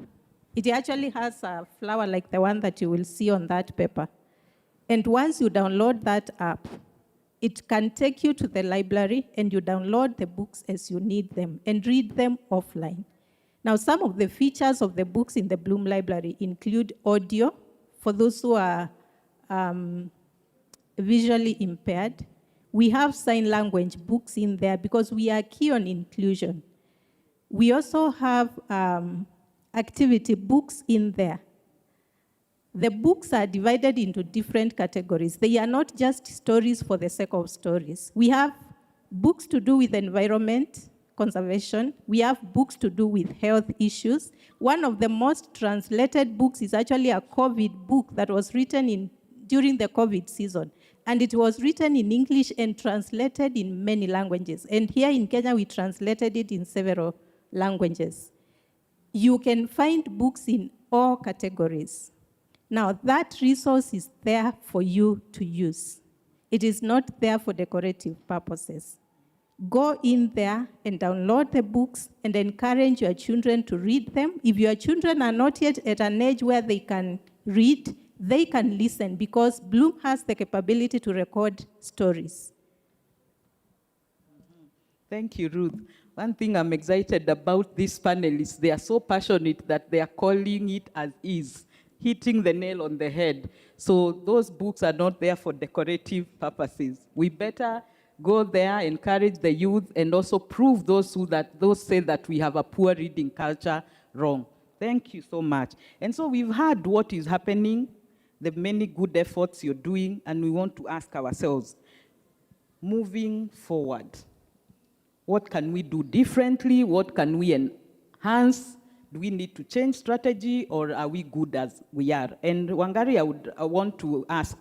It actually has a flower like the one that you will see on that paper. And once you download that app, it can take you to the library, and you download the books as you need them and read them offline. Now, some of the features of the books in the Bloom library include audio for those who are visually impaired. We have sign language books in there because we are key on inclusion. We also have activity books in there. The books are divided into different categories. They are not just stories for the sake of stories. We have books to do with environment conservation. We have books to do with health issues. One of the most translated books is actually a COVID book that was written during the COVID season. And it was written in English and translated in many languages. And here in Kenya, we translated it in several languages. You can find books in all categories. Now, that resource is there for you to use. It is not there for decorative purposes. Go in there and download the books and encourage your children to read them. If your children are not yet at an age where they can read, they can listen, because Bloom has the capability to record stories. Thank you, Ruth. One thing I'm excited about these panelists, they are so passionate that they are calling it as is, hitting the nail on the head. So those books are not there for decorative purposes. We better go there, encourage the youth, and also prove those say that we have a poor reading culture wrong. Thank you so much. And so we've heard what is happening, the many good efforts you're doing, and we want to ask ourselves, moving forward, what can we do differently? What can we enhance? Do we need to change strategy, or are we good as we are? And Wangari, I want to ask,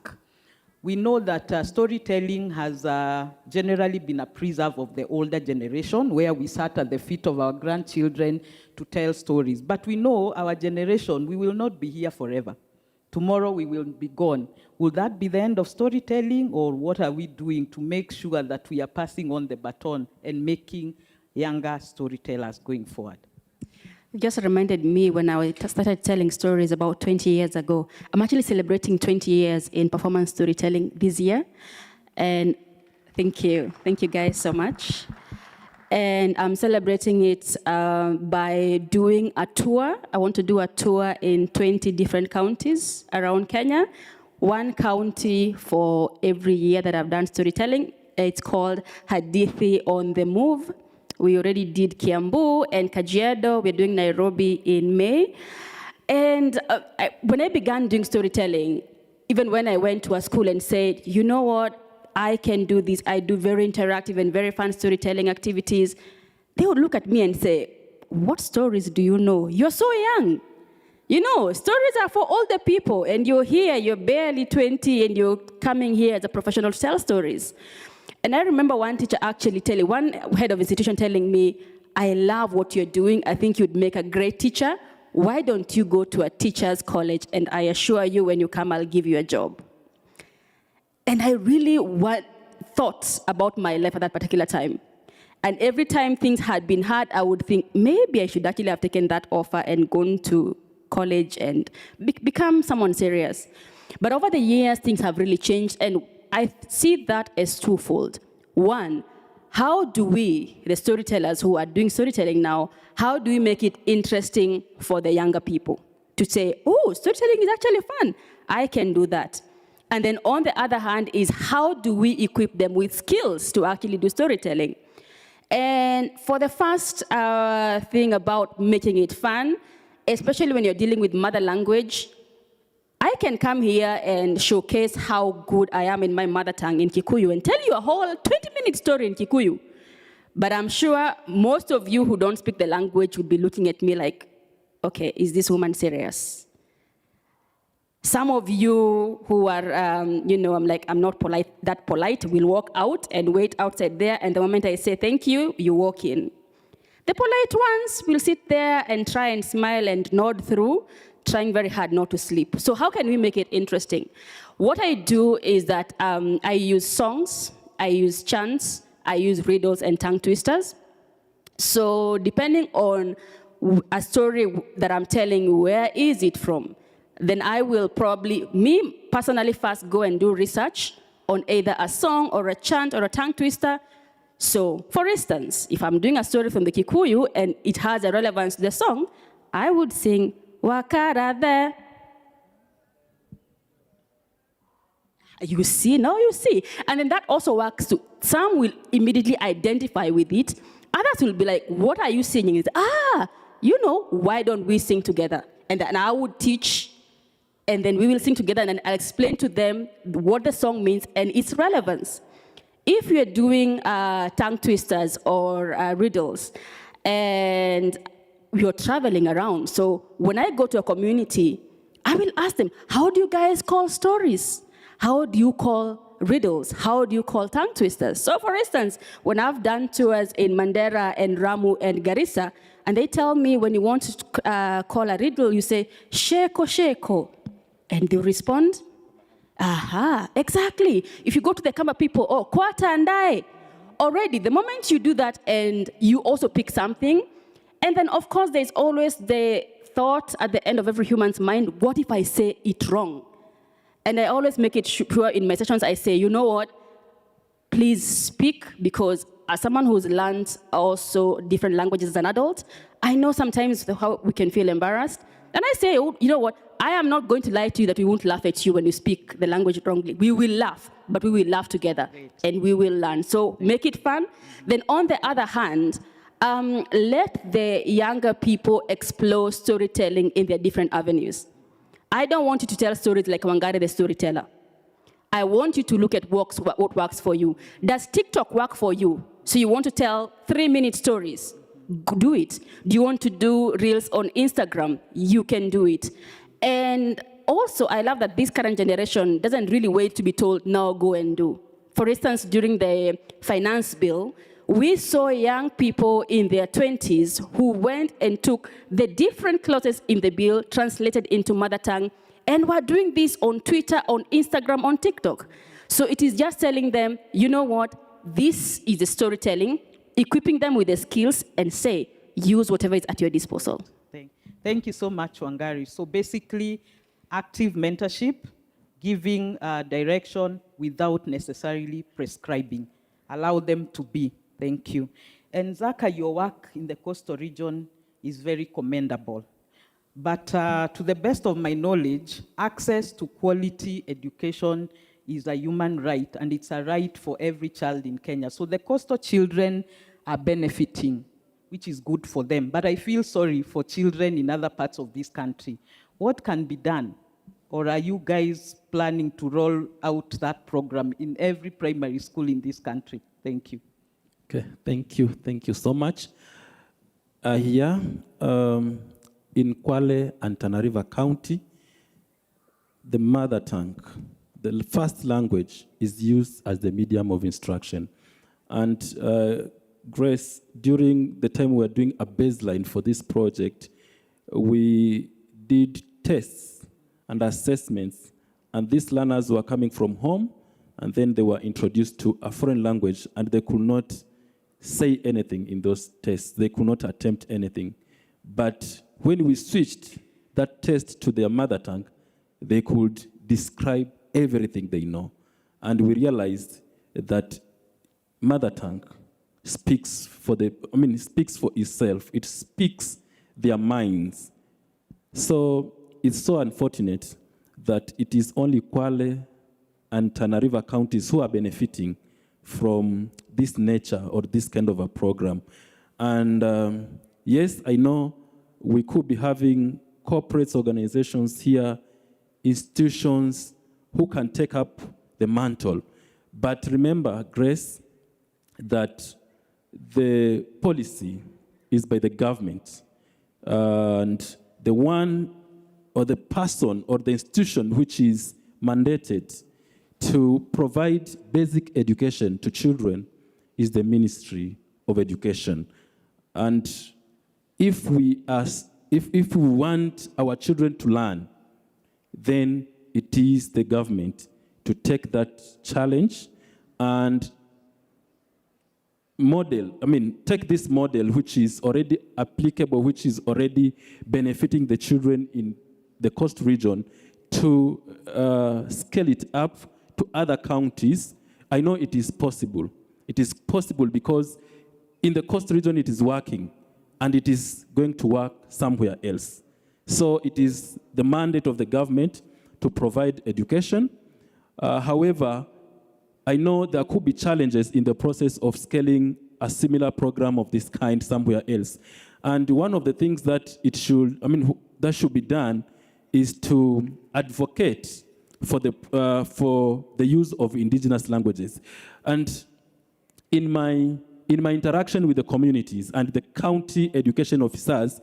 we know that storytelling has generally been a preserve of the older generation, where we sat at the feet of our grandchildren to tell stories. But we know our generation, we will not be here forever. Tomorrow we will be gone. Will that be the end of storytelling, or what are we doing to make sure that we are passing on the baton and making younger storytellers going forward? You just reminded me when I started telling stories about 20 years ago. I'm actually celebrating 20 years in performance storytelling this year. And thank you guys so much. And I'm celebrating it by doing a tour. I want to do a tour in 20 different counties around Kenya. One county for every year that I've done storytelling. It's called Hadithi on the Move. We already did Kiambu and Kajiado. We're doing Nairobi in May. And when I began doing storytelling, even when I went to a school and said, you know what, I can do this, I do very interactive and very fun storytelling activities, they would look at me and say, what stories do you know? You're so young. You know, stories are for older people, and you're here, you're barely 20, and you're coming here as a professional to tell stories. And I remember one teacher actually one head of institution telling me, I love what you're doing. I think you'd make a great teacher. Why don't you go to a teacher's college? And I assure you, when you come, I'll give you a job. And I really thought about my life at that particular time. And every time things had been hard, I would think, maybe I should actually have taken that offer and gone to college and become someone serious. But over the years, things have really changed, and I see that as twofold. One, how do we, the storytellers who are doing storytelling now, how do we make it interesting for the younger people to say, oh, storytelling is actually fun, I can do that. And then on the other hand is, how do we equip them with skills to actually do storytelling? And for the first thing about making it fun, especially when you're dealing with mother language, I can come here and showcase how good I am in my mother tongue in Kikuyu and tell you a whole 20-minute story in Kikuyu. But I'm sure most of you who don't speak the language would be looking at me like, okay, is this woman serious? Some of you who are, I'm not that polite, will walk out and wait outside there, and the moment I say thank you, you walk in. The polite ones will sit there and try and smile and nod through, trying very hard not to sleep. So how can we make it interesting? What I do is that I use songs, I use chants, I use riddles and tongue twisters. So depending on a story that I'm telling, where is it from? Then I will probably, me personally, first go and do research on either a song or a chant or a tongue twister. So, for instance, if I'm doing a story from the Kikuyu and it has a relevance to the song, I would sing, Wakara there. You see, now you see. And then that also works too. Some will immediately identify with it. Others will be like, what are you singing? Why don't we sing together? And then I would teach, and then we will sing together, and then I'll explain to them what the song means and its relevance. If you're doing tongue twisters or riddles, and you're traveling around, so when I go to a community, I will ask them, how do you guys call stories? How do you call riddles? How do you call tongue twisters? So for instance, when I've done tours in Mandera and Ramu and Garissa, and they tell me when you want to call a riddle, you say, sheko, sheko. And they respond, aha, exactly. If you go to the Kamba people, oh, kwata and I. Already, the moment you do that and you also pick something, and then of course there's always the thought at the end of every human's mind, what if I say it wrong? And I always make it sure in my sessions, I say, you know what, please speak, because as someone who's learned also different languages as an adult, I know sometimes how we can feel embarrassed. And I say, oh, you know what, I am not going to lie to you that we won't laugh at you when you speak the language wrongly. We will laugh, but we will laugh together, and we will learn. So make it fun. Then on the other hand, let the younger people explore storytelling in their different avenues. I don't want you to tell stories like Wangari the storyteller. I want you to look at what works for you. Does TikTok work for you? So you want to tell 3-minute stories? Do it. Do you want to do reels on Instagram? You can do it. And also, I love that this current generation doesn't really wait to be told, now go and do. For instance, during the finance bill, we saw young people in their 20s who went and took the different clauses in the bill, translated into mother tongue, and were doing this on Twitter, on Instagram, on TikTok. So it is just telling them, you know what, this is the storytelling, equipping them with the skills, and say, use whatever is at your disposal. Thank you so much, Wangari. So basically, active mentorship, giving direction without necessarily prescribing. Allow them to be. Thank you. And Zaka, your work in the coastal region is very commendable. But to the best of my knowledge, access to quality education is a human right, and it's a right for every child in Kenya. So the coastal children are benefiting, which is good for them. But I feel sorry for children in other parts of this country. What can be done? Or are you guys planning to roll out that program in every primary school in this country? Thank you. Okay, thank you. Thank you so much. Here, in Kwale and Tana River County, the mother tongue, the first language, is used as the medium of instruction. And Grace, during the time we were doing a baseline for this project, we did tests and assessments, and these learners were coming from home, and then they were introduced to a foreign language, and they could not say anything in those tests. They could not attempt anything. But when we switched that test to their mother tongue, they could describe everything they know. And we realized that mother tongue speaks for itself. It speaks their minds. So it's so unfortunate that it is only Kwale and Tana River counties who are benefiting from this nature or this kind of a program. And yes, I know we could be having corporate organizations here, institutions who can take up the mantle. But remember, Grace, that the policy is by the government. And the one or the person or the institution which is mandated to provide basic education to children is the Ministry of Education. And if we want our children to learn, then it is the government to take that challenge and take this model which is already applicable, which is already benefiting the children in the coast region, to scale it up to other counties. I know it is possible. It is possible because in the coast region it is working, and it is going to work somewhere else. So it is the mandate of the government to provide education. However, I know there could be challenges in the process of scaling a similar program of this kind somewhere else. And one of the things that that should be done is to advocate for the use of indigenous languages. And in my interaction with the communities and the county education officers,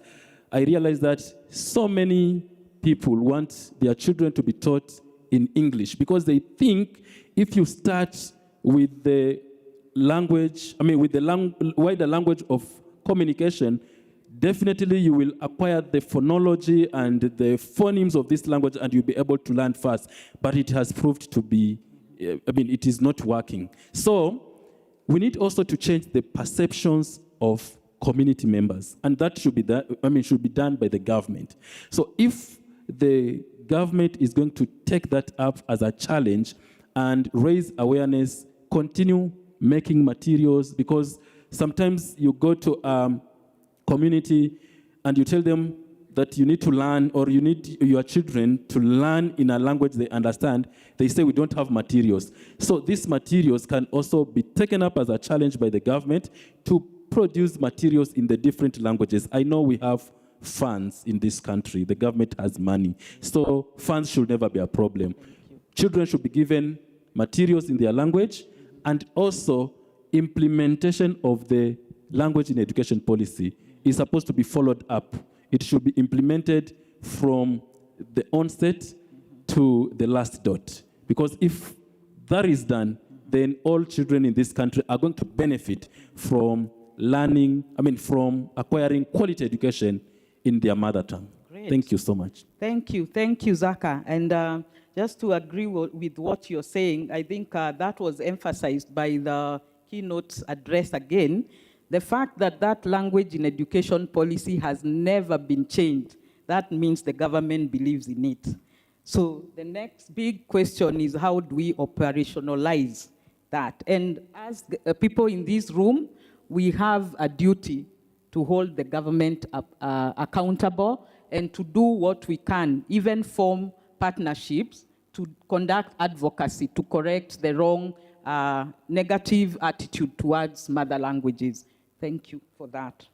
I realized that so many people want their children to be taught in English because they think if you start with the language, with the wider language of communication, definitely you will acquire the phonology and the phonemes of this language and you'll be able to learn fast. But it has proved to be, it is not working. So we need also to change the perceptions of community members, and that should be done by the government. So if the government is going to take that up as a challenge and raise awareness, continue making materials, because sometimes you go to a community and you tell them that you need to learn, or you need your children to learn in a language they understand. They say we don't have materials. So these materials can also be taken up as a challenge by the government to produce materials in the different languages. I know we have funds in this country. The government has money. So funds should never be a problem. Children should be given materials in their language, and also implementation of the language in education policy is supposed to be followed up. It should be implemented from the onset to the last dot. Because if that is done, then all children in this country are going to benefit from learning, from acquiring quality education in their mother tongue. Great. Thank you so much. Thank you, Zaka. And just to agree with what you're saying, I think that was emphasized by the keynote address again. The fact that that language in education policy has never been changed, that means the government believes in it. So the next big question is, how do we operationalize that? And as people in this room, we have a duty to hold the government accountable and to do what we can, even form partnerships to conduct advocacy, to correct the wrong negative attitude towards mother languages. Thank you for that.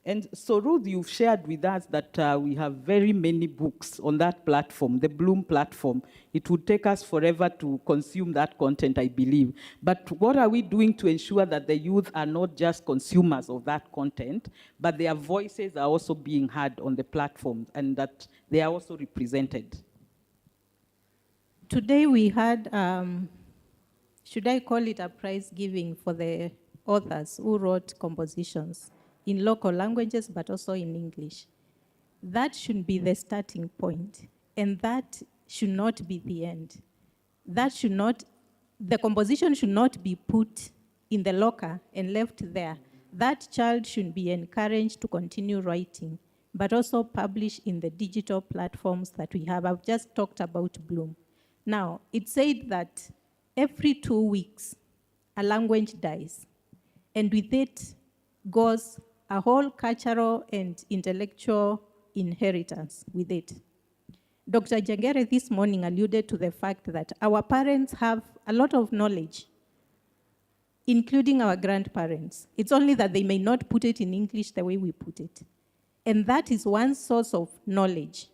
And so, Ruth, you've shared with us that we have very many books on that platform, the Bloom platform. It would take us forever to consume that content, I believe. But what are we doing to ensure that the youth are not just consumers of that content, but their voices are also being heard on the platform and that they are also represented? Today we had, should I call it a prize giving for the authors who wrote compositions in local languages, but also in English. That should be the starting point, and that should not be the end. That should not, the composition should not be put in the locker and left there. That child should be encouraged to continue writing, but also publish in the digital platforms that we have. I've just talked about Bloom. Now, it said that every 2 weeks, a language dies, and with it goes a whole cultural and intellectual inheritance with it. Dr. Jengere this morning alluded to the fact that our parents have a lot of knowledge, including our grandparents. It's only that they may not put it in English the way we put it. And that is one source of knowledge.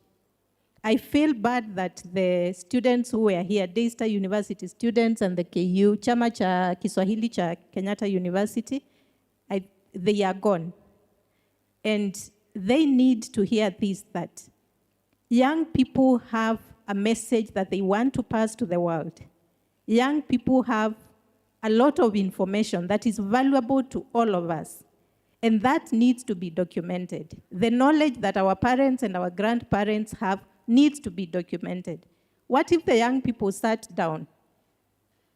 I feel bad that the students who were here, Daystar University students and the KU, Chama cha Kiswahili cha Kenyatta University, they are gone. And they need to hear this, that young people have a message that they want to pass to the world. Young people have a lot of information that is valuable to all of us. And that needs to be documented. The knowledge that our parents and our grandparents have needs to be documented. What if the young people sat down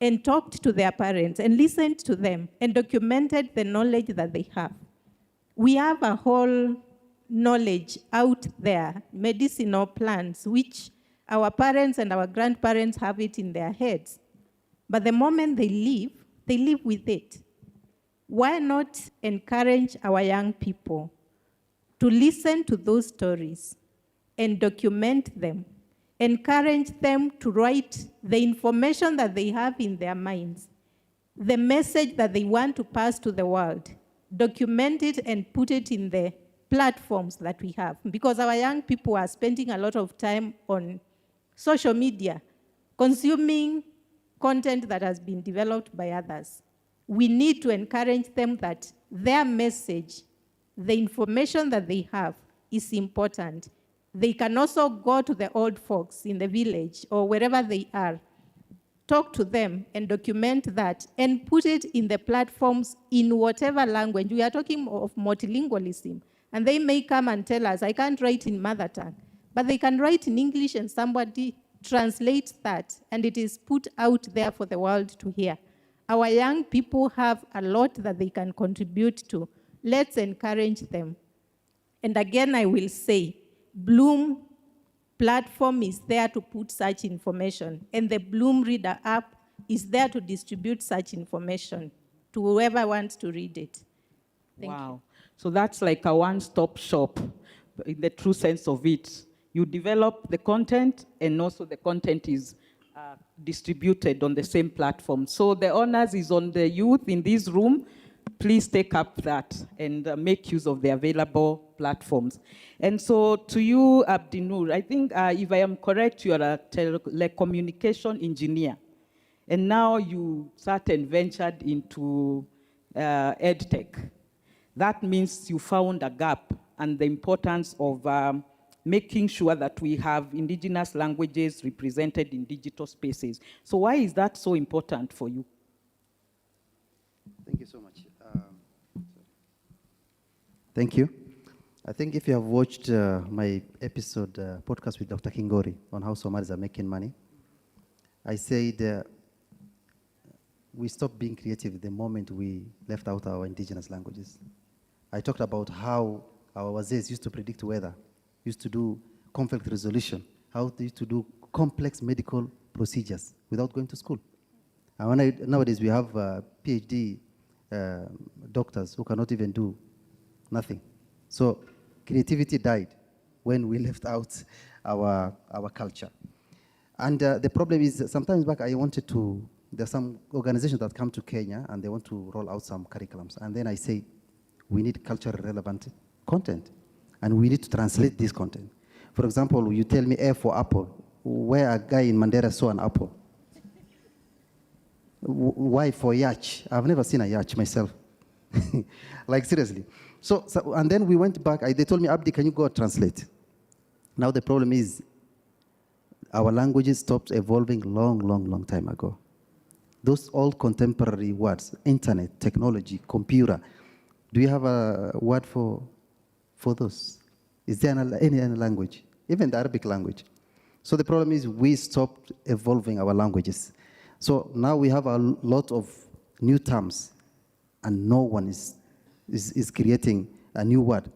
and talked to their parents and listened to them and documented the knowledge that they have? We have a whole knowledge out there, medicinal plants, which our parents and our grandparents have it in their heads. But the moment they live with it. Why not encourage our young people to listen to those stories and document them? Encourage them to write the information that they have in their minds, the message that they want to pass to the world. Document it and put it in the platforms that we have. Because our young people are spending a lot of time on social media, consuming content that has been developed by others. We need to encourage them that their message, the information that they have, is important. They can also go to the old folks in the village or wherever they are, talk to them and document that and put it in the platforms in whatever language. We are talking of multilingualism. And they may come and tell us, I can't write in mother tongue, but they can write in English and somebody translates that and it is put out there for the world to hear. Our young people have a lot that they can contribute to. Let's encourage them. And again, I will say, Bloom platform is there to put such information, and the Bloom Reader app is there to distribute such information to whoever wants to read it. Thank Wow. So that's like a one-stop shop in the true sense of it. You develop the content, and also the content is distributed on the same platform. So the onus is on the youth in this room. Please take up that and make use of the available platforms. And so to you, Abdinur, I think if I am correct, you are a telecommunication engineer. And now you sat and ventured into EdTech. That means you found a gap and the importance of making sure that we have indigenous languages represented in digital spaces. So why is that so important for you? Thank you so much. Thank you. I think if you have watched my episode podcast with Dr. Kingori on how Somalis are making money, I said we stopped being creative the moment we left out our indigenous languages. I talked about how our wazés used to predict weather, used to do conflict resolution, how they used to do complex medical procedures without going to school. And nowadays we have PhD doctors who cannot even do nothing. So creativity died when we left out our culture. And the problem is, sometimes back I wanted to, there's some organizations that come to Kenya and they want to roll out some curriculums. And then I say, we need culturally relevant content. And we need to translate this content. For example, you tell me A for apple, where a guy in Mandera saw an apple. Y for yacht. I've never seen a yacht myself. Like seriously. So, and then we went back, they told me, Abdi, can you go and translate? Now the problem is, our languages stopped evolving long time ago. Those all contemporary words, internet, technology, computer, do you have a word for those? Is there any language? Even the Arabic language. So the problem is we stopped evolving our languages. So now we have a lot of new terms and no one is creating a new word.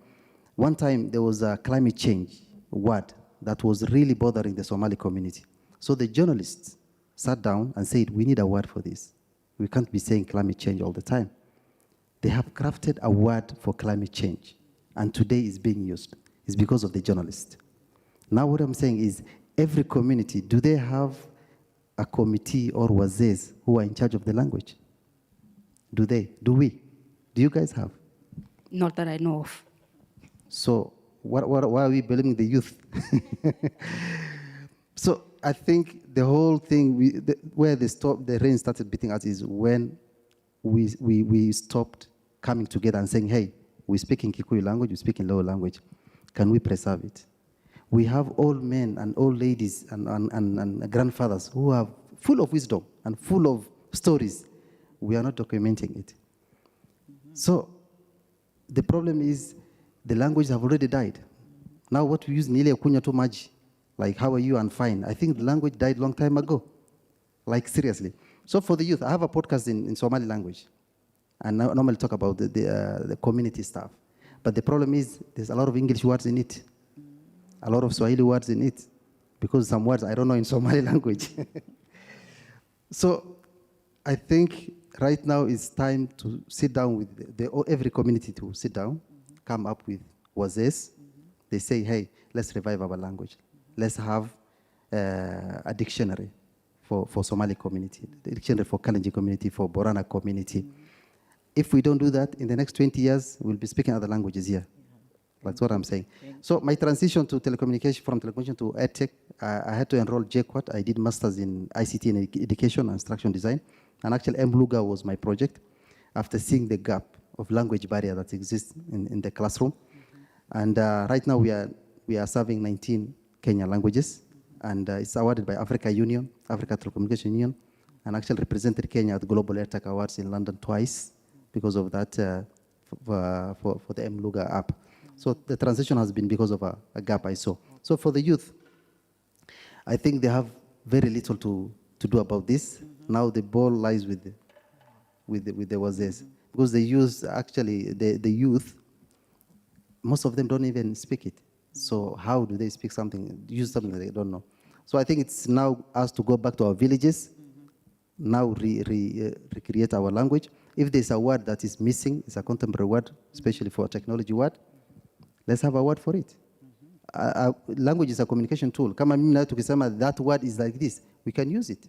One time there was a climate change word that was really bothering the Somali community. So the journalists sat down and said, we need a word for this. We can't be saying climate change all the time. They have crafted a word for climate change, and today is being used. It's because of the journalists. Now what I'm saying is, every community, do they have a committee or wazés who are in charge of the language? Do they? Do we? Do you guys have? Not that I know of. So why are we blaming the youth? So I think the whole thing, where the rain started beating us is when we stopped coming together and saying, hey, we speak in Kikuyu language, we speak in Luo language. Can we preserve it? We have old men and old ladies and grandfathers who are full of wisdom and full of stories. We are not documenting it. So the problem is the languages have already died. Now what we use nile kunya tu maji, like how are you and fine. I think the language died long time ago. Like seriously. So for the youth, I have a podcast in Somali language. And I normally talk about the community stuff. But the problem is there's a lot of English words in it. A lot of Swahili words in it. Because some words I don't know in Somali language. So I think right now it's time to sit down with every community to sit down, come up with wazés. They say, hey, let's revive our language. Let's have a dictionary for Somali community, a dictionary for Kalenjin community, for Borana community. If we don't do that, in the next 20 years, we'll be speaking other languages here. That's what I'm saying. So my transition to telecommunication, from telecommunication to EdTech, I had to enroll JQuat. I did masters in ICT and education and instruction design. And actually, Mluga was my project after seeing the gap of language barrier that exists in the classroom. And right now, we are serving 19 Kenyan languages. And it's awarded by Africa Union, Africa Telecommunication Union, and actually represented Kenya at the Global EdTech Awards in London twice because of that for the Mluga app. So the transition has been because of a gap I saw. So for the youth, I think they have very little to do about this. Now the ball lies with the wazés. Because the youth, actually, the youth, most of them don't even speak it. So how do they speak something, use something that they don't know? So I think it's now us to go back to our villages, now recreate our language. If there's a word that is missing, it's a contemporary word, especially for a technology word, let's have a word for it. Language is a communication tool. Kama mimi na tukisema that word is like this, we can use it.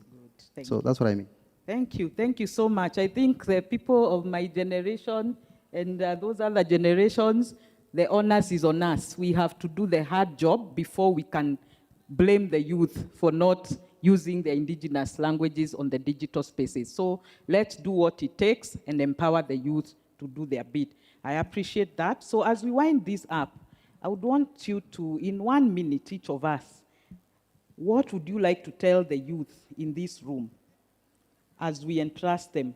So that's what I mean. Thank you so much. I think the people of my generation and those other generations, the onus is on us. We have to do the hard job before we can blame the youth for not using the indigenous languages on the digital spaces. So let's do what it takes and empower the youth to do their bit. I appreciate that. So as we wind this up, I would want you to, in 1 minute, each of us, what would you like to tell the youth in this room as we entrust them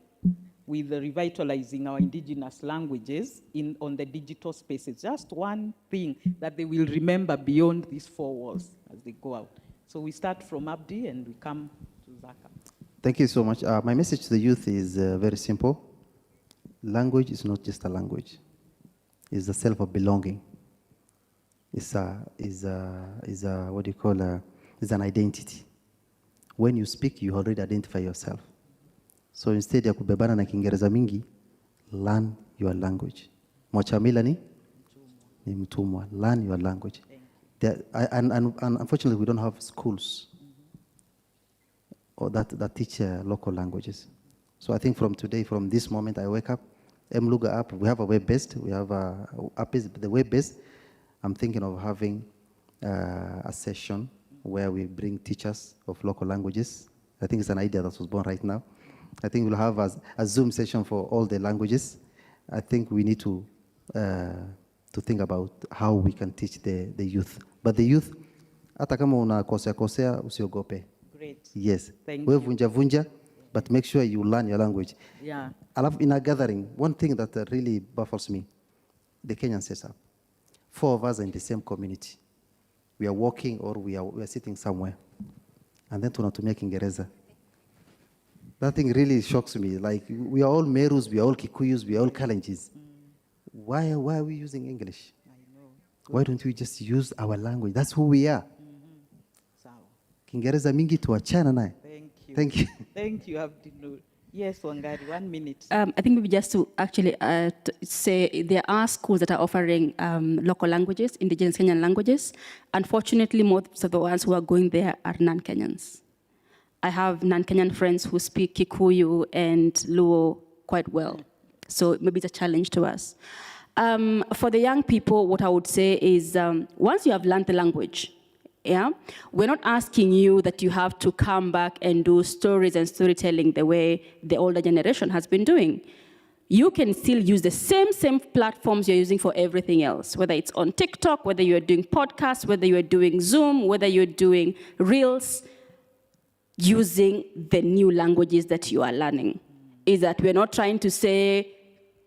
with revitalizing our indigenous languages on the digital spaces? Just one thing that they will remember beyond these 4 walls as they go out. So we start from Abdi and we come to Zaka. Thank you so much. My message to the youth is very simple. Language is not just a language. It's the self of belonging. It's what do you call it's an identity. When you speak, you already identify yourself. So instead ya kubebana na Kiingereza mingi, learn your language. Mwachamila ni mtumwa. Learn your language. And unfortunately, we don't have schools or that teach local languages. So I think from today, from this moment, I wake up, Mlugha app, we have a web-based, we have a app, the web-based. I'm thinking of having a session where we bring teachers of local languages. I think it's an idea that was born right now. I think we'll have a Zoom session for all the languages. I think we need to think about how we can teach the youth. But the youth, hata kama unakosea usiogope. Great. Yes. Thank you. Vunja, but make sure you learn your language. Yeah. I love in a gathering, one thing that really baffles me, the Kenyan setup. 4 of us are in the same community. We are walking or we are sitting somewhere. And then tunatumia Kiingereza. That thing really shocks me. Like, we are all Merus, we are all Kikuyus, we are all Kalenjis. Why are we using English? I know. Why don't we just use our language? That's who we are. Kiingereza mingi tuachana naye. Thank you. Thank you. Thank you, Abdinur. Yes, Wangari, 1 minute. I think maybe just to actually say there are schools that are offering local languages, indigenous Kenyan languages. Unfortunately, most of the ones who are going there are non-Kenyans. I have non-Kenyan friends who speak Kikuyu and Luo quite well. So maybe it's a challenge to us. For the young people, what I would say is once you have learned the language, yeah, we're not asking you that you have to come back and do stories and storytelling the way the older generation has been doing. You can still use the same platforms you're using for everything else, whether it's on TikTok, whether you're doing podcasts, whether you're doing Zoom, whether you're doing Reels, using the new languages that you are learning. Is that we're not trying to say,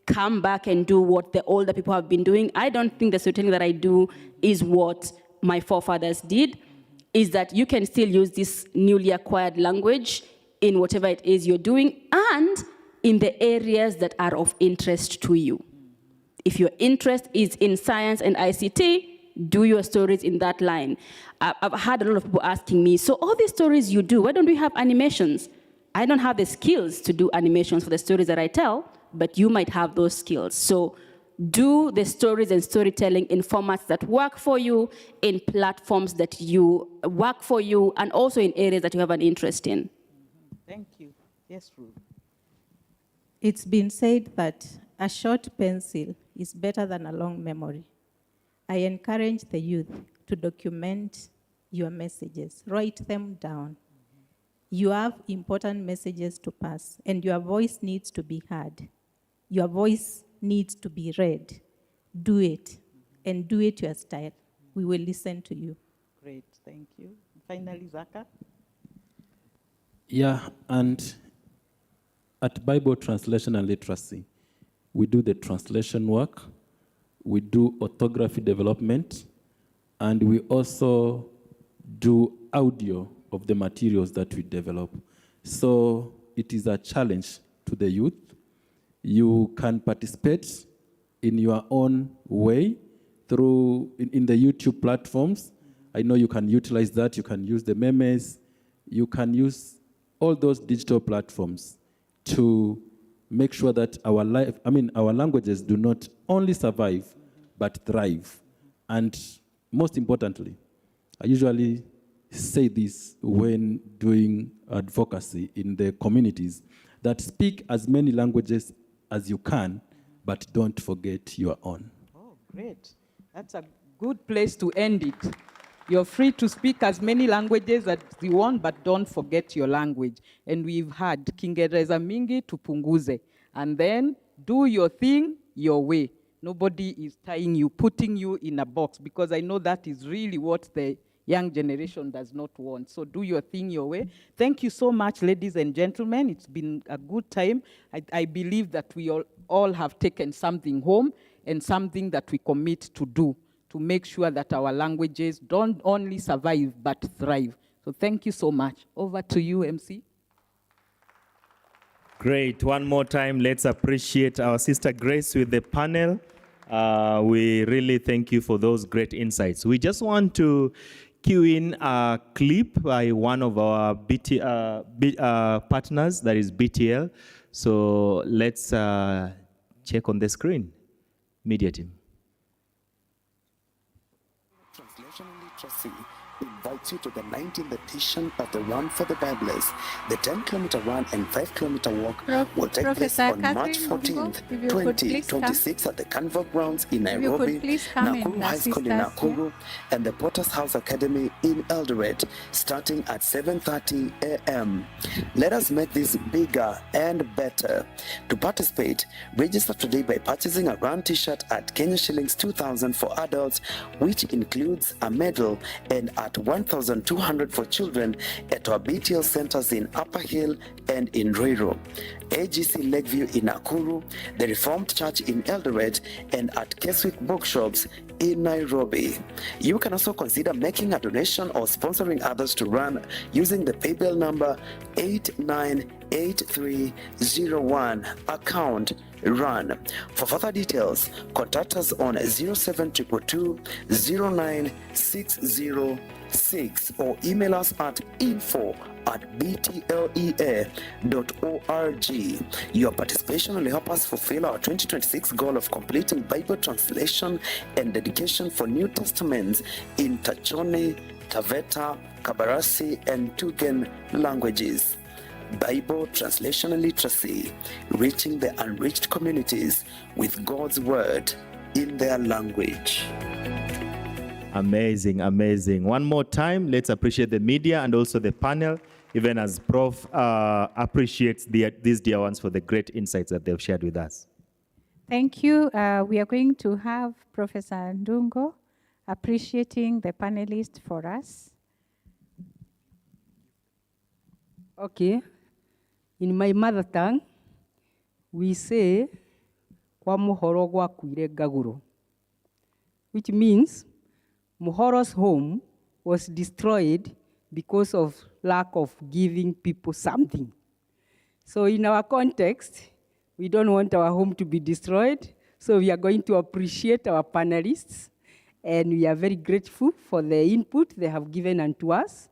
come back and do what the older people have been doing. I don't think the storytelling that I do is what my forefathers did, is that you can still use this newly acquired language in whatever it is you're doing and in the areas that are of interest to you. If your interest is in science and ICT, do your stories in that line. I've had a lot of people asking me, so all these stories you do, why don't we have animations? I don't have the skills to do animations for the stories that I tell, but you might have those skills. So do the stories and storytelling in formats that work for you, in platforms that you work for you, and also in areas that you have an interest in. Thank you. Yes, Ruth. It's been said that a short pencil is better than a long memory. I encourage the youth to document your messages, write them down. You have important messages to pass, and your voice needs to be heard. Your voice needs to be read. Do it, and do it your style. We will listen to you. Great, thank you. Finally, Zaka. Yeah, and at Bible Translation and Literacy, we do the translation work, we do orthography development, and we also do audio of the materials that we develop. So it is a challenge to the youth. You can participate in your own way through in the YouTube platforms. I know you can utilize that. You can use the memes. You can use all those digital platforms to make sure that our languages do not only survive, but thrive. And most importantly, I usually say this when doing advocacy in the communities, that speak as many languages as you can, but don't forget your own. Oh, great. That's a good place to end it. You're free to speak as many languages as you want, but don't forget your language. And we've had Kiingereza mingi tupunguze. And then do your thing your way. Nobody is tying you, putting you in a box, because I know that is really what the young generation does not want. So do your thing your way. Thank you so much, ladies and gentlemen. It's been a good time. I believe that we all have taken something home and something that we commit to do to make sure that our languages don't only survive, but thrive. So thank you so much. Over to you, MC. Great. One more time, let's appreciate our sister Grace with the panel. We really thank you for those great insights. We just want to cue in a clip by one of our partners, that is BTL. So let's check on the screen. Media team. Translation and Literacy invites you to the 19th edition of the Run for the Bibles. The 10-kilometer run and 5-kilometer walk will take place on March 14th, 2026 at the Carnival Grounds in Nairobi, Nakuru High School in Nakuru, and the Potter's House Academy in Eldoret, starting at 7:30 a.m. Let us make this bigger and better. To participate, register today by purchasing a run t-shirt at Kenya shillings 2,000 for adults, which includes a medal, and at 1,200 for children at our BTL centers in Upper Hill and in Ruiru, AGC Lakeview in Nakuru, the Reformed Church in Eldoret, and at Keswick Bookshops in Nairobi. You can also consider making a donation or sponsoring others to run using the PayBill number 898301, account RUN. For further details, contact us on 0722 09606 or email us at info@btlea.org. Your participation will help us fulfill our 2026 goal of completing Bible translation and dedication for New Testaments in Tachone, Taveta, Kabarasi, and Tugen languages. Bible Translation and Literacy, reaching the unreached communities with God's Word in their language. Amazing, amazing. One more time, let's appreciate the media and also the panel, even as Prof appreciates these dear ones for the great insights that they've shared with us. Thank you. We are going to have Professor Ndungo appreciating the panelists for us. Okay. In my mother tongue, we say, kwa muhoro gwakuire ngaguro, which means Muhoro's home was destroyed because of lack of giving people something. So in our context, we don't want our home to be destroyed, so we are going to appreciate our panelists, and we are very grateful for the input they have given unto us.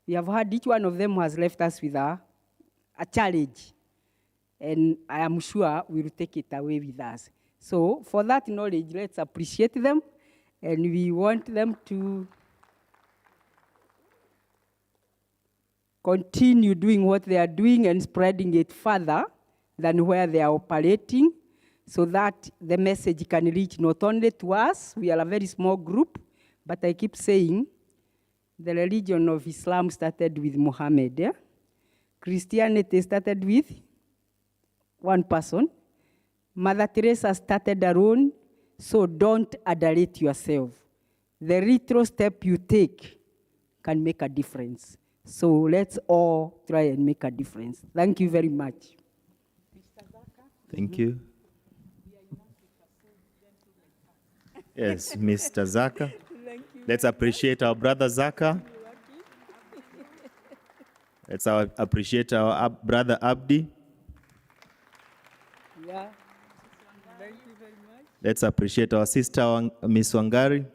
We have heard each one of them has left us with a challenge, and I am sure we will take it away with us. So for that knowledge, let's appreciate them, and we want them to continue doing what they are doing and spreading it further than where they are operating, so that the message can reach not only to us, we are a very small group, but I keep saying the religion of Islam started with Muhammad. Yeah? Christianity started with one person. Mother Teresa started alone, so don't adulate yourself. The retro step you take can make a difference. So let's all try and make a difference. Thank you very much. Thank you. Yes, Mr. Zaka. Let's appreciate our brother Zaka. Let's appreciate our brother Abdi. Yeah. Thank you very much. Let's appreciate our sister, Miss Wangari.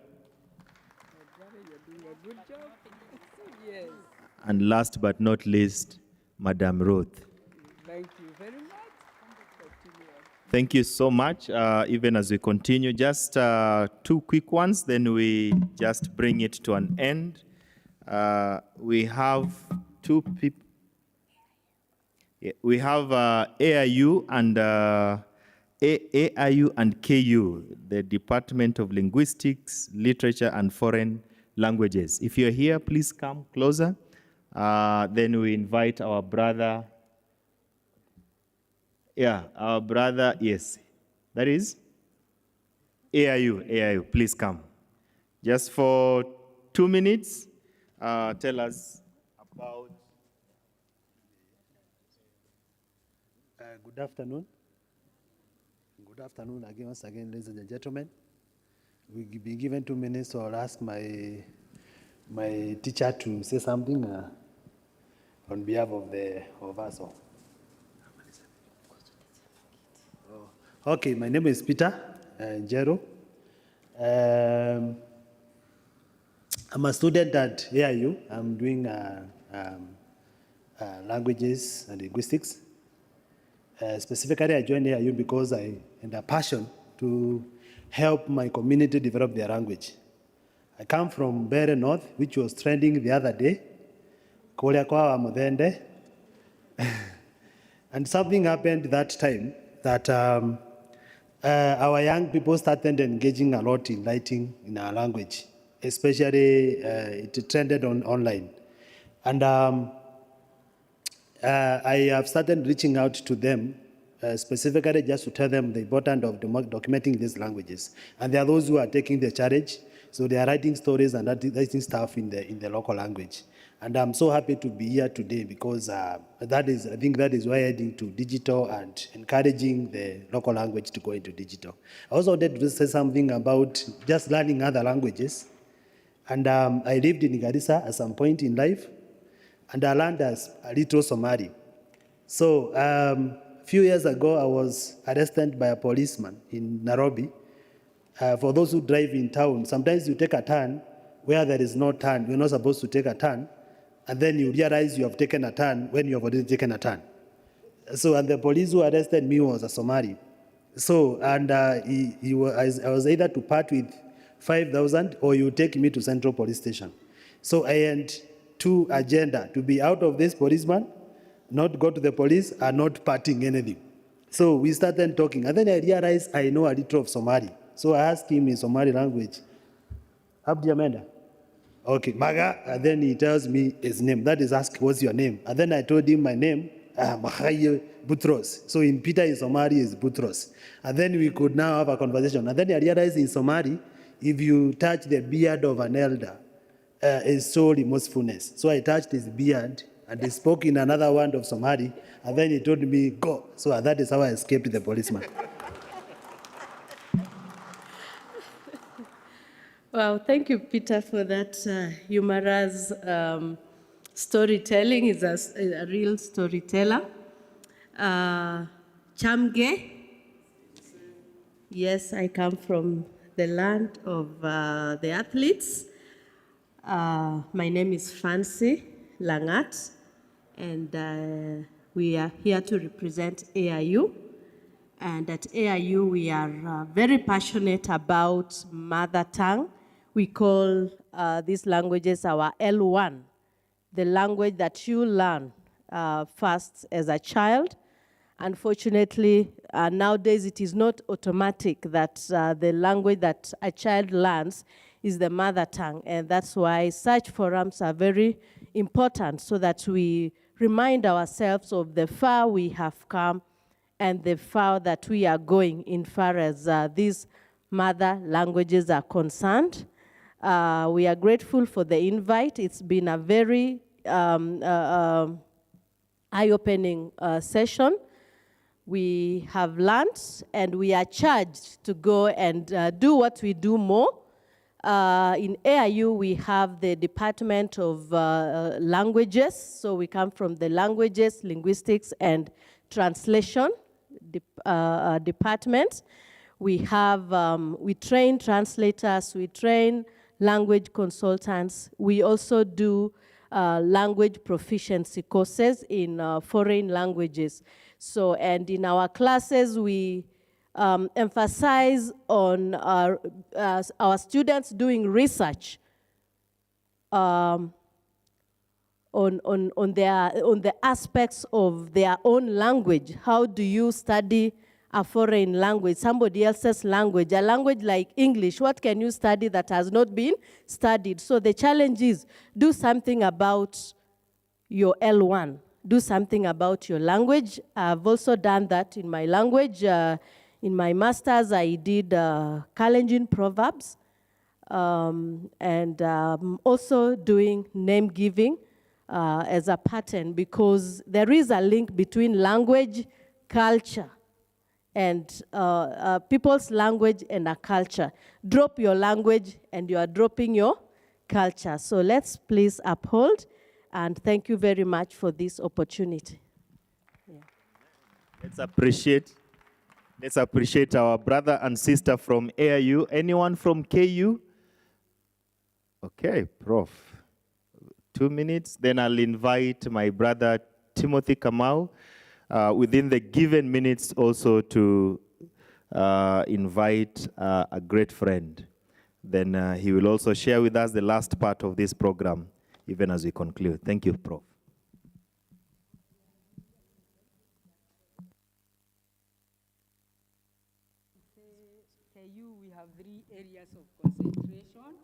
And last but not least, Madam Ruth. Thank you very much. Thank you so much. Even as we continue, just two quick ones, then we just bring it to an end. We have two people. Yeah, we have AIU and AIU and KU, the Department of Linguistics, Literature and Foreign Languages. If you're here, please come closer. Then we invite our brother. Yeah, our brother, yes. That is AIU, please come. Just for 2 minutes, tell us about. Good afternoon. Good afternoon again, once again, ladies and gentlemen. We'll be given 2 minutes, so I'll ask my teacher to say something on behalf of us all. Okay, my name is Peter Njero. I'm a student at AIU. I'm doing languages and linguistics. Specifically, I joined AIU because I had a passion to help my community develop their language. I come from Bere North, which was trending the other day, Korea kwa Mudende. And something happened that time that our young people started engaging a lot in writing in our language, especially it trended online. And I have started reaching out to them, specifically just to tell them the importance of documenting these languages. And there are those who are taking the challenge, so they are writing stories and writing stuff in the local language. And I'm so happy to be here today because I think that is why heading to digital and encouraging the local language to go into digital. I also wanted to say something about just learning other languages. And I lived in Garissa at some point in life, and I learned a little Somali. So a few years ago, I was arrested by a policeman in Nairobi. For those who drive in town, sometimes you take a turn where there is no turn. You're not supposed to take a turn, and then you realize you have taken a turn when you have already taken a turn. So, and the police who arrested me was a Somali. So, and I was either to part with 5,000 or you take me to Central Police Station. So I had two agenda, to be out of this policeman, not go to the police, and not parting anything. So we started talking, and then I realized I know a little of Somali. So I asked him in Somali language, Abdi Amenda. Okay, Maga, and then he tells me his name. That is, ask, what's your name? And then I told him my name, Mahaye Butros. So in Peter in Somali is Butros. And then we could now have a conversation. And then I realized in Somali, if you touch the beard of an elder, is so remorsefulness. So I touched his beard, and he spoke in another word of Somali, and then he told me, go. So that is how I escaped the policeman. Wow, thank you, Peter, for that humorous storytelling. He's a real storyteller. Chamge. Yes, I come from the land of the athletes. My name is Fancy Langat, and we are here to represent AIU. And at AIU, we are very passionate about mother tongue. We call these languages our L1, the language that you learn first as a child. Unfortunately, nowadays it is not automatic that the language that a child learns is the mother tongue. And that's why such forums are very important, so that we remind ourselves of the far we have come and the far that we are going in far as these mother languages are concerned. We are grateful for the invite. It's been a very eye-opening session. We have learned, and we are charged to go and do what we do more. In AIU, we have the Department of Languages. So we come from the Languages, Linguistics, and Translation department. We train translators, we train language consultants. We also do language proficiency courses in foreign languages. So, and in our classes, we emphasize on our students doing research on the aspects of their own language. How do you study a foreign language, somebody else's language, a language like English? What can you study that has not been studied? So the challenge is, do something about your L1. Do something about your language. I've also done that in my language. In my master's, I did Kalenjin proverbs, and also doing name giving as a pattern, because there is a link between language, culture, and people's language and a culture. Drop your language and you are dropping your culture. So let's please uphold, and thank you very much for this opportunity. Yeah. Let's appreciate our brother and sister from AIU. Anyone from KU? Okay, Prof. 2 minutes, then I'll invite my brother Timothy Kamau within the given minutes also to invite a great friend. Then he will also share with us the last part of this program, even as we conclude. Thank you, Prof. KU, we have 3 areas of concentration.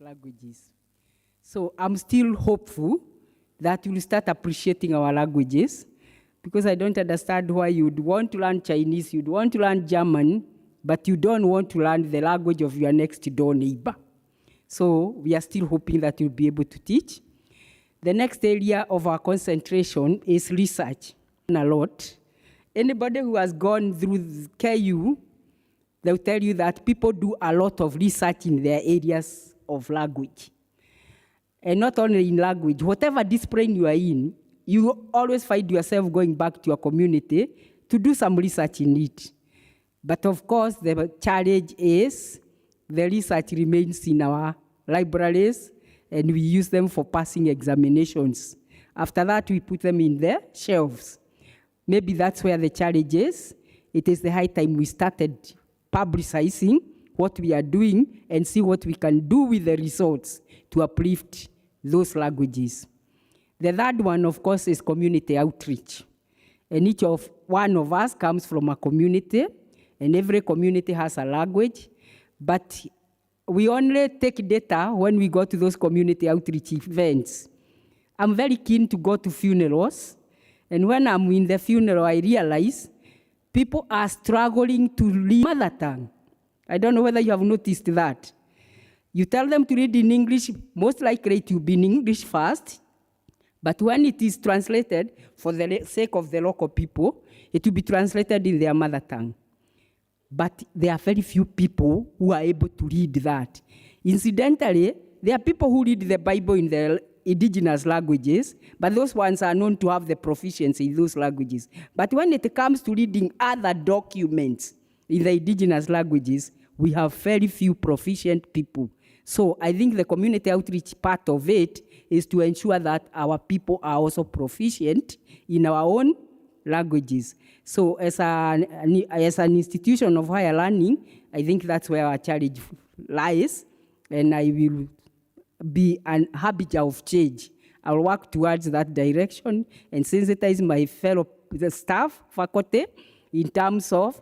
Languages. So I'm still hopeful that you'll start appreciating our languages, because I don't understand why you'd want to learn Chinese, you'd want to learn German, but you don't want to learn the language of your next door neighbor. So we are still hoping that you'll be able to teach. The next area of our concentration is research. A lot. Anybody who has gone through KU, they'll tell you that people do a lot of research in their areas of language. And not only in language, whatever discipline you are in, you always find yourself going back to your community to do some research in it. But of course, the challenge is the research remains in our libraries, and we use them for passing examinations. After that, we put them in the shelves. Maybe that's where the challenge is. It is the high time we started publicizing what we are doing and see what we can do with the results to uplift those languages. The third one, of course, is community outreach. And each one of us comes from a community, and every community has a language, but we only take data when we go to those community outreach events. I'm very keen to go to funerals, and when I'm in the funeral, I realize people are struggling to read mother tongue. I don't know whether you have noticed that. You tell them to read in English, most likely it will be in English first, but when it is translated for the sake of the local people, it will be translated in their mother tongue. But there are very few people who are able to read that. Incidentally, there are people who read the Bible in their indigenous languages, but those ones are known to have the proficiency in those languages. But when it comes to reading other documents in the indigenous languages, we have very few proficient people. So I think the community outreach part of it is to ensure that our people are also proficient in our own languages. So as an institution of higher learning, I think that's where our challenge lies, and I will be an habit of change. I'll work towards that direction and sensitize my fellow staff, faculty, in terms of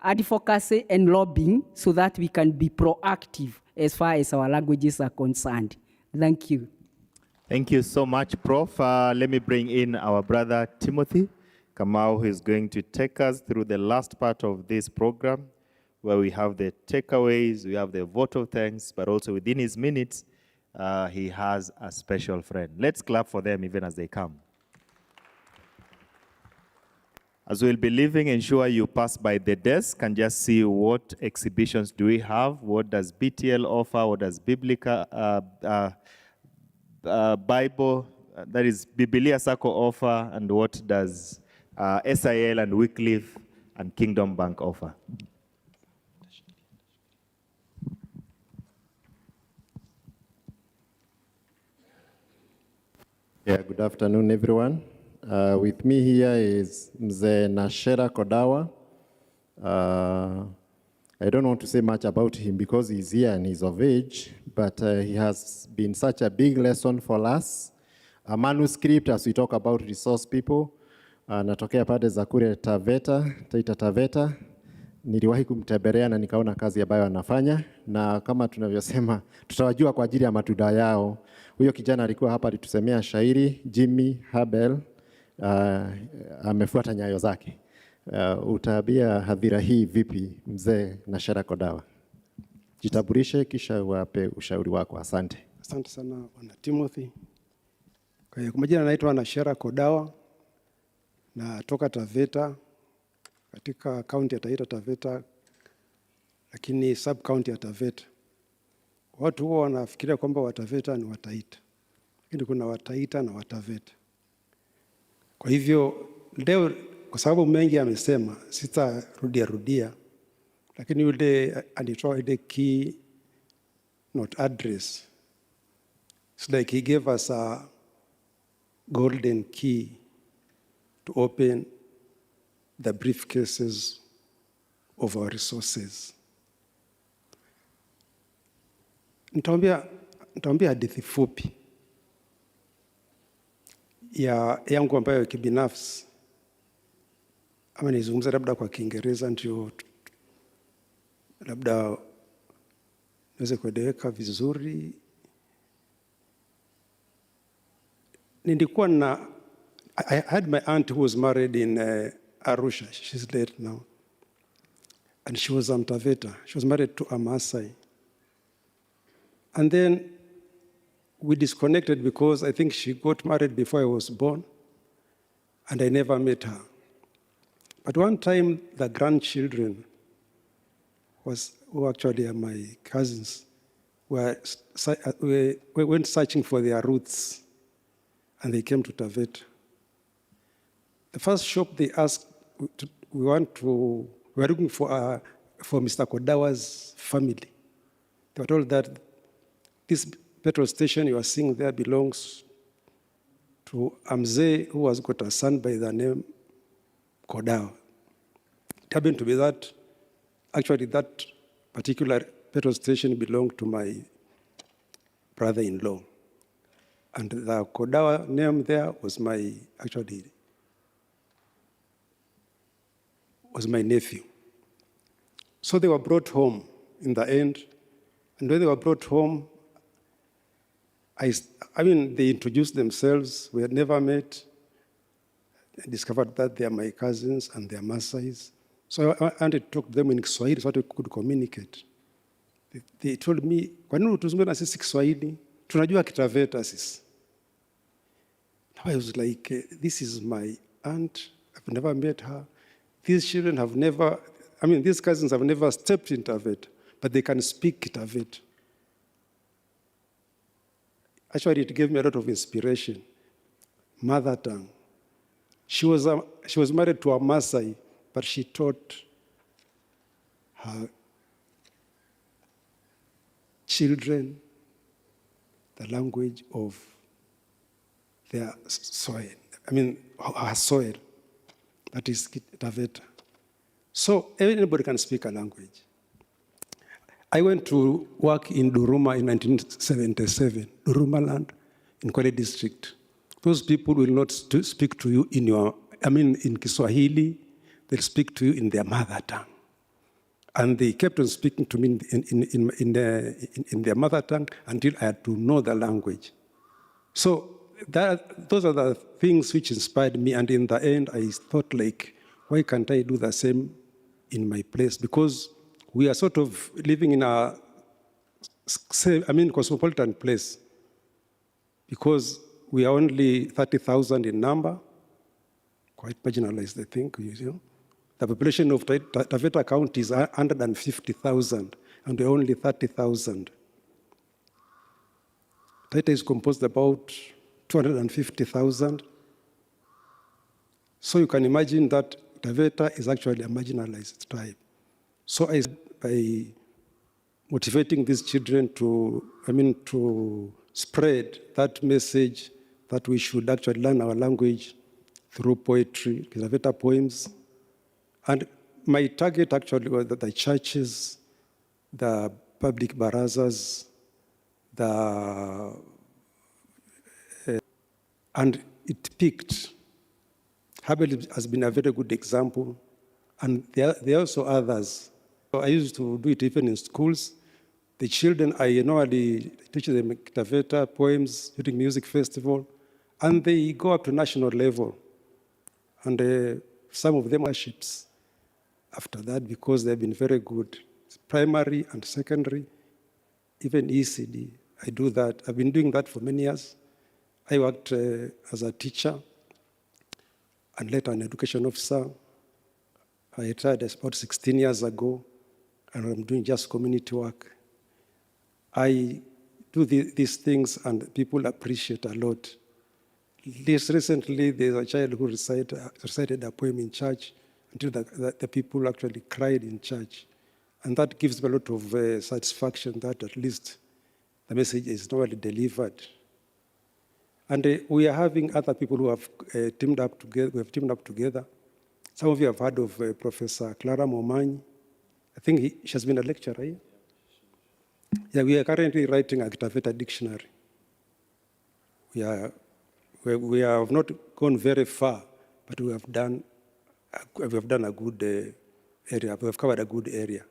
advocacy and lobbying, so that we can be proactive as far as our languages are concerned. Thank you. Thank you so much, Prof. Let me bring in our brother Timothy Kamau, who is going to take us through the last part of this program, where we have the takeaways, we have the vote of thanks, but also within his minutes, he has a special friend. Let's clap for them even as they come. As we'll be leaving, ensure you pass by the desk and just see what exhibitions do we have, what does BTL offer, what does Biblical Bible, that is Biblia Circle offer, and what does SIL and Wycliffe and Kingdom Bank offer. Yeah, good afternoon, everyone. With me here is Mzee Nashera Kodawa. I don't want to say much about him because he's here and he's of age, but he has been such a big lesson for us. A manuscript as we talk about resource people. Natokea pande za kule Taveta, Taita Taveta. Niliwahi kumtembelea na nikaona kazi ambayo anafanya, na kama tunavyosema tutawajua kwa ajili ya matunda yao. Huyo kijana alikuwa hapa alitusemea shairi, Jimmy Habel, amefuata nyayo zake. Utaambia hadhira hii vipi, Mzee Nashera Kodawa? Jitambulishe kisha wape ushauri wako. Asante. Asante sana Bwana Timothy. Kwa majina naitwa Nashera Kodawa na toka Taveta katika kaunti ya Taita Taveta, lakini sub county ya Taveta. Watu huwa wanafikiria kwamba Wataveta ni Wataita, lakini kuna Wataita na Wataveta. Kwa hivyo leo, kwa sababu mengi amesema, sitarudia, lakini yule alitoa ile key not address. It's like he gave us a golden key to open the briefcases of our resources. Nitaambia hadithi fupi yangu ambayo kibinafsi, ama nizungumza labda kwa Kiingereza ndio labda niweze kueleweka vizuri. Nilikuwa na I had my aunt who was married in Arusha. She's dead now. And she was Mtaveta. She was married to a Maasai. And then we disconnected because I think she got married before I was born, and I never met her. But one time, the grandchildren who actually are my cousins, we went searching for their roots, and they came to Taveta. The first shop they asked, we were looking for Mr. Kodawa's family. They were told that this petrol station you are seeing there belongs to Mzee who has got a son by the name Kodawa. It happened to be that, actually that particular petrol station belonged to my brother-in-law. And the Kodawa name there was my nephew. So they were brought home in the end. And when they were brought home, they introduced themselves. We had never met. I discovered that they are my cousins and they are Maasais. So I wanted to talk to them in Kiswahili so that we could communicate. They told me, kwa nini tuzungumze na sisi Kiswahili? Tunajua Kitaveta sisi. I was like, this is my aunt. I've never met her. These children have never, these cousins have never stepped in Taveta, but they can speak Taveta. Actually, it gave me a lot of inspiration. Mother tongue. She was married to a Maasai, but she taught her children the language of their soil. Her soil. That is Taveta. So anybody can speak a language. I went to work in Duruma in 1977, Duruma land in Kwale district. Those people will not speak to you in Kiswahili. They'll speak to you in their mother tongue. And they kept on speaking to me in their mother tongue until I had to know the language. So those are the things which inspired me. And in the end, I thought, why can't I do the same in my place? Because we are sort of living in a cosmopolitan place. Because we are only 30,000 in number. quite marginalized, I think. The population of Taveta County is 150,000, and we're only 30,000. Taita is composed about 250,000. So you can imagine that Taveta is actually a marginalized tribe. So by motivating these children to spread that message that we should actually learn our language through poetry, Taveta poems. And my target actually was that the churches, the public barazas, and it peaked. Habel has been a very good example, and there are also others. I used to do it even in schools. The children, I normally teach them Taveta poems during music festival, and they go up to national level. And some of them are ships after that because they've been very good. Primary and secondary, even ECD, I do that. I've been doing that for many years. I worked as a teacher and later an education officer. I retired about 16 years ago, and I'm doing just community work. I do these things, and people appreciate a lot. Just recently, there's a child who recited a poem in church until the people actually cried in church. And that gives me a lot of satisfaction that at least the message is normally delivered. And we are having other people who have teamed up together. We have teamed up together. Some of you have heard of Professor Clara Momanyi. I think she has been a lecturer here. Yeah, we are currently writing a Taveta dictionary. We have not gone very far, but we have done a good area. We have covered a good area.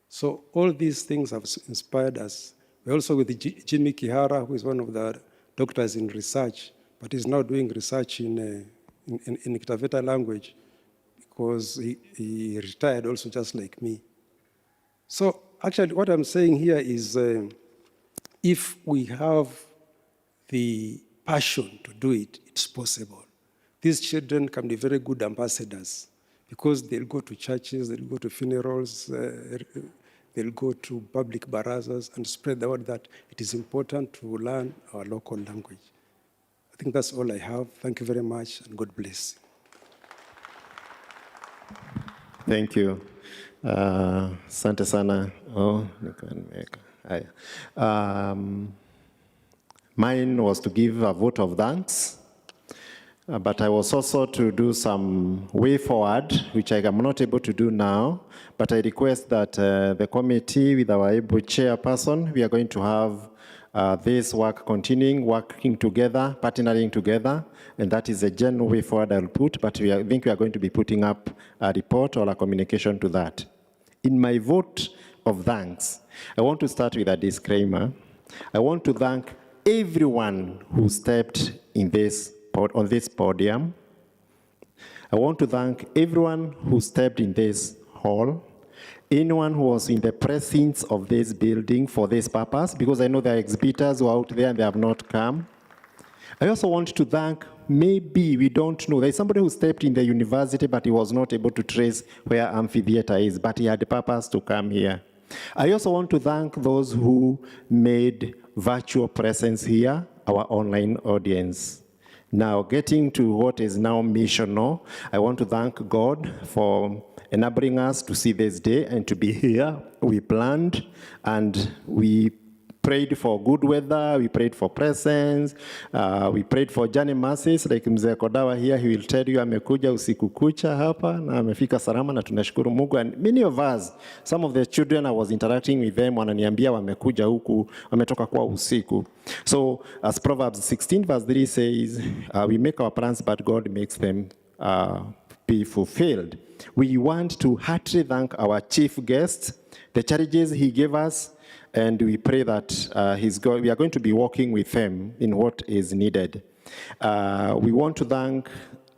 So all these things have inspired us. We're also with Jimmy Kihara, who is one of the doctors in research, but he's now doing research in Taveta language because he retired also just like me. So actually what I'm saying here is if we have the passion to do it, it's possible. These children can be very good ambassadors because they'll go to churches, they'll go to funerals, they'll go to public barazas and spread the word that it is important to learn our local language. I think that's all I have. Thank you very much, and God bless. Thank you. Asante sana. Mine was to give a vote of thanks, but I was also to do some way forward, which I am not able to do now, but I request that the committee with our able chairperson, we are going to have this work continuing, working together, partnering together, and that is a general way forward I'll put, but I think we are going to be putting up a report or a communication to that. In my vote of thanks, I want to start with a disclaimer. I want to thank everyone who stepped in on this podium. I want to thank everyone who stepped in this hall, anyone who was in the precincts of this building for this purpose, because I know there are exhibitors who are out there and they have not come. I also want to thank, maybe we don't know, there's somebody who stepped in the university but he was not able to trace where amphitheater is, but he had the purpose to come here. I also want to thank those who made virtual presence here, our online audience. Now, getting to what is now missional, I want to thank God for enabling us to see this day and to be here. We planned and we prayed for good weather, we prayed for presence, we prayed for journey mercies, like Mzee Kodawa here, he will tell you amekuja usiku kucha hapa na amefika salama na tunashukuru Mungu. And many of us, some of the children I was interacting with them, wananiambia wamekuja huku, wametoka kwa usiku. So as Proverbs 16 verse 3 says, we make our plans but God makes them be fulfilled. We want to heartily thank our chief guest, the challenges he gave us, and we pray that we are going to be working with him in what is needed. We want to thank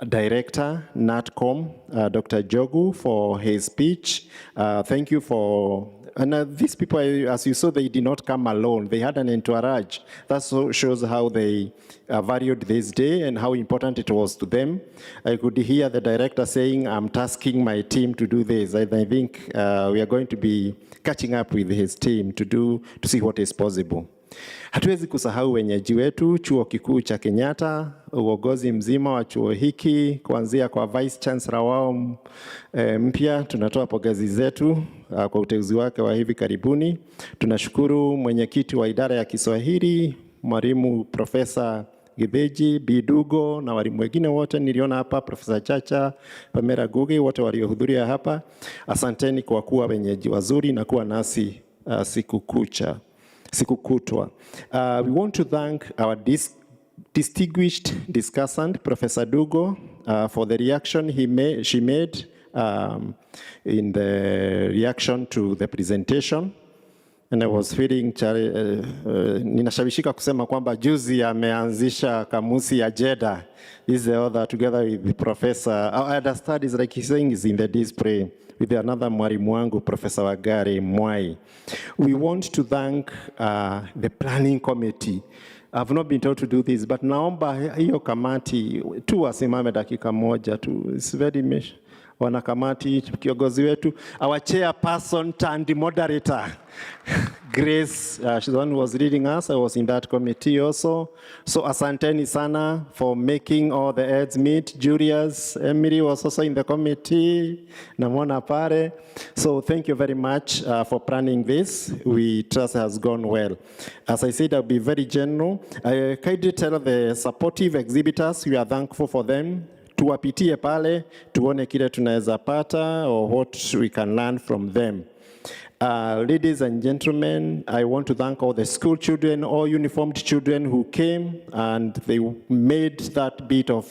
Director NATCOM, Dr. Jogu, for his speech. Thank you for And these people, as you saw, they did not come alone. They had an entourage. That shows how they valued this day and how important it was to them. I could hear the director saying, I'm tasking my team to do this. I think we are going to be catching up with his team to see what is possible. Hatuwezi kusahau wenyeji wetu, chuo kikuu cha Kenyatta, uongozi mzima wa chuo hiki, kuanzia kwa vice chancellor wao mpya. Tunatoa pongezi zetu kwa uteuzi wake wa hivi karibuni. Tunashukuru mwenyekiti wa idara ya Kiswahili, mwalimu Profesa Gibeji, Bidugo na walimu wengine wote niliona hapa, Profesa Chacha, Pamela Gugi, wote waliohudhuria hapa. Asanteni kwa kuwa wenyeji wazuri na kuwa nasi siku kutwa. We want to thank our distinguished discussant, Professor Dugo, for the reaction she made in the reaction to the presentation. And I was feeling, ninashawishika kusema kwamba juzi ameanzisha kamusi ya Jeddah. This is the author together with the professor. I understand is like he's saying is in the display with another mwalimu wangu, Professor Wagari Mwai. We want to thank the planning committee. I've not been told to do this, but naomba hiyo kamati tu wasimame dakika moja tu. It's very much. Wanakamati, kiongozi wetu, our chairperson turned moderator, Grace, she's the one who was leading us. I was in that committee also. So asanteni sana for making all the heads meet. Julius, Emily was also in the committee, Namona Pare. So thank you very much for planning this. We trust it has gone well. As I said, I'll be very general. I kindly tell the supportive exhibitors, we are thankful for them. Tuwapitie pale, tuone kile tunaweza pata or what we can learn from them. Ladies and gentlemen, I want to thank all the school children, all uniformed children who came and they made that bit of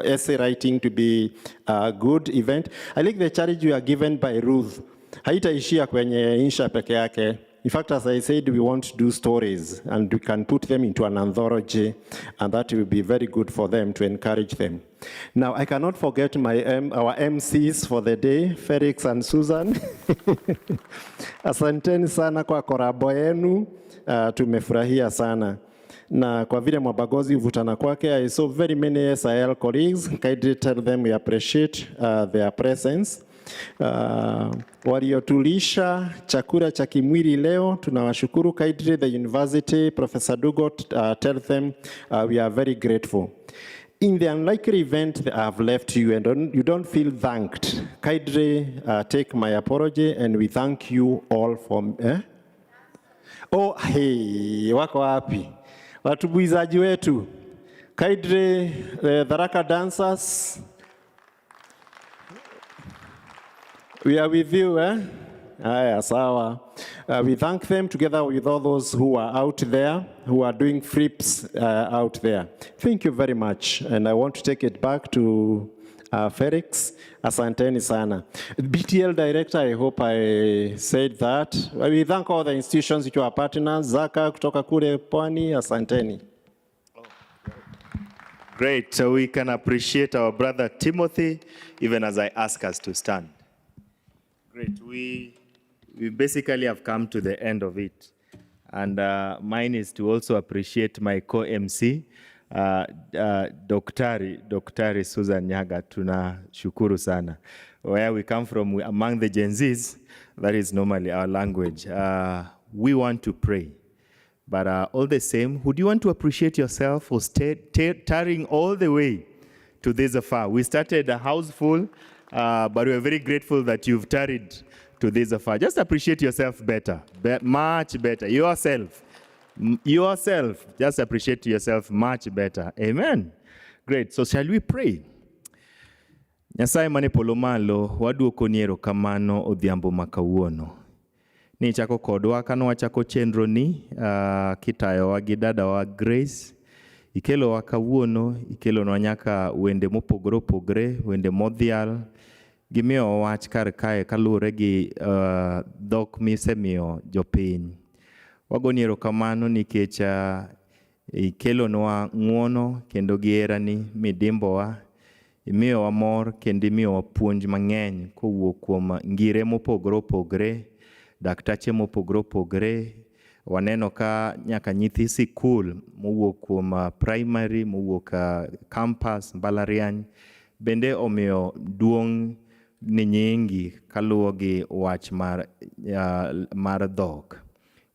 essay writing to be a good event. I like the challenge we are given by Ruth. Haitaishia kwenye insha peke yake. In fact, as I said, we want to do stories and we can put them into an anthology and that will be very good for them to encourage them. Now, I cannot forget our MCs for the day, Felix and Susan. Asanteni sana kwa korabo yenu, tumefurahia sana. Na kwa vile Mwabagozi uvutana kwake, I saw very many SIL colleagues. Kindly tell them we appreciate their presence. Waliotulisha chakula cha kimwili leo, tunawashukuru. Kindly the university, Professor Dugo, tell them we are very grateful. In the unlikely event that I have left you and you don't feel thanked, kindly take my apology and we thank you all for... Oh, hey, wako wapi? Watubuizaji wetu. Kindly the Tharaka dancers, we are with you, Aya, sawa. We thank them together with all those who are out there, who are doing flips out there. Thank you very much. And I want to take it back to Felix. Asanteni sana. BTL director, I hope I said that. We thank all the institutions which are partners. Zaka kutoka kule Pwani, asanteni. Great. So we can appreciate our brother Timothy, even as I ask us to stand. Great. We basically have come to the end of it. And mine is to also appreciate my co-MC, Dr. Susan Nyaga. Tunashukuru sana. Where we come from, among the Gen Zs, that is normally our language. We want to pray. But all the same, would you want to appreciate yourself for tarrying all the way to this afar? We started a house full, but we're very grateful that you've tarried to this afar. Just appreciate yourself better, much better. Yourself, just appreciate yourself much better. Amen. Great. So shall we pray? Nyasaye mane polo malo, waduoko ni erokamano odhiambo makawuono. Ni chako kodwa kano wachako chenro ni kitayowa gi dadawa Grace. Ikelowa kawuono, ikelowa nyaka wende mopogore opogore, wende modhial. Gimiyo wach kar kae kalure gi dhok misemiyo jopiny. Wagoni erokamano nikech ikelonwa ng'uono kendo gi herani midimbowa. Imiyowa mor kendo imiyowa puonj mang'eny kowuok kuom ngire mopogore opogore. daktache mopogore opogore. Waneno ka nyaka nyithi sikul mowuok kuom primary, mowuok campus, mbalariany, bende omiyo duong' ni nyingi kaluwo gi wach mar dhok.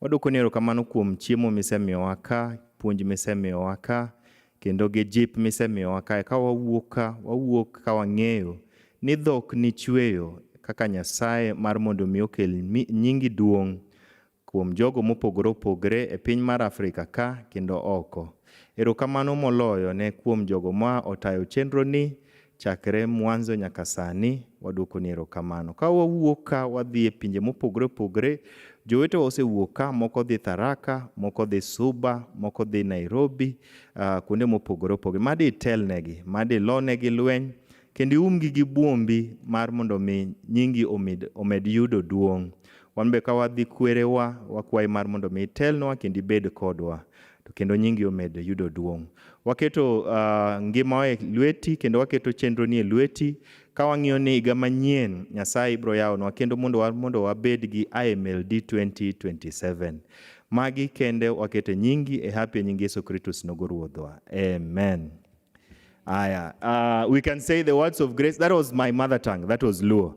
Wadwoko ni erokamano kuom chiemo misemiyowa ka, puonj misemiyowa ka, kendo gi jip misemiyowa ka. Ka wawuok ka wang'eyo ni dhok ni chweyo kaka Nyasaye mar mondo mi okel nyingi duong' kuom jogo mopogore opogore e piny mar Afrika ka kendo oko. Erokamano moloyo ne kuom jogo ma otayo chenro ni chakre mwanzo nyaka sani. Wadwoko ni erokamano. Ka wawuok ka wadhi e pinje mopogore opogore, jowete osewuok ka, moko dhi Tharaka, moko dhi Suba, moko dhi Nairobi, kuonde mopogore opogore. Madi telnegi, madi lonegi lweny, kendo umgi gi buombi mar mondo mi nyingi omed yudo duong'. Wan be ka wadhi kwerewa, wakwayi mar mondo mi telnwa kendo ibed kodwa, to kendo nyingi omed yudo duong'. Waketo ngimawa e lweti kendo waketo chenro ni e lweti, ka wang'iyo ni higa manyien Nyasaye biro yawonwa kendo mondo wabed gi IMLD 2027. Magi kende wakete nyingi e hapi nyingi Yesu Kristus nogo ruodhwa. Amen. We can say the words of grace. That was my mother tongue. That was Luo.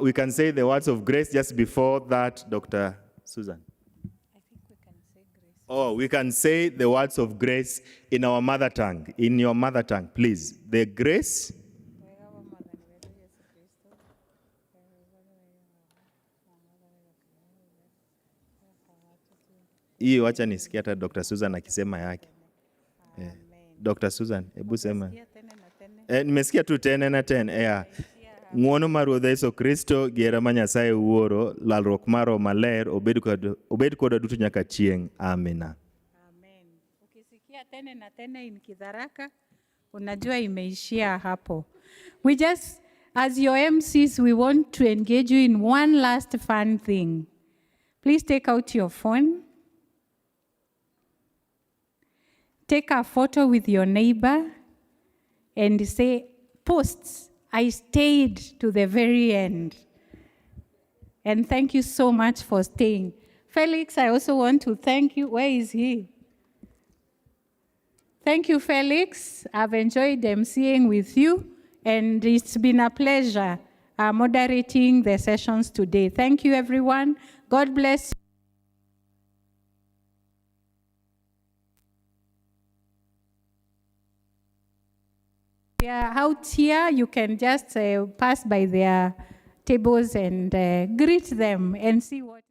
We can say the words of grace just before that, Dr. Susan. Oh, we can say the words of grace in our mother tongue. In your mother tongue, please. The grace. Hii wacha nisikia hata Dr. Susan akisema yake. Dr. Susan, hebu sema. Nimesikia tu tena na tena. Ng'wono mar Ruodhwa Yesu Kristo, gihera ma Nyasaye Wuoro, lalruok mar Roho Maler obed koda duto nyaka chieng'. Amina. Amen. Ukisikia tena na tena in Kitharaka, unajua imeishia hapo. We just, as your MCs, we want to engage you in one last fun thing. Please take out your phone. Take a photo with your neighbor and say, posts, I stayed to the very end. And thank you so much for staying. Felix, I also want to thank you. Where is he? Thank you, Felix. I've enjoyed emceeing with you, and it's been a pleasure moderating the sessions today. Thank you, everyone. God bless you. Yeah, out here, you can just pass by their tables and greet them and see what